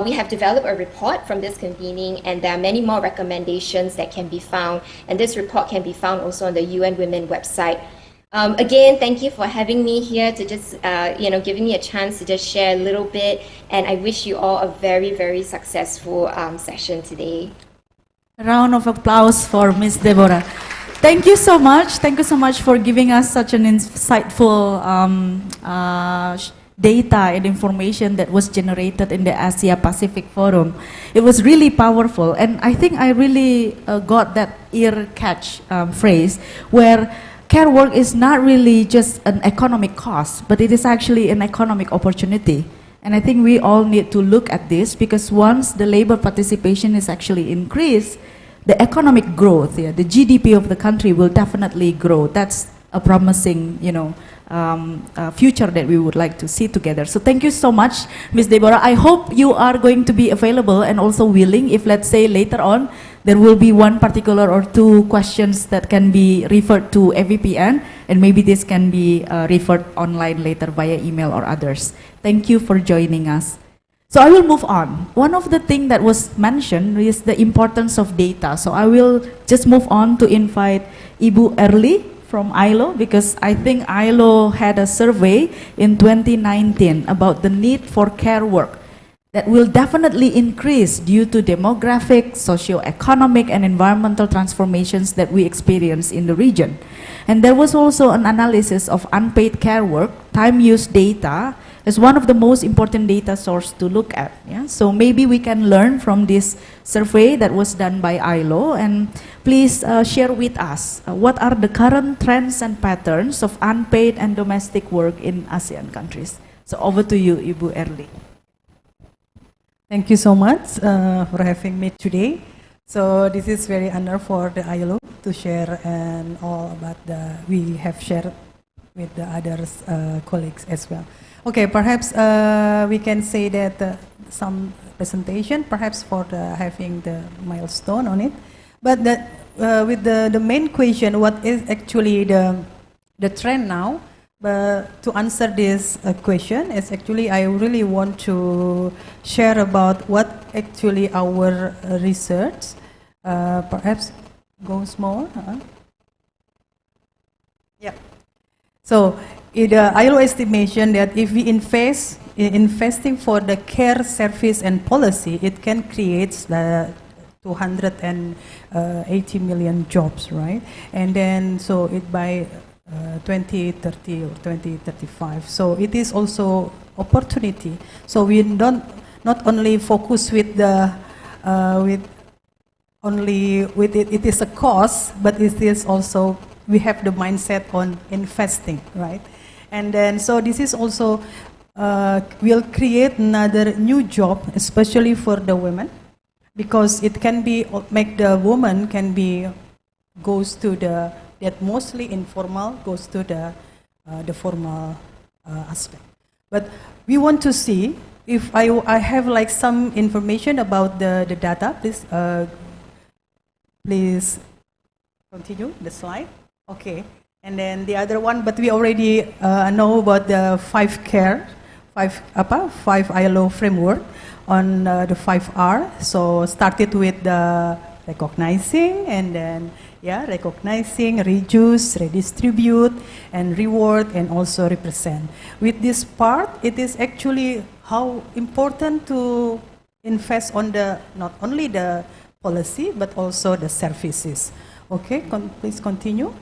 we have developed a report from this convening, and there are many more recommendations that can be found, and this report can be found also on the UN Women website. Again, thank you for having me here, to just, giving me a chance to just share a little bit, and I wish you all a very, very successful session today. A round of applause for Ms. Deborah. Thank you so much. Thank you so much for giving us such an insightful data and information that was generated in the Asia Pacific Forum. It was really powerful, and I think I really got that ear catch phrase where care work is not really just an economic cost, but it is actually an economic opportunity. And I think we all need to look at this, because once the labor participation is actually increased, the economic growth, the GDP of the country will definitely grow. That's a promising, future that we would like to see together. So thank you so much, Ms. Deborah. I hope you are going to be available and also willing, if let's say later on there will be one particular or two questions that can be referred to AVPN, and maybe this can be referred online later via email or others. Thank you for joining us. So I will move on. One of the things that was mentioned is the importance of data. So I will just move on to invite Ibu Erli from ILO, because I think ILO had a survey in 2019 about the need for care work that will definitely increase due to demographic, socio-economic, and environmental transformations that we experience in the region. And there was also an analysis of unpaid care work, time use data, as one of the most important data source to look at. Yeah? So maybe we can learn from this survey that was done by ILO, and please share with us what are the current trends and patterns of unpaid and domestic work in ASEAN countries. So over to you, Ibu Erli. Thank you so much for having me today. So this is very honor for the ILO to share and all about we have shared with the others colleagues as well. Okay, perhaps we can say that some presentation, perhaps for having the milestone on it, but that with the main question, what is actually the trend now? But to answer this question, is actually I really want to share about what actually our research, perhaps goes more. Yeah. So the ILO estimation that if we investing for the care service and policy, it can create the 280 million jobs, right? And then so it by 2030 or 2035. So it is also opportunity. So we don't not only focus with the it is a cost, but it is also we have the mindset on investing, right? And then so this is also will create another new job, especially for the women, because it can be make the woman can be goes to the that mostly informal goes to the formal aspect. But we want to see if I have like some information about the data. Please continue the slide. Okay, and then the other one. But we already know about the five ILO framework on the 5R. So started with the recognizing, and then recognizing, reduce, redistribute, and reward, and also represent. With this part, it is actually how important to invest on the not only the policy but also the services. Okay, please continue.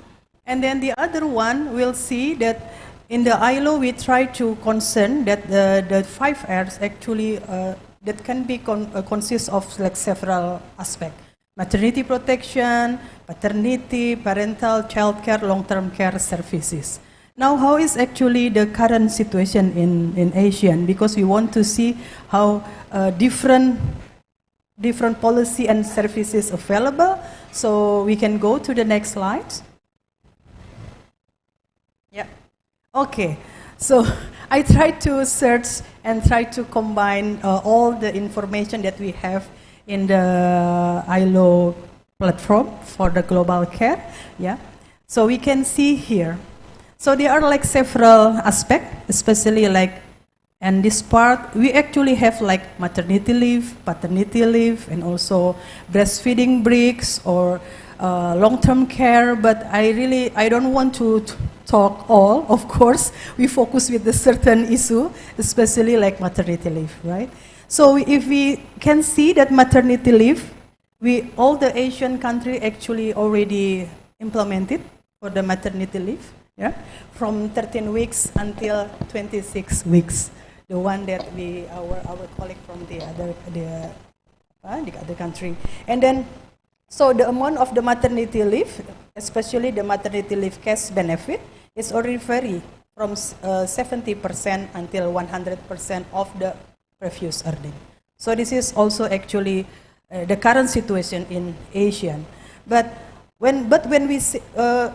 And then the other one, we'll see that in the ILO we try to concern that the 5 R's actually that can be consist of like several aspects. Maternity protection, paternity, parental, child care, long-term care services. Now, how is actually the current situation in ASEAN? Because we want to see how different policy and services available. So we can go to the next slide. Yeah. Okay. So I tried to search and try to combine all the information that we have in the ILO platform for the global care. Yeah. So we can see here. So there are like several aspects, especially like, and this part, we actually have like maternity leave, paternity leave, and also breastfeeding breaks or long-term care, but I don't want to talk all, of course. We focus with a certain issue, especially like maternity leave, right? So if we can see that maternity leave, all the Asian countries actually already implemented for the maternity leave, yeah, from 13 weeks until 26 weeks. The one that our colleague from the other country, and then so the amount of the maternity leave, especially the maternity leave cash benefit, is already vary from 70% until 100% of the previous earning. So this is also actually the current situation in ASEAN. But when we see,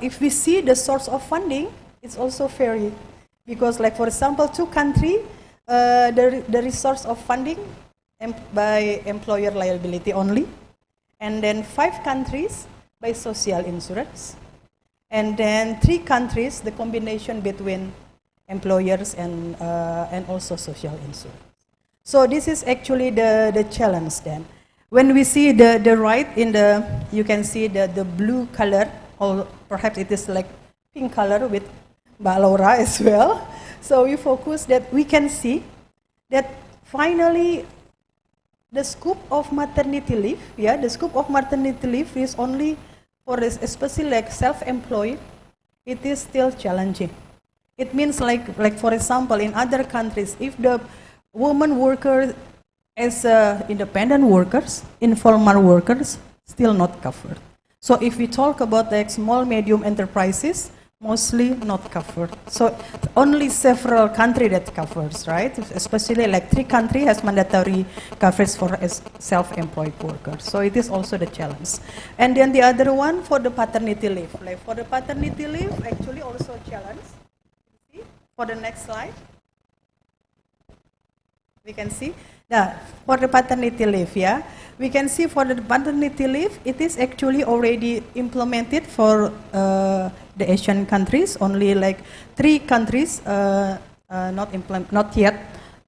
if we see the source of funding, it's also vary, because like for example, 2 countries, the resource of funding by employer liability only, and then 5 countries by social insurance, and then 3 countries the combination between employers and also social insurance. So this is actually the challenge then. When we see the right in the, you can see the blue color, or perhaps it is like pink color with Mbak Laura as well. So we focus that we can see that finally the scope of maternity leave, the scope of maternity leave is only for especially like self-employed. It is still challenging. It means like for example in other countries, if the woman worker as independent workers, informal workers, still not covered. So if we talk about like small medium enterprises, mostly not covered. So only several countries that covers, right? Especially like 3 countries has mandatory coverage for self-employed workers. So it is also the challenge. And then the other one for the paternity leave. Like for the paternity leave, actually also a challenge. See? For the next slide, we can see Now, for the paternity leave, yeah, we can see for the paternity leave, it is actually already implemented for the Asian countries. Only like 3 countries not yet.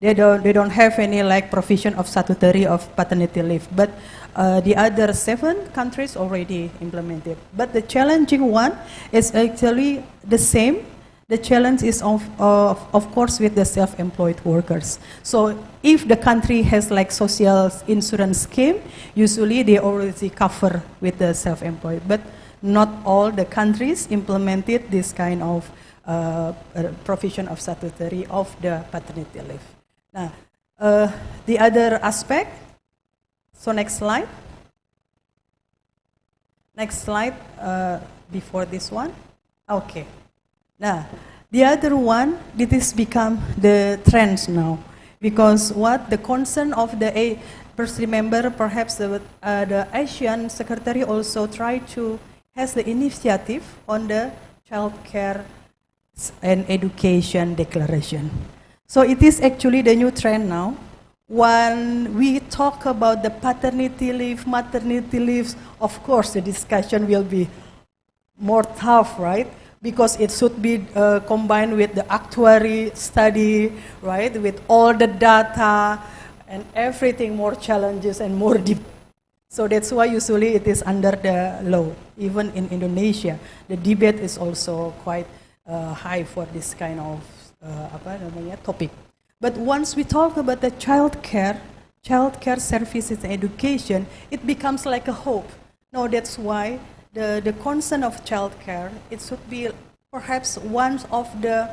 They don't have any like provision of statutory of paternity leave, but the other 7 countries already implemented. But the challenging one is actually the same. The challenge is of course with the self-employed workers. So if the country has like social insurance scheme, usually they already cover with the self-employed. But not all the countries implemented this kind of provision of statutory of the paternity leave. Now, the other aspect, so next slide. Next slide before this one. Okay. Now, the other one, it has become the trends now. Because what the concern of the, first remember perhaps the ASEAN Secretary also tried to, has the initiative on the child care and education declaration. So it is actually the new trend now. When we talk about the paternity leave, maternity leaves, of course the discussion will be more tough, right? Because it should be combined with the actuary study, right? With all the data and everything, more challenges and more deep. So that's why usually it is under the law. Even in Indonesia, the debate is also quite high for this kind of topic. But once we talk about the child care services and education, it becomes like a hope. No, that's why the concern of child care, it should be perhaps one of the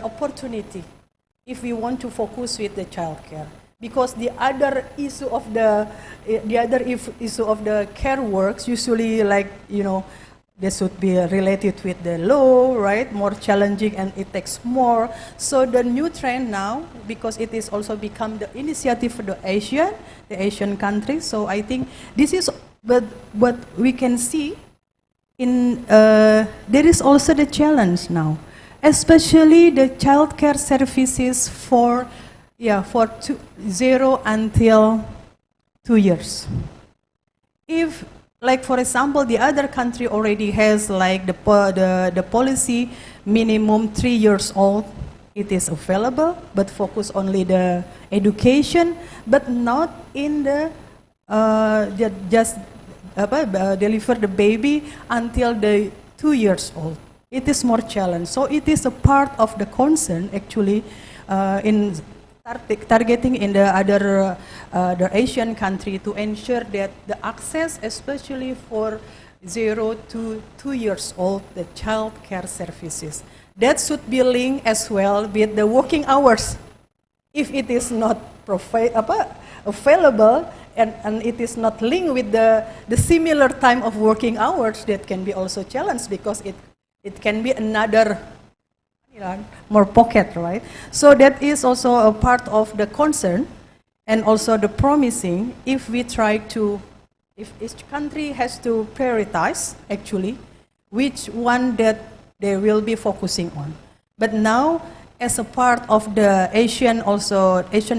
opportunity if we want to focus with the child care. Because the other issue of the care works usually like, you know, they should be related with the law, right? More challenging and it takes more. So the new trend now, because it is also become the initiative for the Asian countries. So I think this is, but what we can see in, there is also the challenge now, especially the child care services for 0 until 2 years. If, like for example, the other country already has like the policy minimum 3 years old, it is available, but focus only the education, but not in the just deliver the baby until the 2 years old. It is more challenge. So it is a part of the concern actually in targeting in the other the Asian country to ensure that the access, especially for 0 to 2 years old, the child care services, that should be linked as well with the working hours. If it is not available and it is not linked with the similar time of working hours, that can be also challenged because it can be another more pocket, right? So that is also a part of the concern and also the promising if we try to, if each country has to prioritize actually which one that they will be focusing on. But now as a part of the Asian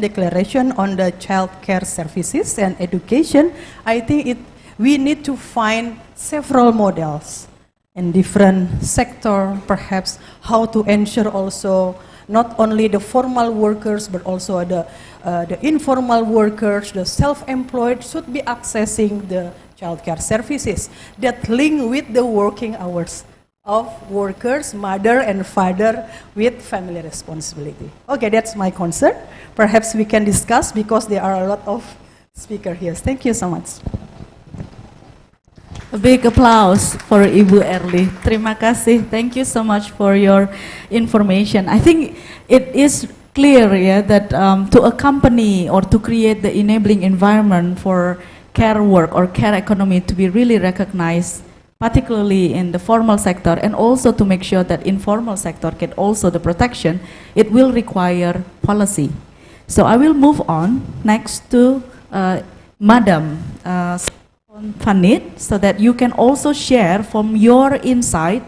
Declaration on the Child Care Services and Education, I think we need to find several models in different sector, perhaps how to ensure also not only the formal workers but also the informal workers, the self-employed should be accessing the childcare services that link with the working hours of workers, mother and father with family responsibility. Okay, that's my concern. Perhaps we can discuss because there are a lot of speakers here. Thank you so much. A big applause for Ibu Erli. Terima kasih. Thank you so much for your information. I think it is clear, yeah, that to accompany or to create the enabling environment for care work or care economy to be really recognized, particularly in the formal sector, and also to make sure that informal sector get also the protection, it will require policy. So I will move on next to Madam Fanit, so that you can also share from your insight.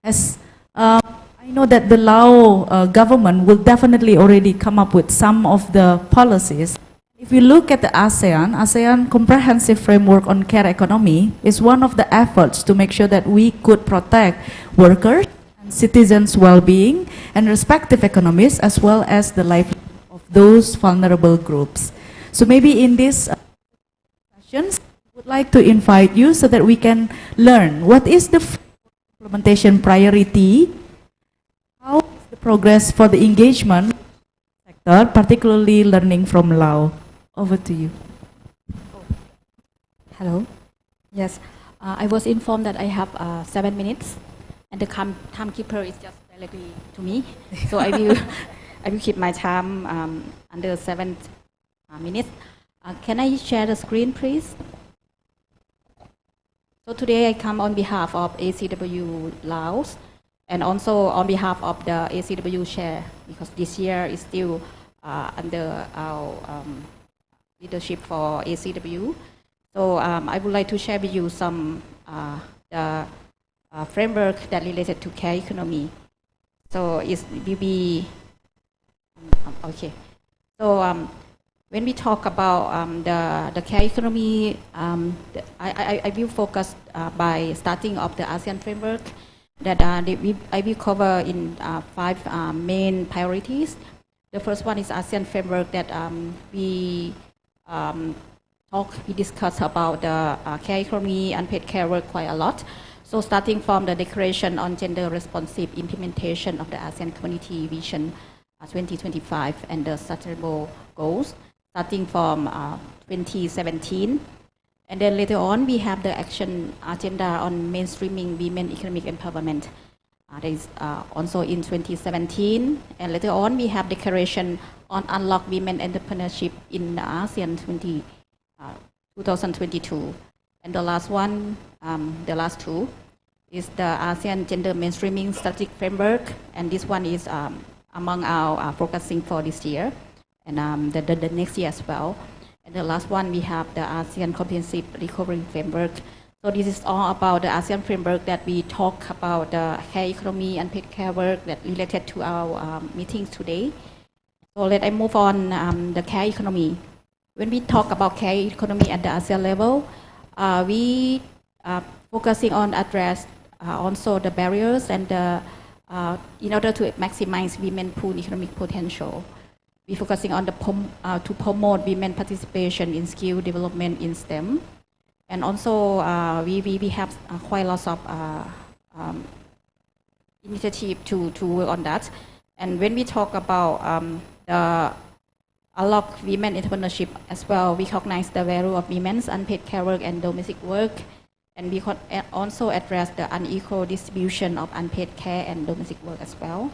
As I I know that the Lao government will definitely already come up with some of the policies. If we look at the ASEAN Comprehensive Framework on Care Economy is one of the efforts to make sure that we could protect workers and citizens' well-being and respective economies as well as the livelihood of those vulnerable groups. So maybe in this sessions, I would like to invite you so that we can learn what is the implementation priority, how is the progress for the engagement sector, particularly learning from Lao. Over to you. Hello. Yes, I was informed that I have 7 minutes, and the timekeeper is just directly to me. So I will keep my time under 7 minutes. Can I share the screen, please? So today I come on behalf of ACW Laos, and also on behalf of the ACW chair, because this year is still under our leadership for ACW. So I would like to share with you some the framework that related to care economy. So it will be okay. So when we talk about the care economy, I will focus by starting of the ASEAN framework that I will cover in 5 main priorities. The first one is ASEAN framework that we discussed about the care economy, unpaid care work quite a lot. So starting from the Declaration on Gender Responsive Implementation of the ASEAN Community Vision 2025 and the Sustainable Goals, starting from 2017. And then later on, we have the action agenda on mainstreaming women economic empowerment. That is also in 2017. And later on, we have Declaration on Unlock Women Entrepreneurship in ASEAN 2022. And the last one, the last 2, is the ASEAN Gender Mainstreaming Strategic Framework. And this one is among our focusing for this year and the next year as well. And the last one, we have the ASEAN Comprehensive Recovery Framework. So this is all about the ASEAN framework that we talk about the care economy and paid care work that related to our meetings today. So let I move on the care economy. When we talk about care economy at the ASEAN level, we are focusing on address also the barriers and in order to maximize women pool economic potential. We're focusing on to promote women participation in skill development in STEM. And also, we have quite lots of initiative to work on that. And when we talk about the Unlock Women Entrepreneurship as well, we recognize the value of women's unpaid care work and domestic work. And we also address the unequal distribution of unpaid care and domestic work as well.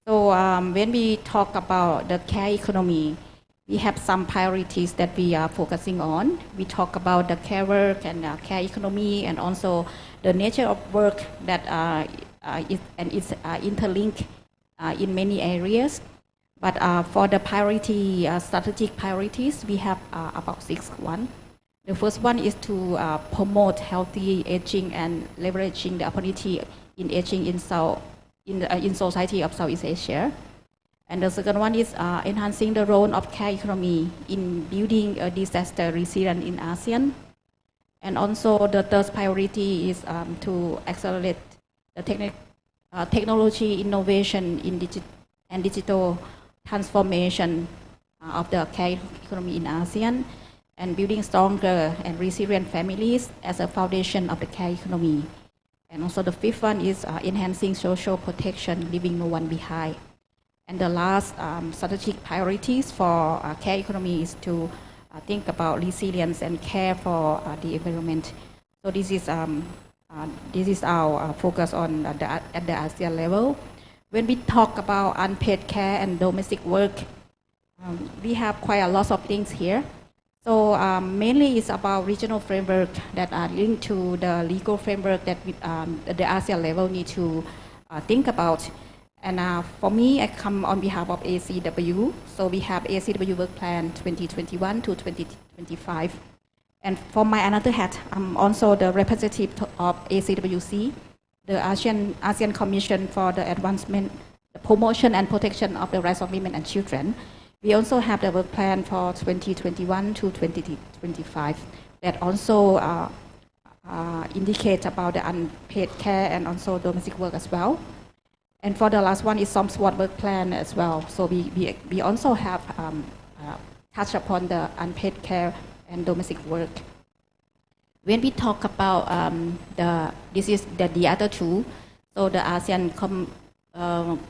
So when we talk about the care economy, we have some priorities that we are focusing on. We talk about the care work and care economy, and also the nature of work that is interlinked in many areas. But for the priority, strategic priorities, we have about 6 ones. The first one is to promote healthy aging and leveraging the opportunity in aging in society of Southeast Asia. And the second one is enhancing the role of care economy in building a disaster resilience in ASEAN. And also the third priority is to accelerate the technology innovation in digital transformation of the care economy in ASEAN, and building stronger and resilient families as a foundation of the care economy. And also the fifth one is enhancing social protection, leaving no one behind. And the last strategic priorities for care economy is to think about resilience and care for the environment. So this is our focus on at the ASEAN level. When we talk about unpaid care and domestic work, we have quite a lot of things here. So mainly it's about regional framework that are linked to the legal framework that at the ASEAN level need to think about. And for me, I come on behalf of ACW. So we have ACW Work Plan 2021 to 2025. And for my another hat, I'm also the representative of ACWC. the ASEAN Commission for the Advancement, the Promotion and Protection of the Rights of Women and Children. We also have the work plan for 2021 to 2025 that also indicate about the unpaid care and also domestic work as well. And for the last one is some SWOT work plan as well. So we also have touched upon the unpaid care and domestic work. When we talk about this is the other two, so the ASEAN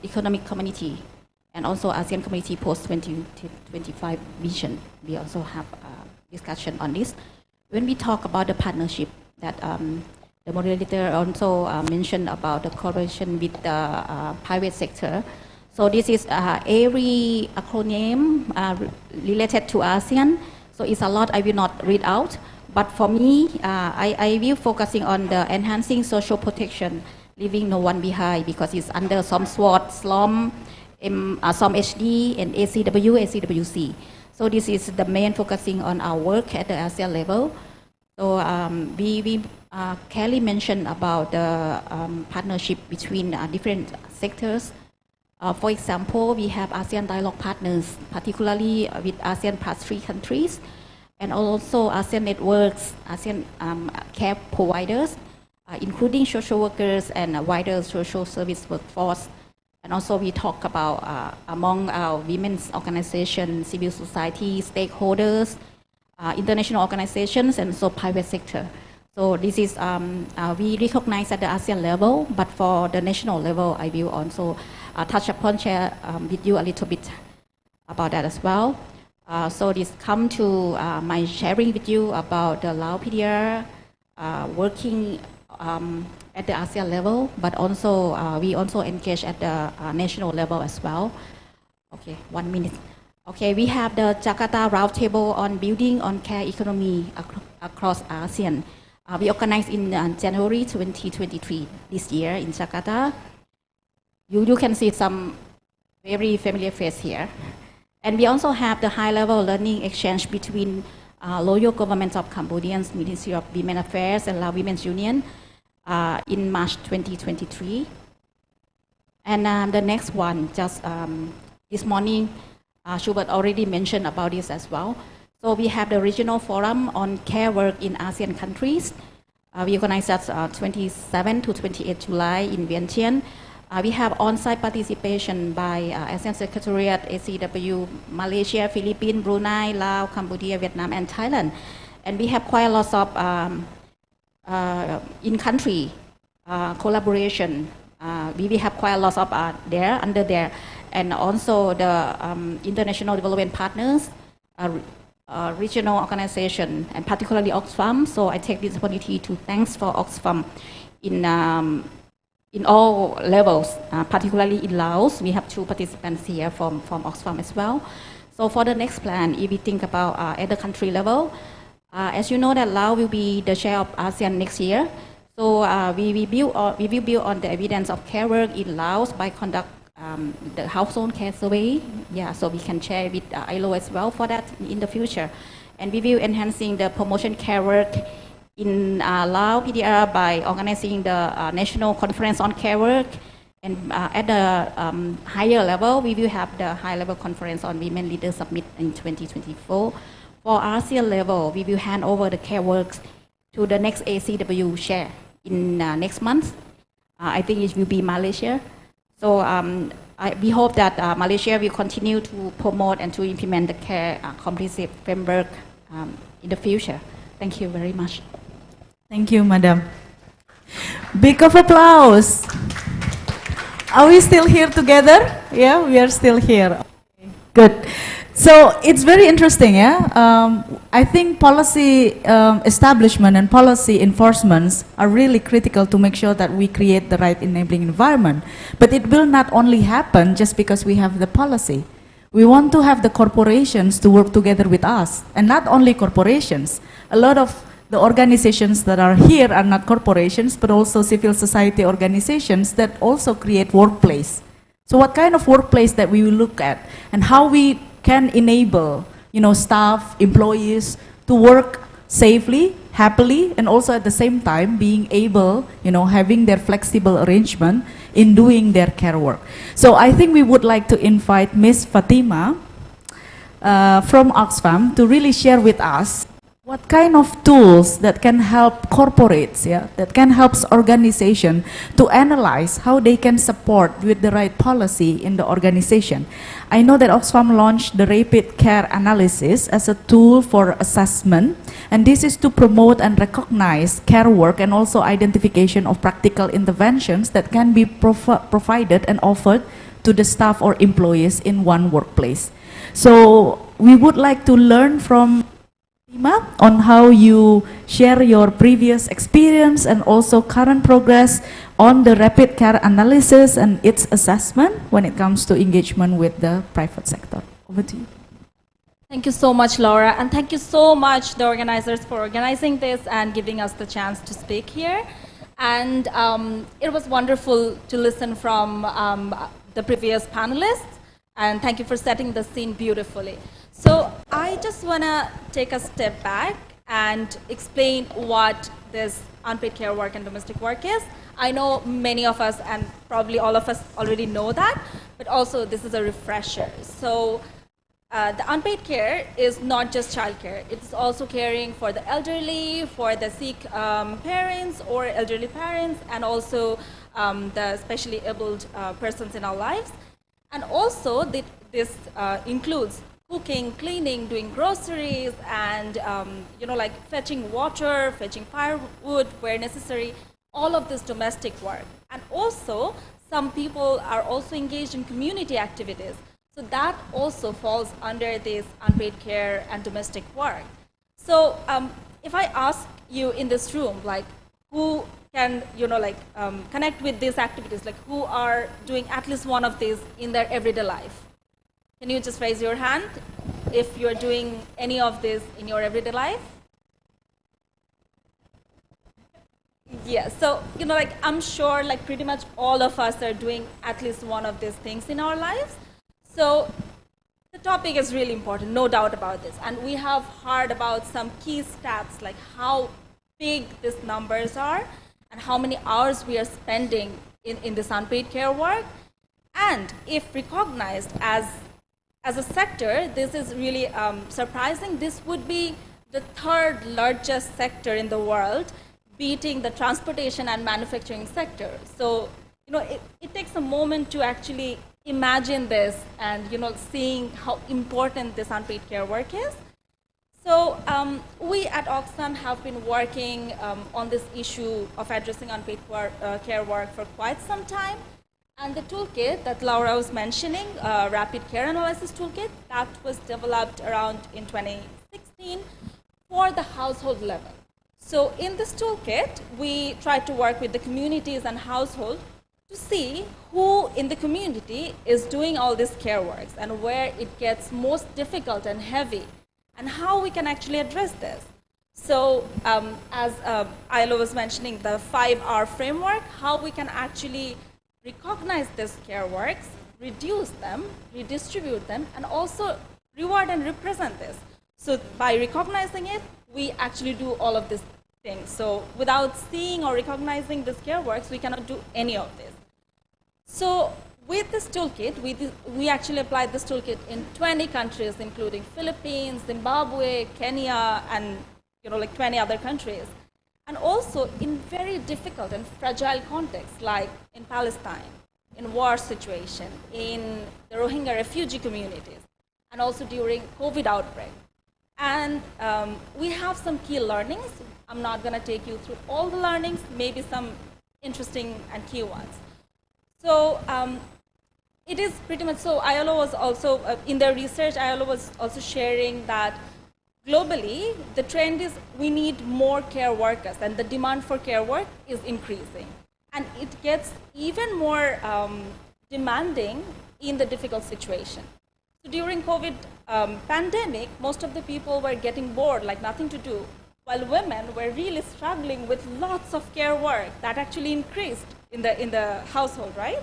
Economic Community and also ASEAN Community Post 2025 vision, we also have discussion on this. When we talk about the partnership that the moderator also mentioned about the collaboration with the private sector. So this is every acronym related to ASEAN. So it's a lot I will not read out. But for me, I will focusing on the enhancing social protection, leaving no one behind, because it's under some SWOT, SLOM, some HD, and ACW, ACWC. So this is the main focusing on our work at the ASEAN level. So we clearly mentioned about the partnership between different sectors. For example, we have ASEAN dialogue partners, particularly with ASEAN plus 3 countries, and also ASEAN networks, ASEAN care providers, including social workers and wider social service workforce. And also we talk about among our women's organizations, civil society, stakeholders, international organizations, and also private sector. So this is, we recognize at the ASEAN level, but for the national level, I will also touch upon, share with you a little bit about that as well. So this come to my sharing with you about the Lao PDR working at the ASEAN level, but also we also engage at the national level as well. Okay, 1 minute. Okay, we have the Jakarta Roundtable on building on care economy across ASEAN. We organized in January 2023 this year in Jakarta. You can see some very familiar face here. And we also have the high-level learning exchange between local governments of Cambodians, Ministry of Women Affairs and Lao Women's Union in March 2023. And the next one, just this morning, Schubert already mentioned about this as well. So we have the regional forum on care work in ASEAN countries. We organized that 27 to 28 July in Vientiane. We have on-site participation by ASEAN Secretariat, ACW, Malaysia, Philippines, Brunei, Laos, Cambodia, Vietnam, and Thailand. And we have quite a lot of in-country collaboration. We have quite a lot of under there. And also the international development partners, regional organization, and particularly Oxfam. So I take this opportunity to thanks for Oxfam in all levels, particularly in Laos. We have 2 participants here from Oxfam as well. So for the next plan, if we think about at the country level, as you know that Laos will be the chair of ASEAN next year. So we will build on the evidence of care work in Laos by conduct the household care survey. Yeah, so we can share with ILO as well for that in the future. And we will enhancing the promotion care work in Laos PDR by organizing the National Conference on Care Work. And at the higher level, we will have the high-level conference on Women Leaders Summit in 2024. For ASEAN level, we will hand over the care works to the next ACW chair in next month. I think it will be Malaysia. So we hope that Malaysia will continue to promote and to implement the care comprehensive framework in the future. Thank you very much. Thank you, Madam. Big of applause. Are we still here together? Yeah, we are still here. Good. So it's very interesting, yeah? I think policy establishment and policy enforcements are really critical to make sure that we create the right enabling environment. But it will not only happen just because we have the policy. We want to have the corporations to work together with us. And not only corporations. A lot of the organizations that are here are not corporations, but also civil society organizations that also create workplace. So what kind of workplace that we will look at and how we can enable, staff, employees to work safely, happily, and also at the same time being able, having their flexible arrangement in doing their care work. So I think we would like to invite Miss Fatima from Oxfam to really share with us what kind of tools that can help corporates, that can help organization to analyze how they can support with the right policy in the organization. I know that Oxfam launched the rapid care analysis as a tool for assessment, and this is to promote and recognize care work and also identification of practical interventions that can be provided and offered to the staff or employees in one workplace. So we would like to learn from on how you share your previous experience and also current progress on the rapid care analysis and its assessment when it comes to engagement with the private sector. Over to you. Thank you so much, Laura, and thank you so much, the organizers, for organizing this and giving us the chance to speak here. And it was wonderful to listen from the previous panelists, and thank you for setting the scene beautifully. So I just want to take a step back and explain what this unpaid care work and domestic work is. I know many of us, and probably all of us already know that, but also this is a refresher. So the unpaid care is not just childcare. It's also caring for the elderly, for the sick parents or elderly parents, and also the specially abled persons in our lives. And also this includes cooking, cleaning, doing groceries, and like fetching water, fetching firewood where necessary, all of this domestic work. And also, some people are also engaged in community activities. So that also falls under this unpaid care and domestic work. So if I ask you in this room, like who can, connect with these activities, like who are doing at least one of these in their everyday life? Can you just raise your hand if you're doing any of this in your everyday life? Yes, so, I'm sure pretty much all of us are doing at least one of these things in our lives. So the topic is really important, no doubt about this. And we have heard about some key stats, like how big these numbers are and how many hours we are spending in this unpaid care work. And if recognized as a sector, this is really surprising. This would be the third largest sector in the world, beating the transportation and manufacturing sector. So, it takes a moment to actually imagine this and, seeing how important this unpaid care work is. So, we at Oxfam have been working on this issue of addressing unpaid care work for quite some time. And the toolkit that Laura was mentioning, Rapid Care Analysis Toolkit, that was developed around in 2016 for the household level. So in this toolkit, we tried to work with the communities and household to see who in the community is doing all these care works and where it gets most difficult and heavy, and how we can actually address this. So as Ailo was mentioning, the 5R framework, how we can actually recognize these care works, reduce them, redistribute them, and also reward and represent this. So by recognizing it, we actually do all of these things. So without seeing or recognizing these care works, we cannot do any of this. So with this toolkit, we actually applied this toolkit in 20 countries, including Philippines, Zimbabwe, Kenya, and 20 other countries. And also in very difficult and fragile contexts, like in Palestine, in war situation, in the Rohingya refugee communities, and also during COVID outbreak. And we have some key learnings. I'm not going to take you through all the learnings, maybe some interesting and key ones. So it is pretty much so. ILO was also, in their research, ILO was also sharing that globally, the trend is we need more care workers, and the demand for care work is increasing. And it gets even more demanding in the difficult situation. So during COVID pandemic, most of the people were getting bored, like nothing to do, while women were really struggling with lots of care work that actually increased in the household, right?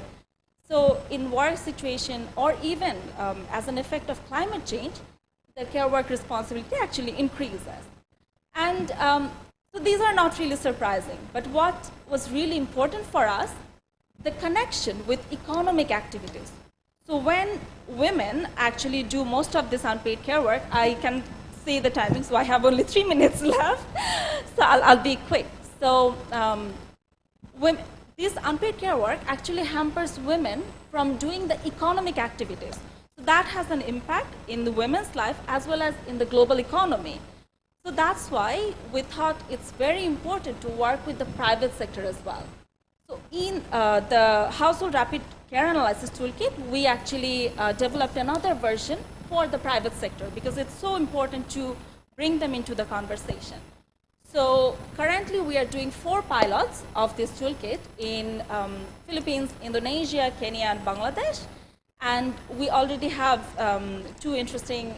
So in work situation, or even as an effect of climate change, the care work responsibility actually increases. And So these are not really surprising. But what was really important for us, the connection with economic activities. So when women actually do most of this unpaid care work, I can see the timing, so I have only 3 minutes left, so I'll be quick. So this unpaid care work actually hampers women from doing the economic activities. So that has an impact in the women's life as well as in the global economy. So that's why we thought it's very important to work with the private sector as well. So in the Household Rapid Care Analysis Toolkit, we actually developed another version for the private sector because it's so important to bring them into the conversation. So currently we are doing 4 pilots of this toolkit in Philippines, Indonesia, Kenya, and Bangladesh. And we already have 2 interesting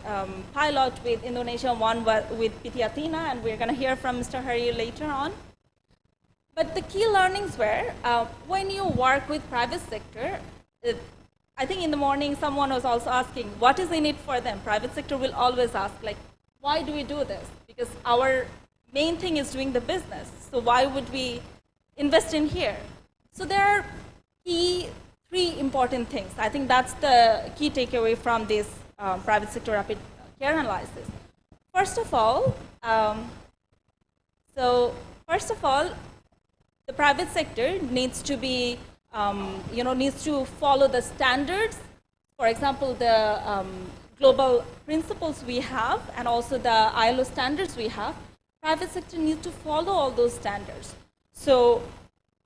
pilots with Indonesia, one with PT Athena, and we're going to hear from Mr. Hari later on. But the key learnings were, when you work with private sector, I think in the morning someone was also asking, what is in it for them? Private sector will always ask, like, why do we do this? Because our main thing is doing the business, so why would we invest in here? So there are 3 important things. I think that's the key takeaway from this private sector rapid care analysis. First of all, the private sector needs to be, needs to follow the standards. For example, the global principles we have and also the ILO standards we have. Private sector needs to follow all those standards. So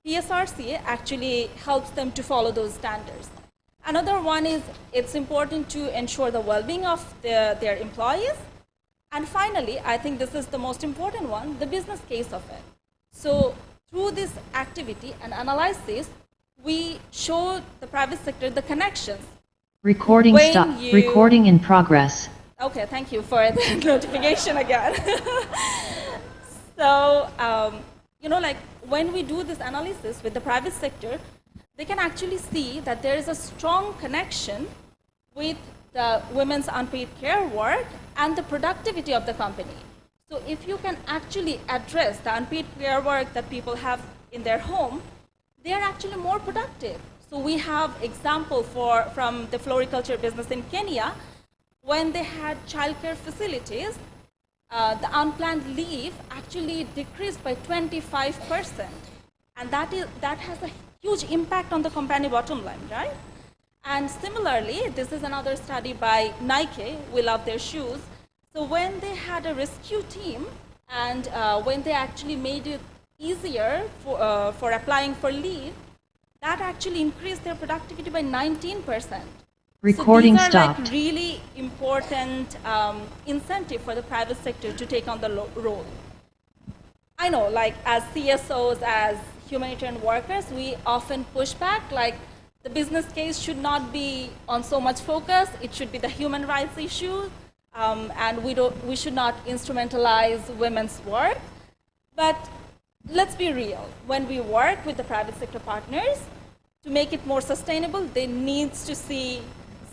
PSRC actually helps them to follow those standards. Another one is it's important to ensure the well-being of their employees. And finally, I think this is the most important one, the business case of it. So through this activity and analysis, we show the private sector the connections. Recording stop. Recording in progress. Okay, thank you for the notification again. So, like when we do this analysis with the private sector, they can actually see that there is a strong connection with the women's unpaid care work and the productivity of the company. So if you can actually address the unpaid care work that people have in their home, they are actually more productive. So we have example from the floriculture business in Kenya, when they had childcare facilities, the unplanned leave actually decreased by 25%. And that has a huge impact on the company bottom line, right? And similarly, this is another study by Nike, We Love Their Shoes. So when they had a rescue team and when they actually made it easier for applying for leave, that actually increased their productivity by 19%. Recording so these are stopped. Like really important incentive for the private sector to take on the role. I know, like as CSOs, as humanitarian workers, we often push back, like the business case should not be on so much focus. It should be the human rights issue, and we should not instrumentalize women's work. But let's be real. When we work with the private sector partners, to make it more sustainable, they need to see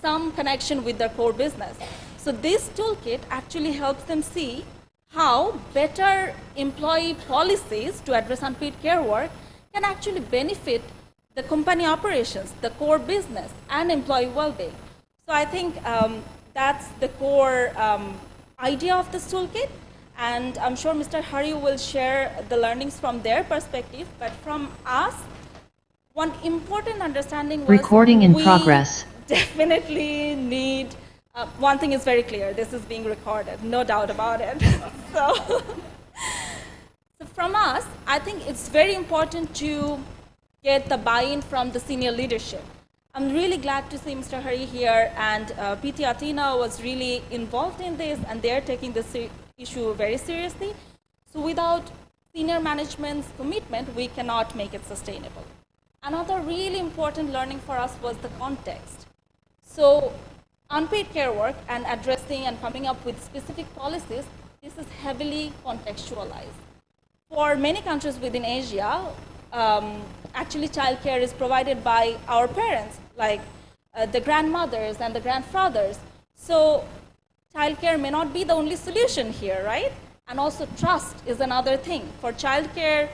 some connection with their core business. So this toolkit actually helps them see how better employee policies to address unpaid care work can actually benefit the company operations, the core business, and employee well-being. So I think that's the core idea of this toolkit. And I'm sure Mr. Hari will share the learnings from their perspective, but from us, one important understanding was Recording in progress. Definitely need, one thing is very clear, this is being recorded, no doubt about it. So from us, I think it's very important to get the buy-in from the senior leadership. I'm really glad to see Mr. Hari here, and PT Athena was really involved in this, and they're taking this issue very seriously. So without senior management's commitment, we cannot make it sustainable. Another really important learning for us was the context. So unpaid care work and addressing and coming up with specific policies, this is heavily contextualized. For many countries within Asia, actually childcare is provided by our parents, like the grandmothers and the grandfathers. So childcare may not be the only solution here, right? And also trust is another thing. For childcare,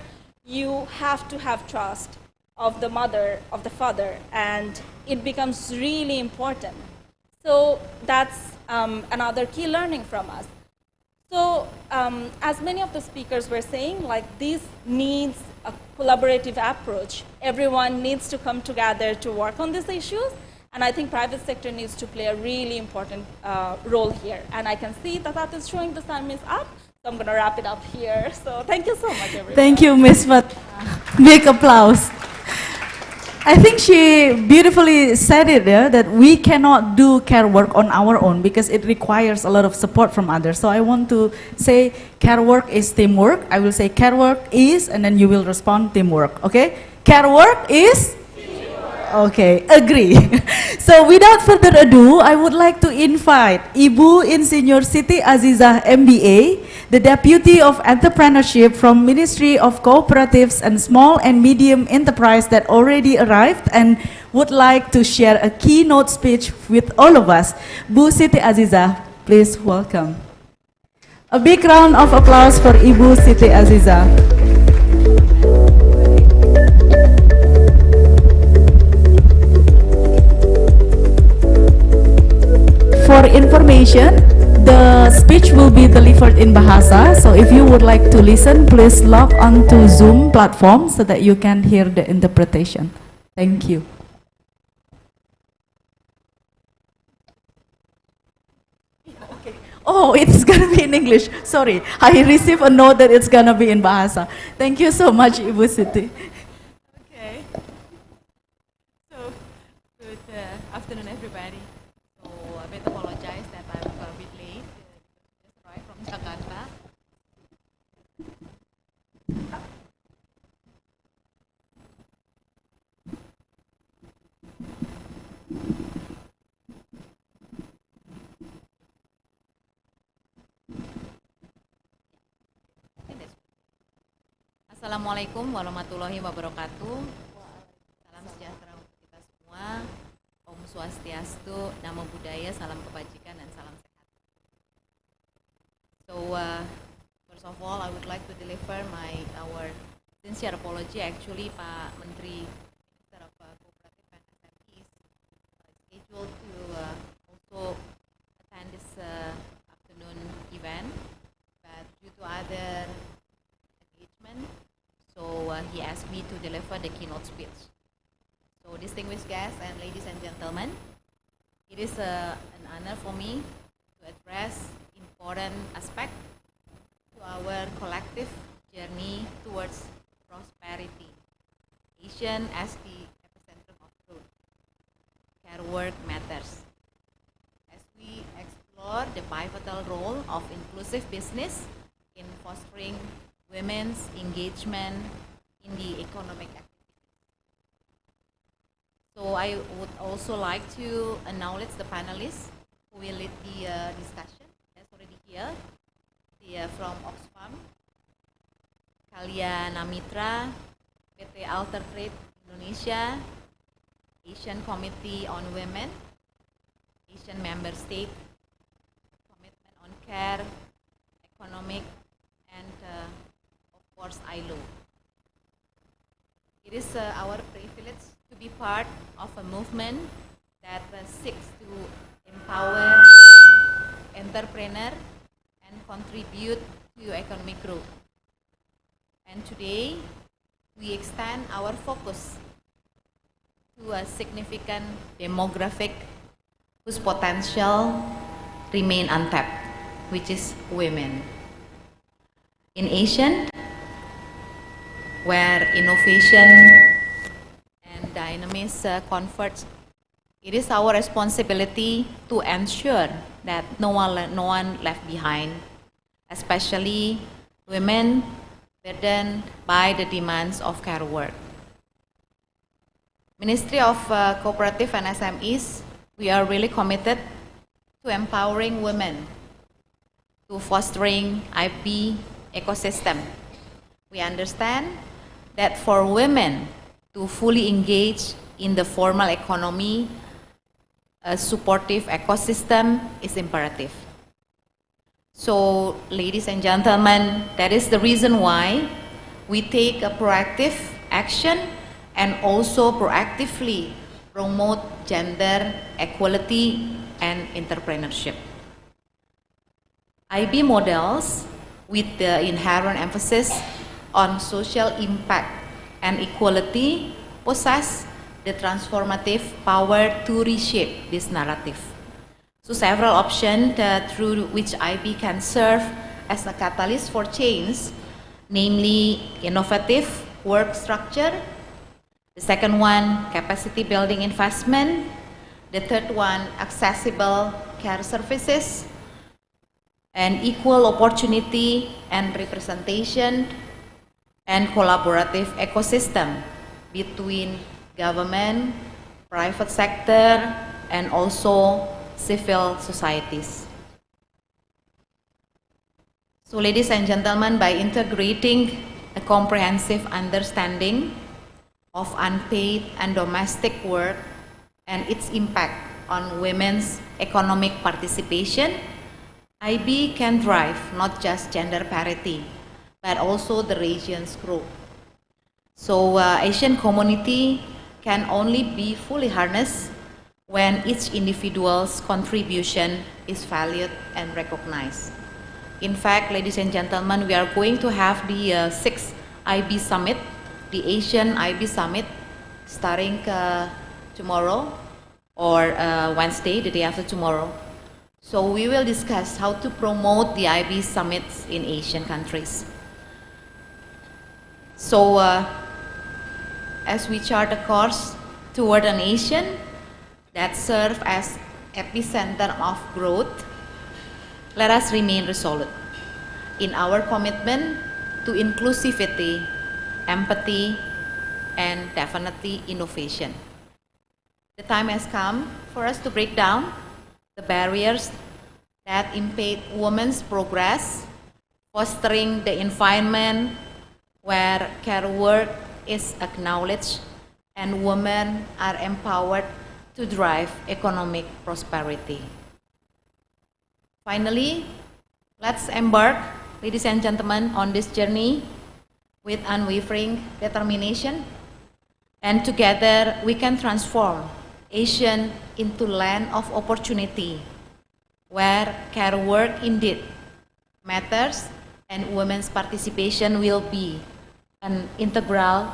you have to have trust of the mother, of the father, and it becomes really important. So that's another key learning from us. So as many of the speakers were saying, like this needs a collaborative approach. Everyone needs to come together to work on these issues. And I think private sector needs to play a really important role here. And I can see that is showing the time is up. So I'm going to wrap it up here. So thank you so much, everyone. Thank you, Ms. Fat. Big applause. I think she beautifully said it, yeah, that we cannot do care work on our own because it requires a lot of support from others. So I want to say care work is teamwork. I will say care work is, and then you will respond teamwork, okay? Care work is? Okay, agree. So without further ado, I would like to invite Ibu Insinyur Siti Azizah MBA, the Deputy of Entrepreneurship from Ministry of Cooperatives and Small and Medium Enterprise that already arrived and would like to share a keynote speech with all of us. Bu Siti Azizah, please welcome. A big round of applause for Ibu Siti Azizah. For information, the speech will be delivered in Bahasa, so if you would like to listen, please log on to Zoom platform so that you can hear the interpretation. Thank you. Okay. Oh, it's gonna be in English. Sorry, I received a note that it's gonna be in Bahasa. Thank you so much, Ibu Siti. Okay. So, good afternoon, everybody. I apologize that I'm a bit late. Just arrived from Jakarta. Assalamualaikum warahmatullahi wabarakatuh. Salam sejahtera untuk kita semua. Om Swastiastu, Namo Buddhaya, salam kebajikan dan salam sehat. So first of all, I would like to deliver our sincere apology. Actually, Pak Menteri Minister of Cooperative and SMEs scheduled to also attend this afternoon event, but due to other engagement, so he asked me to deliver the keynote speech. So distinguished guests and ladies and gentlemen, it is an honor for me to address important aspect to our collective journey towards prosperity. ASEAN as the epicenter of growth. Care work matters. As we explore the pivotal role of inclusive business in fostering women's engagement in the economic activity. So I would also like to acknowledge the panelists who will lead the discussion. That's already here. They are from Oxfam, Kalyana Mitra, PT Alter Trade Indonesia, Asian Committee on Women, Asian Member State, Commitment on Care, Economic, and of course ILO. It is our privilege to be part of a movement that seeks to empower entrepreneurs and contribute to economic growth. And today, we extend our focus to a significant demographic whose potential remain untapped, which is women. In ASEAN, where innovation and dynamism converge, it is our responsibility to ensure that no one left behind, especially women burdened by the demands of care work. Ministry of Cooperative and SMEs, we are really committed to empowering women, to fostering IB ecosystem. We understand that for women to fully engage in the formal economy, a supportive ecosystem is imperative. So, ladies and gentlemen, that is the reason why we take a proactive action and also proactively promote gender equality and entrepreneurship. IB models, with the inherent emphasis on social impact and equality, possess the transformative power to reshape this narrative. So several options through which IB can serve as a catalyst for change, namely innovative work structure, the second one, capacity building investment, the third one, accessible care services, and equal opportunity and representation, and collaborative ecosystem between government, private sector, and also civil societies. So ladies and gentlemen, by integrating a comprehensive understanding of unpaid and domestic work and its impact on women's economic participation, IB can drive not just gender parity, but also the region's growth. So Asian community can only be fully harnessed when each individual's contribution is valued and recognized. In fact, ladies and gentlemen, we are going to have the 6th IB Summit, the Asian IB Summit, starting tomorrow or Wednesday, the day after tomorrow. So we will discuss how to promote the IB summits in Asian countries. So as we chart a course toward a nation that serves as epicenter of growth, let us remain resolute in our commitment to inclusivity, empathy, and definitely innovation. The time has come for us to break down the barriers that impede women's progress, fostering the environment where care work is acknowledged and women are empowered to drive economic prosperity. Finally, let's embark, ladies and gentlemen, on this journey with unwavering determination, and together we can transform Asian into land of opportunity, where care work indeed matters and women's participation will be an integral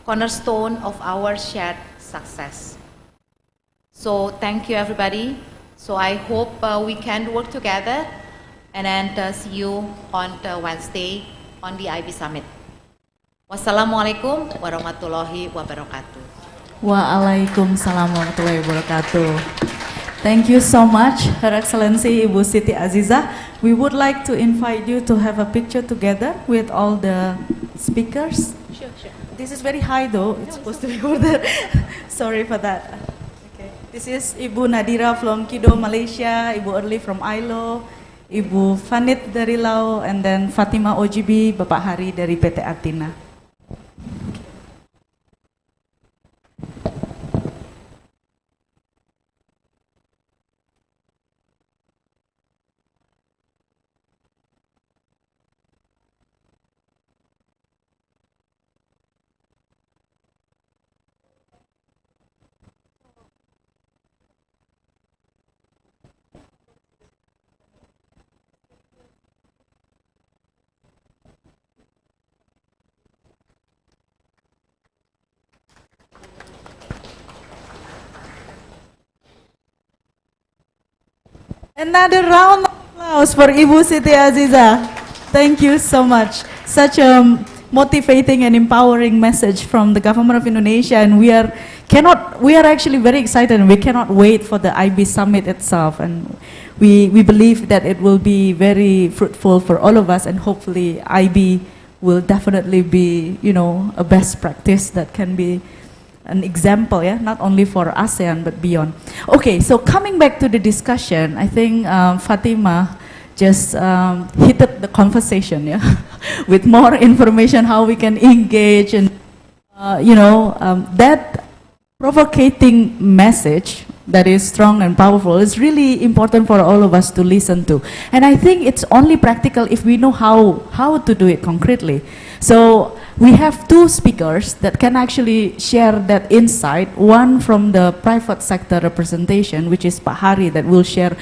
cornerstone of our shared success. So thank you everybody. So I hope we can work together, and then see you on Wednesday on the IB Summit. Wassalamualaikum warahmatullahi wabarakatuh. Waalaikumsalam warahmatullahi wabarakatuh. Thank you so much, Her Excellency Ibu Siti Aziza. We would like to invite you to have a picture together with all the speakers. Sure, sure. This is very high though, it's supposed to be over there. Sorry for that. Okay. This is Ibu Nadira from Kido, Malaysia, Ibu Erli from ILO, Ibu Fanit dari Lau, and then Fatima OGB, Bapak Hari dari PT Athena. Another round of applause for Ibu Siti Aziza. Thank you so much. Such a motivating and empowering message from the government of Indonesia, and we are actually very excited, and we cannot wait for the IB Summit itself, and we believe that it will be very fruitful for all of us, and hopefully IB will definitely be, you know, a best practice that can be an example, yeah, not only for ASEAN but beyond. Okay, so coming back to the discussion, I think Fatima just heated the conversation, yeah, with more information how we can engage, and you know, that provocating message that is strong and powerful. It's really important for all of us to listen to. And I think it's only practical if we know how to do it concretely. So we have two speakers that can actually share that insight. One from the private sector representation, which is Pak Hari, that will share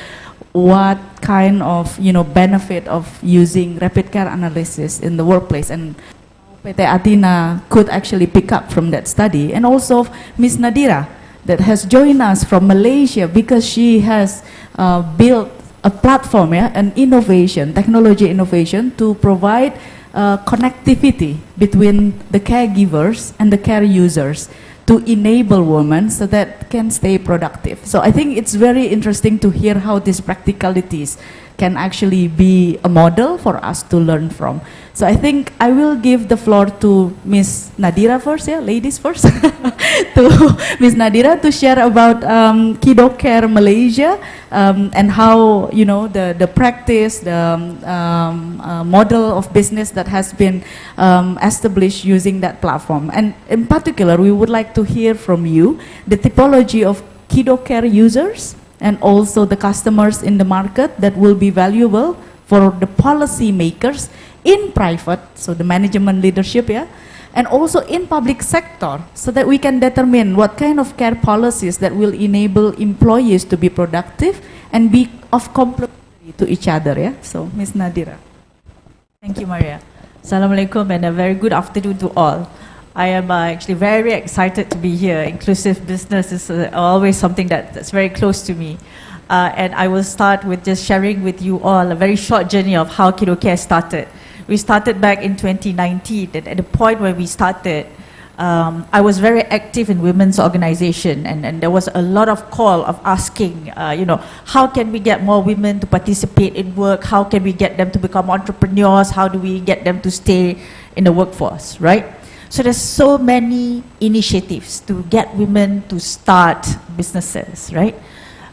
what kind of benefit of using rapid care analysis in the workplace, and PT Athena could actually pick up from that study. And also Ms. Nadira, that has joined us from Malaysia, because she has built a platform, an innovation, technology innovation, to provide connectivity between the caregivers and the care users to enable women so that can stay productive. So I think it's very interesting to hear how these practicalities can actually be a model for us to learn from. So I think I will give the floor to Ms. Nadira first, ladies first, to Ms. Nadira to share about Kiddo Care Malaysia and how the practice, the model of business that has been established using that platform. And in particular, we would like to hear from you the typology of Kiddo Care users and also the customers in the market that will be valuable for the policy makers in private, so the management leadership, and also in public sector, so that we can determine what kind of care policies that will enable employees to be productive and be of complementary to each other. So Ms. Nadira. Thank you, Maria. Assalamualaikum and a very good afternoon to all. I am actually very excited to be here. Inclusive business is always something that's very close to me. And I will start with just sharing with you all a very short journey of how Kiddo Care started. We started back in 2019, and at the point where we started, I was very active in women's organization, and there was a lot of call of asking, how can we get more women to participate in work? How can we get them to become entrepreneurs? How do we get them to stay in the workforce, right? So there's so many initiatives to get women to start businesses, right?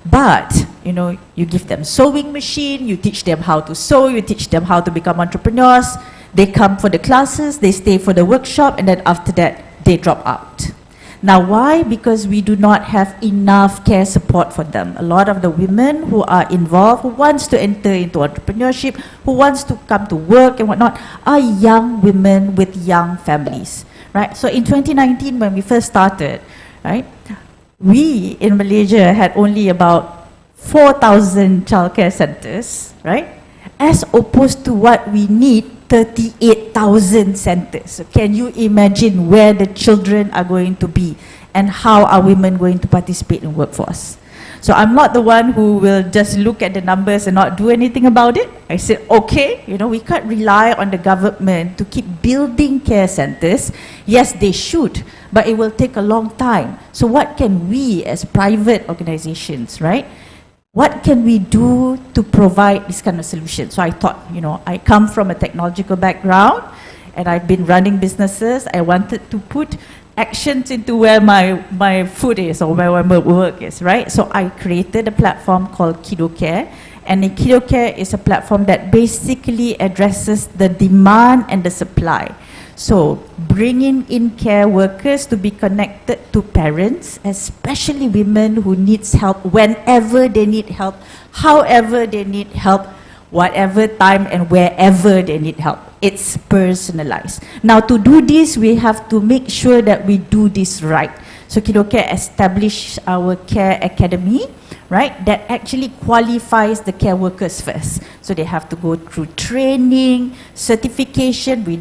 But, you give them sewing machine, you teach them how to sew, you teach them how to become entrepreneurs, they come for the classes, they stay for the workshop, and then after that, they drop out. Now why? Because we do not have enough care support for them. A lot of the women who are involved, who wants to enter into entrepreneurship, who wants to come to work and whatnot, are young women with young families, right? So in 2019, when we first started, right, we in Malaysia had only about 4,000 childcare centers, right? As opposed to what we need, 38,000 centers. So can you imagine where the children are going to be and how are women going to participate in workforce? So I'm not the one who will just look at the numbers and not do anything about it. I said, okay, we can't rely on the government to keep building care centers. Yes, they should, but it will take a long time. So what can we as private organizations, right? What can we do to provide this kind of solution? So I thought, I come from a technological background and I've been running businesses. I wanted to put actions into where my food is or where my work is, right? So I created a platform called Kiddo Care. And Kiddo Care is a platform that basically addresses the demand and the supply. So bringing in care workers to be connected to parents, especially women who needs help whenever they need help, however they need help, whatever time and wherever they need help. It's personalized. Now to do this, we have to make sure that we do this right. So Kiddo Care established our care academy, right, that actually qualifies the care workers first. So they have to go through training, certification, we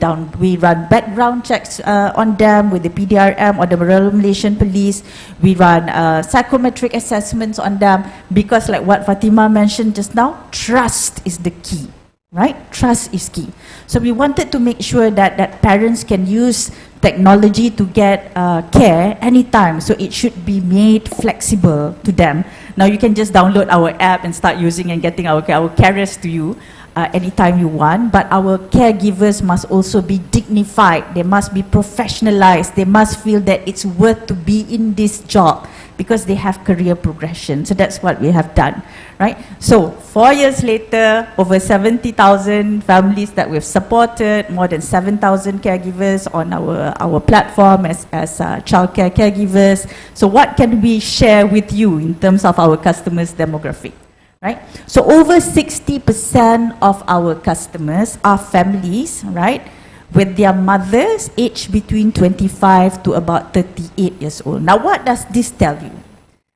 run background checks on them with the PDRM or the Malaysian Police, we run psychometric assessments on them, because like what Fatima mentioned just now, trust is the key. Right? Trust is key. So we wanted to make sure that parents can use technology to get care anytime. So it should be made flexible to them. Now you can just download our app and start using and getting our carers to you anytime you want. But our caregivers must also be dignified. They must be professionalized. They must feel that it's worth to be in this job. because they have career progression. So that's what we have done, right? So 4 years later, over 70,000 families that we've supported, more than 7,000 caregivers on our platform as childcare caregivers. So what can we share with you in terms of our customers' demographic, right? So over 60% of our customers are families, right, with their mothers aged between 25 to about 38 years old. Now what does this tell you?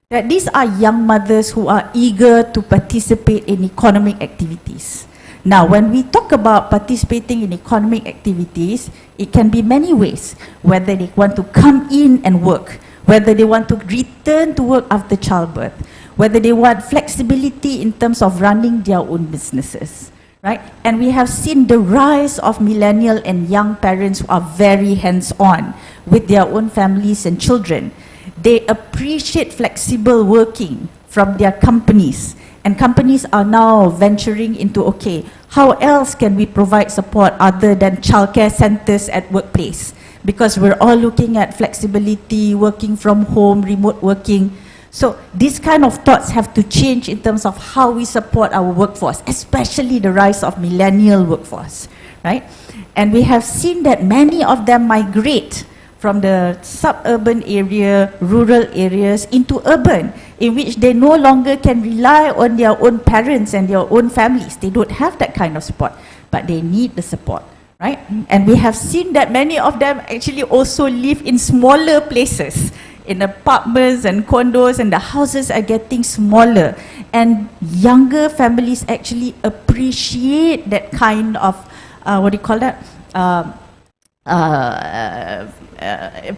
That these are young mothers who are eager to participate in economic activities. Now when we talk about participating in economic activities, it can be many ways, whether they want to come in and work, whether they want to return to work after childbirth, whether they want flexibility in terms of running their own businesses. Right? And we have seen the rise of millennial and young parents who are very hands-on with their own families and children. They appreciate flexible working from their companies, and companies are now venturing into, okay, how else can we provide support other than childcare centers at workplace? Because we're all looking at flexibility, working from home, remote working. So these kind of thoughts have to change in terms of how we support our workforce, especially the rise of millennial workforce, right? And we have seen that many of them migrate from the suburban area, rural areas into urban, in which they no longer can rely on their own parents and their own families. They don't have that kind of support, but they need the support, right? And we have seen that many of them actually also live in smaller places, in apartments and condos, and the houses are getting smaller, and younger families actually appreciate that kind of what do you call that,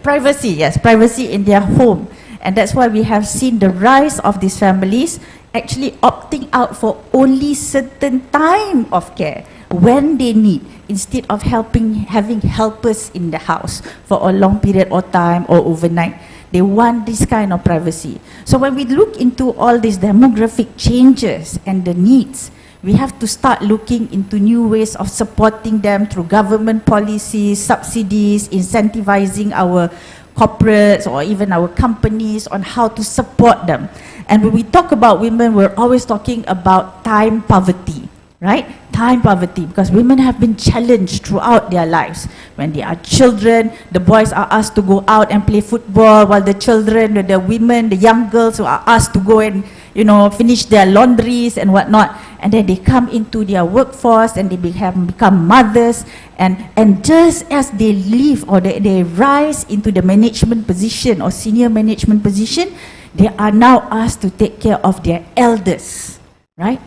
privacy. Yes, privacy in their home. And that's why we have seen the rise of these families actually opting out for only certain time of care when they need, instead of having helpers in the house for a long period of time or overnight. They want this kind of privacy. So when we look into all these demographic changes and the needs, we have to start looking into new ways of supporting them through government policies, subsidies, incentivizing our corporates or even our companies on how to support them. And when we talk about women, we're always talking about time poverty, right? Time poverty, because women have been challenged throughout their lives. When they are children, the boys are asked to go out and play football, while the children, the women, the young girls are asked to go and, you know, finish their laundries and whatnot. And then they come into their workforce and they become mothers, and just as they leave or they rise into the management position or senior management position, they are now asked to take care of their elders, right?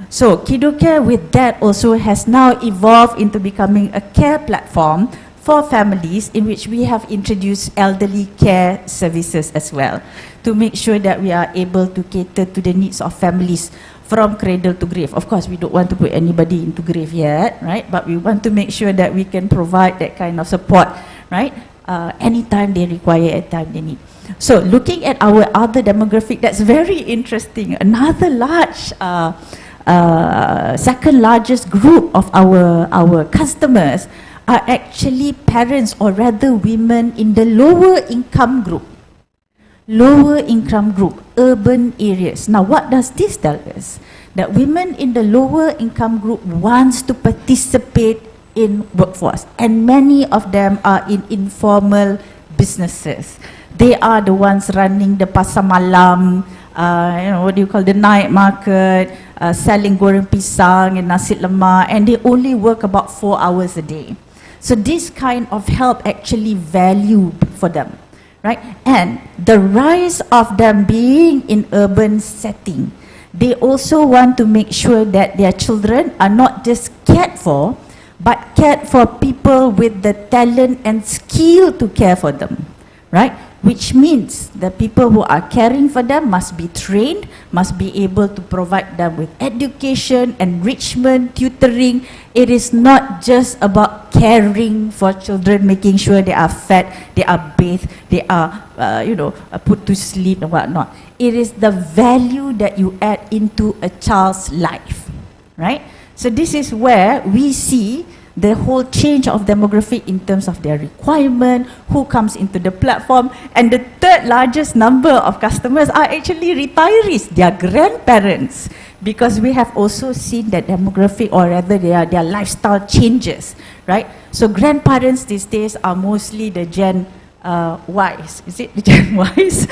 So KidoCare with that also has now evolved into becoming a care platform for families, in which we have introduced elderly care services as well, to make sure that we are able to cater to the needs of families from cradle to grave. Of course, we don't want to put anybody into grave yet, right? But we want to make sure that we can provide that kind of support, right? Anytime they require, anytime they need. So looking at our other demographic, that's very interesting. Another large second largest group of our customers are actually parents, or rather women in the lower income group, urban areas. Now what does this tell us? That women in the lower income group wants to participate in workforce, and many of them are in informal businesses. They are the ones running the pasar malam, you know, what do you call, the night market, selling goreng pisang and nasi lemak, and they only work about 4 hours a day. So this kind of help actually value for them, right? And the rise of them being in urban setting, they also want to make sure that their children are not just cared for, but cared for people with the talent and skill to care for them, right? Which means the people who are caring for them must be trained, must be able to provide them with education, enrichment, tutoring. It is not just about caring for children, making sure they are fed, they are bathed, they are, put to sleep and whatnot. It is the value that you add into a child's life, right? So this is where we see the whole change of demographic in terms of their requirement, who comes into the platform, and the third largest number of customers are actually retirees, their grandparents, because we have also seen that demographic, or rather their lifestyle changes, right? So grandparents these days are mostly the Gen Ys, is it the Gen Ys?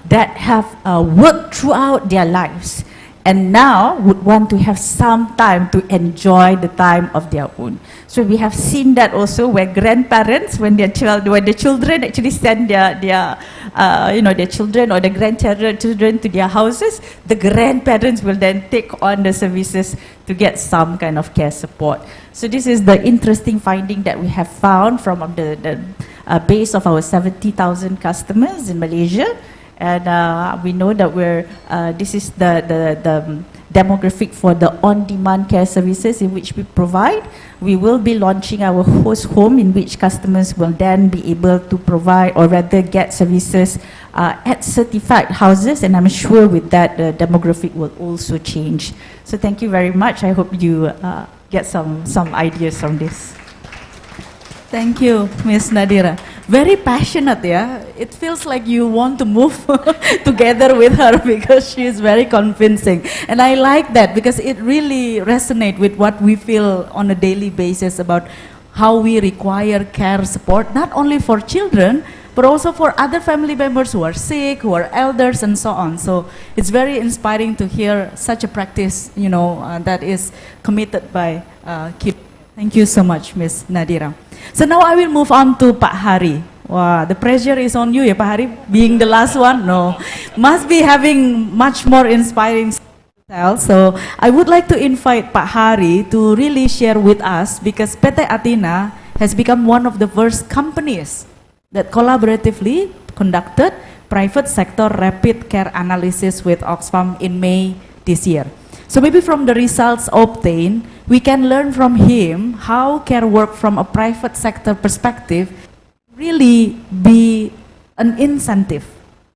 That have worked throughout their lives and now would want to have some time to enjoy the time of their own. So we have seen that also where grandparents, when the children actually send their children or the grandchildren to their houses, the grandparents will then take on the services to get some kind of care support. So this is the interesting finding that we have found from the base of our 70,000 customers in Malaysia. And we know that this is the demographic for the on-demand care services in which we provide. We will be launching our host home, in which customers will then be able to provide, or rather get services at certified houses, and I'm sure with that the demographic will also change. So thank you very much. I hope you get some ideas from this. Thank you, Ms. Nadira. Very passionate, yeah. It feels like you want to move together with her because she is very convincing. And I like that because it really resonates with what we feel on a daily basis about how we require care support, not only for children, but also for other family members who are sick, who are elders, and so on. So it's very inspiring to hear such a practice, that is committed by KIP. Thank you so much, Ms. Nadira. So now I will move on to Pak Hari. Wow, the pressure is on you, ya Pak Hari, being the last one. No, must be having much more inspiring to tell. So I would like to invite Pak Hari to really share with us, because PT Athena has become one of the first companies that collaboratively conducted private sector rapid care analysis with Oxfam in May this year. So maybe from the results obtained, we can learn from him how care work from a private sector perspective really be an incentive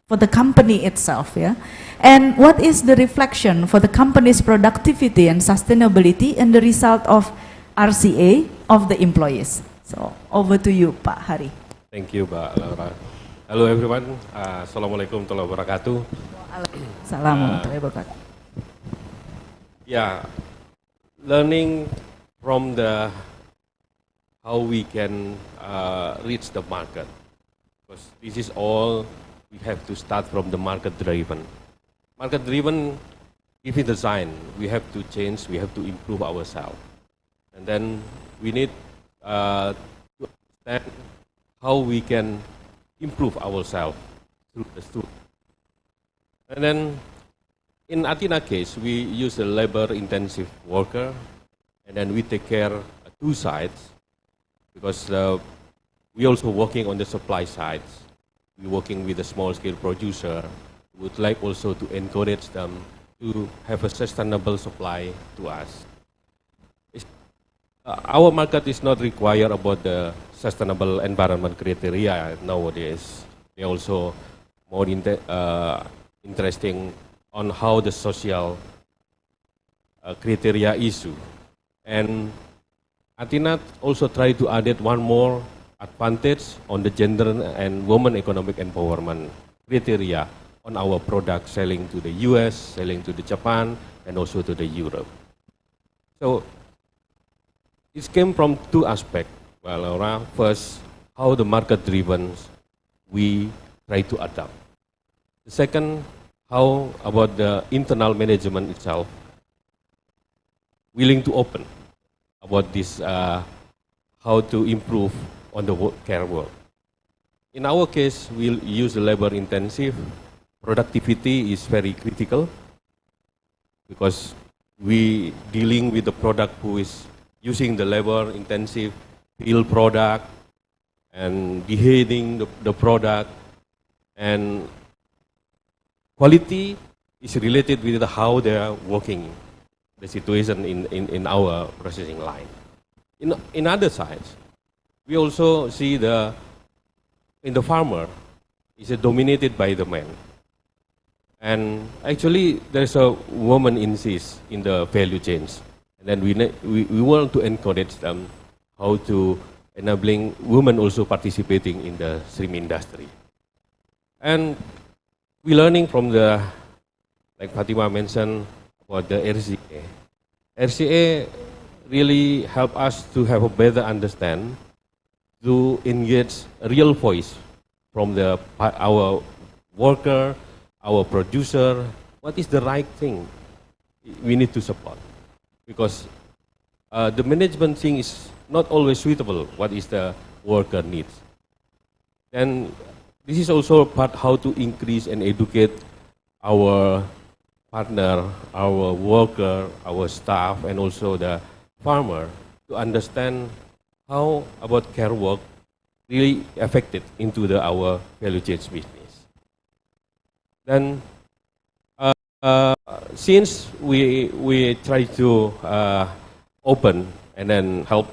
for the company itself, yeah? And what is the reflection for the company's productivity and sustainability and the result of RCA of the employees? So over to you, Pak Hari. Thank you, Mbak Laura. Hello everyone. Assalamualaikum warahmatullahi wabarakatuh. Assalamualaikum warahmatullahi wabarakatuh. Yeah, learning from how we can reach the market, because this is all we have to start from the market driven. Market driven, give it a sign. We have to change. We have to improve ourselves, and then we need to understand how we can improve ourselves through the student. And then in Athena case, we use a labor-intensive worker, and then we take care of two sides, because we also working on the supply sides. We're working with a small-scale producer. We would like also to encourage them to have a sustainable supply to us. Our market is not required about the sustainable environment criteria nowadays. They also more interesting on how the social criteria issue. And Athena also try to add one more advantage on the gender and women economic empowerment criteria on our product selling to the US, selling to the Japan, and also to the Europe. So it came from two aspects. Well, Laura, first, how the market driven we try to adapt. The second, how about the internal management itself willing to open about this, how to improve on the care work. In our case, we'll use the labor intensive. Productivity is very critical because we dealing with the product who is using the labor intensive field product and behaving the product, and quality is related with how they are working, the situation in our processing line. In other sides, we also see in the farmer is dominated by the man. And actually there's a woman insist in the value chains. And then we want to encourage them how to enabling women also participating in the shrimp industry. And we learning from the, like Fatima mentioned, about the RCA. RCA really help us to have a better understand, to engage a real voice from our worker, our producer, what is the right thing we need to support. Because the management thing is not always suitable, what is the worker needs. And this is also part how to increase and educate our partner, our worker, our staff, and also the farmer to understand how about care work really affected into our value chain business. Then, since we try to open and then help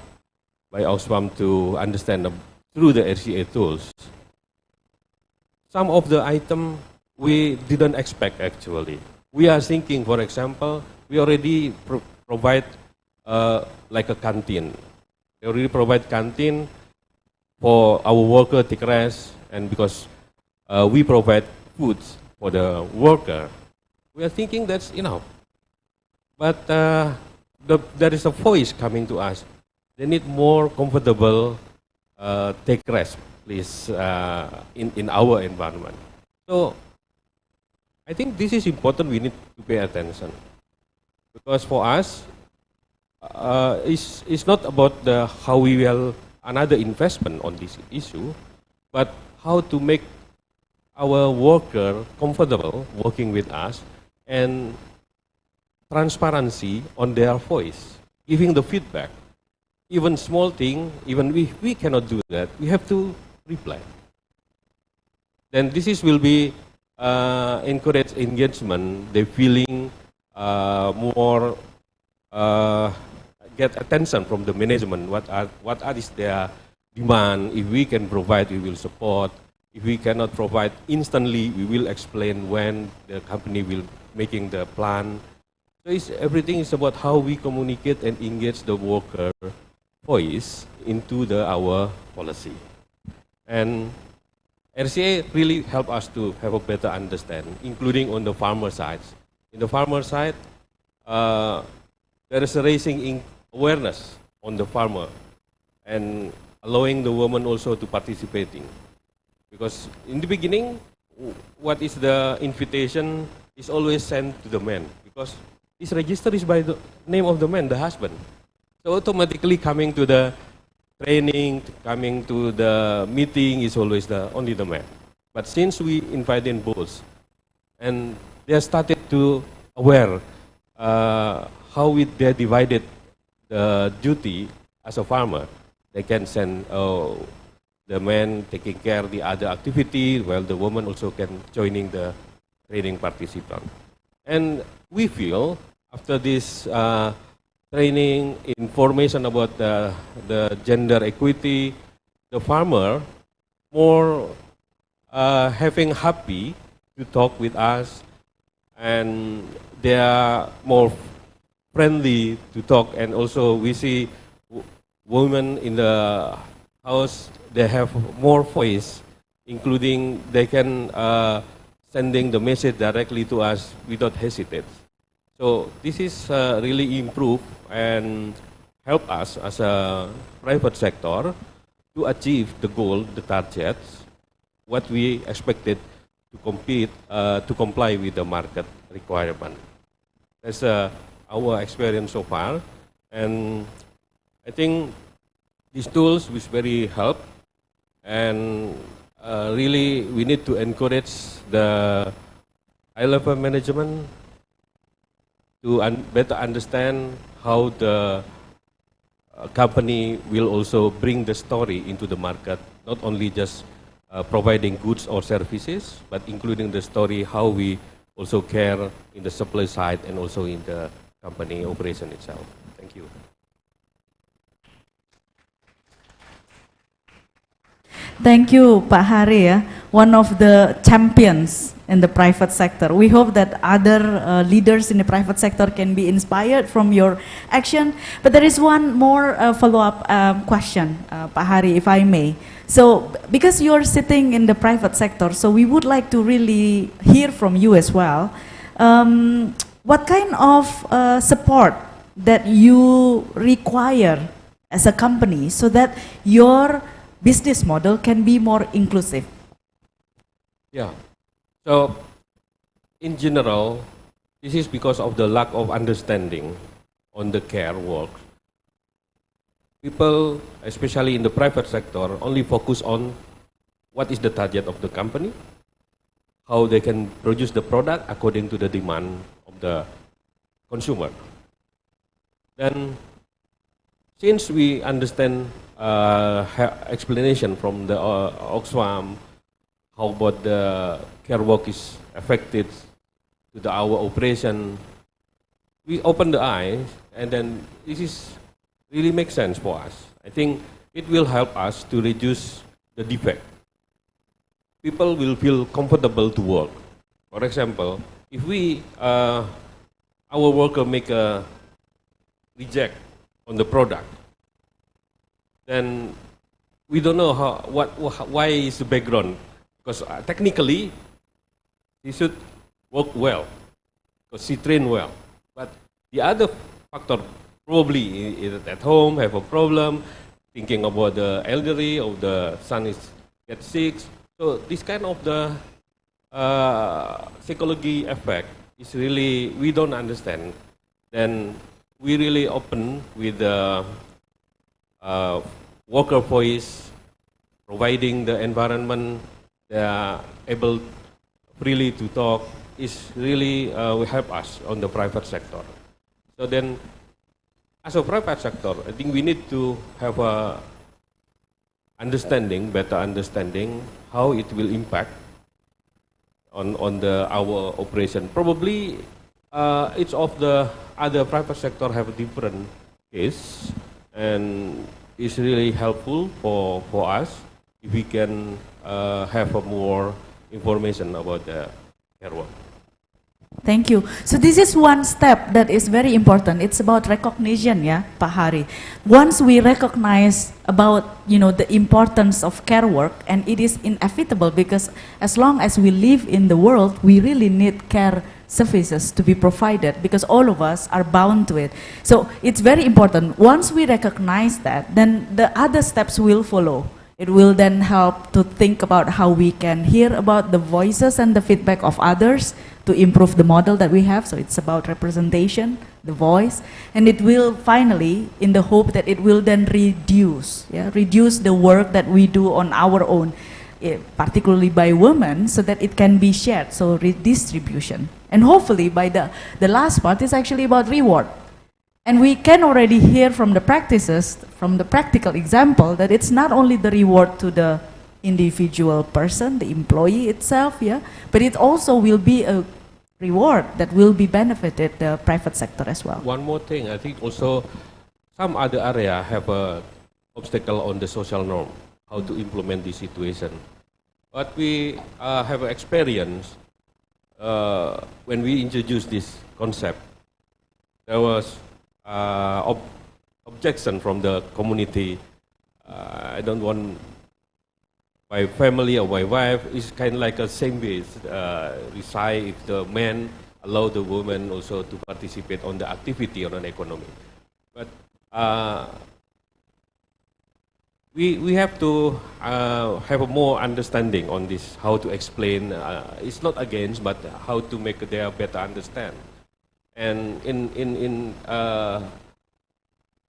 by Oxfam to understand through the RCA tools, some of the item we didn't expect actually. We are thinking, for example, we already provide like a canteen. We already provide canteen for our worker take rest, and because we provide foods for the worker, we are thinking that's enough. But there is a voice coming to us. They need more comfortable take rest, please, in our environment. So I think this is important. We need to pay attention, because for us, it's not about how we will another investment on this issue, but how to make our worker comfortable working with us, and transparency on their voice, giving the feedback. Even small thing, even we cannot do that, we have to reply. Then this will be encourage engagement, they feeling more get attention from the management. What is their demand? If we can provide, we will support. If we cannot provide instantly, we will explain when the company will making the plan. So everything is about how we communicate and engage the worker voice into our policy. And RCA really help us to have a better understanding, including on the farmer side. In the farmer side, there is a raising awareness on the farmer and allowing the woman also to participating. Because in the beginning, what is the invitation is always sent to the man, because this register is by the name of the man, the husband. So automatically coming to the training, coming to the meeting is always only the man. But since we invite in both, and they started to aware how they divided the duty as a farmer. They can send the man taking care of the other activity, while the woman also can joining the training participant. And we feel after this training, information about the gender equity, the farmer more having happy to talk with us, and they are more friendly to talk. And also we see women in the house, they have more voice, including they can sending the message directly to us without hesitate. So this is really improve and help us as a private sector to achieve the goal, the targets, what we expected to comply with the market requirement. That's our experience so far, and I think these tools will very help, and really we need to encourage the high-level management to better understand how the company will also bring the story into the market, not only just providing goods or services, but including the story how we also care in the supply side and also in the company operation itself. Thank you. Thank you, Pak Hari, one of the champions in the private sector. We hope that other leaders in the private sector can be inspired from your action. But there is one more follow-up question, Pak Hari, if I may. So, because you're sitting in the private sector, so we would like to really hear from you as well. What kind of support that you require as a company so that your business model can be more inclusive? Yeah. So, in general, this is because of the lack of understanding on the care work. People, especially in the private sector, only focus on what is the target of the company, how they can produce the product according to the demand of the consumer. Then, since we understand explanation from the Oxfam, how about the care work is affected to our operation, we open the eyes, and then this is really makes sense for us. I think it will help us to reduce the defect. People will feel comfortable to work. For example, if we, our worker make a reject on the product, then we don't know why is the background. Because technically, he should work well, because he trained well. But the other factor, probably is at home, have a problem, thinking about the elderly, or the son is get sick. So this kind of the psychology effect is really, we don't understand. Then we really open with the worker voice, providing the environment they are able freely to talk, is really will help us on the private sector. So then, as a private sector, I think we need to have a understanding, better understanding how it will impact on our operation. Probably each of the other private sector have a different case, and it's really helpful for us if we can have a more information about the care work. Thank you. So this is one step that is very important. It's about recognition, yeah, Pak Hari. Once we recognize about, the importance of care work, and it is inevitable because as long as we live in the world, we really need care services to be provided because all of us are bound to it. So it's very important. Once we recognize that, then the other steps will follow. It will then help to think about how we can hear about the voices and the feedback of others to improve the model that we have. So it's about representation, the voice, and it will finally, in the hope that it will then reduce the work that we do on our own, particularly by women, so that it can be shared, so redistribution. And hopefully by the last part is actually about reward. And we can already hear from the practices, from the practical example, that it's not only the reward to the individual person, the employee itself, but it also will be a reward that will be benefited the private sector as well. One more thing, I think also some other area have a obstacle on the social norm, how to implement this situation. But we have experience when we introduced this concept. There was objection from the community. I don't want my family or my wife is kind of like a same base. Reside if the man allow the woman also to participate on the activity on an economy. But we have to have a more understanding on this, how to explain. It's not against, but how to make them better understand. And in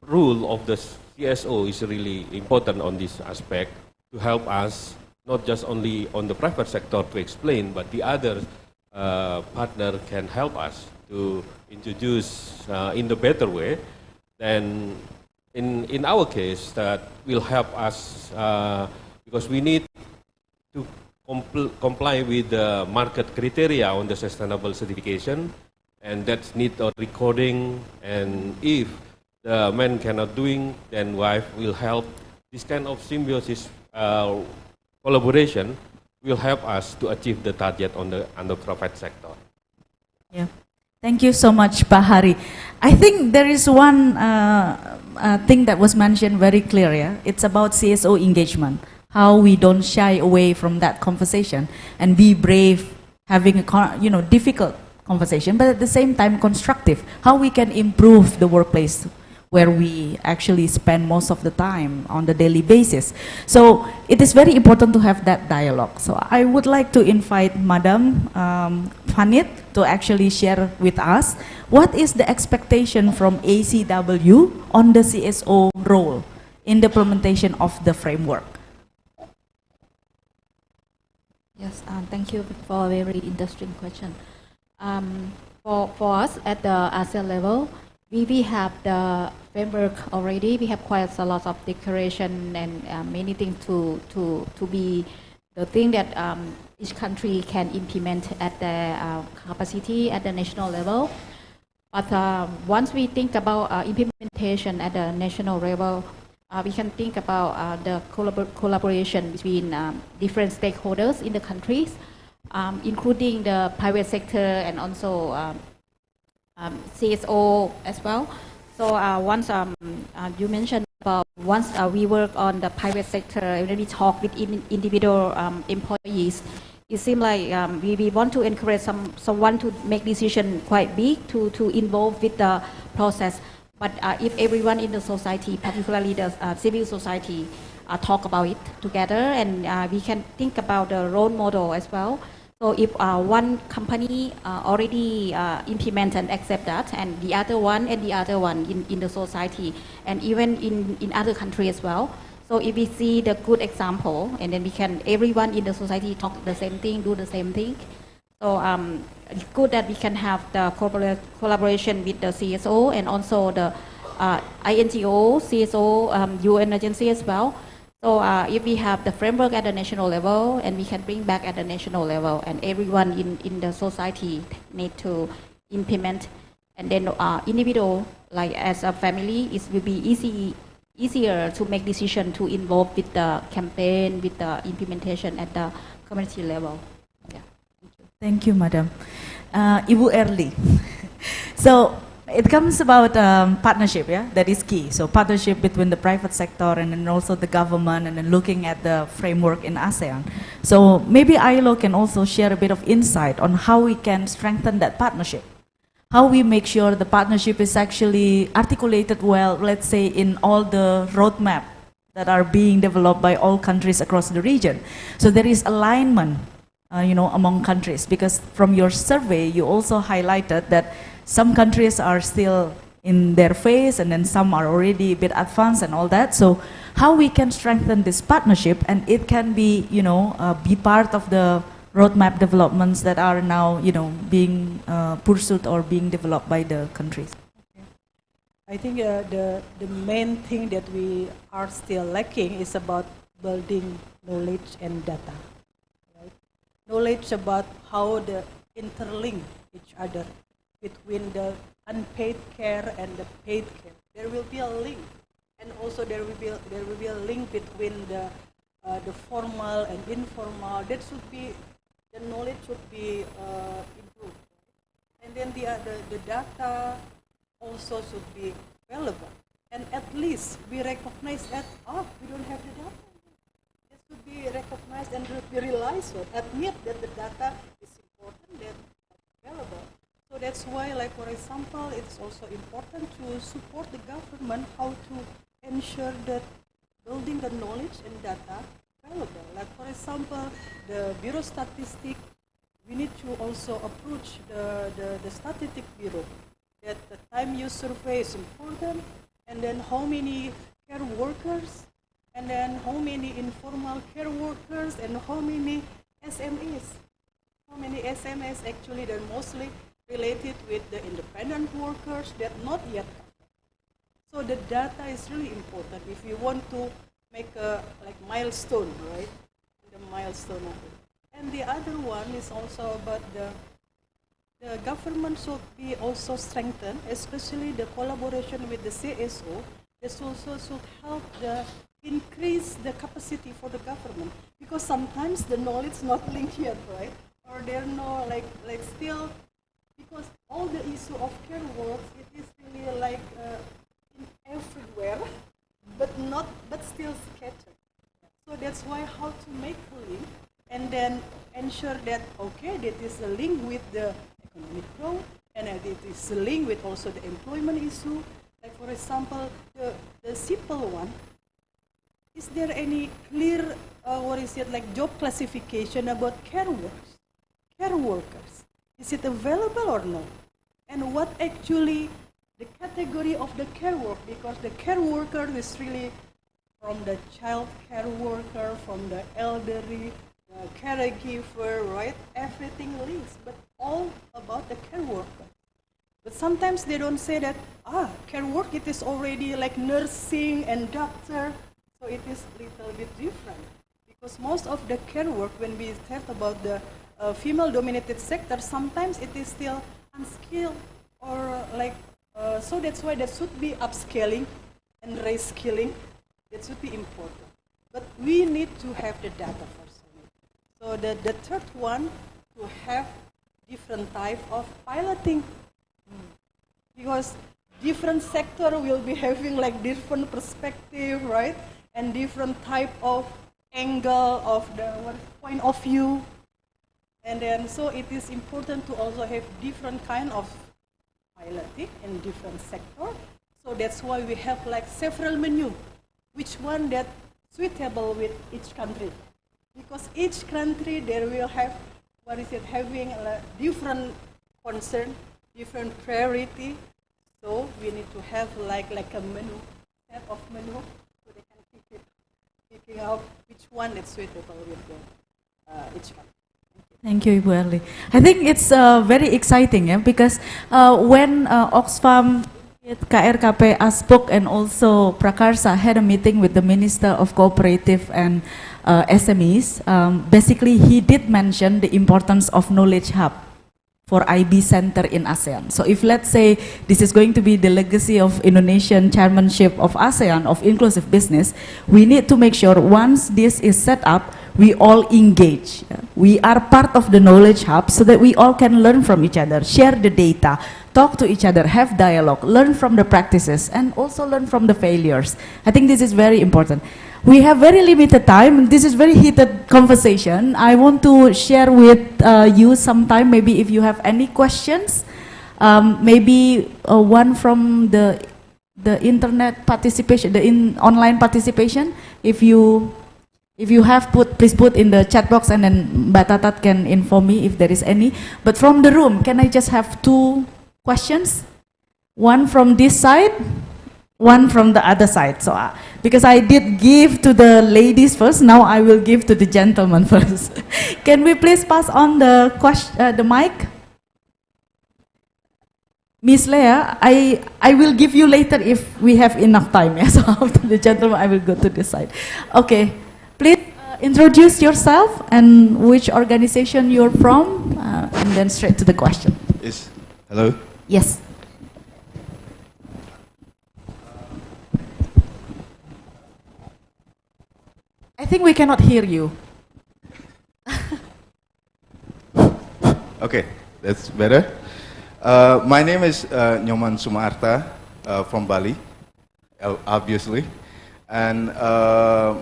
rule of the CSO is really important on this aspect to help us, not just only on the private sector to explain, but the other partner can help us to introduce in the better way. Then in our case, that will help us because we need to comply with the market criteria on the sustainable certification, and that's need a recording, and if the man cannot doing, then wife will help. This kind of symbiosis collaboration will help us to achieve the target on the private sector. Yeah. Thank you so much, Pak Hari. I think there is one thing that was mentioned very clear, yeah? It's about CSO engagement, how we don't shy away from that conversation and be brave, having a difficult conversation, but at the same time constructive, how we can improve the workplace where we actually spend most of the time on the daily basis. So it is very important to have that dialogue. So I would like to invite Madam Fanit to actually share with us what is the expectation from ACW on the CSO role in the implementation of the framework. Yes, thank you for a very interesting question. For us at the ASEAN level, we have the framework already. We have quite a lot of declaration and many things to be the thing that each country can implement at the capacity at the national level. But once we think about implementation at the national level, we can think about the collaboration between different stakeholders in the countries, including the private sector and also CSO as well. So once you mentioned about once we work on the private sector and then we talk with individual employees, it seems like we want to encourage someone to make decision quite big to involve with the process. But if everyone in the society, particularly the civil society, talk about it together, and we can think about the role model as well. So if one company already implement and accept that, and the other one in the society, and even in other countries as well. So if we see the good example, and then everyone in the society talk the same thing, do the same thing. So it's good that we can have the collaboration with the CSO and also the INGO, CSO, UN agency as well. So if we have the framework at the national level, and we can bring back at the national level, and everyone in the society need to implement, and then individual, like as a family, it will be easier to make decision to involve with the campaign, with the implementation at the community level. Yeah. Thank you, Madam. Ibu Erli. So it comes about partnership, yeah, that is key. So partnership between the private sector and then also the government, and then looking at the framework in ASEAN. So maybe ILO can also share a bit of insight on how we can strengthen that partnership. How we make sure the partnership is actually articulated well, let's say in all the roadmap that are being developed by all countries across the region. So there is alignment, among countries, because from your survey, you also highlighted that some countries are still in their phase, and then some are already a bit advanced and all that. So how we can strengthen this partnership, and it can be, be part of the roadmap developments that are now, being pursued or being developed by the countries. I think the main thing that we are still lacking is about building knowledge and data. Right? Knowledge about how they interlink each other between the unpaid care and the paid care. There will be a link, and also there will be a link between the formal and informal. That should be, the knowledge should be improved, and then the data also should be relevant, and at least we recognize that we don't have the data. It should be recognized and be realized. So admit that the data is important, that available. So that's why, like for example, it's also important to support the government how to ensure that building the knowledge and data available. Like for example, the Bureau Statistic, we need to also approach the Statistic Bureau that the time use survey is important, and then how many care workers, and then how many informal care workers, and how many SMEs. How many SMEs actually, they're mostly related with the independent workers that not yet. So the data is really important if you want to make a milestone, right? The milestone of it. And the other one is also about the government should be also strengthened, especially the collaboration with the CSO. This also should help the increase the capacity for the government, because sometimes the knowledge not linked yet, right? Or there no like still, because all the issue of care work, it is really like in everywhere, but still scattered. So that's why how to make a link and then ensure that okay, that is a link with the economic growth, and it is a link with also the employment issue. Like for example, the simple one. Is there any clear, like job classification about care workers? Is it available or no? And what actually the category of the care work? Because the care worker is really from the child care worker, from the elderly, caregiver, right? Everything links, but all about the care worker. But sometimes they don't say that, care work, it is already like nursing and doctor. So it is a little bit different, because most of the care work, when we talk about the female-dominated sector, sometimes it is still unskilled, or so that's why there should be upscaling and reskilling. That should be important. But we need to have the data first. So the third one, to have different type of piloting, because different sector will be having like different perspective, right? And different type of angle of the point of view. And then so it is important to also have different kind of piloting in different sector. So that's why we have like several menu, which one that suitable with each country. Because each country there will have, having a different concern, different priority. So we need to have like a menu, set of menu, so they can picking out which one is suitable with each country. Thank you, Ibu Erli. I think it's very exciting, because when Oxfam, KRKP, ASPOK, and also Prakarsa had a meeting with the Minister of Cooperative and SMEs, basically he did mention the importance of knowledge hub for IB Center in ASEAN. So if let's say this is going to be the legacy of Indonesian chairmanship of ASEAN of inclusive business, we need to make sure once this is set up, we all engage. We are part of the knowledge hub so that we all can learn from each other, share the data, talk to each other, have dialogue, learn from the practices, and also learn from the failures. I think this is very important. We have very limited time. This is very heated conversation. I want to share with you some time, maybe if you have any questions, maybe one from the internet participation, the online participation. If you have, please put in the chat box, and then Mbak Tatat can inform me if there is any. But from the room, can I just have 2 questions? One from this side, one from the other side. So because I did give to the ladies first, now I will give to the gentlemen first. Can we please pass on the mic? Miss Leah, I will give you later if we have enough time. Yeah? So after the gentleman, I will go to this side. Okay, please introduce yourself and which organization you're from, and then straight to the question. Yes. Hello? Yes. I think we cannot hear you. Okay, that's better. My name is Nyoman Sumarta from Bali, obviously. And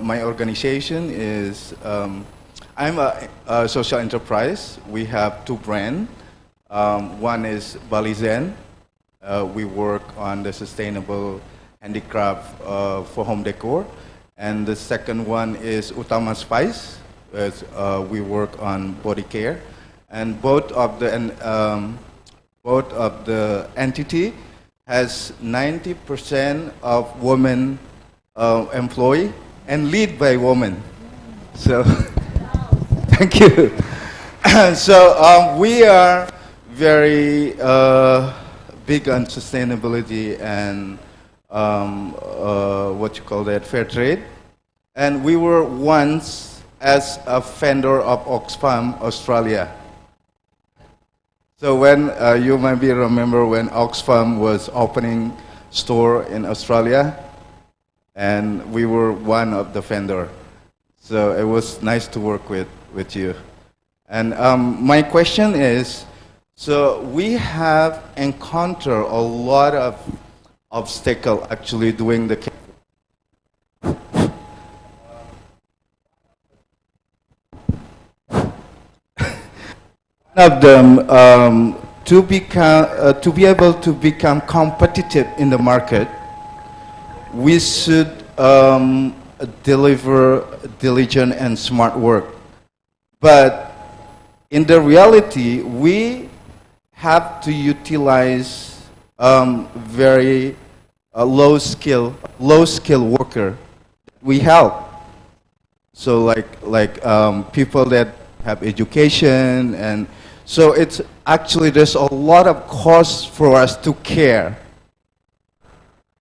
my organization is, I'm a social enterprise. We have 2 brands. One is Bali Zen. We work on the sustainable handicraft for home decor. And the second one is Utama Spice. We work on body care. And both of the entity has 90% of women employee and lead by women. So, thank you. So we are very big on sustainability and what you call that, fair trade. And we were once as a vendor of Oxfam Australia. So when you maybe remember when Oxfam was opening store in Australia, and we were one of the vendor. So it was nice to work with you. And my question is, so we have encountered a lot of obstacles actually doing the one of them to be able to become competitive in the market, we should deliver diligent and smart work. But in the reality, we have to utilize very low skill worker. We help. So like people that have education, and so it's actually there's a lot of cost for us to care.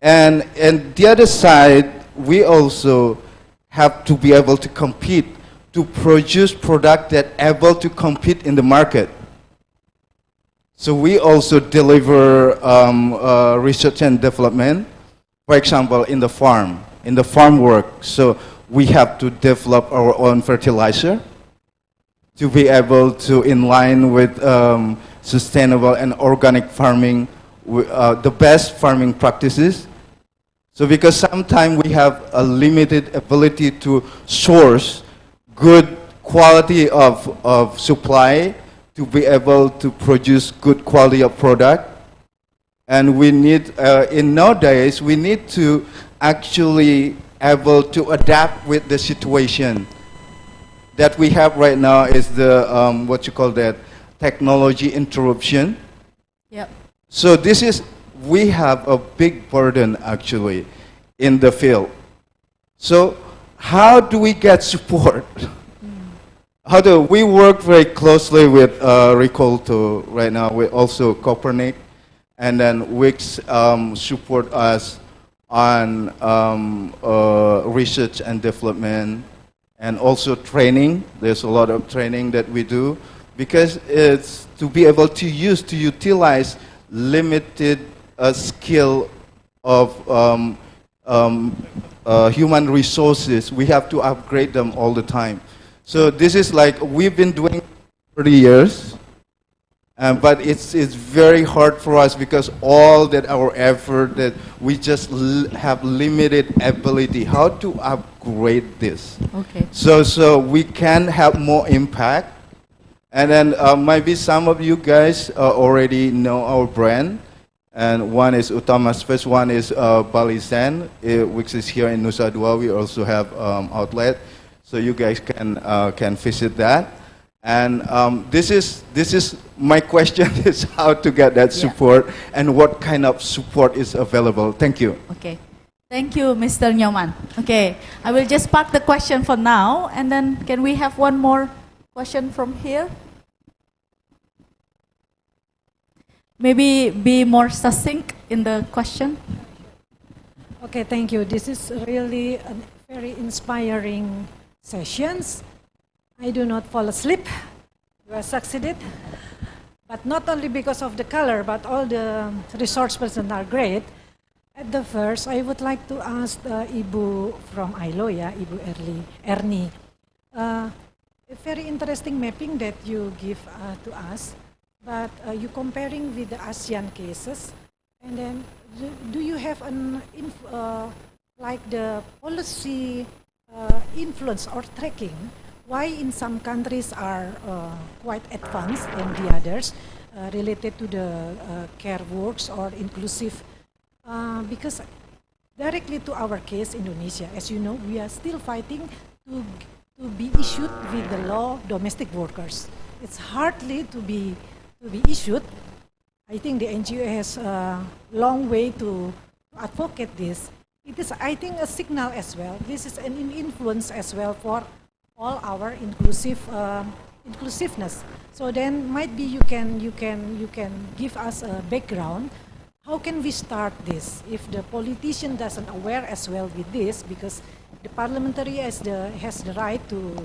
And the other side, we also have to be able to compete, to produce product that able to compete in the market. So we also deliver research and development, for example, in the farm work. So we have to develop our own fertilizer to be able to in line with sustainable and organic farming, the best farming practices. So because sometimes we have a limited ability to source good quality of supply to be able to produce good quality of product. And we need, in nowadays, we need to actually able to adapt with the situation that we have right now is the, what you call that, technology interruption. Yep. So this is, we have a big burden actually in the field. So how do we get support? How do we work very closely with Ricolto right now, with also Copernic, and then Wix support us on research and development, and also training. There's a lot of training that we do because it's to be able to utilize limited skill of human resources. We have to upgrade them all the time. So this is like we've been doing 30 years, but it's very hard for us because all that our effort that we just have limited ability. How to upgrade this? Okay. So we can have more impact. And then maybe some of you guys already know our brand. And one is Utama Space, one is Bali Zen, which is here in Nusa Dua. We also have outlet, so you guys can visit that. And this is my question is how to get that support and what kind of support is available. Thank you. Okay. Thank you, Mr. Nyoman. Okay, I will just park the question for now, and then can we have one more question from here? Maybe be more succinct in the question. Okay, thank you. This is really a very inspiring sessions. I do not fall asleep. You have succeeded. But not only because of the color, but all the resource persons are great. At the first, I would like to ask Ibu from ILO, Ibu Ernie. A very interesting mapping that you give to us, but you comparing with the ASEAN cases, and then do you have like the policy influence or tracking? Why in some countries are quite advanced and the others related to the care works or inclusive? Because directly to our case, Indonesia, as you know, we are still fighting to be issued with the law domestic workers. It's hardly to be issued. I think the NGO has a long way to advocate this. It is, I think, a signal as well. This is an influence as well for all our inclusiveness. So then, might be you can give us a background. How can we start this if the politician doesn't aware as well with this, because the parliamentary has the right to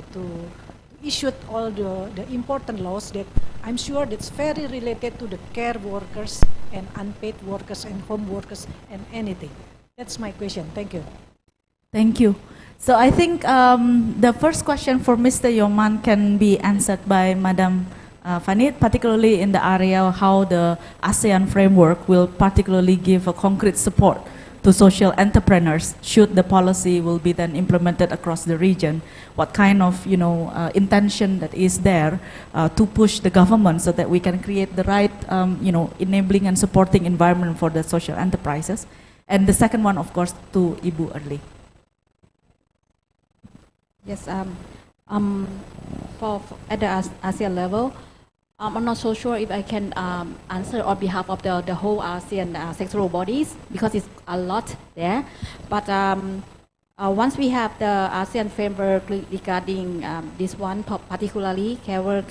issue all the important laws that I'm sure that's very related to the care workers and unpaid workers and home workers and anything. That's my question. Thank you. Thank you. So I think the first question for Mr. Yoman can be answered by Madam Fanit, particularly in the area how the ASEAN framework will particularly give a concrete support to social entrepreneurs should the policy will be then implemented across the region. What kind of intention that is there to push the government so that we can create the right enabling and supporting environment for the social enterprises. And the second one, of course, to Ibu Early. Yes, for at the ASEAN level, I'm not so sure if I can answer on behalf of the whole ASEAN sectoral bodies because it's a lot there. But once we have the ASEAN framework regarding this one, particularly care work,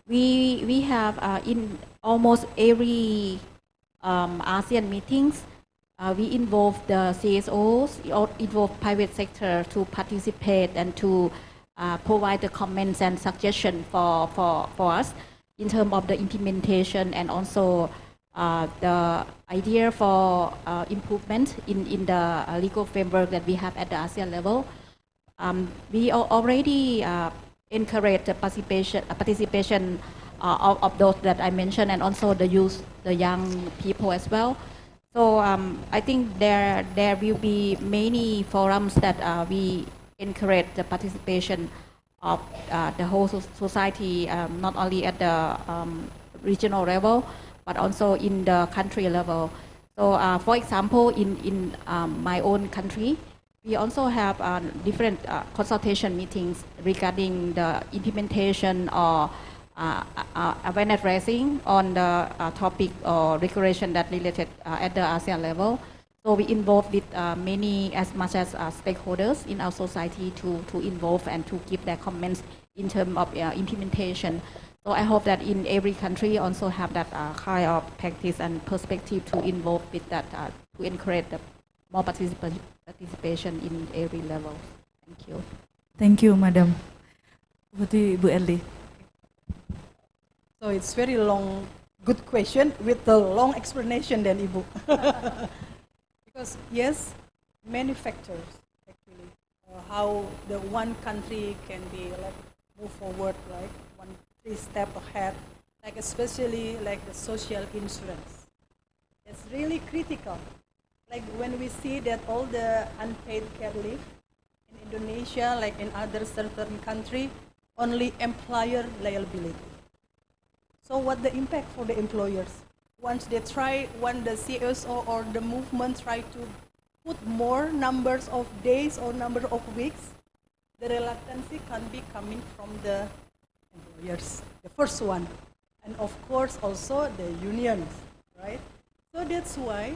we have in almost every ASEAN meetings, we involve the CSOs, or involve private sector to participate and to provide the comments and suggestions for us in terms of the implementation and also the idea for improvement in the legal framework that we have at the ASEAN level. We already encourage the participation of those that I mentioned and also the youth, the young people as well. So I think there will be many forums that we encourage the participation of the whole society, not only at the regional level, but also in the country level. So for example, in my own country, we also have different consultation meetings regarding the implementation or awareness raising on the topic or regulation that related at the ASEAN level. So we involve with many, as much as stakeholders in our society to involve and to give their comments in terms of implementation. So I hope that in every country also have that kind of practice and perspective to involve with that to encourage the more participation in every level. Thank you. Thank you, Madam. Bu Erli. So it's very long, good question with a long explanation then, Ibu. Because yes, many factors actually, how the one country can be like move forward, like 3 steps ahead, like especially like the social insurance. It's really critical. Like when we see that all the unpaid care leave in Indonesia, like in other certain country, only employer liability. So what the impact for the employers? Once the CSO or the movement try to put more numbers of days or number of weeks, the reluctancy can be coming from the employers, the first one. And of course also the unions, right? So that's why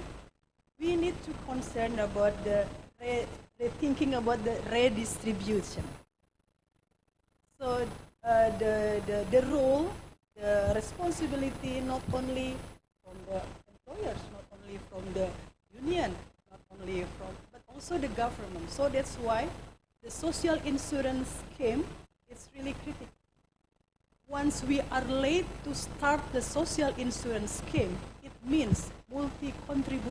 we need to concern about the thinking about the redistribution. So the role, the responsibility not only from the employers, not only from the union, not only from, but also the government. So that's why the social insurance scheme is really critical. Once we are late to start the social insurance scheme, it means multi-contribution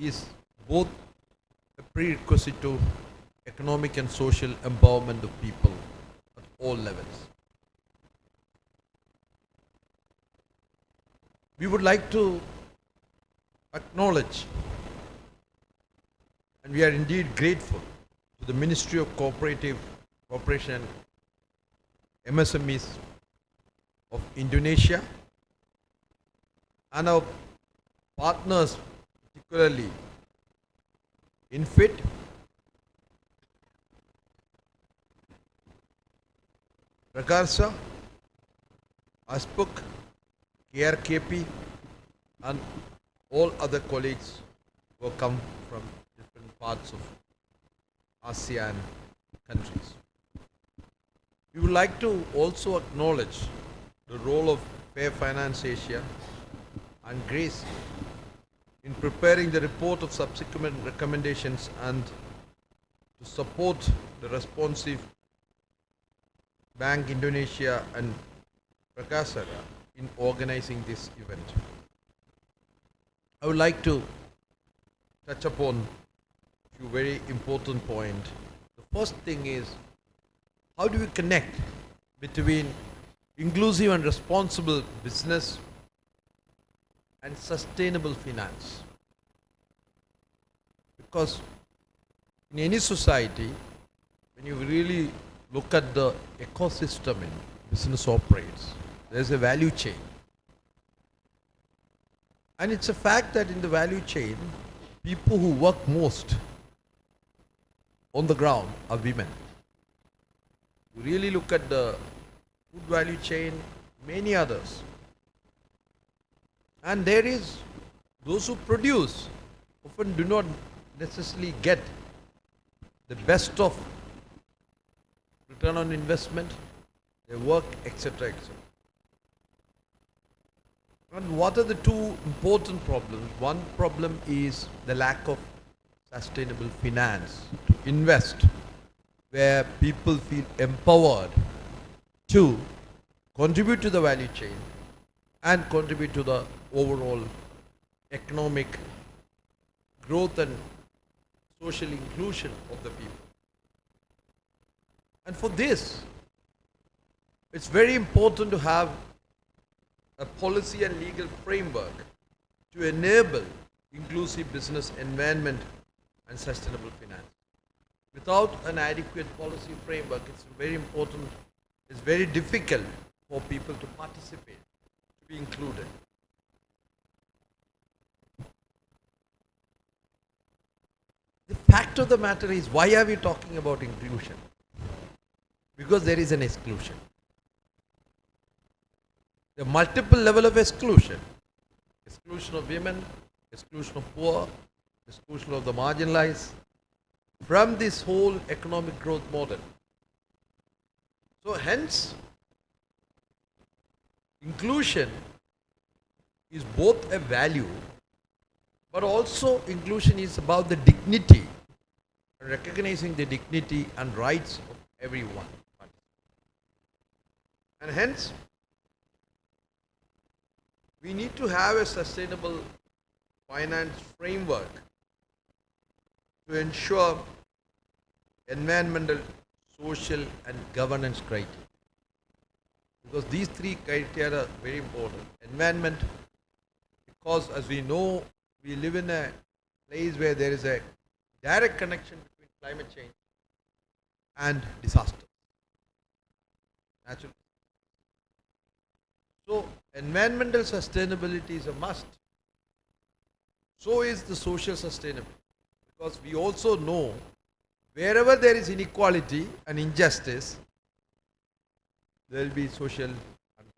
is both a prerequisite to economic and social empowerment of people at all levels. We would like to acknowledge, and we are indeed grateful to the Ministry of Cooperation and MSMEs of Indonesia and our partners, particularly INFIT, Ragarsa, ASPUC, KRKP, and all other colleagues who have come from different parts of ASEAN countries. We would like to also acknowledge the role of Fair Finance Asia and Grace in preparing the report of subsequent recommendations and to support the responsive Bank Indonesia and Prakasara in organizing this event. I would like to touch upon a few very important points. The first thing is, how do we connect between inclusive and responsible business and sustainable finance? Because in any society, when you really look at the ecosystem in business operates, there's a value chain. And it's a fact that in the value chain, people who work most on the ground are women. You really look at the food value chain, many others. And there is those who produce often do not necessarily get the best of return on investment, their work, etc., etc. And what are the two important problems? One problem is the lack of sustainable finance to invest, where people feel empowered to contribute to the value chain and contribute to the overall economic growth and social inclusion of the people. And for this, it's very important to have a policy and legal framework to enable inclusive business environment and sustainable finance. Without an adequate policy framework, it's very important, it's very difficult for people to participate, to be included. The fact of the matter is, why are we talking about inclusion? Because there is an exclusion. The multiple level of exclusion. Exclusion of women, exclusion of poor, exclusion of the marginalized from this whole economic growth model. So hence, inclusion is both a value, but also inclusion is about the dignity, recognizing the dignity and rights of everyone. And hence, we need to have a sustainable finance framework to ensure environmental, social and governance criteria. Because these three criteria are very important. Environment, because as we know, we live in a place where there is a direct connection between climate change and disaster. Natural. So, environmental sustainability is a must. So is the social sustainability. Because we also know wherever there is inequality and injustice, there will be social unrest.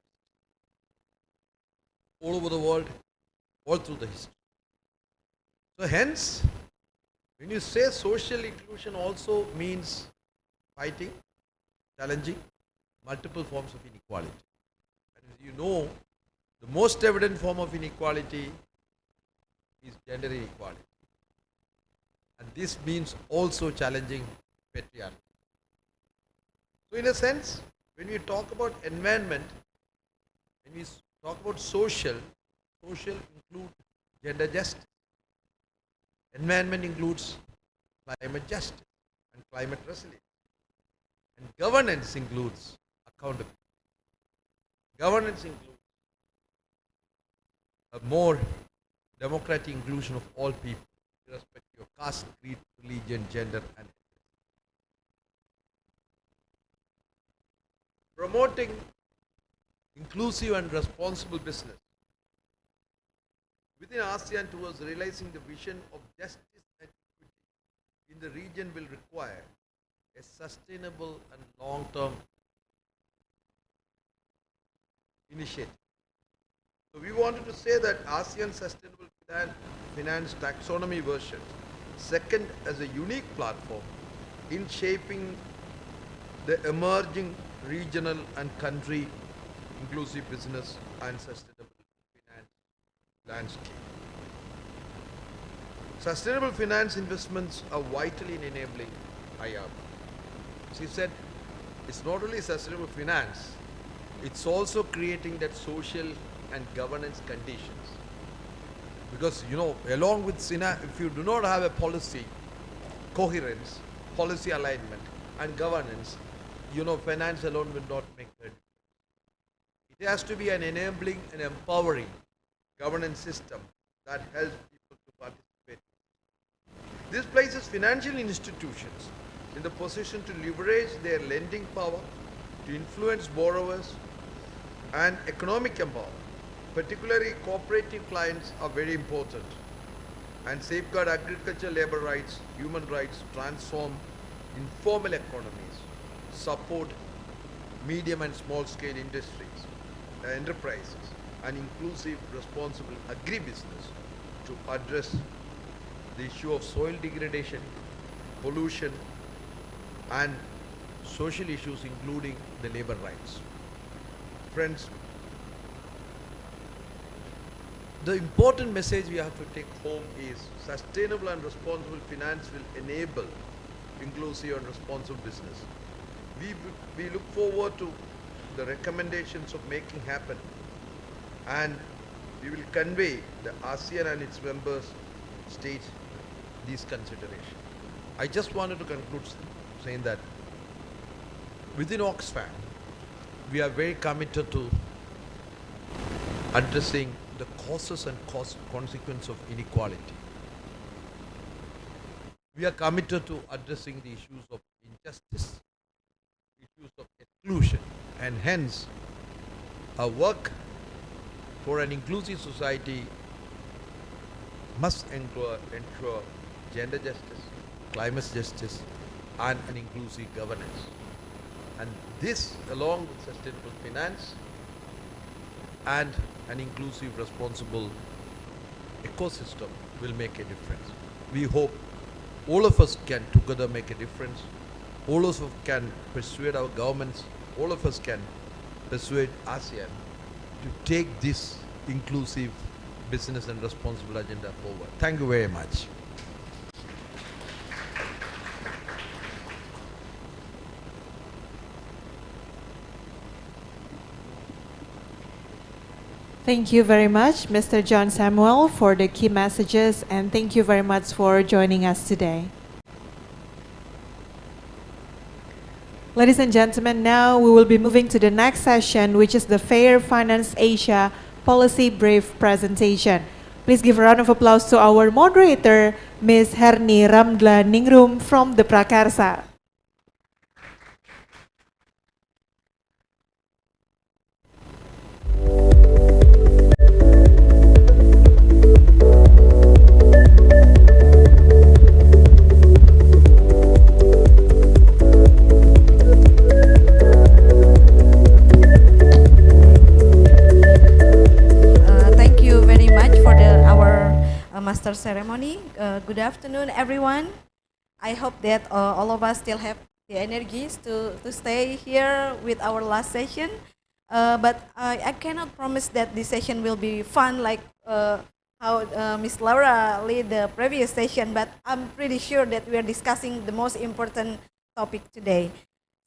All over the world, all through the history. So hence, when you say social inclusion also means fighting, challenging multiple forms of inequality. And as you know, the most evident form of inequality is gender inequality. And this means also challenging patriarchy. So in a sense, when we talk about environment, when we talk about social include gender justice. Environment includes climate justice and climate resilience. And governance includes accountability. Governance includes a more democratic inclusion of all people, irrespective of caste, creed, religion, gender, and promoting inclusive and responsible business within ASEAN towards realizing the vision of justice and equity in the region will require a sustainable and long-term initiative. So we wanted to say that ASEAN Sustainable Finance Taxonomy version, second as a unique platform in shaping the emerging regional and country inclusive business and sustainable finance landscape. Sustainable finance investments are vital in enabling IR. She said it's not only sustainable finance, it's also creating that social and governance conditions. Because, you know, along with if you do not have a policy coherence, policy alignment, and governance, you know, finance alone will not make it. It has to be an enabling and empowering governance system that helps people to participate. This places financial institutions in the position to leverage their lending power to influence borrowers and economic empowerment. Particularly cooperative clients are very important and safeguard agriculture, labor rights, human rights, transform informal economies, support medium and small scale industries, enterprises, and inclusive responsible agribusiness to address the issue of soil degradation, pollution, and social issues including the labor rights. Friends, the important message we have to take home is sustainable and responsible finance will enable inclusive and responsible business. We look forward to the recommendations of making happen, and we will convey the ASEAN and its members states these considerations. I just wanted to conclude saying that within Oxfam, we are very committed to addressing the causes and consequence of inequality. We are committed to addressing the issues of injustice, issues of exclusion, and hence our work for an inclusive society must ensure gender justice, climate justice, and an inclusive governance. And this, along with sustainable finance and an inclusive, responsible ecosystem, will make a difference. We hope all of us can together make a difference. All of us can persuade our governments. All of us can persuade ASEAN to take this inclusive business and responsible agenda forward. Thank you very much. Thank you very much, Mr. John Samuel, for the key messages, and thank you very much for joining us today. Ladies and gentlemen, now we will be moving to the next session, which is the Fair Finance Asia Policy Brief presentation. Please give a round of applause to our moderator, Ms. Herni Ramdla Ningrum from the Prakarsa. Master ceremony. Good afternoon, everyone. I hope that all of us still have the energies to stay here with our last session. But I cannot promise that this session will be fun like how Ms. Laura led the previous session, but I'm pretty sure that we are discussing the most important topic today.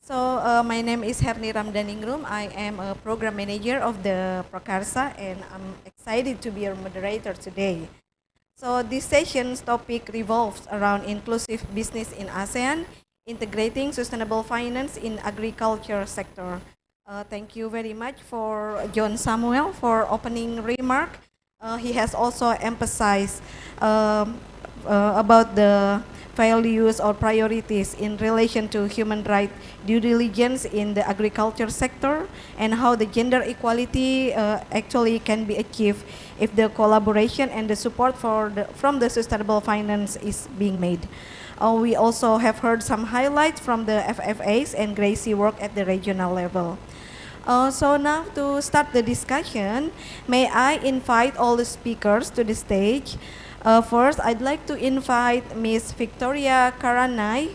So my name is Herni Ramdaningrum. I am a program manager of the Prakarsa, and I'm excited to be your moderator today. So this session's topic revolves around inclusive business in ASEAN, integrating sustainable finance in agriculture sector. Thank you very much for John Samuel for opening remark. He has also emphasized about the values or priorities in relation to human rights due diligence in the agriculture sector and how the gender equality actually can be achieved if the collaboration and the support from the sustainable finance is being made. We also have heard some highlights from the FFAs and Gracie work at the regional level. So now to start the discussion, may I invite all the speakers to the stage. First, I'd like to invite Ms. Victoria Karanai.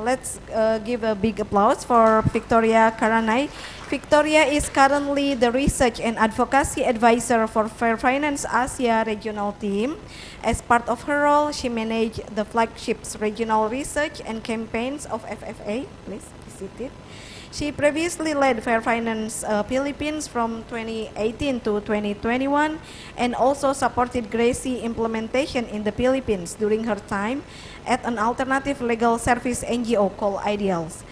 Let's give a big applause for Victoria Karanai. Victoria is currently the Research and Advocacy Advisor for Fair Finance Asia Regional Team. As part of her role, she managed the flagships regional research and campaigns of FFA. Please be seated. She previously led Fair Finance Philippines from 2018 to 2021 and also supported Gracie implementation in the Philippines during her time at an alternative legal service NGO called Ideals.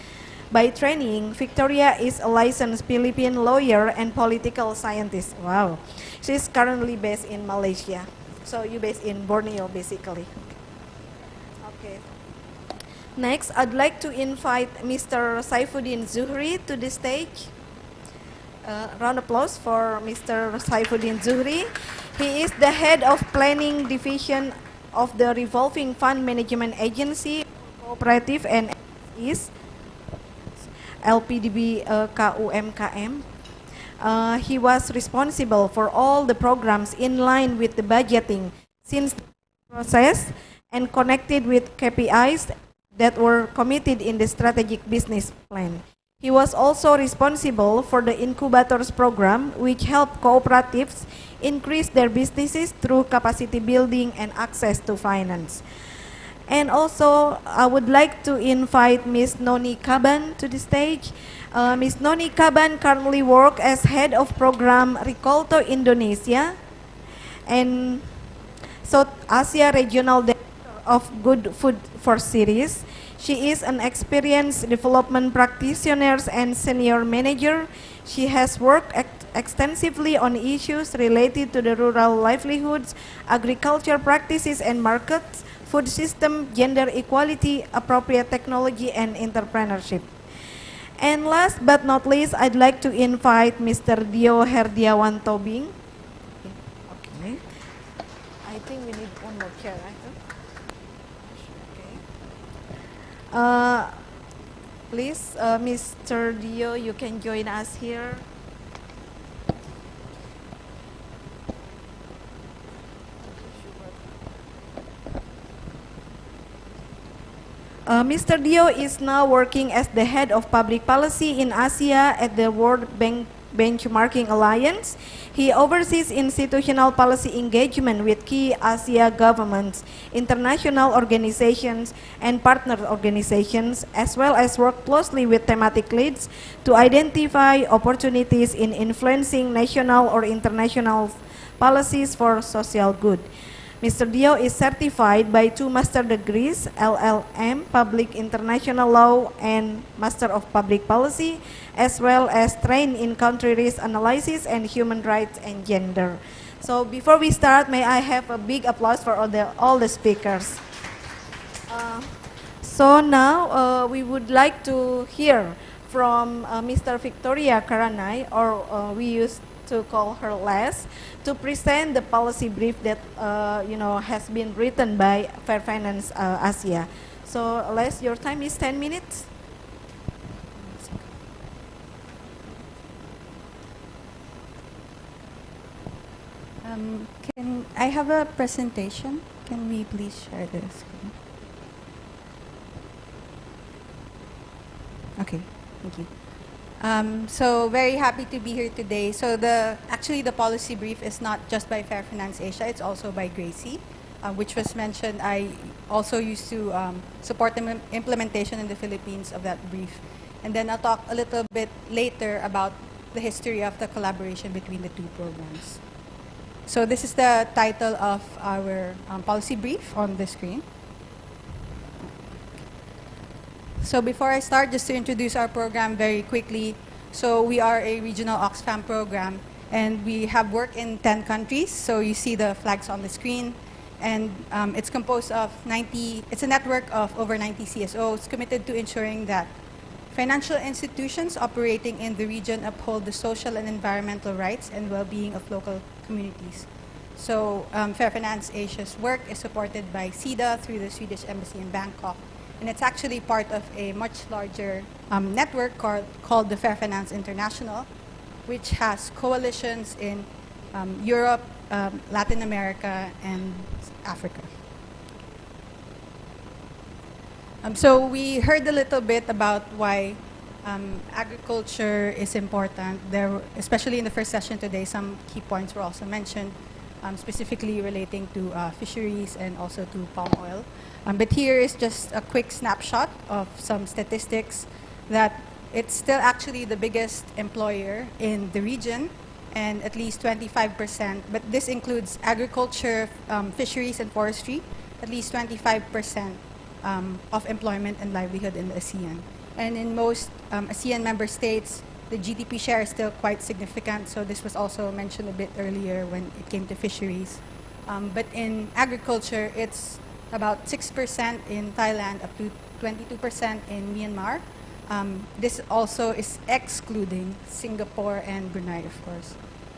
By training, Victoria is a licensed Philippine lawyer and political scientist. Wow. She's currently based in Malaysia. So you're based in Borneo, basically. Okay. Next, I'd like to invite Mr. Saifuddin Zuhri to the stage. Round of applause for Mr. Saifuddin Zuhri. He is the head of planning division of the Revolving Fund Management Agency, Cooperative and SMEs, LPDB KUMKM. He was responsible for all the programs in line with the budgeting since the process and connected with KPIs that were committed in the strategic business plan. He was also responsible for the incubators program, which helped cooperatives increase their businesses through capacity building and access to finance. And also, I would like to invite Ms. Noni Kaban to the stage. Ms. Noni Kaban currently works as head of program Ricolto Indonesia and South Asia Regional Director of Good Food for Series. She is an experienced development practitioner and senior manager. She has worked extensively on issues related to the rural livelihoods, agriculture practices and markets, food system, gender equality, appropriate technology, and entrepreneurship. And last but not least, I'd like to invite Mr. Dio Herdiawan Tobing. Okay. I think we need one more chair, right? Please, Mr. Dio, you can join us here. Mr. Dio is now working as the head of public policy in Asia at the World Bank Benchmarking Alliance. He oversees institutional policy engagement with key Asia governments, international organizations, and partner organizations, as well as work closely with thematic leads to identify opportunities in influencing national or international policies for social good. Mr. Dio is certified by 2 master degrees, LLM, Public International Law, and Master of Public Policy, as well as trained in country risk analysis and human rights and gender. So before we start, may I have a big applause for all the speakers. So now we would like to hear from Mr. Victoria Karanai, or we used to call her Les, to present the policy brief that has been written by Fair Finance Asia. So Les, your time is 10 minutes. Can I have a presentation? Can we please share the screen? Okay, thank you. So very happy to be here today. So actually the policy brief is not just by Fair Finance Asia, it's also by Gracie, which was mentioned. I also used to support the implementation in the Philippines of that brief. And then I'll talk a little bit later about the history of the collaboration between the two programs. So this is the title of our policy brief on the screen. So before I start, just to introduce our program very quickly. So we are a regional Oxfam program, and we have work in 10 countries. So you see the flags on the screen. And it's composed of it's a network of over 90 CSOs committed to ensuring that financial institutions operating in the region uphold the social and environmental rights and well-being of local communities. So Fair Finance Asia's work is supported by SIDA through the Swedish Embassy in Bangkok. And it's actually part of a much larger network called the Fair Finance International, which has coalitions in Europe, Latin America, and Africa. So we heard a little bit about why agriculture is important. Especially in the first session today, some key points were also mentioned, specifically relating to fisheries and also to palm oil. But here is just a quick snapshot of some statistics that it's still actually the biggest employer in the region, and at least 25%, but this includes agriculture, fisheries, and forestry, at least 25% of employment and livelihood in the ASEAN. And in most ASEAN member states, the GDP share is still quite significant, so this was also mentioned a bit earlier when it came to fisheries. But in agriculture, it's about 6% in Thailand, up to 22% in Myanmar. This also is excluding Singapore and Brunei, of course.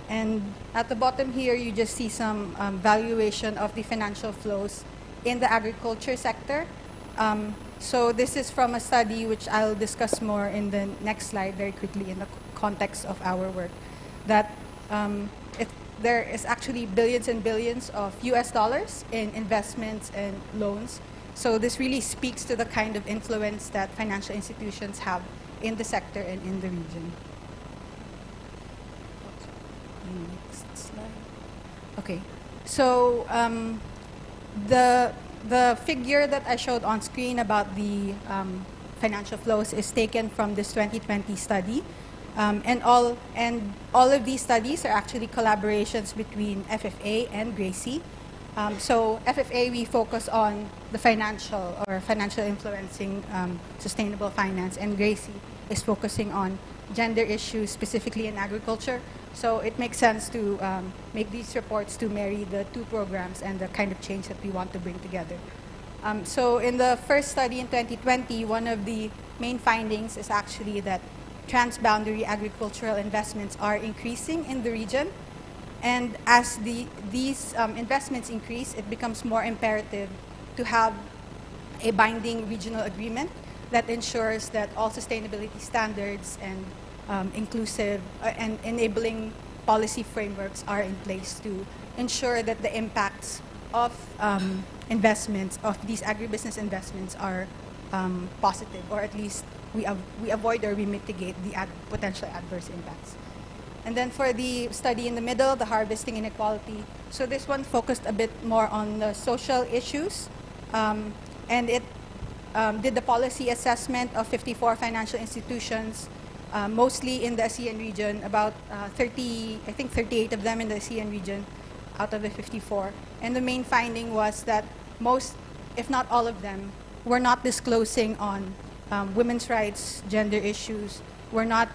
And at the bottom here, you just see some valuation of the financial flows in the agriculture sector. So this is from a study which I'll discuss more in the next slide very quickly in the context of our work, that there is actually billions and billions of US dollars in investments and loans. So this really speaks to the kind of influence that financial institutions have in the sector and in the region. Next slide. Okay, so the figure that I showed on screen about the financial flows is taken from this 2020 study. And all of these studies are actually collaborations between FFA and GRACE. So FFA, we focus on the financial influencing sustainable finance, and GRACE is focusing on gender issues, specifically in agriculture. So it makes sense to make these reports to marry the two programs and the kind of change that we want to bring together. So in the first study in 2020, one of the main findings is actually that transboundary agricultural investments are increasing in the region. And as these investments increase, it becomes more imperative to have a binding regional agreement that ensures that all sustainability standards and inclusive and enabling policy frameworks are in place to ensure that the impacts of investments, of these agribusiness investments, are positive, or at least we avoid or we mitigate the potential adverse impacts. And then for the study in the middle, the harvesting inequality, so this one focused a bit more on the social issues, and it did the policy assessment of 54 financial institutions, mostly in the ASEAN region, about 38 of them in the ASEAN region out of the 54. And the main finding was that most, if not all of them, were not disclosing on women's rights, gender issues, were not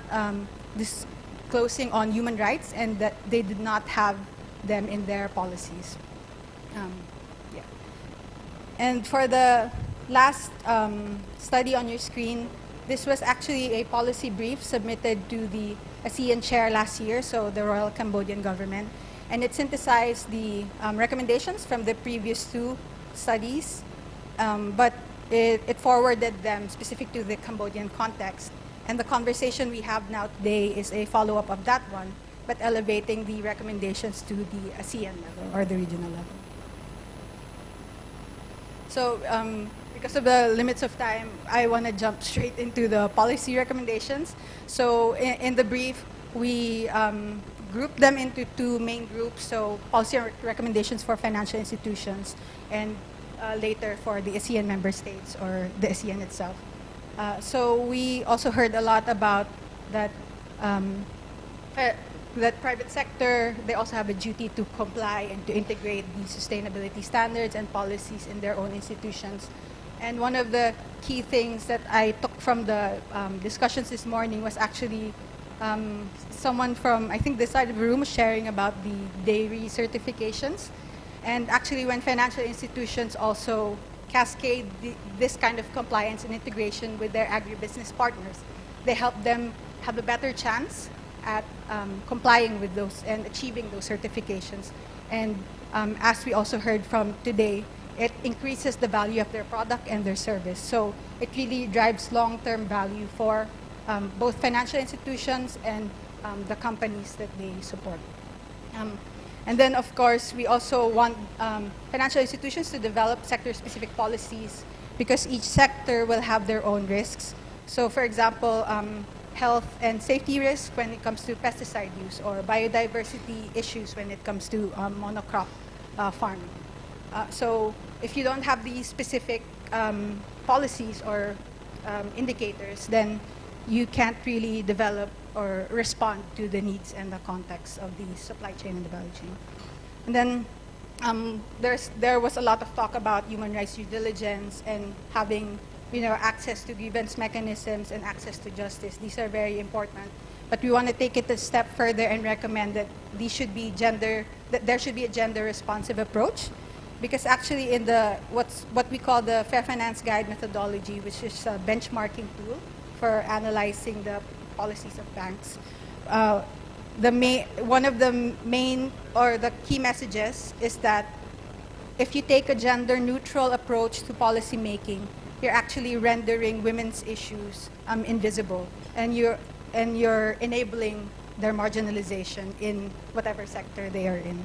disclosing on human rights, and that they did not have them in their policies. Yeah. And for the last study on your screen, this was actually a policy brief submitted to the ASEAN chair last year, so the Royal Cambodian government, and it synthesized the recommendations from the previous two studies, but it forwarded them specific to the Cambodian context. And the conversation we have now today is a follow-up of that one, but elevating the recommendations to the ASEAN level or the regional level. So because of the limits of time, I want to jump straight into the policy recommendations. So in the brief, we grouped them into two main groups, so policy recommendations for financial institutions, and later for the ASEAN member states or the ASEAN itself. So we also heard a lot about that. that private sector, they also have a duty to comply and to integrate these sustainability standards and policies in their own institutions. And one of the key things that I took from the discussions this morning was actually someone from, I think, this side of the room was sharing about the dairy certifications. And actually, when financial institutions also cascade this kind of compliance and integration with their agribusiness partners, they help them have a better chance at complying with those and achieving those certifications. And as we also heard from today, it increases the value of their product and their service. So it really drives long-term value for both financial institutions and the companies that they support. And then, of course, we also want financial institutions to develop sector-specific policies because each sector will have their own risks. So, for example, health and safety risks when it comes to pesticide use, or biodiversity issues when it comes to monocrop farming. So if you don't have these specific policies or indicators, then you can't really develop or respond to the needs and the context of the supply chain and the value chain. And then there was a lot of talk about human rights due diligence and having access to grievance mechanisms and access to justice. These are very important. But we want to take it a step further and recommend that these should be that there should be a gender-responsive approach. Because actually in what we call the Fair Finance Guide methodology, which is a benchmarking tool for analyzing the policies of banks, one of the main or the key messages is that if you take a gender-neutral approach to policy making, you're actually rendering women's issues invisible, and you're enabling their marginalization in whatever sector they are in.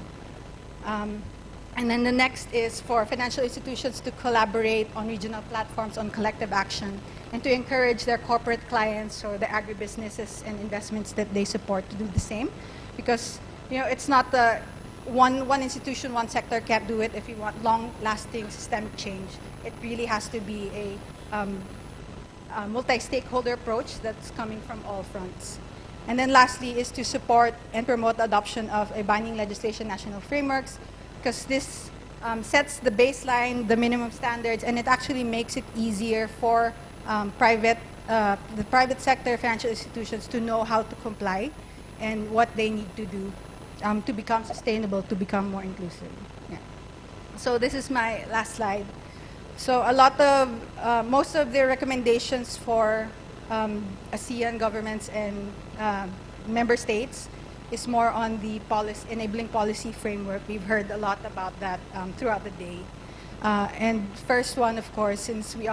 And then the next is for financial institutions to collaborate on regional platforms on collective action and to encourage their corporate clients or the agribusinesses and investments that they support to do the same. Because it's not the one institution, one sector can't do it if you want long-lasting systemic change. It really has to be a multi-stakeholder approach that's coming from all fronts. And then lastly is to support and promote the adoption of a binding legislation national frameworks, because this sets the baseline, the minimum standards, and it actually makes it easier for the private sector financial institutions to know how to comply and what they need to do to become sustainable, to become more inclusive. Yeah. So this is my last slide. So most of the recommendations for ASEAN governments and member states is more on the enabling policy framework. We've heard a lot about that throughout the day. And first one, of course, since we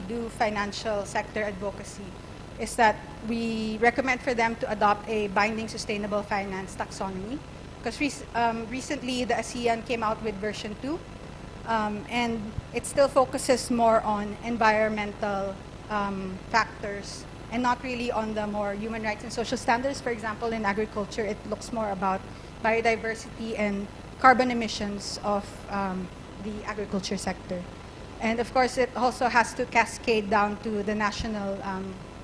do financial sector advocacy, is that we recommend for them to adopt a binding sustainable finance taxonomy. Because recently the ASEAN came out with version 2, and it still focuses more on environmental factors and not really on the more human rights and social standards. For example, in agriculture, it looks more about biodiversity and carbon emissions of the agriculture sector. And of course, it also has to cascade down to the national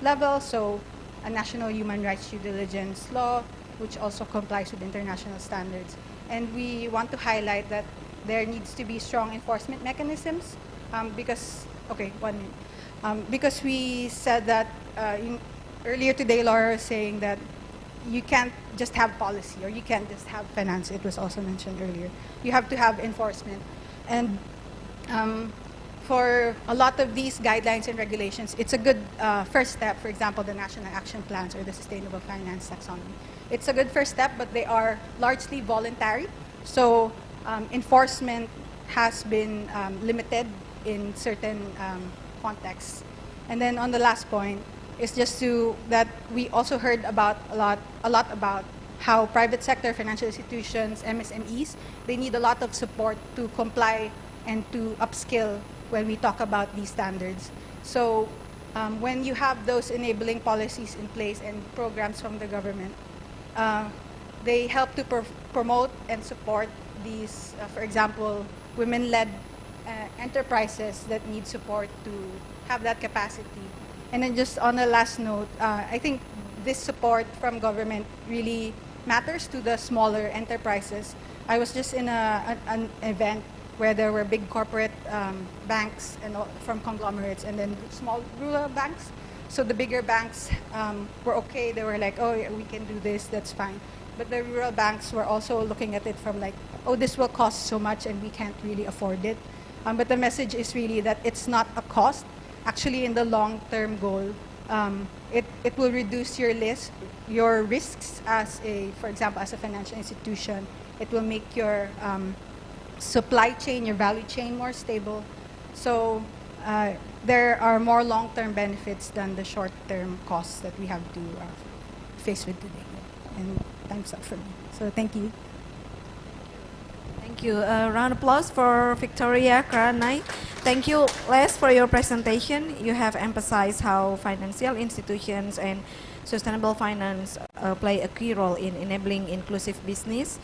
level, so a national human rights due diligence law, which also complies with international standards. And we want to highlight that there needs to be strong enforcement mechanisms because we said that earlier today, Laura was saying that you can't just have policy or you can't just have finance. It was also mentioned earlier. You have to have enforcement. And for a lot of these guidelines and regulations, it's a good first step. For example, the national action plans or the sustainable finance taxonomy. It's a good first step, but they are largely voluntary. So enforcement has been limited in certain contexts. And then on the last point is just that we also heard about a lot about how private sector financial institutions, MSMEs, they need a lot of support to comply and to upskill when we talk about these standards. So when you have those enabling policies in place and programs from the government, they help to promote and support these, for example, women-led enterprises that need support to have that capacity. And then just on the last note, I think this support from government really matters to the smaller enterprises. I was just in an event where there were big corporate banks and from conglomerates, and then small rural banks. So the bigger banks were okay. They were like, oh, we can do this, that's fine. But the rural banks were also looking at it from like, oh, this will cost so much and we can't really afford it. But the message is really that it's not a cost. Actually, in the long-term goal, it will reduce your risks as for example, as a financial institution. It will make your supply chain, your value chain more stable. So there are more long-term benefits than the short-term costs that we have to face with today. And time's up for me. So thank you. Thank you. Round of applause for Victoria Karanai. Thank you, Les, for your presentation. You have emphasized how financial institutions and sustainable finance play a key role in enabling inclusive business,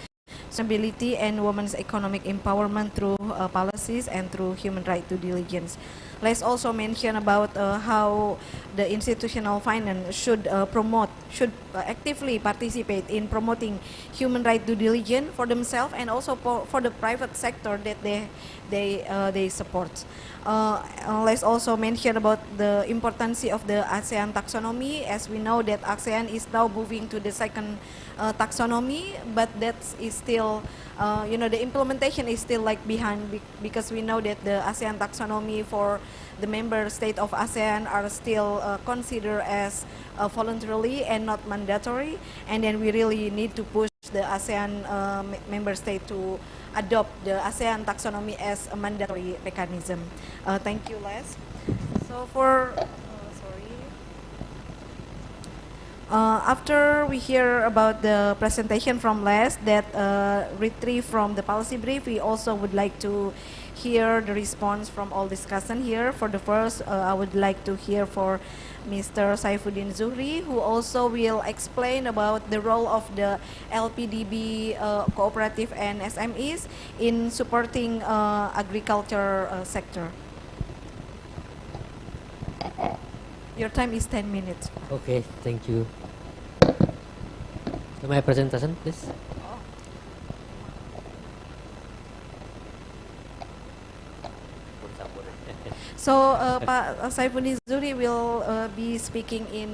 sustainability, and women's economic empowerment through policies and through human right due diligence. Let's also mention about how the institutional finance should actively participate in promoting human right due diligence for themselves and also for the private sector that they support. Let's also mention about the importance of the ASEAN taxonomy, as we know that ASEAN is now moving to the second taxonomy, but that is still, the implementation is still like behind because we know that the ASEAN taxonomy for the member state of ASEAN are still considered as voluntarily and not mandatory, and then we really need to push the ASEAN member state to adopt the ASEAN taxonomy as a mandatory mechanism. Thank you, Les. So after we hear about the presentation from Les that retrieved from the policy brief, we also would like to hear the response from all discussant here. For the first, I would like to hear for Mr. Saifuddin Zuhri, who also will explain about the role of the LPDB cooperative and SMEs in supporting agriculture sector. Your time is 10 minutes. Okay, thank you. My presentation, please. So Pak Saifuddin Zuhri will be speaking in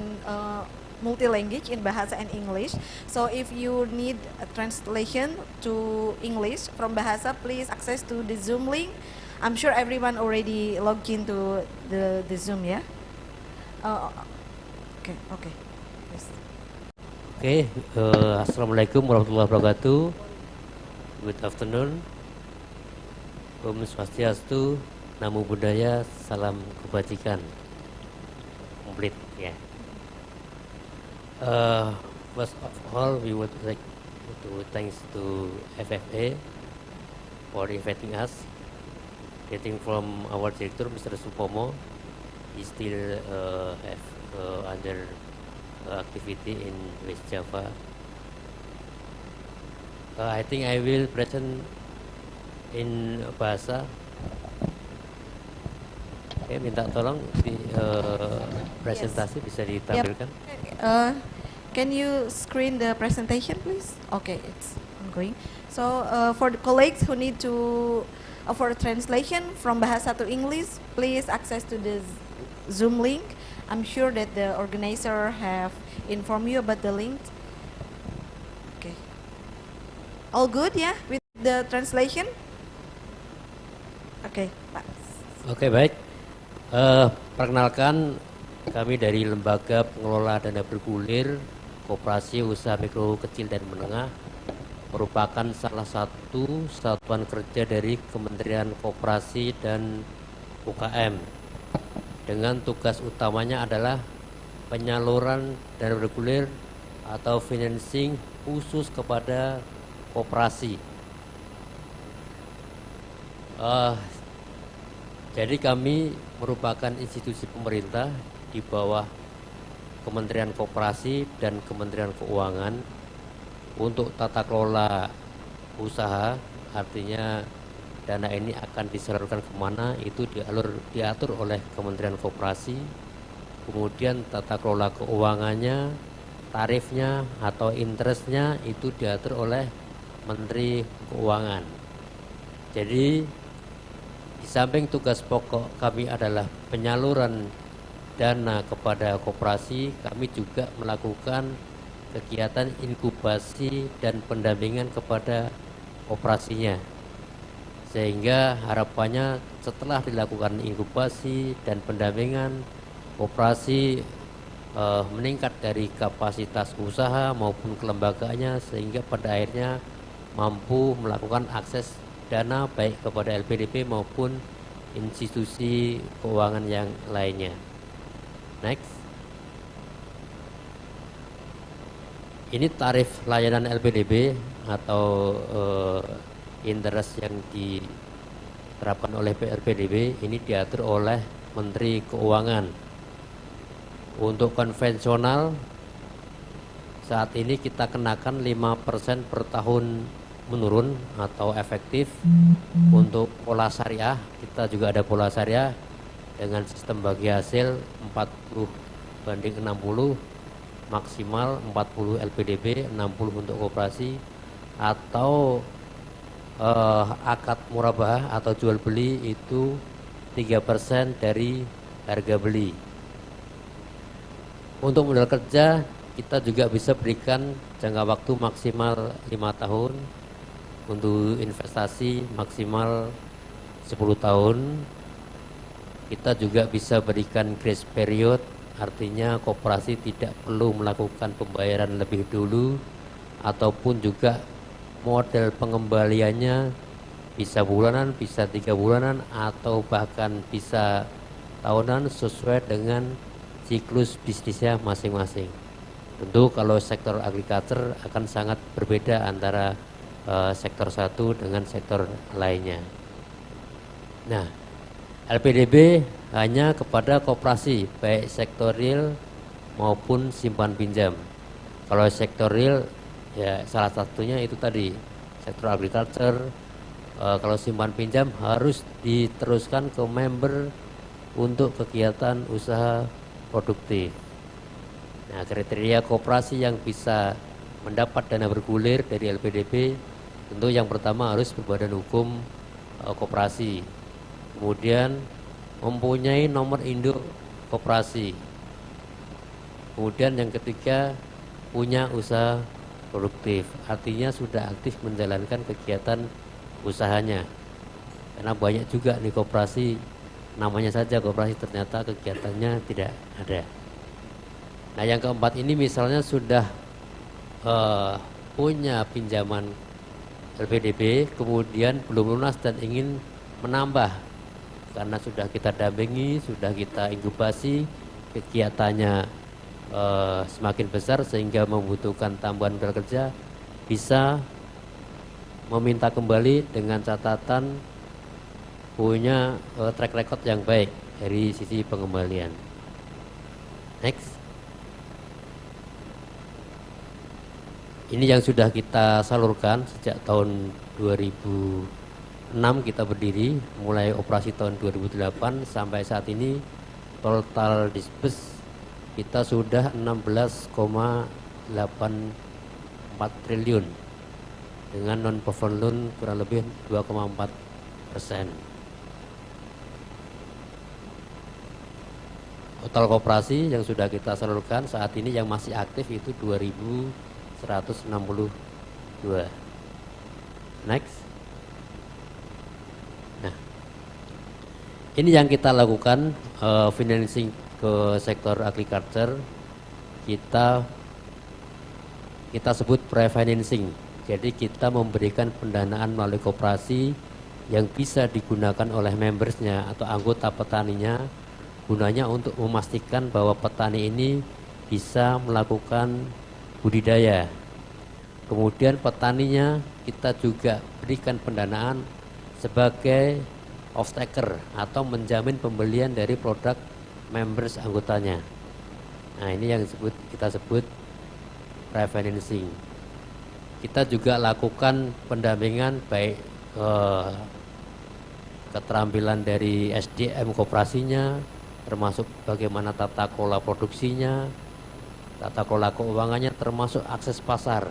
multi-language, in Bahasa and English. So if you need a translation to English from Bahasa, please access to the Zoom link. I'm sure everyone already logged into the Zoom, yeah? Okay. Yes. Okay, Assalamualaikum warahmatullahi wabarakatuh. Good afternoon. Om Swastiastu, Namo Buddhaya, Salam Kebajikan. Complete, yeah. First of all, we would like to thanks to FFA for inviting us. Getting from our director, Mr. Supomo, he still have other activity in West Java. I think I will present in bahasa. Okay, minta tolong di presentasi bisa ditampilkan. Yep. Can you screen the presentation, please? Okay, it's ongoing. So for the colleagues who need to for translation from Bahasa to English, please access to the Zoom link. I'm sure that the organizer have informed you about the link. Okay. All good, yeah, with the translation? Okay, Pak. Oke, baik. Perkenalkan, kami dari Lembaga Pengelola Dana Bergulir Koperasi Usaha Mikro Kecil dan Menengah merupakan salah satu satuan kerja dari Kementerian Koperasi dan UKM dengan tugas utamanya adalah penyaluran dana bergulir atau financing khusus kepada koperasi. Jadi kami merupakan institusi pemerintah di bawah Kementerian Koperasi dan Kementerian Keuangan untuk tata kelola usaha, artinya dana ini akan disalurkan kemana itu diatur oleh Kementerian Koperasi. Kemudian tata kelola keuangannya tarifnya atau interestnya itu diatur oleh Menteri Keuangan. Jadi di samping tugas pokok kami adalah penyaluran dana kepada koperasi, kami juga melakukan kegiatan inkubasi dan pendampingan kepada koperasinya. Sehingga harapannya setelah dilakukan inkubasi dan pendampingan, koperasi meningkat dari kapasitas usaha maupun kelembagaannya, sehingga pada akhirnya mampu melakukan akses dana baik kepada LPDP maupun institusi keuangan yang lainnya. Next. Ini tarif layanan LPDP atau interest yang diterapkan oleh LPDP ini diatur oleh Menteri Keuangan. Untuk konvensional saat ini kita kenakan 5% per tahun menurun atau efektif. Untuk pola syariah kita juga ada pola syariah dengan sistem bagi hasil 40/60, maksimal 40 LPDP, 60 untuk koperasi, atau akad murabahah atau jual beli itu 3% dari harga beli. Untuk modal kerja kita juga bisa berikan jangka waktu maksimal 5 tahun, untuk investasi maksimal 10 tahun. Kita juga bisa berikan grace period, artinya koperasi tidak perlu melakukan pembayaran lebih dulu, ataupun juga model pengembaliannya bisa bulanan, bisa 3 bulanan, atau bahkan bisa tahunan sesuai dengan siklus bisnisnya masing-masing. Tentu kalau sektor agriculture akan sangat berbeda antara sektor satu dengan sektor lainnya. Nah, LPDP hanya kepada koperasi, baik sektor real maupun simpan pinjam. Kalau sektor real, ya salah satunya itu tadi, sektor agriculture. Kalau simpan pinjam harus diteruskan ke member untuk kegiatan usaha produktif. Nah, kriteria koperasi yang bisa mendapat dana bergulir dari LPDP, tentu yang pertama harus berbadan hukum koperasi, kemudian mempunyai nomor induk koperasi, kemudian yang ketiga punya usaha produktif, artinya sudah aktif menjalankan kegiatan usahanya. Karena banyak juga nih koperasi, namanya saja koperasi, ternyata kegiatannya tidak ada. Nah, yang keempat ini misalnya sudah punya pinjaman LPDP, kemudian belum lunas dan ingin menambah, karena sudah kita dampingi, sudah kita inkubasi, kegiatannya semakin besar sehingga membutuhkan tambahan modal kerja, bisa meminta kembali dengan catatan punya track record yang baik dari sisi pengembalian. Next. Ini yang sudah kita salurkan sejak tahun 2006 kita berdiri, mulai operasi tahun 2008 sampai saat ini total disburse kita sudah 16,84 triliun dengan non performing loan kurang lebih 2,4%. Total koperasi yang sudah kita salurkan saat ini yang masih aktif itu 2.162. Next. Nah, ini yang kita lakukan financing ke sektor agriculture. Kita sebut pre-financing. Jadi kita memberikan pendanaan melalui koperasi yang bisa digunakan oleh membersnya atau anggota petaninya, gunanya untuk memastikan bahwa petani ini bisa melakukan budidaya. Kemudian petaninya kita juga berikan pendanaan sebagai off-taker atau menjamin pembelian dari produk members anggotanya. Nah, ini yang kita sebut pre-financing. Kita juga lakukan pendampingan baik keterampilan dari SDM koperasinya, termasuk bagaimana tata kelola produksinya, tata kelola keuangannya, termasuk akses pasar.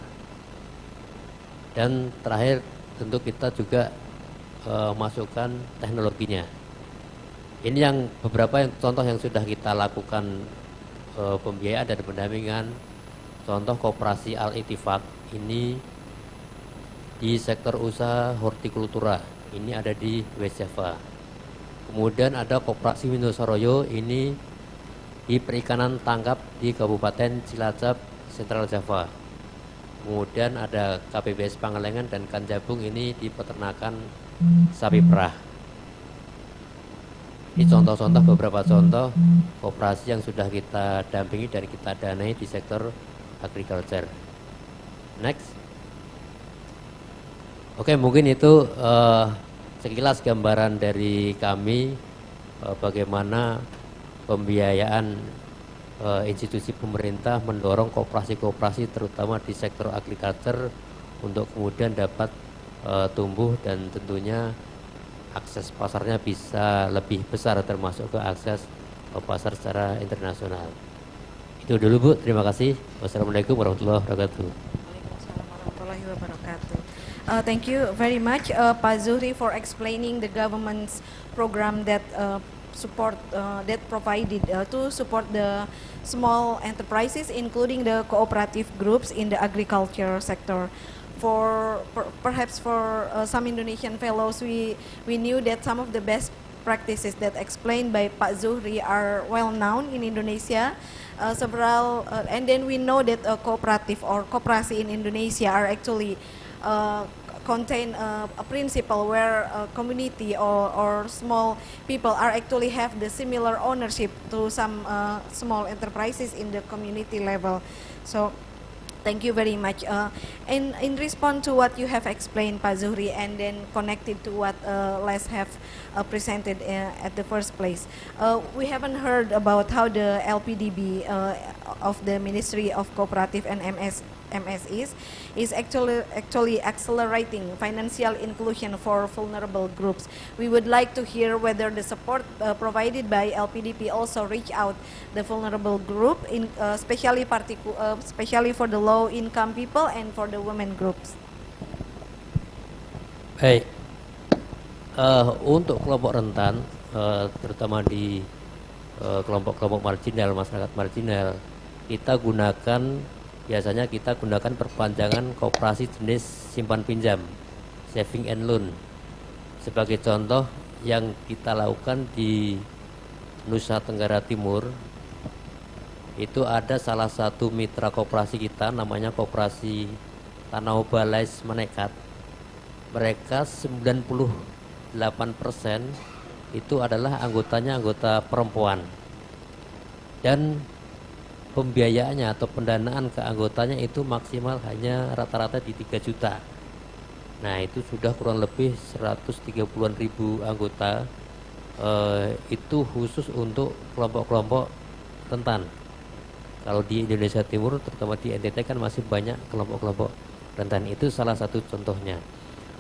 Dan terakhir tentu kita juga masukkan teknologinya. Ini yang beberapa contoh yang sudah kita lakukan pembiayaan dan pendampingan. Contoh koperasi Al-Ittifaq ini di sektor usaha hortikultura, ini ada di West Java. Kemudian ada koperasi Winosaroyo, ini di perikanan tangkap di Kabupaten Cilacap, Sentral Java. Kemudian ada KPBS Pangalengan dan Kanjabung, ini di peternakan sapi perah. Ini contoh-contoh, beberapa contoh koperasi yang sudah kita dampingi dan kita danai di sektor agriculture. Next. Oke, mungkin itu sekilas gambaran dari kami bagaimana pembiayaan institusi pemerintah mendorong koperasi-koperasi terutama di sektor agriculture untuk kemudian dapat tumbuh dan tentunya akses pasarnya bisa lebih besar, termasuk ke akses pasar secara internasional. Itu dulu Bu, terima kasih. Wassalamualaikum warahmatullahi wabarakatuh. Waalaikumsalam warahmatullahi wabarakatuh. Thank you very much, Pak Zuhri, for explaining the government's program that that provided to support the small enterprises, including the cooperative groups in the agriculture sector. Perhaps for some Indonesian fellows, we knew that some of the best practices that explained by Pak Zuhri are well known in Indonesia. And then we know that a cooperative or koperasi in Indonesia are actually contain a principle where a community or small people are actually have the similar ownership to some small enterprises in the community level. So thank you very much. And in response to what you have explained, Pak Zuhri, and then connected to what Les have presented at the first place, we haven't heard about how the LPDB of the Ministry of Cooperative and MSEs is actually accelerating financial inclusion for vulnerable groups. We would like to hear whether the support provided by LPDP also reach out the vulnerable group, especially for the low-income people and for the women groups. Baik, untuk kelompok rentan, terutama di kelompok-kelompok marginal, masyarakat marginal, biasanya kita gunakan perpanjangan koperasi jenis simpan pinjam, saving and loan. Sebagai contoh yang kita lakukan di Nusa Tenggara Timur, itu ada salah satu mitra koperasi kita, namanya koperasi Tanah Balais Menekat. Mereka 98% itu adalah anggotanya anggota perempuan. Dan pembiayaannya atau pendanaan ke anggotanya itu maksimal hanya rata-rata di 3 juta. Nah, itu sudah kurang lebih 130-an ribu anggota. Itu khusus untuk kelompok-kelompok rentan. Kalau di Indonesia Timur, terutama di NTT kan masih banyak kelompok-kelompok rentan. Itu salah satu contohnya.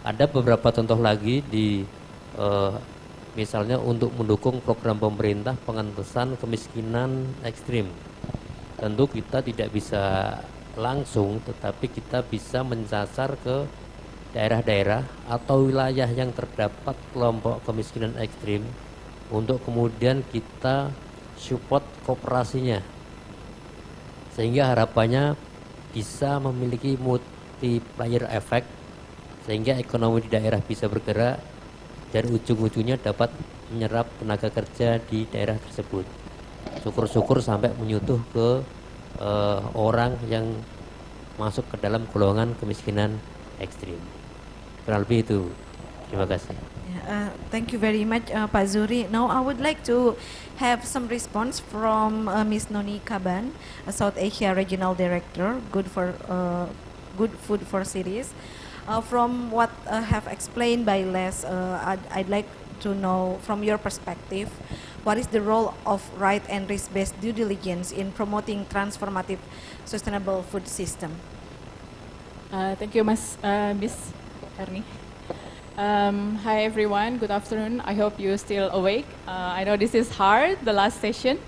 Ada beberapa contoh lagi di misalnya untuk mendukung program pemerintah pengentasan kemiskinan ekstrim. Tentu kita tidak bisa langsung, tetapi kita bisa menyasar ke daerah-daerah atau wilayah yang terdapat kelompok kemiskinan ekstrim untuk kemudian kita support kooperasinya. Sehingga harapannya bisa memiliki multiplier effect, sehingga ekonomi di daerah bisa bergerak dan ujung-ujungnya dapat menyerap tenaga kerja di daerah tersebut. Syukur-syukur sampai menyentuh ke orang yang masuk ke dalam golongan kemiskinan ekstrim. Kurang lebih itu. Terima kasih. Thank you very much, Pak Zuhri. Now I would like to have some response from Ms. Noni Kaban, a South Asia Regional Director, Good Food for Cities. From what have explained by Les, I'd like to know from your perspective, what is the role of right and risk-based due diligence in promoting transformative sustainable food system? Thank you, Miss Ernie. Hi everyone, good afternoon. I hope you're still awake. I know this is hard, the last session.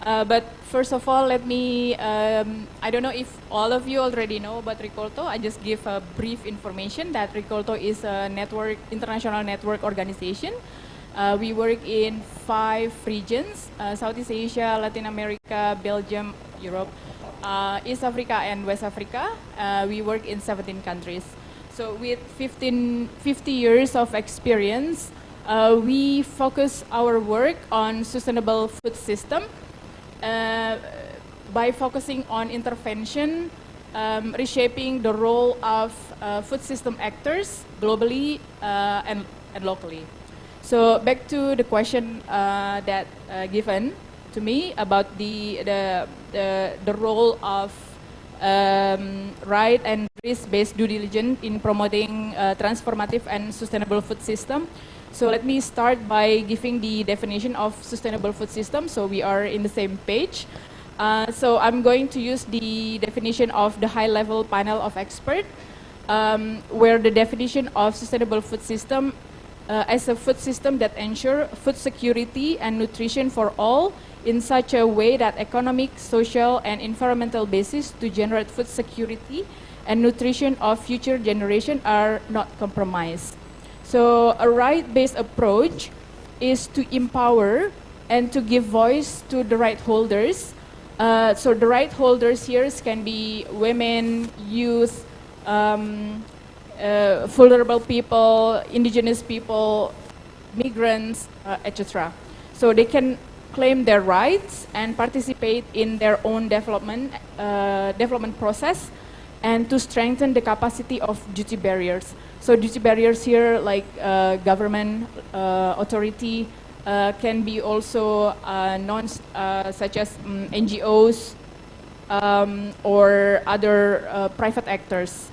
But first of all, let me, I don't know if all of you already know about Ricolto. I just give a brief information that Ricolto is a network, international network organization. We work in 5 regions, Southeast Asia, Latin America, Belgium, Europe, East Africa, and West Africa. We work in 17 countries. So with 50 years of experience, we focus our work on sustainable food system by focusing on intervention, reshaping the role of food system actors globally and locally. So back to the question that given to me about the role of right and risk-based due diligence in promoting transformative and sustainable food system. So let me start by giving the definition of sustainable food system, so we are in the same page. So I'm going to use the definition of the high-level panel of experts, where the definition of sustainable food system as a food system that ensures food security and nutrition for all in such a way that economic, social, and environmental basis to generate food security and nutrition of future generations are not compromised. So a right-based approach is to empower and to give voice to the right holders. So the right holders here can be women, youth, vulnerable people, indigenous people, migrants, etc. So they can claim their rights and participate in their own development process, and to strengthen the capacity of duty barriers. So duty barriers here, like government authority, can be also such as NGOs or other private actors.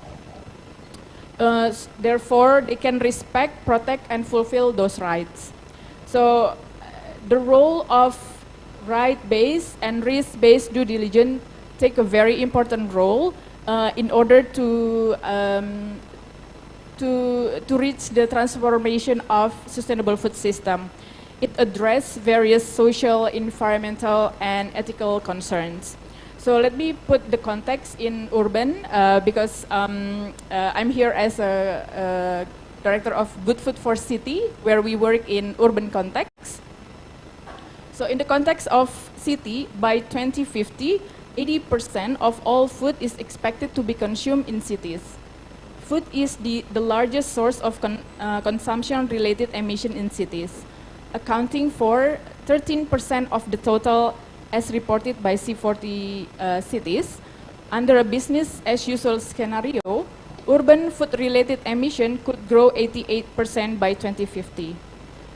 Therefore, they can respect, protect, and fulfill those rights. So the role of right-based and risk-based due diligence take a very important role in order to reach the transformation of sustainable food system. It addresses various social, environmental, and ethical concerns. So let me put the context in urban because I'm here as a director of Good Food for City, where we work in urban context. So in the context of city, by 2050, 80% of all food is expected to be consumed in cities. Food is the largest source of consumption-related emission in cities, accounting for 13% of the total as reported by C40 cities. Under a business-as-usual scenario, urban food-related emission could grow 88% by 2050.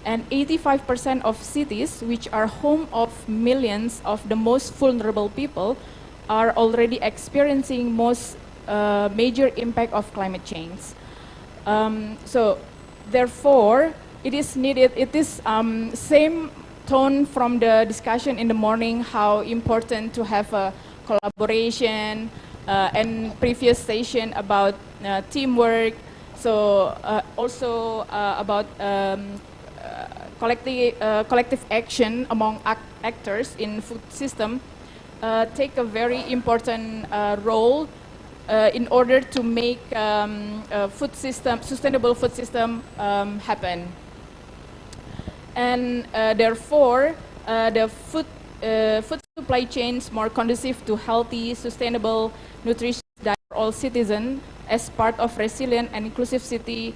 And 85% of cities, which are home of millions of the most vulnerable people, are already experiencing most major impact of climate change. So therefore, it is needed, it is same tone from the discussion in the morning, how important to have a collaboration and previous session about teamwork. So also about collective action among actors in food system take a very important role in order to make sustainable food system happen. And therefore, the food supply chains more conducive to healthy, sustainable, nutritious diet for all citizens as part of resilient and inclusive city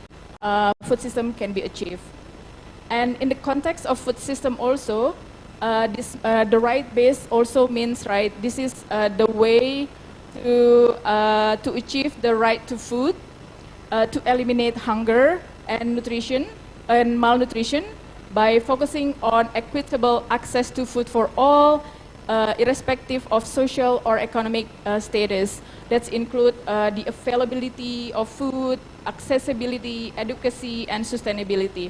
food system can be achieved. And in the context of food system also, the right base also means right. This is the way to achieve the right to food, to eliminate hunger and nutrition and malnutrition by focusing on equitable access to food for all, irrespective of social or economic status. That include the availability of food, accessibility, advocacy, and sustainability.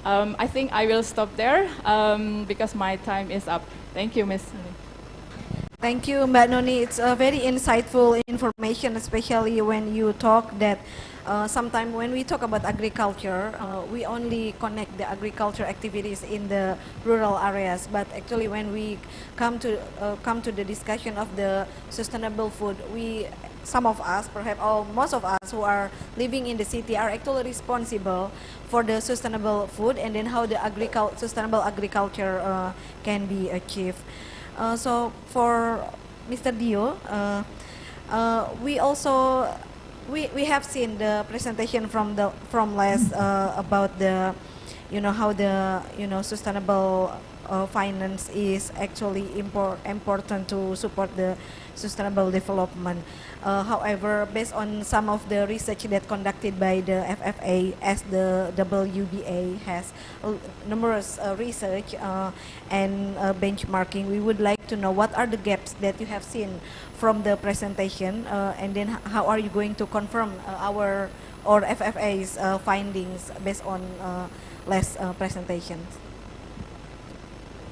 I think I will stop there because my time is up. Thank you, Ms. Thank you, Mbak Noni. It's a very insightful information, especially when you talk that sometimes when we talk about agriculture, we only connect the agriculture activities in the rural areas. But actually, when we come to the discussion of the sustainable food, some of us, perhaps or most of us who are living in the city, are actually responsible for the sustainable food, and then how the sustainable agriculture can be achieved. So for Mr. Dio, we also we have seen the presentation from Les about the how the sustainable finance is actually important to support the sustainable development. However, based on some of the research that conducted by the FFA, as the WBA has numerous research and benchmarking, we would like to know what are the gaps that you have seen from the presentation, and then how are you going to confirm our or FFA's findings based on less presentations.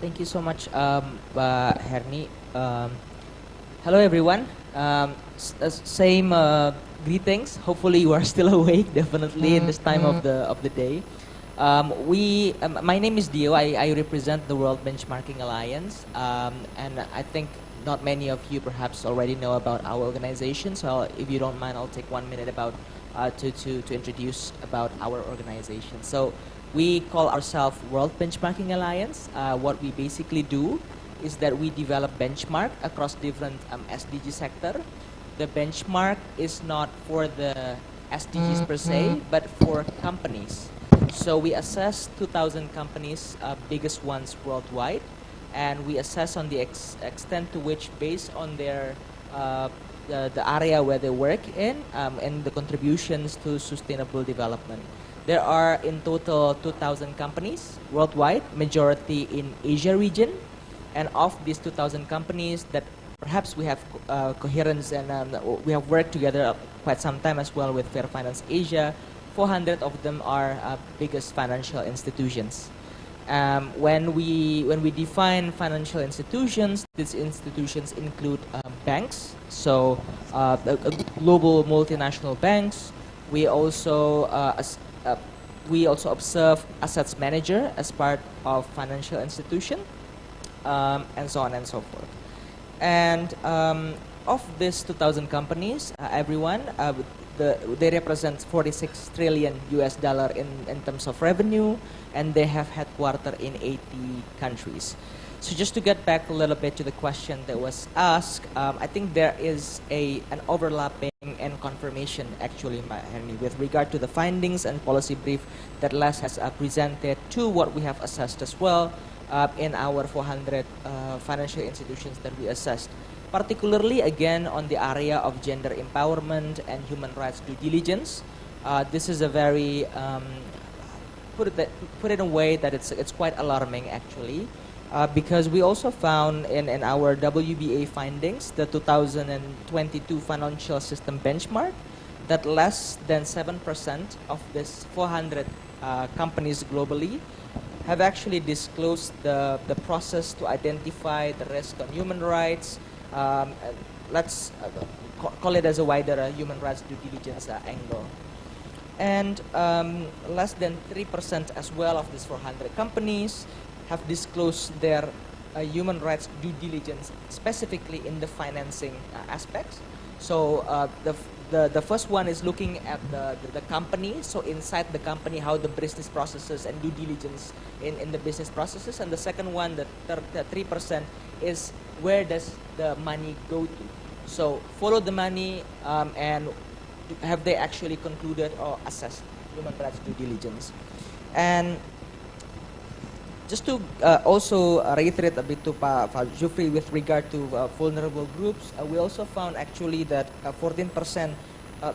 Thank you so much, Herni. Hello, everyone. Same greetings. Hopefully, you are still awake. Definitely in this time of the day. My name is Dio. I represent the World Benchmarking Alliance, and I think not many of you perhaps already know about our organization. So, if you don't mind, I'll take 1 minute about to introduce about our organization. So, we call ourselves World Benchmarking Alliance. What we basically do is that we develop benchmark across different SDG sector. The benchmark is not for the SDGs per se, but for companies. So we assess 2,000 companies, biggest ones worldwide, and we assess on the extent to which, based on their the area where they work in, and the contributions to sustainable development. There are in total 2,000 companies worldwide, majority in Asia region, and of these 2,000 companies that perhaps we have coherence and we have worked together quite some time as well with Fair Finance Asia. 400 of them are biggest financial institutions. When we define financial institutions, these institutions include banks, so global multinational banks. We also observe assets manager as part of financial institution, and so on and so forth. And of these 2,000 companies, everyone, they represent 46 trillion US dollar in terms of revenue, and they have headquarters in 80 countries. So just to get back a little bit to the question that was asked, I think there is an overlapping and confirmation actually, Herni, with regard to the findings and policy brief that Les has presented to what we have assessed as well in our 400 financial institutions that we assessed. Particularly, again, on the area of gender empowerment and human rights due diligence. This is a very, put it in a way that it's quite alarming, actually, because we also found in our WBA findings, the 2022 financial system benchmark, that less than 7% of this 400 companies globally have actually disclosed the process to identify the risk on human rights. Let's call it as a wider human rights due diligence angle. And less than 3% as well of these 400 companies have disclosed their human rights due diligence specifically in the financing aspects. So the first one is looking at the company, so inside the company, how the business processes and due diligence in the business processes. And the second one, the 3%, is where does the money go to? So follow the money, and have they actually concluded or assessed human rights due diligence? And just to also reiterate a bit to Pak Jufri with regard to vulnerable groups, we also found actually that 14%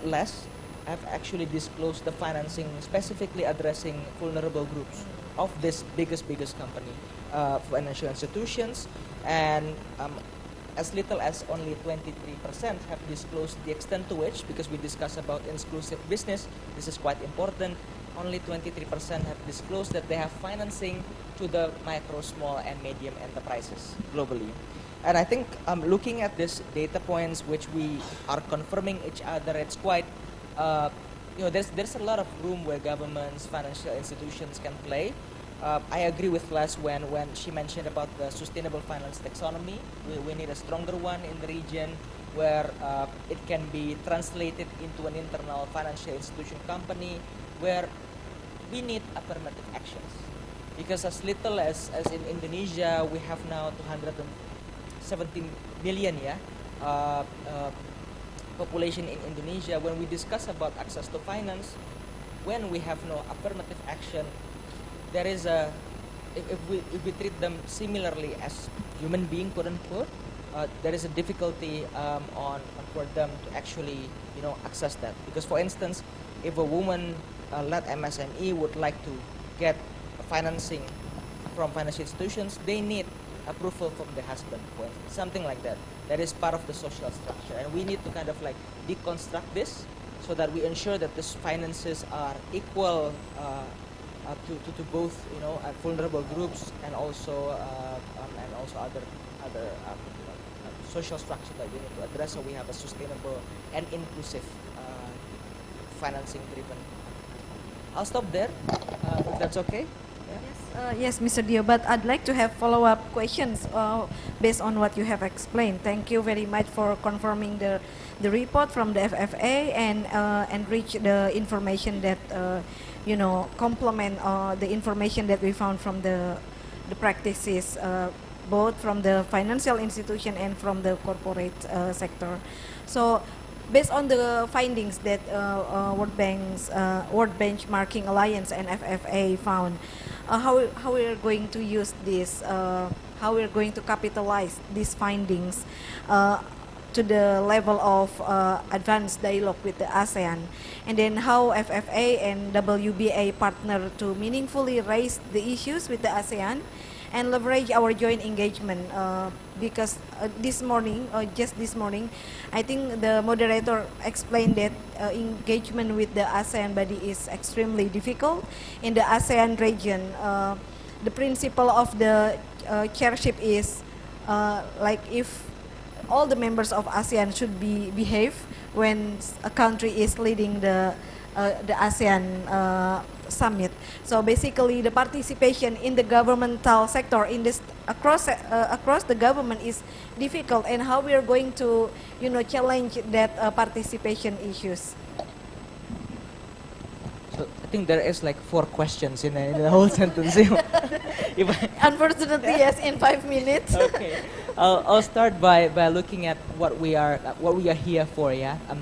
less have actually disclosed the financing specifically addressing vulnerable groups of this biggest company, financial institutions, and as little as only 23% have disclosed the extent to which, because we discuss about inclusive business, this is quite important, only 23% have disclosed that they have financing to the micro, small, and medium enterprises globally. And I think looking at these data points, which we are confirming each other, it's quite, there's a lot of room where governments, financial institutions can play. I agree with Les when she mentioned about the sustainable finance taxonomy. We need a stronger one in the region where it can be translated into an internal financial institution company where we need affirmative actions. Because as little as in Indonesia, we have now 217 million population in Indonesia. When we discuss about access to finance, when we have no affirmative action, there is a, if we treat them similarly as human being, quote unquote, there is a difficulty for them to actually access that. Because for instance, if a woman-led MSME would like to get financing from financial institutions, they need approval from the husband, for instance, something like that. That is part of the social structure, and we need to kind of like deconstruct this so that we ensure that these finances are equal to both vulnerable groups and also other social structure that we need to address, so we have a sustainable and inclusive financing driven. I'll stop there if that's okay. Yes, Mr. Dio, but I'd like to have follow-up questions based on what you have explained. Thank you very much for confirming the report from the FFA and enrich the information that complement the information that we found from the practices both from the financial institution and from the corporate sector. So, based on the findings that World Benchmarking Alliance and FFA found, how we are going to use this, how we are going to capitalize these findings to the level of advanced dialogue with the ASEAN, and then how FFA and WBA partner to meaningfully raise the issues with the ASEAN and leverage our joint engagement, because just this morning, I think the moderator explained that engagement with the ASEAN body is extremely difficult. In the ASEAN region, the principle of the chairship is like if all the members of ASEAN should behave when a country is leading the ASEAN summit. So basically, the participation in the governmental sector in this across the government is difficult, and how we are going to challenge that participation issues. So I think there is like 4 questions in the whole sentence. Unfortunately, yes, in 5 minutes. Okay, I'll start by looking at what we are here for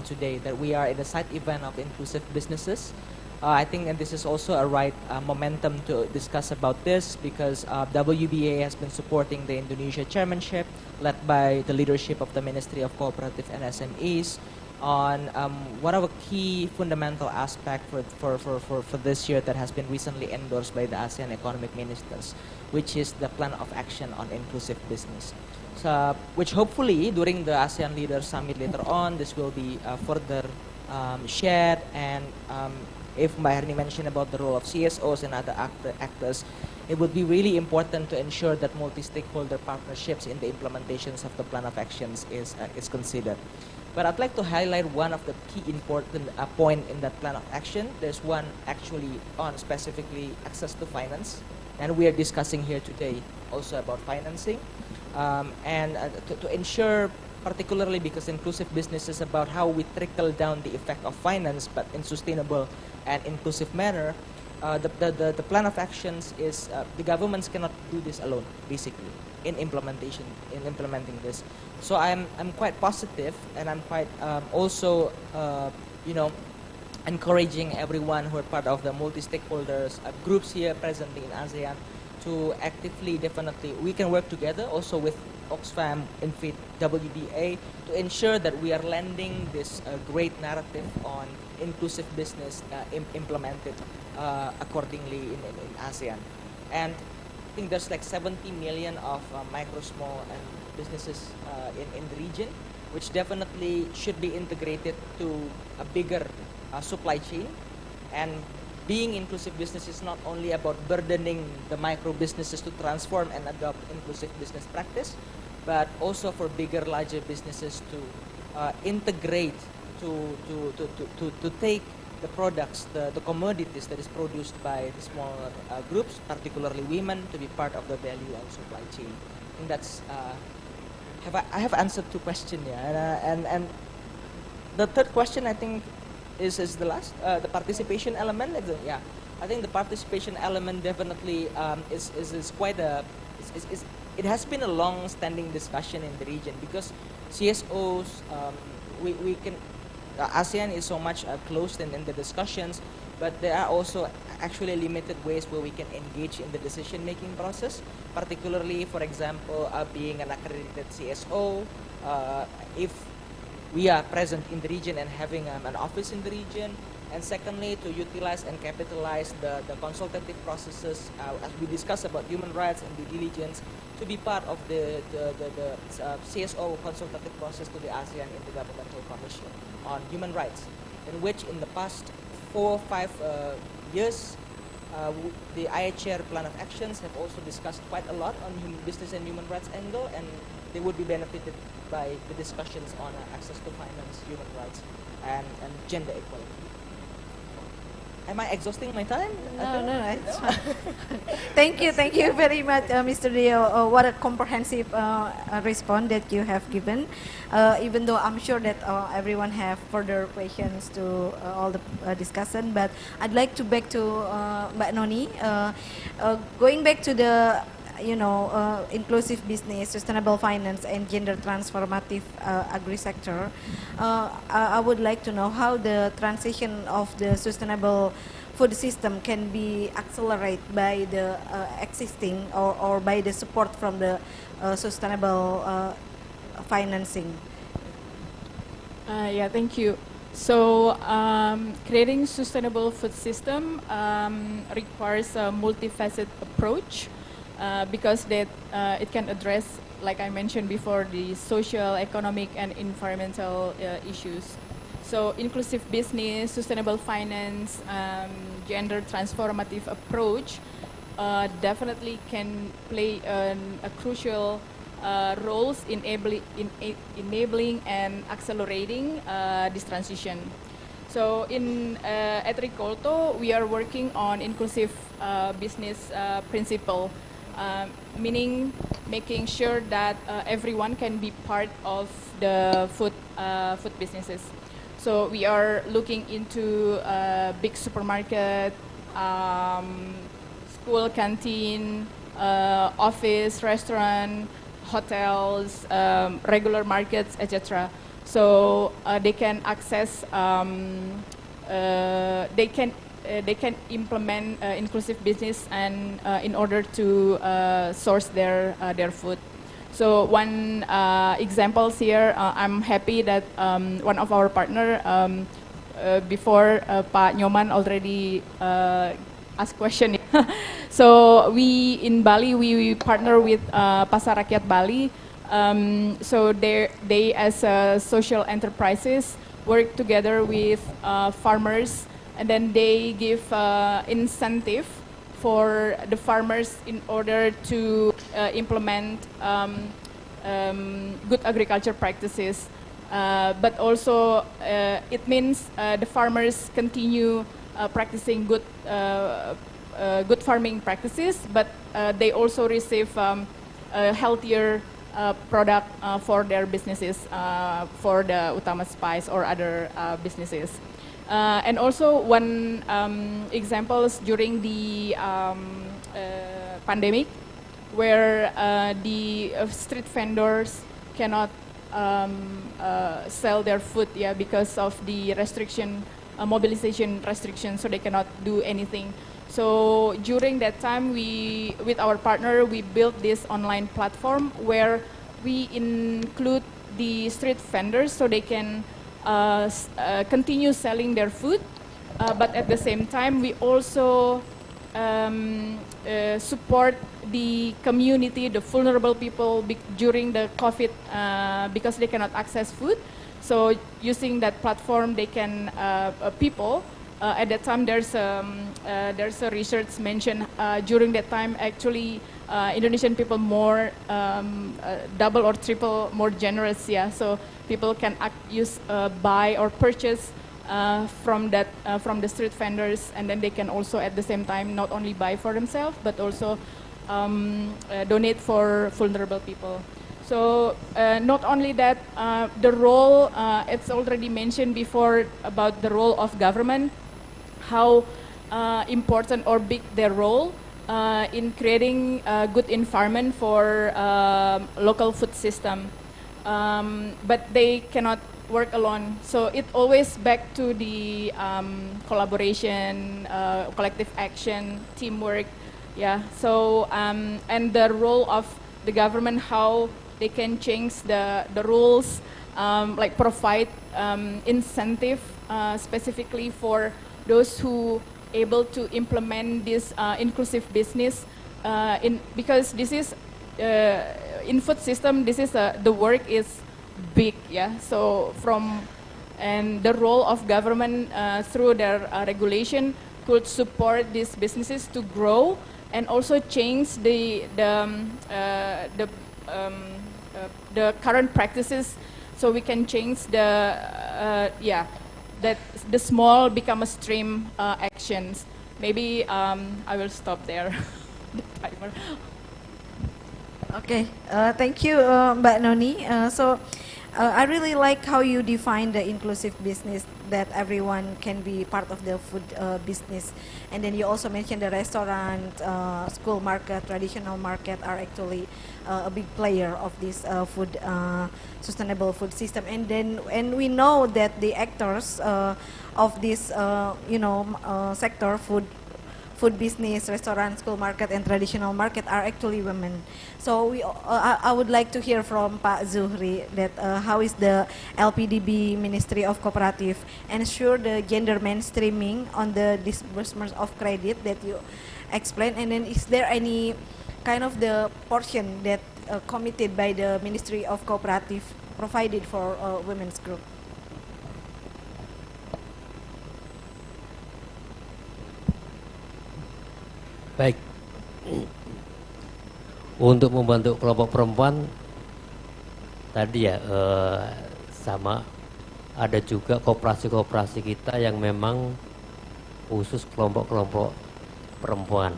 today. That we are in the side event of inclusive businesses. I think that this is also a right momentum to discuss about this, because WBA has been supporting the Indonesia chairmanship led by the leadership of the Ministry of Cooperative and SMEs on one of the key fundamental aspect for this year that has been recently endorsed by the ASEAN Economic Ministers, which is the plan of action on inclusive business. So, which hopefully during the ASEAN Leaders Summit later on, this will be further shared, and if Mbak Herni mentioned about the role of CSOs and other actors, it would be really important to ensure that multi-stakeholder partnerships in the implementations of the plan of actions is considered. But I'd like to highlight one of the key important point in that plan of action. There's one actually on specifically access to finance, and we are discussing here today also about financing, and to ensure, particularly because inclusive business is about how we trickle down the effect of finance, but in sustainable and inclusive manner. The plan of actions is the governments cannot do this alone, basically, in implementing this. So I'm quite positive, and I'm quite also encouraging everyone who are part of the multi-stakeholders groups here present in ASEAN to actively, definitely, we can work together also with Oxfam, INFIT, WBA to ensure that we are lending this great narrative on inclusive business implemented accordingly in ASEAN. And I think there's like 70 million of micro, small, and businesses in the region, which definitely should be integrated to a bigger supply chain. And being inclusive business is not only about burdening the micro businesses to transform and adopt inclusive business practice, but also for bigger, larger businesses to integrate, to take the products, the commodities that is produced by the smaller groups, particularly women, to be part of the value and supply chain. I think that's, I have answered 2 questions, yeah, and the third question I think is the last, the participation element. Yeah, I think the participation element definitely is quite a, it has been a long-standing discussion in the region, because CSOs, we can, ASEAN is so much closed in the discussions, but there are also actually limited ways where we can engage in the decision-making process, particularly, for example, being an accredited CSO, if we are present in the region and having an office in the region, and secondly, to utilize and capitalize the consultative processes, as we discuss about human rights and due diligence, to be part of the CSO consultative process to the ASEAN Intergovernmental Commission on Human Rights, in which in the past 4 or 5 years, the IHR Plan of Actions have also discussed quite a lot on business and human rights angle, and they would be benefited by the discussions on access to finance, human rights, and gender equality. Am I exhausting my time? No, it's fine. Thank you very much, Mr. Rio. What a comprehensive response that you have given. Even though I'm sure that everyone have further questions to all the discussion, but I'd like to back to Mbak Noni. Going back to the inclusive business, sustainable finance, and gender transformative agri-sector, I would like to know how the transition of the sustainable food system can be accelerated by the existing or by the support from the sustainable financing. Yeah, thank you. So creating sustainable food system requires a multifaceted approach. Because it can address, like I mentioned before, the social, economic, and environmental issues. So inclusive business, sustainable finance, gender transformative approach definitely can play a crucial roles in enabling and accelerating this transition. So at Ricolto, we are working on inclusive business principle. Meaning making sure that everyone can be part of the food businesses. So we are looking into big supermarket, school canteen, office, restaurant, hotels, regular markets, etc. So they can access, they can implement inclusive business and in order to source their food. So one examples here, I'm happy that one of our partner before Pak Nyoman already asked question. So we in Bali we partner with Pasar Rakyat Bali. So they as social enterprises work together with farmers. And then they give incentive for the farmers in order to implement good agriculture practices. But also it means the farmers continue practicing good farming practices, but they also receive a healthier product for their businesses, for the Utama Spice or other businesses. And also one example is during the pandemic, where the street vendors cannot sell their food, because of the restriction, mobilization restriction, so they cannot do anything. So during that time, with our partner, we built this online platform where we include the street vendors so they can continue selling their food, but at the same time we also support the community, the vulnerable people during the COVID because they cannot access food. So using that platform, they can people at that time there's a research mentioned during that time actually Indonesian people more double or triple more generous, yeah. So people can buy or purchase from the street vendors, and then they can also at the same time not only buy for themselves but also donate for vulnerable people. So not only that, the role, it's already mentioned before about the role of government, how important or big their role in creating a good environment for local food system. But they cannot work alone. So it always back to the collaboration, collective action, teamwork. Yeah. So and the role of the government, how they can change the rules, like provide incentive specifically for those who able to implement this inclusive business because this is in food system, this is the work is big, yeah. So and the role of government through their regulation could support these businesses to grow and also change the current practices, so we can change that the small become a stream actions. Maybe I will stop there. The timer. Okay, thank you, Mbak Noni. I really like how you define the inclusive business, that everyone can be part of the food business. And then you also mentioned the restaurant, school market, traditional market are actually a big player of this food sustainable food system. And we know that the actors of this sector, food business, restaurant, school market, and traditional market are actually women. So I would like to hear from Pak Zuhri that how is the LPDB Ministry of Cooperative ensure the gender mainstreaming on the disbursement of credit that you explained, and then is there any kind of the portion that committed by the Ministry of Cooperative provided for women's group? Baik, untuk membantu kelompok perempuan tadi ya sama ada juga koperasi-koperasi kita yang memang khusus kelompok-kelompok perempuan.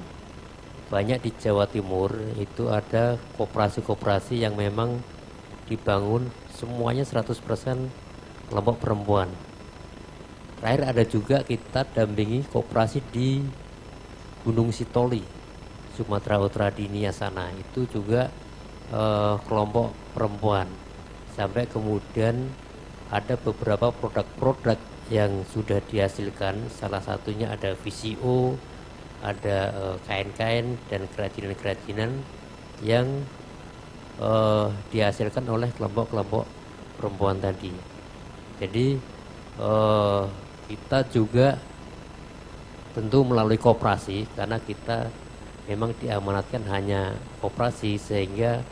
Banyak di Jawa Timur itu ada koperasi-koperasi yang memang dibangun semuanya 100% kelompok perempuan. Terakhir ada juga kita dampingi koperasi di Gunung Sitoli, Sumatera Utara di Nia sana, itu juga kelompok perempuan. Sampai kemudian ada beberapa produk-produk yang sudah dihasilkan, salah satunya ada VCO, ada kain-kain dan kerajinan-kerajinan yang dihasilkan oleh kelompok-kelompok perempuan tadi. Jadi kita juga tentu melalui koperasi, karena kita memang diamanatkan hanya koperasi, sehingga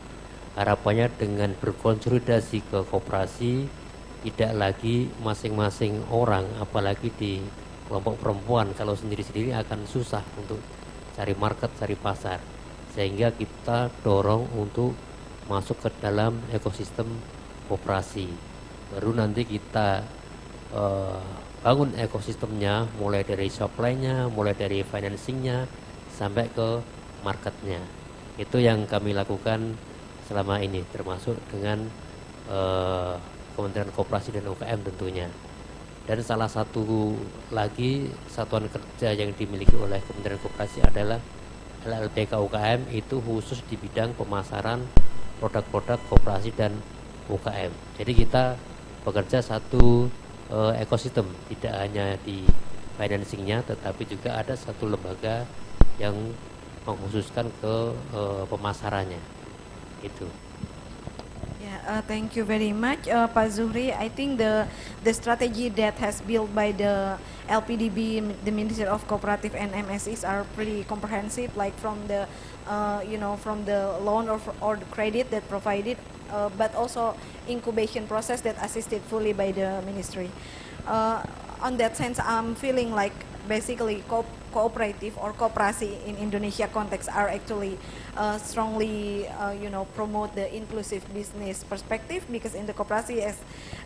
harapannya dengan berkonsolidasi ke koperasi tidak lagi masing-masing orang, apalagi di kelompok perempuan kalau sendiri-sendiri akan susah untuk cari market, cari pasar, sehingga kita dorong untuk masuk ke dalam ekosistem koperasi. Baru nanti kita bangun ekosistemnya, mulai dari supply-nya, mulai dari financing-nya, sampai ke marketnya. Itu yang kami lakukan selama ini, termasuk dengan Kementerian Koperasi dan UKM tentunya. Dan salah satu lagi satuan kerja yang dimiliki oleh Kementerian Koperasi adalah LLPK UKM, itu khusus di bidang pemasaran produk-produk koperasi dan UKM. Jadi kita bekerja satu ekosistem, tidak hanya di financingnya, tetapi juga ada satu lembaga yang mengkhususkan ke pemasarannya. Itu. Thank you very much, Pak Zuhri. I think the strategy that has built by the LPDB, the Ministry of Cooperative and MSEs, are pretty comprehensive. Like from the, from the loan or the credit that provided, but also incubation process that assisted fully by the ministry. on that sense, I'm feeling like basically cooperative or kooperasi in Indonesia context are actually strongly, promote the inclusive business perspective, because in the kooperasi, as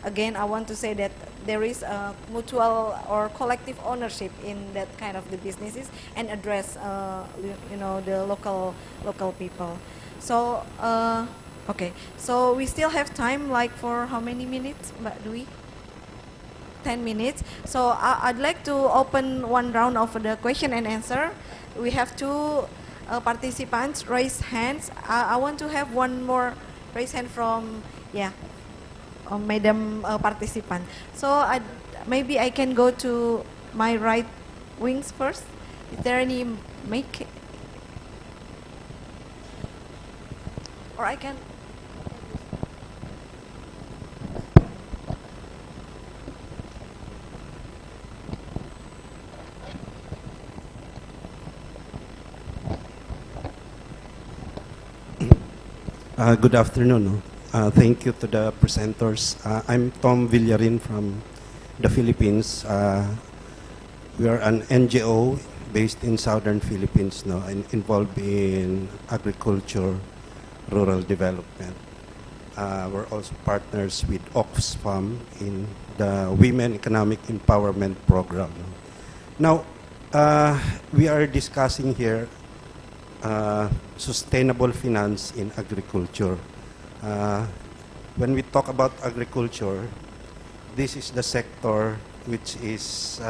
again, I want to say that there is a mutual or collective ownership in that kind of the businesses and address, the local people. So, okay, so we still have time, like for how many minutes, Mbak Dwi? 10 minutes. So I'd like to open one round of the question and answer. We have two participants raise hands. I want to have one more raise hand from, Madam participant. So maybe I can go to my right wings first. Is there any mic? Or I can... Good afternoon. Thank you to the presenters. I'm Tom Villarin from the Philippines. We are an NGO based in southern Philippines, and involved in agriculture, rural development. We're also partners with Oxfam in the Women Economic Empowerment Program. Now, we are discussing here sustainable finance in agriculture. When we talk about agriculture, this is the sector which is,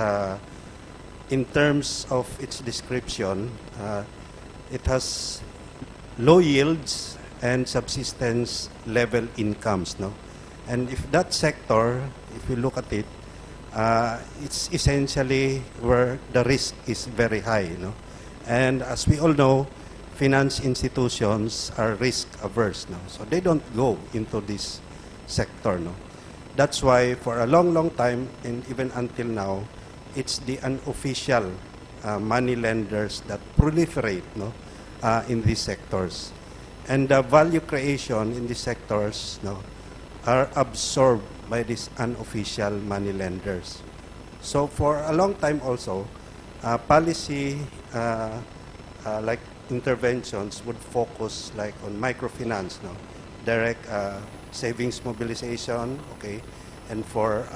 in terms of its description, it has low yields and subsistence level incomes. And if that sector, if you look at it, it's essentially where the risk is very high. And as we all know, finance institutions are risk averse now, so they don't go into this sector. That's why for a long time, and even until now, it's the unofficial money lenders that proliferate in these sectors. And the value creation in these sectors are absorbed by these unofficial money lenders. So for a long time also, policy like interventions would focus like on microfinance, direct savings mobilization, okay, and for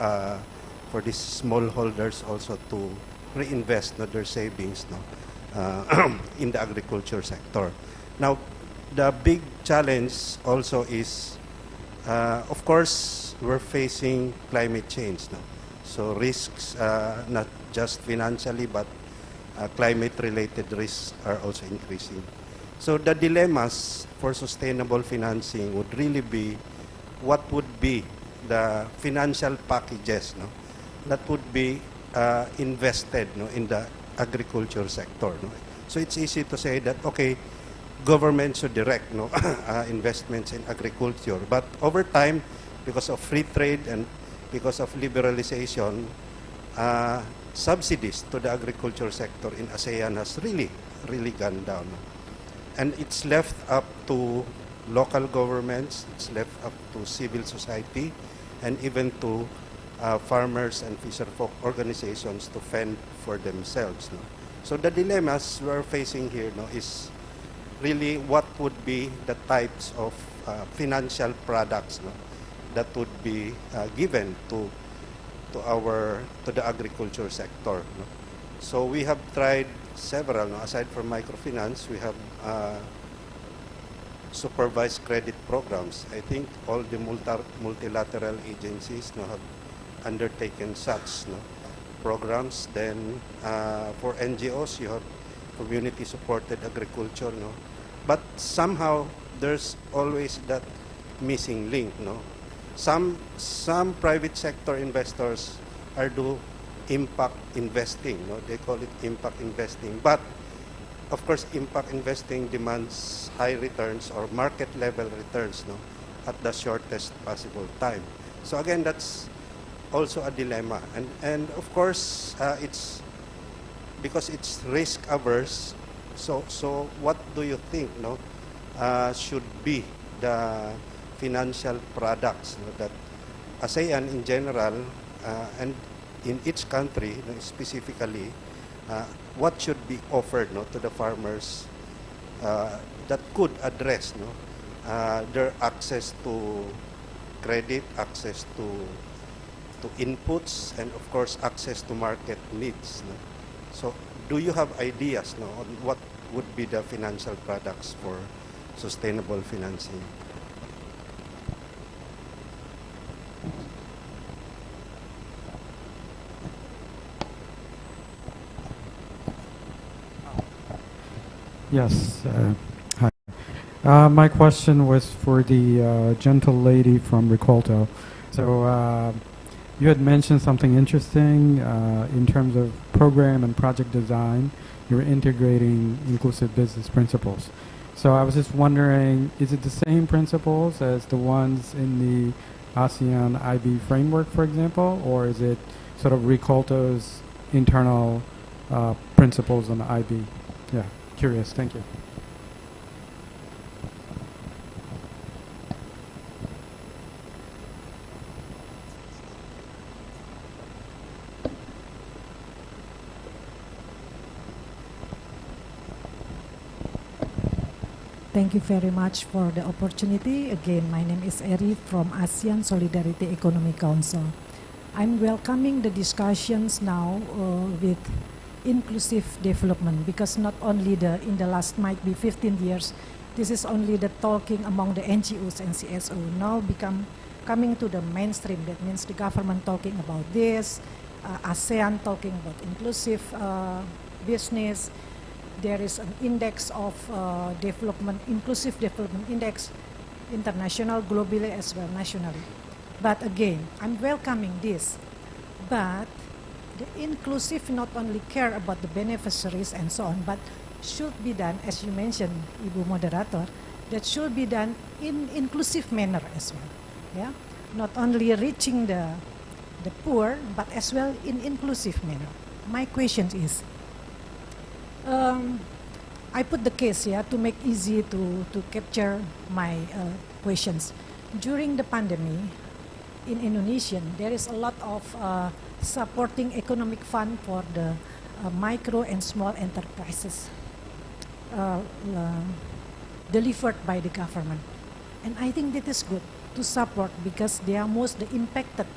these smallholders also to reinvest their savings in the agriculture sector. Now, the big challenge also is, of course, we're facing climate change now. So risks, not just financially, but climate-related risks are also increasing. So the dilemmas for sustainable financing would really be what would be the financial packages that would be invested in the agriculture sector. So it's easy to say that, okay, government should direct investments in agriculture. But over time, because of free trade and because of liberalization, subsidies to the agriculture sector in ASEAN has really gone down. And it's left up to local governments, it's left up to civil society, and even to farmers and fisherfolk organizations to fend for themselves. So the dilemmas we're facing here is really what would be the types of financial products that would be given to the agriculture sector. So we have tried several. Aside from microfinance, we have supervised credit programs. I think all the multilateral agencies have undertaken such programs. Then for NGOs, you have community-supported agriculture. But somehow there's always that missing link. Some private sector investors are do impact investing. They call it impact investing. But of course, impact investing demands high returns or market level returns at the shortest possible time. So again, that's also a dilemma. And of course, it's because it's risk averse. So what do you think should be the financial products that ASEAN in general and in each country, specifically, what should be offered to the farmers that could address their access to credit, access to inputs, and of course access to market needs. So do you have ideas on what would be the financial products for sustainable financing? Yes. Hi. My question was for the gentle lady from Ricolto. So you had mentioned something interesting in terms of program and project design. You're integrating inclusive business principles. So I was just wondering, is it the same principles as the ones in the ASEAN IB framework, for example, or is it sort of Ricolto's internal principles on the IB? Yeah, curious. Thank you. Thank you very much for the opportunity. Again, my name is Eri from ASEAN Solidarity Economic Council. I'm welcoming the discussions now with inclusive development, because not only in the last might be 15 years, this is only the talking among the NGOs and CSO. Now coming to the mainstream. That means the government talking about this, ASEAN talking about inclusive business. There is an index of inclusive development index, international, globally, as well nationally. But again, I'm welcoming this. But the inclusive not only care about the beneficiaries and so on, but should be done, as you mentioned, Ibu Moderator, that should be done in inclusive manner as well. Yeah, not only reaching the poor, but as well in inclusive manner. My question is, I put the case to make easy to capture my questions. During the pandemic in Indonesia, there is a lot of supporting economic fund for the micro and small enterprises delivered by the government. And I think that is good to support, because they are most the impacted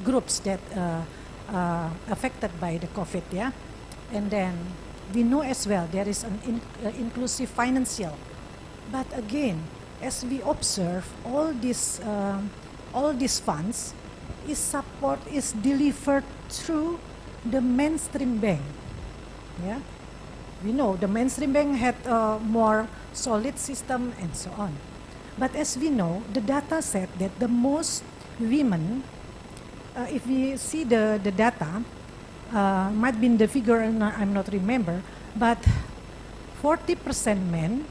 groups that affected by the COVID, yeah. And then we know as well there is an inclusive financial. But again, as we observe, all these funds is delivered through the mainstream bank. Yeah, we know the mainstream bank had a more solid system and so on. But as we know, the data said that the most women, if we see the data, might be in the figure, and I'm not remember, but 40% men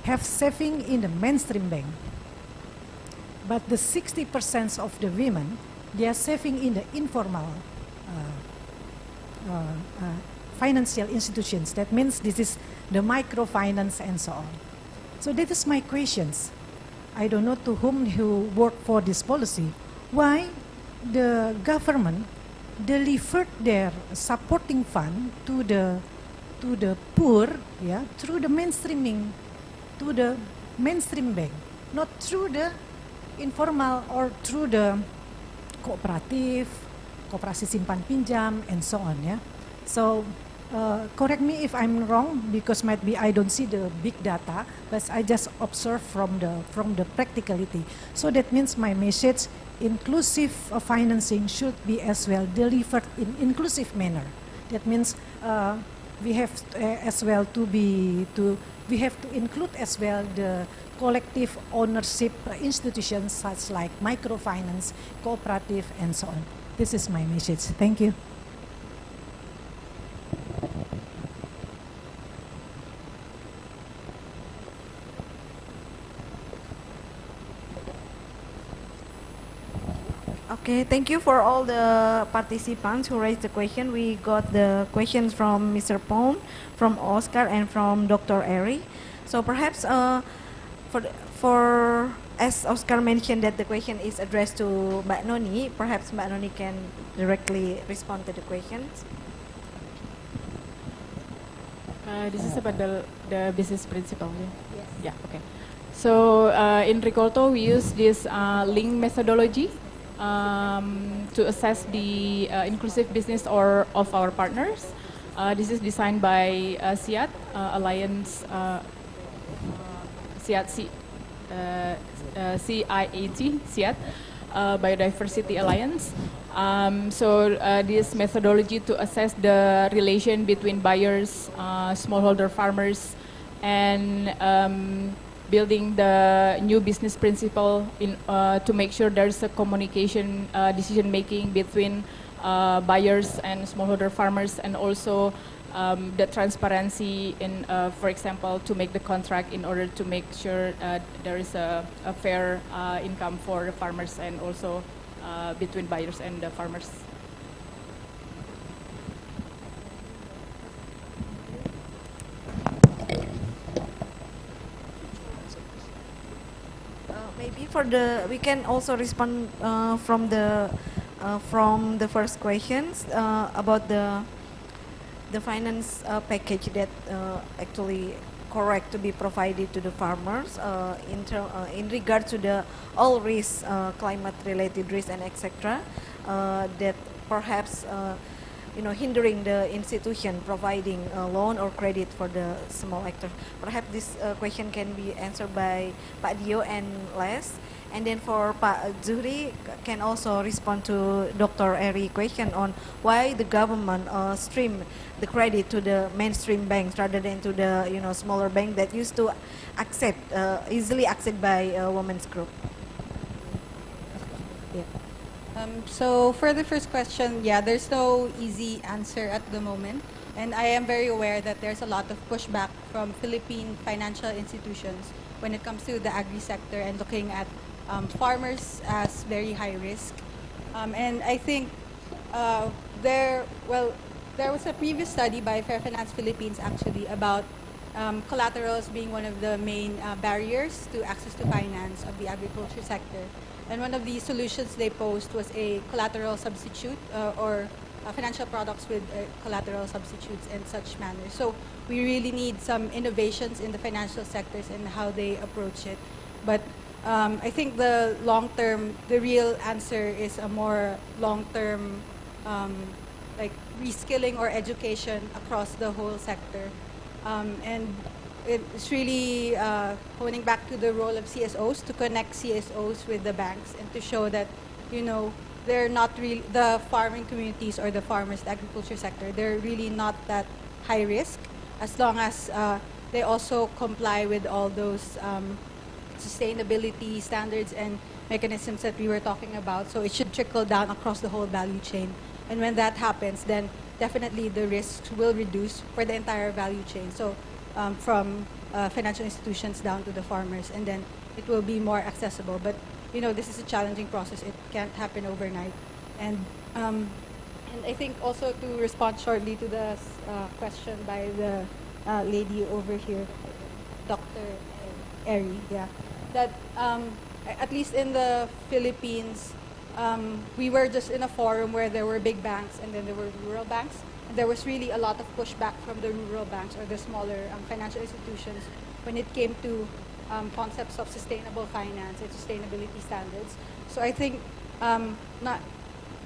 have saving in the mainstream bank. But the 60% of the women, they are saving in the informal financial institutions. That means this is the microfinance and so on. So that is my questions. I don't know to whom who work for this policy. Why the government delivered their supporting fund to the poor, yeah, through the mainstreaming, to the mainstream bank, not through the informal or through the kooperatif, koperasi simpan pinjam, and so on, yeah. So correct me if I'm wrong, because might be I don't see the big data, but I just observe from the practicality. So that means my message, inclusive financing should be as well delivered in inclusive manner. That means we have as well we have to include as well the collective ownership institutions such like microfinance, cooperative, and so on. This is my message. Thank you. Okay, thank you for all the participants who raised the question. We got the questions from Mr. Pong, from Oscar, and from Dr. Eri. So perhaps for as Oscar mentioned that the question is addressed to Mbak Noni, perhaps Mbak Noni can directly respond to the questions. This is about the business principle. Yeah? Yes. Yeah. Okay. So in Ricolto, we use this link methodology to assess the inclusive business of our partners. This is designed by SEAT Alliance, CIAT, SEAT Biodiversity Alliance. So this methodology to assess the relation between buyers, smallholder farmers, and building the new business principle to make sure there's a communication, decision making between buyers and smallholder farmers, and also the transparency in, for example, to make the contract in order to make sure there is a fair income for the farmers, and also between buyers and the farmers. Maybe for the, we can also respond from the first questions about the finance package that actually correct to be provided to the farmers in regard to the all risks, climate related risks and etc. That perhaps hindering the institution providing a loan or credit for the small actors. Perhaps this question can be answered by Pak Dio and Les. And then for Pak Zuhri can also respond to Dr. Eri question on why the government stream the credit to the mainstream banks rather than to the smaller bank that used to accept easily accepted by women's group. Yeah. So for the first question, yeah, there's no easy answer at the moment, and I am very aware that there's a lot of pushback from Philippine financial institutions when it comes to the agri sector and looking at farmers as very high risk. And I think there was a previous study by Fair Finance Philippines actually about collaterals being one of the main barriers to access to finance of the agriculture sector. And one of the solutions they posed was a collateral substitute or financial products with collateral substitutes in such manner. So we really need some innovations in the financial sectors and how they approach it. But I think the long-term, the real answer is a more long-term like reskilling or education across the whole sector. And it's really honing back to the role of CSOs to connect CSOs with the banks and to show that, they're not really, the farming communities or the farmers, the agriculture sector, they're really not that high risk as long as they also comply with all those sustainability standards and mechanisms that we were talking about. So it should trickle down across the whole value chain. And when that happens, then definitely the risks will reduce for the entire value chain. So from financial institutions down to the farmers, and then it will be more accessible. But this is a challenging process. It can't happen overnight. And I think also to respond shortly to the question by the lady over here, Dr. Eri, yeah, that at least in the Philippines, we were just in a forum where there were big banks and then there were rural banks. And there was really a lot of pushback from the rural banks or the smaller financial institutions when it came to concepts of sustainable finance and sustainability standards. So I think not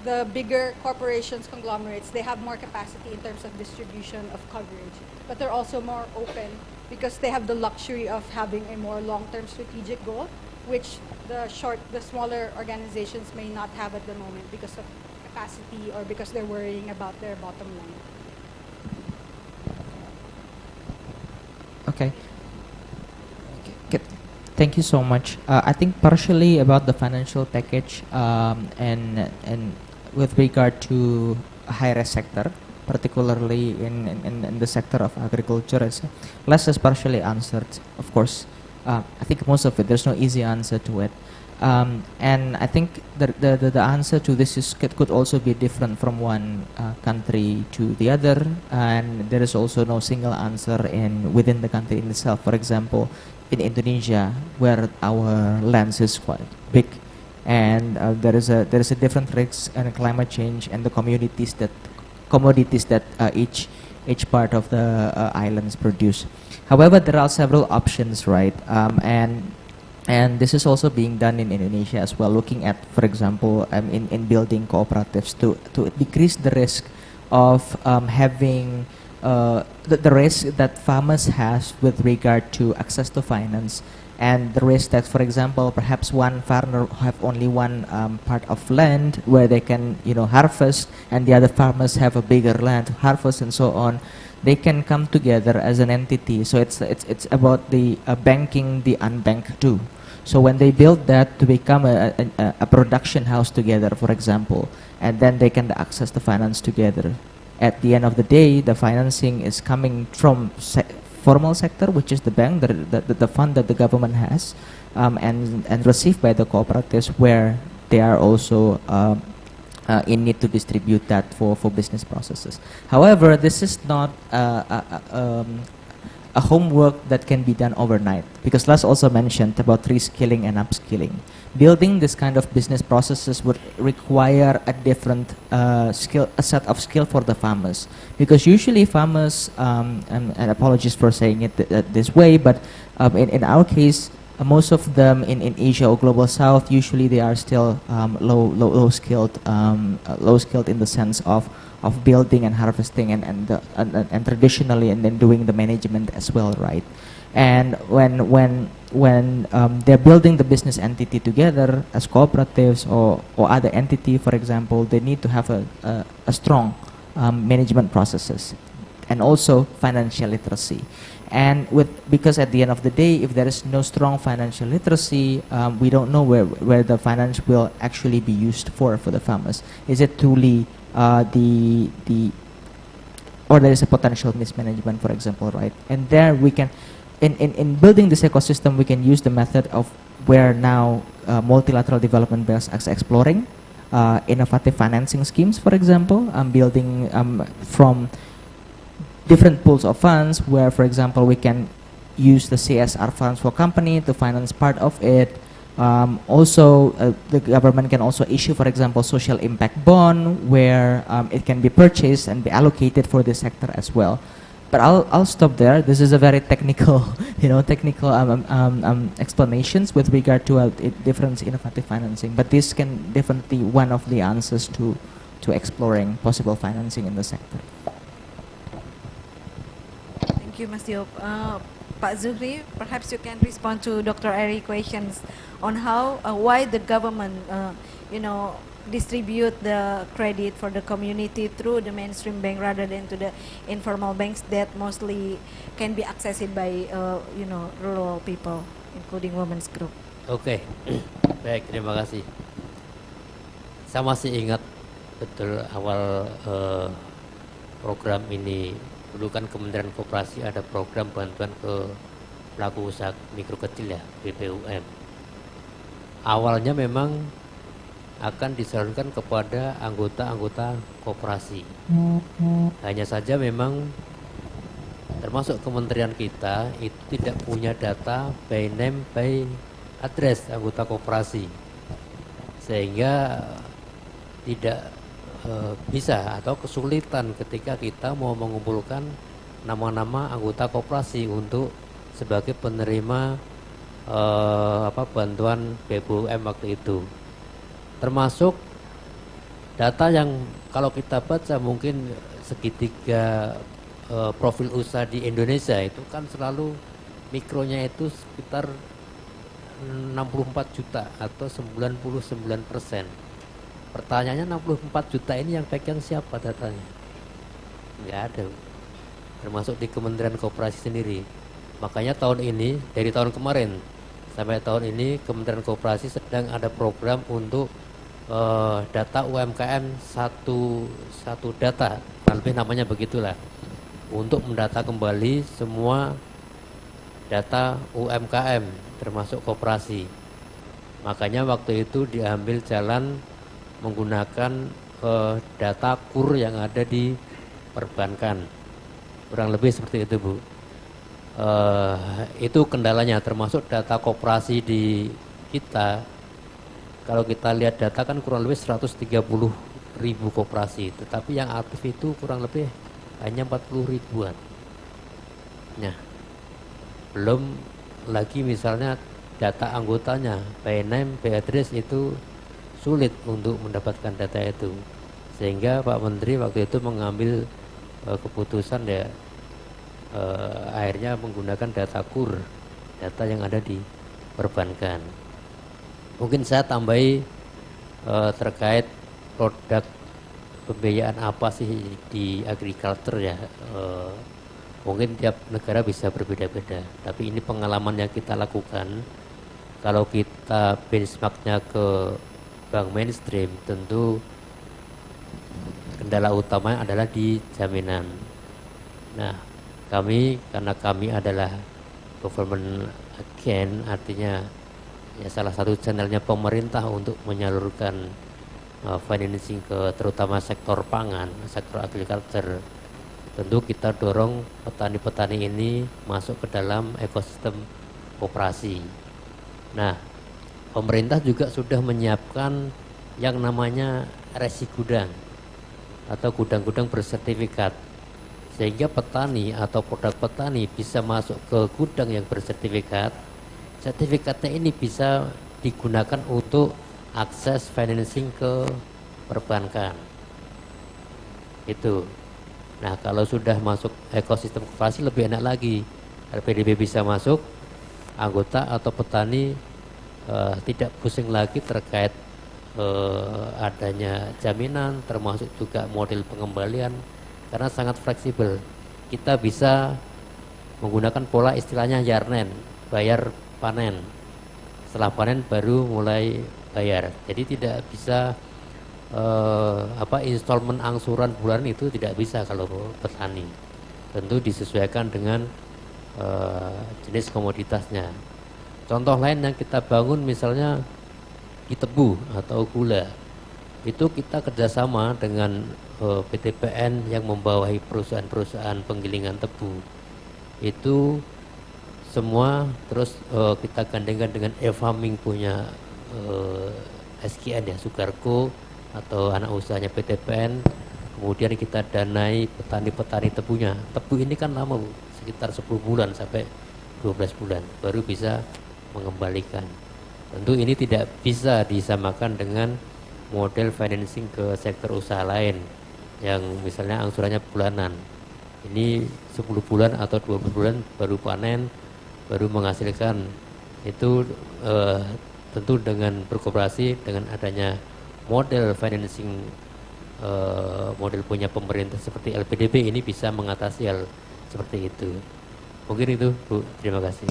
the bigger corporations, conglomerates, they have more capacity in terms of distribution of coverage, but they're also more open because they have the luxury of having a more long-term strategic goal, which the smaller organizations may not have at the moment because of capacity or because they're worrying about their bottom line. Okay. Thank you so much. I think partially about the financial package and with regard to high-risk sector, particularly in the sector of agriculture, as Les has partially answered. Of course, I think most of it, there's no easy answer to it. And I think the answer to this could also be different from one country to the other, and there is also no single answer within the country in itself. For example, in Indonesia, where our lands is quite big, and there is a different risks and climate change and the commodities that each part of the islands produce. However, there are several options, right? And this is also being done in Indonesia as well, looking at, for example, in building cooperatives to decrease the risk of having the risk that farmers have with regard to access to finance, and the risk that, for example, perhaps one farmer have only one part of land where they can harvest, and the other farmers have a bigger land to harvest, and so on. They can come together as an entity. So it's about the banking the unbanked too. So when they build that to become a production house together, for example, and then they can access the finance together. At the end of the day, the financing is coming from formal sector, which is the bank, the fund that the government has, and received by the cooperatives, where they are also in need to distribute that for business processes. However, this is not a homework that can be done overnight, because Les also mentioned about reskilling and upskilling. Building this kind of business processes would require a different set of skill for the farmers, because usually farmers, and apologies for saying it this way, but in our case, most of them in Asia or Global South, usually they are still low skilled in the sense of building and harvesting and traditionally, and then doing the management as well, right? And when they're building the business entity together as cooperatives or other entity, for example, they need to have a strong management processes and also financial literacy. And because at the end of the day, if there is no strong financial literacy, we don't know where the finance will actually be used for the farmers. Is it truly or there is a potential mismanagement, for example, right? And there we can, in building this ecosystem, we can use the method of where now multilateral development banks are exploring innovative financing schemes, for example, building from different pools of funds, where, for example, we can use the CSR funds for company to finance part of it. Also, the government can also issue, for example, social impact bond, where it can be purchased and be allocated for this sector as well. But I'll stop there. This is a very technical, explanations with regard to different innovative financing. But this can definitely one of the answers to exploring possible financing in the sector. Thank you, Mas Diop. Pak Zuhri, perhaps you can respond to Dr. Eri's questions on how, why the government, distribute the credit for the community through the mainstream bank rather than to the informal banks that mostly can be accessed by, rural people, including women's group. Oke, baik, terima kasih. Saya masih ingat betul awal program ini. Dulu kan Kementerian Koperasi ada program bantuan ke pelaku usaha mikro kecil ya, BPUM. Awalnya memang akan disalurkan kepada anggota-anggota koperasi. Hanya saja memang termasuk kementerian kita itu tidak punya data by name by address anggota koperasi, sehingga tidak bisa atau kesulitan ketika kita mau mengumpulkan nama-nama anggota koperasi untuk sebagai penerima bantuan BPUM waktu itu. Termasuk data yang kalau kita baca mungkin segitiga profil usaha di Indonesia itu kan selalu mikronya itu sekitar 64 juta atau 99%. Pertanyaannya 64 juta ini yang pegang siapa datanya? Nggak ada, termasuk di Kementerian Koperasi sendiri. Makanya tahun ini, dari tahun kemarin sampai tahun ini, Kementerian Koperasi sedang ada program untuk data UMKM satu data, lebih namanya begitulah, untuk mendata kembali semua data UMKM termasuk koperasi. Makanya waktu itu diambil jalan menggunakan data KUR yang ada di perbankan, kurang lebih seperti itu, Bu. itu kendalanya, termasuk data koperasi di kita. Kalau kita lihat data kan kurang lebih 130.000 koperasi, tetapi yang aktif itu kurang lebih hanya 40 ribuan. Nah, belum lagi misalnya data anggotanya, by name, by address, itu sulit untuk mendapatkan data itu. Sehingga Pak Menteri waktu itu mengambil keputusan ya, akhirnya menggunakan data KUR, data yang ada di perbankan. Mungkin saya tambahi terkait produk pembiayaan apa sih di agriculture ya. Mungkin tiap negara bisa berbeda-beda, tapi ini pengalaman yang kita lakukan. Kalau kita benchmarknya ke bank mainstream, tentu kendala utamanya adalah di jaminan. Nah, karena kami adalah government agent, artinya ya salah satu channelnya pemerintah untuk menyalurkan financing ke terutama sektor pangan, sektor agriculture. Tentu kita dorong petani-petani ini masuk ke dalam ekosistem koperasi. Nah, pemerintah juga sudah menyiapkan yang namanya resi gudang atau gudang-gudang bersertifikat, sehingga petani atau produk petani bisa masuk ke gudang yang bersertifikat. Sertifikatnya ini bisa digunakan untuk akses financing ke perbankan. Itu. Nah, kalau sudah masuk ekosistem koperasi lebih enak lagi. LPDB bisa masuk, anggota atau petani tidak pusing lagi terkait adanya jaminan, termasuk juga model pengembalian, karena sangat fleksibel. Kita bisa menggunakan pola istilahnya yarnen, bayar panen, setelah panen baru mulai bayar. Jadi tidak bisa installment angsuran bulan itu tidak bisa kalau petani. Tentu disesuaikan dengan jenis komoditasnya. Contoh lain yang kita bangun misalnya di tebu atau gula, itu kita kerjasama dengan PTPN yang membawahi perusahaan-perusahaan penggilingan tebu. Itu semua terus kita gandengkan dengan e-farming punya SKN ya, Sugarco atau anak usahanya PTPN. Kemudian kita danai petani-petani tebunya. Tebu ini kan lama, sekitar 10 bulan sampai 12 bulan baru bisa mengembalikan. Tentu ini tidak bisa disamakan dengan model financing ke sektor usaha lain yang misalnya angsurannya bulanan. Ini 10 bulan atau 20 bulan baru panen, baru menghasilkan. Itu tentu dengan berkooperasi dengan adanya model financing, model punya pemerintah seperti LPDB ini bisa mengatasi hal seperti itu. Mungkin itu, Bu. Terima kasih.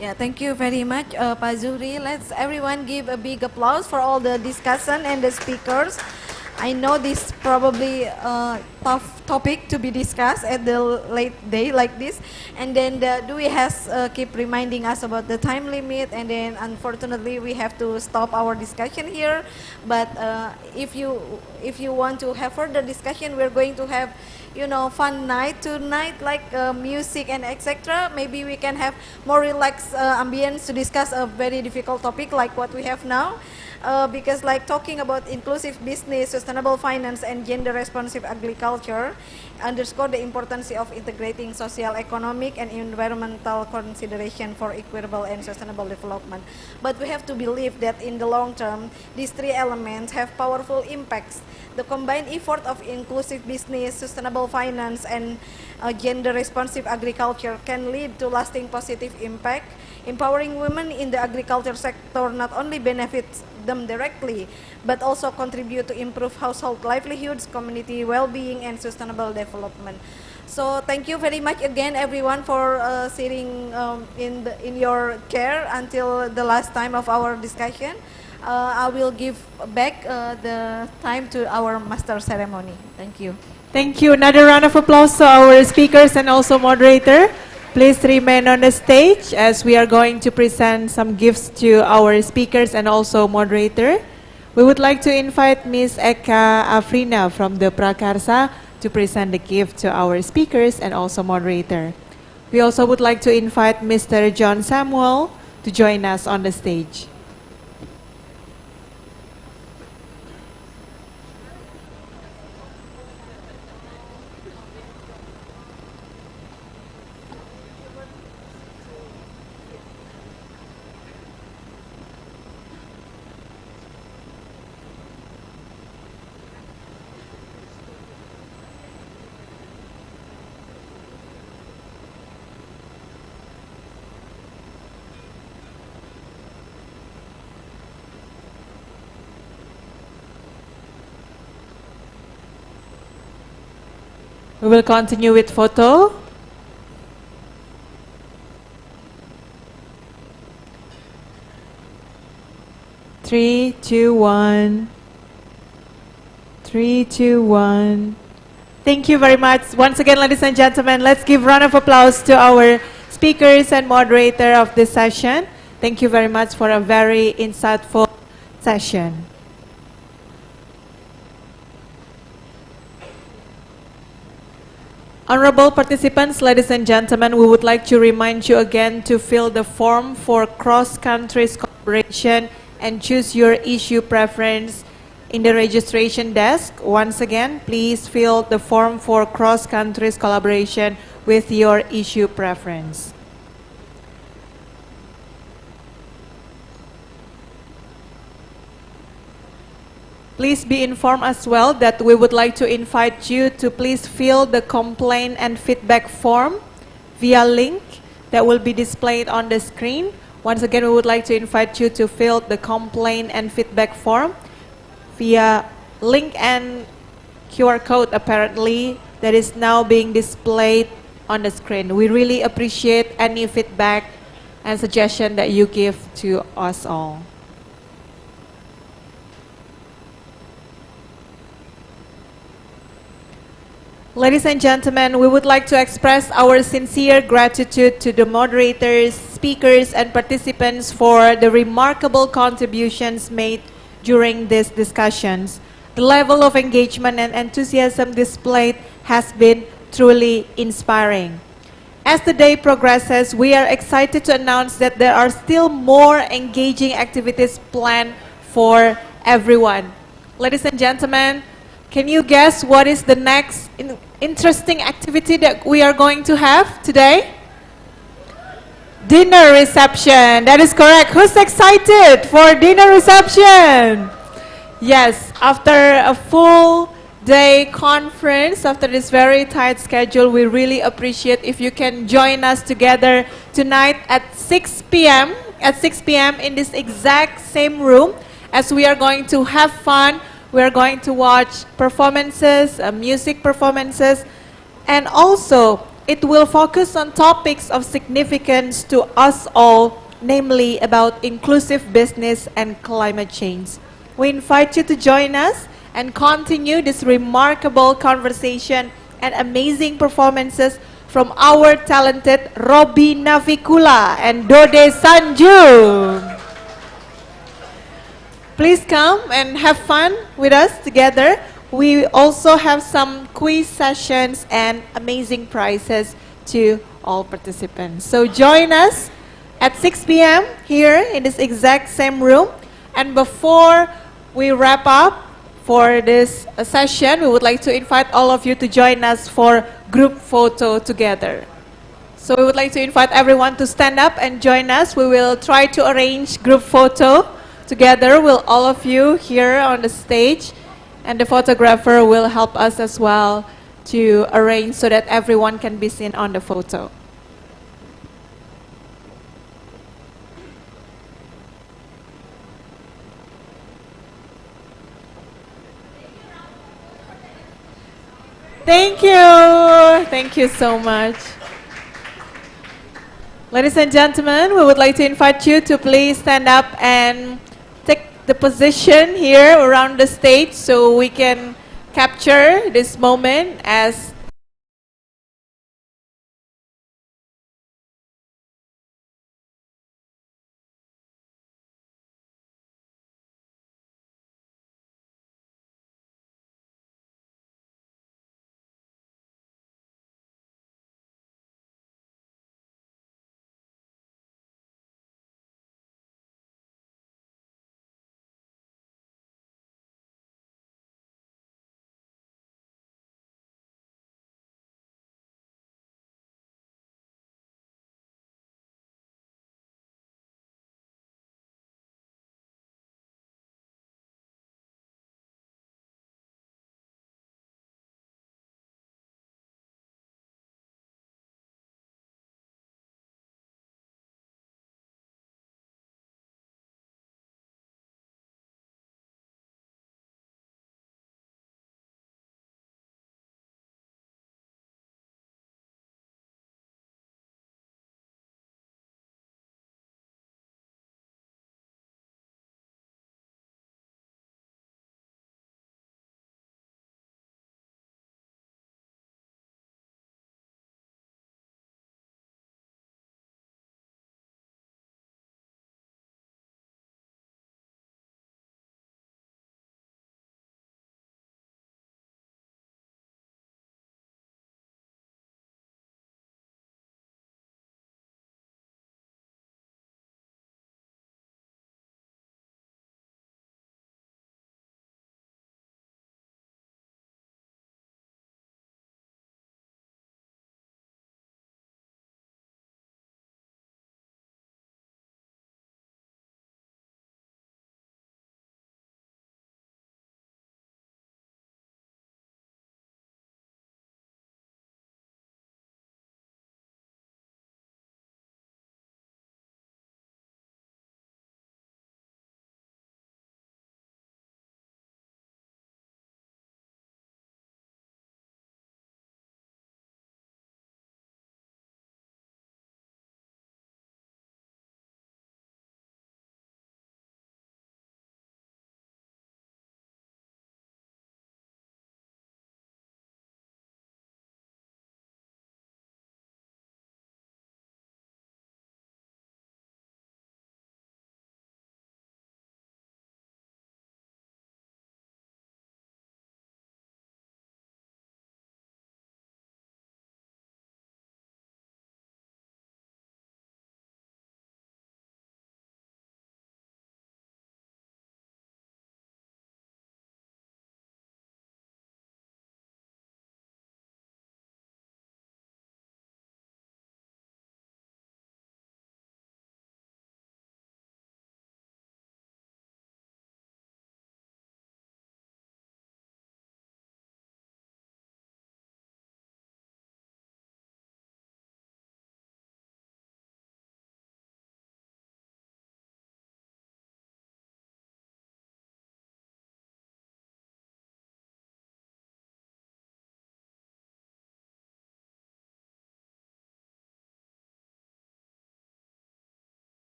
Yeah, thank you very much, Pak Zuhri. Let's everyone give a big applause for all the discussion and the speakers. I know this probably tough topic to be discussed at the late day like this, and then Dwi has keep reminding us about the time limit, and then unfortunately we have to stop our discussion here. But if you want to have further discussion, we're going to have fun night tonight, like music and etc. Maybe we can have more relaxed ambience to discuss a very difficult topic like what we have now. Because like talking about inclusive business, sustainable finance, and gender responsive agriculture underscore the importance of integrating social, economic, and environmental consideration for equitable and sustainable development. But we have to believe that in the long term, these three elements have powerful impacts. The combined effort of inclusive business, sustainable finance, and gender responsive agriculture can lead to lasting positive impact. Empowering women in the agriculture sector not only benefits them directly, but also contribute to improve household livelihoods, community well-being, and sustainable development. So thank you very much again, everyone, for sitting in your chair until the last time of our discussion. I will give back the time to our master ceremony. Thank you. Thank you. Another round of applause to our speakers and also moderator. Please remain on the stage as we are going to present some gifts to our speakers and also moderator. We would like to invite Ms. Eka Afrina from the Prakarsa to present the gift to our speakers and also moderator. We also would like to invite Mr. John Samuel to join us on the stage. We will continue with photo. Three, two, one. 3, 2, 1. Thank you very much. Once again, ladies and gentlemen, let's give a round of applause to our speakers and moderator of this session. Thank you very much for a very insightful session. Honorable participants, ladies and gentlemen, we would like to remind you again to fill the form for cross-country collaboration and choose your issue preference in the registration desk. Once again, please fill the form for cross-country collaboration with your issue preference. Please be informed as well that we would like to invite you to please fill the complaint and feedback form via link that will be displayed on the screen. Once again, we would like to invite you to fill the complaint and feedback form via link and QR code apparently that is now being displayed on the screen. We really appreciate any feedback and suggestion that you give to us all. Ladies and gentlemen, we would like to express our sincere gratitude to the moderators, speakers, and participants for the remarkable contributions made during these discussions. The level of engagement and enthusiasm displayed has been truly inspiring. As the day progresses, we are excited to announce that there are still more engaging activities planned for everyone. Ladies and gentlemen, can you guess what is the next interesting activity that we are going to have today? Dinner reception. That is correct. Who's excited for dinner reception? Yes, after a full day conference, after this very tight schedule, we really appreciate if you can join us together tonight at 6 p.m. At 6 p.m. in this exact same room, as we are going to have fun. We are going to watch performances, music performances, and also it will focus on topics of significance to us all, namely about inclusive business and climate change. We invite you to join us and continue this remarkable conversation and amazing performances from our talented Robi Navikula and Dode Sanju. Please come and have fun with us together. We also have some quiz sessions and amazing prizes to all participants. So join us at 6 p.m. here in this exact same room. And before we wrap up for this session, we would like to invite all of you to join us for group photo together. So we would like to invite everyone to stand up and join us. We will try to arrange group photo together with all of you here on the stage, and the photographer will help us as well to arrange so that everyone can be seen on the photo. Thank you. Thank you so much. Ladies and gentlemen, we would like to invite you to please stand up and take the position here around the stage so we can capture this moment as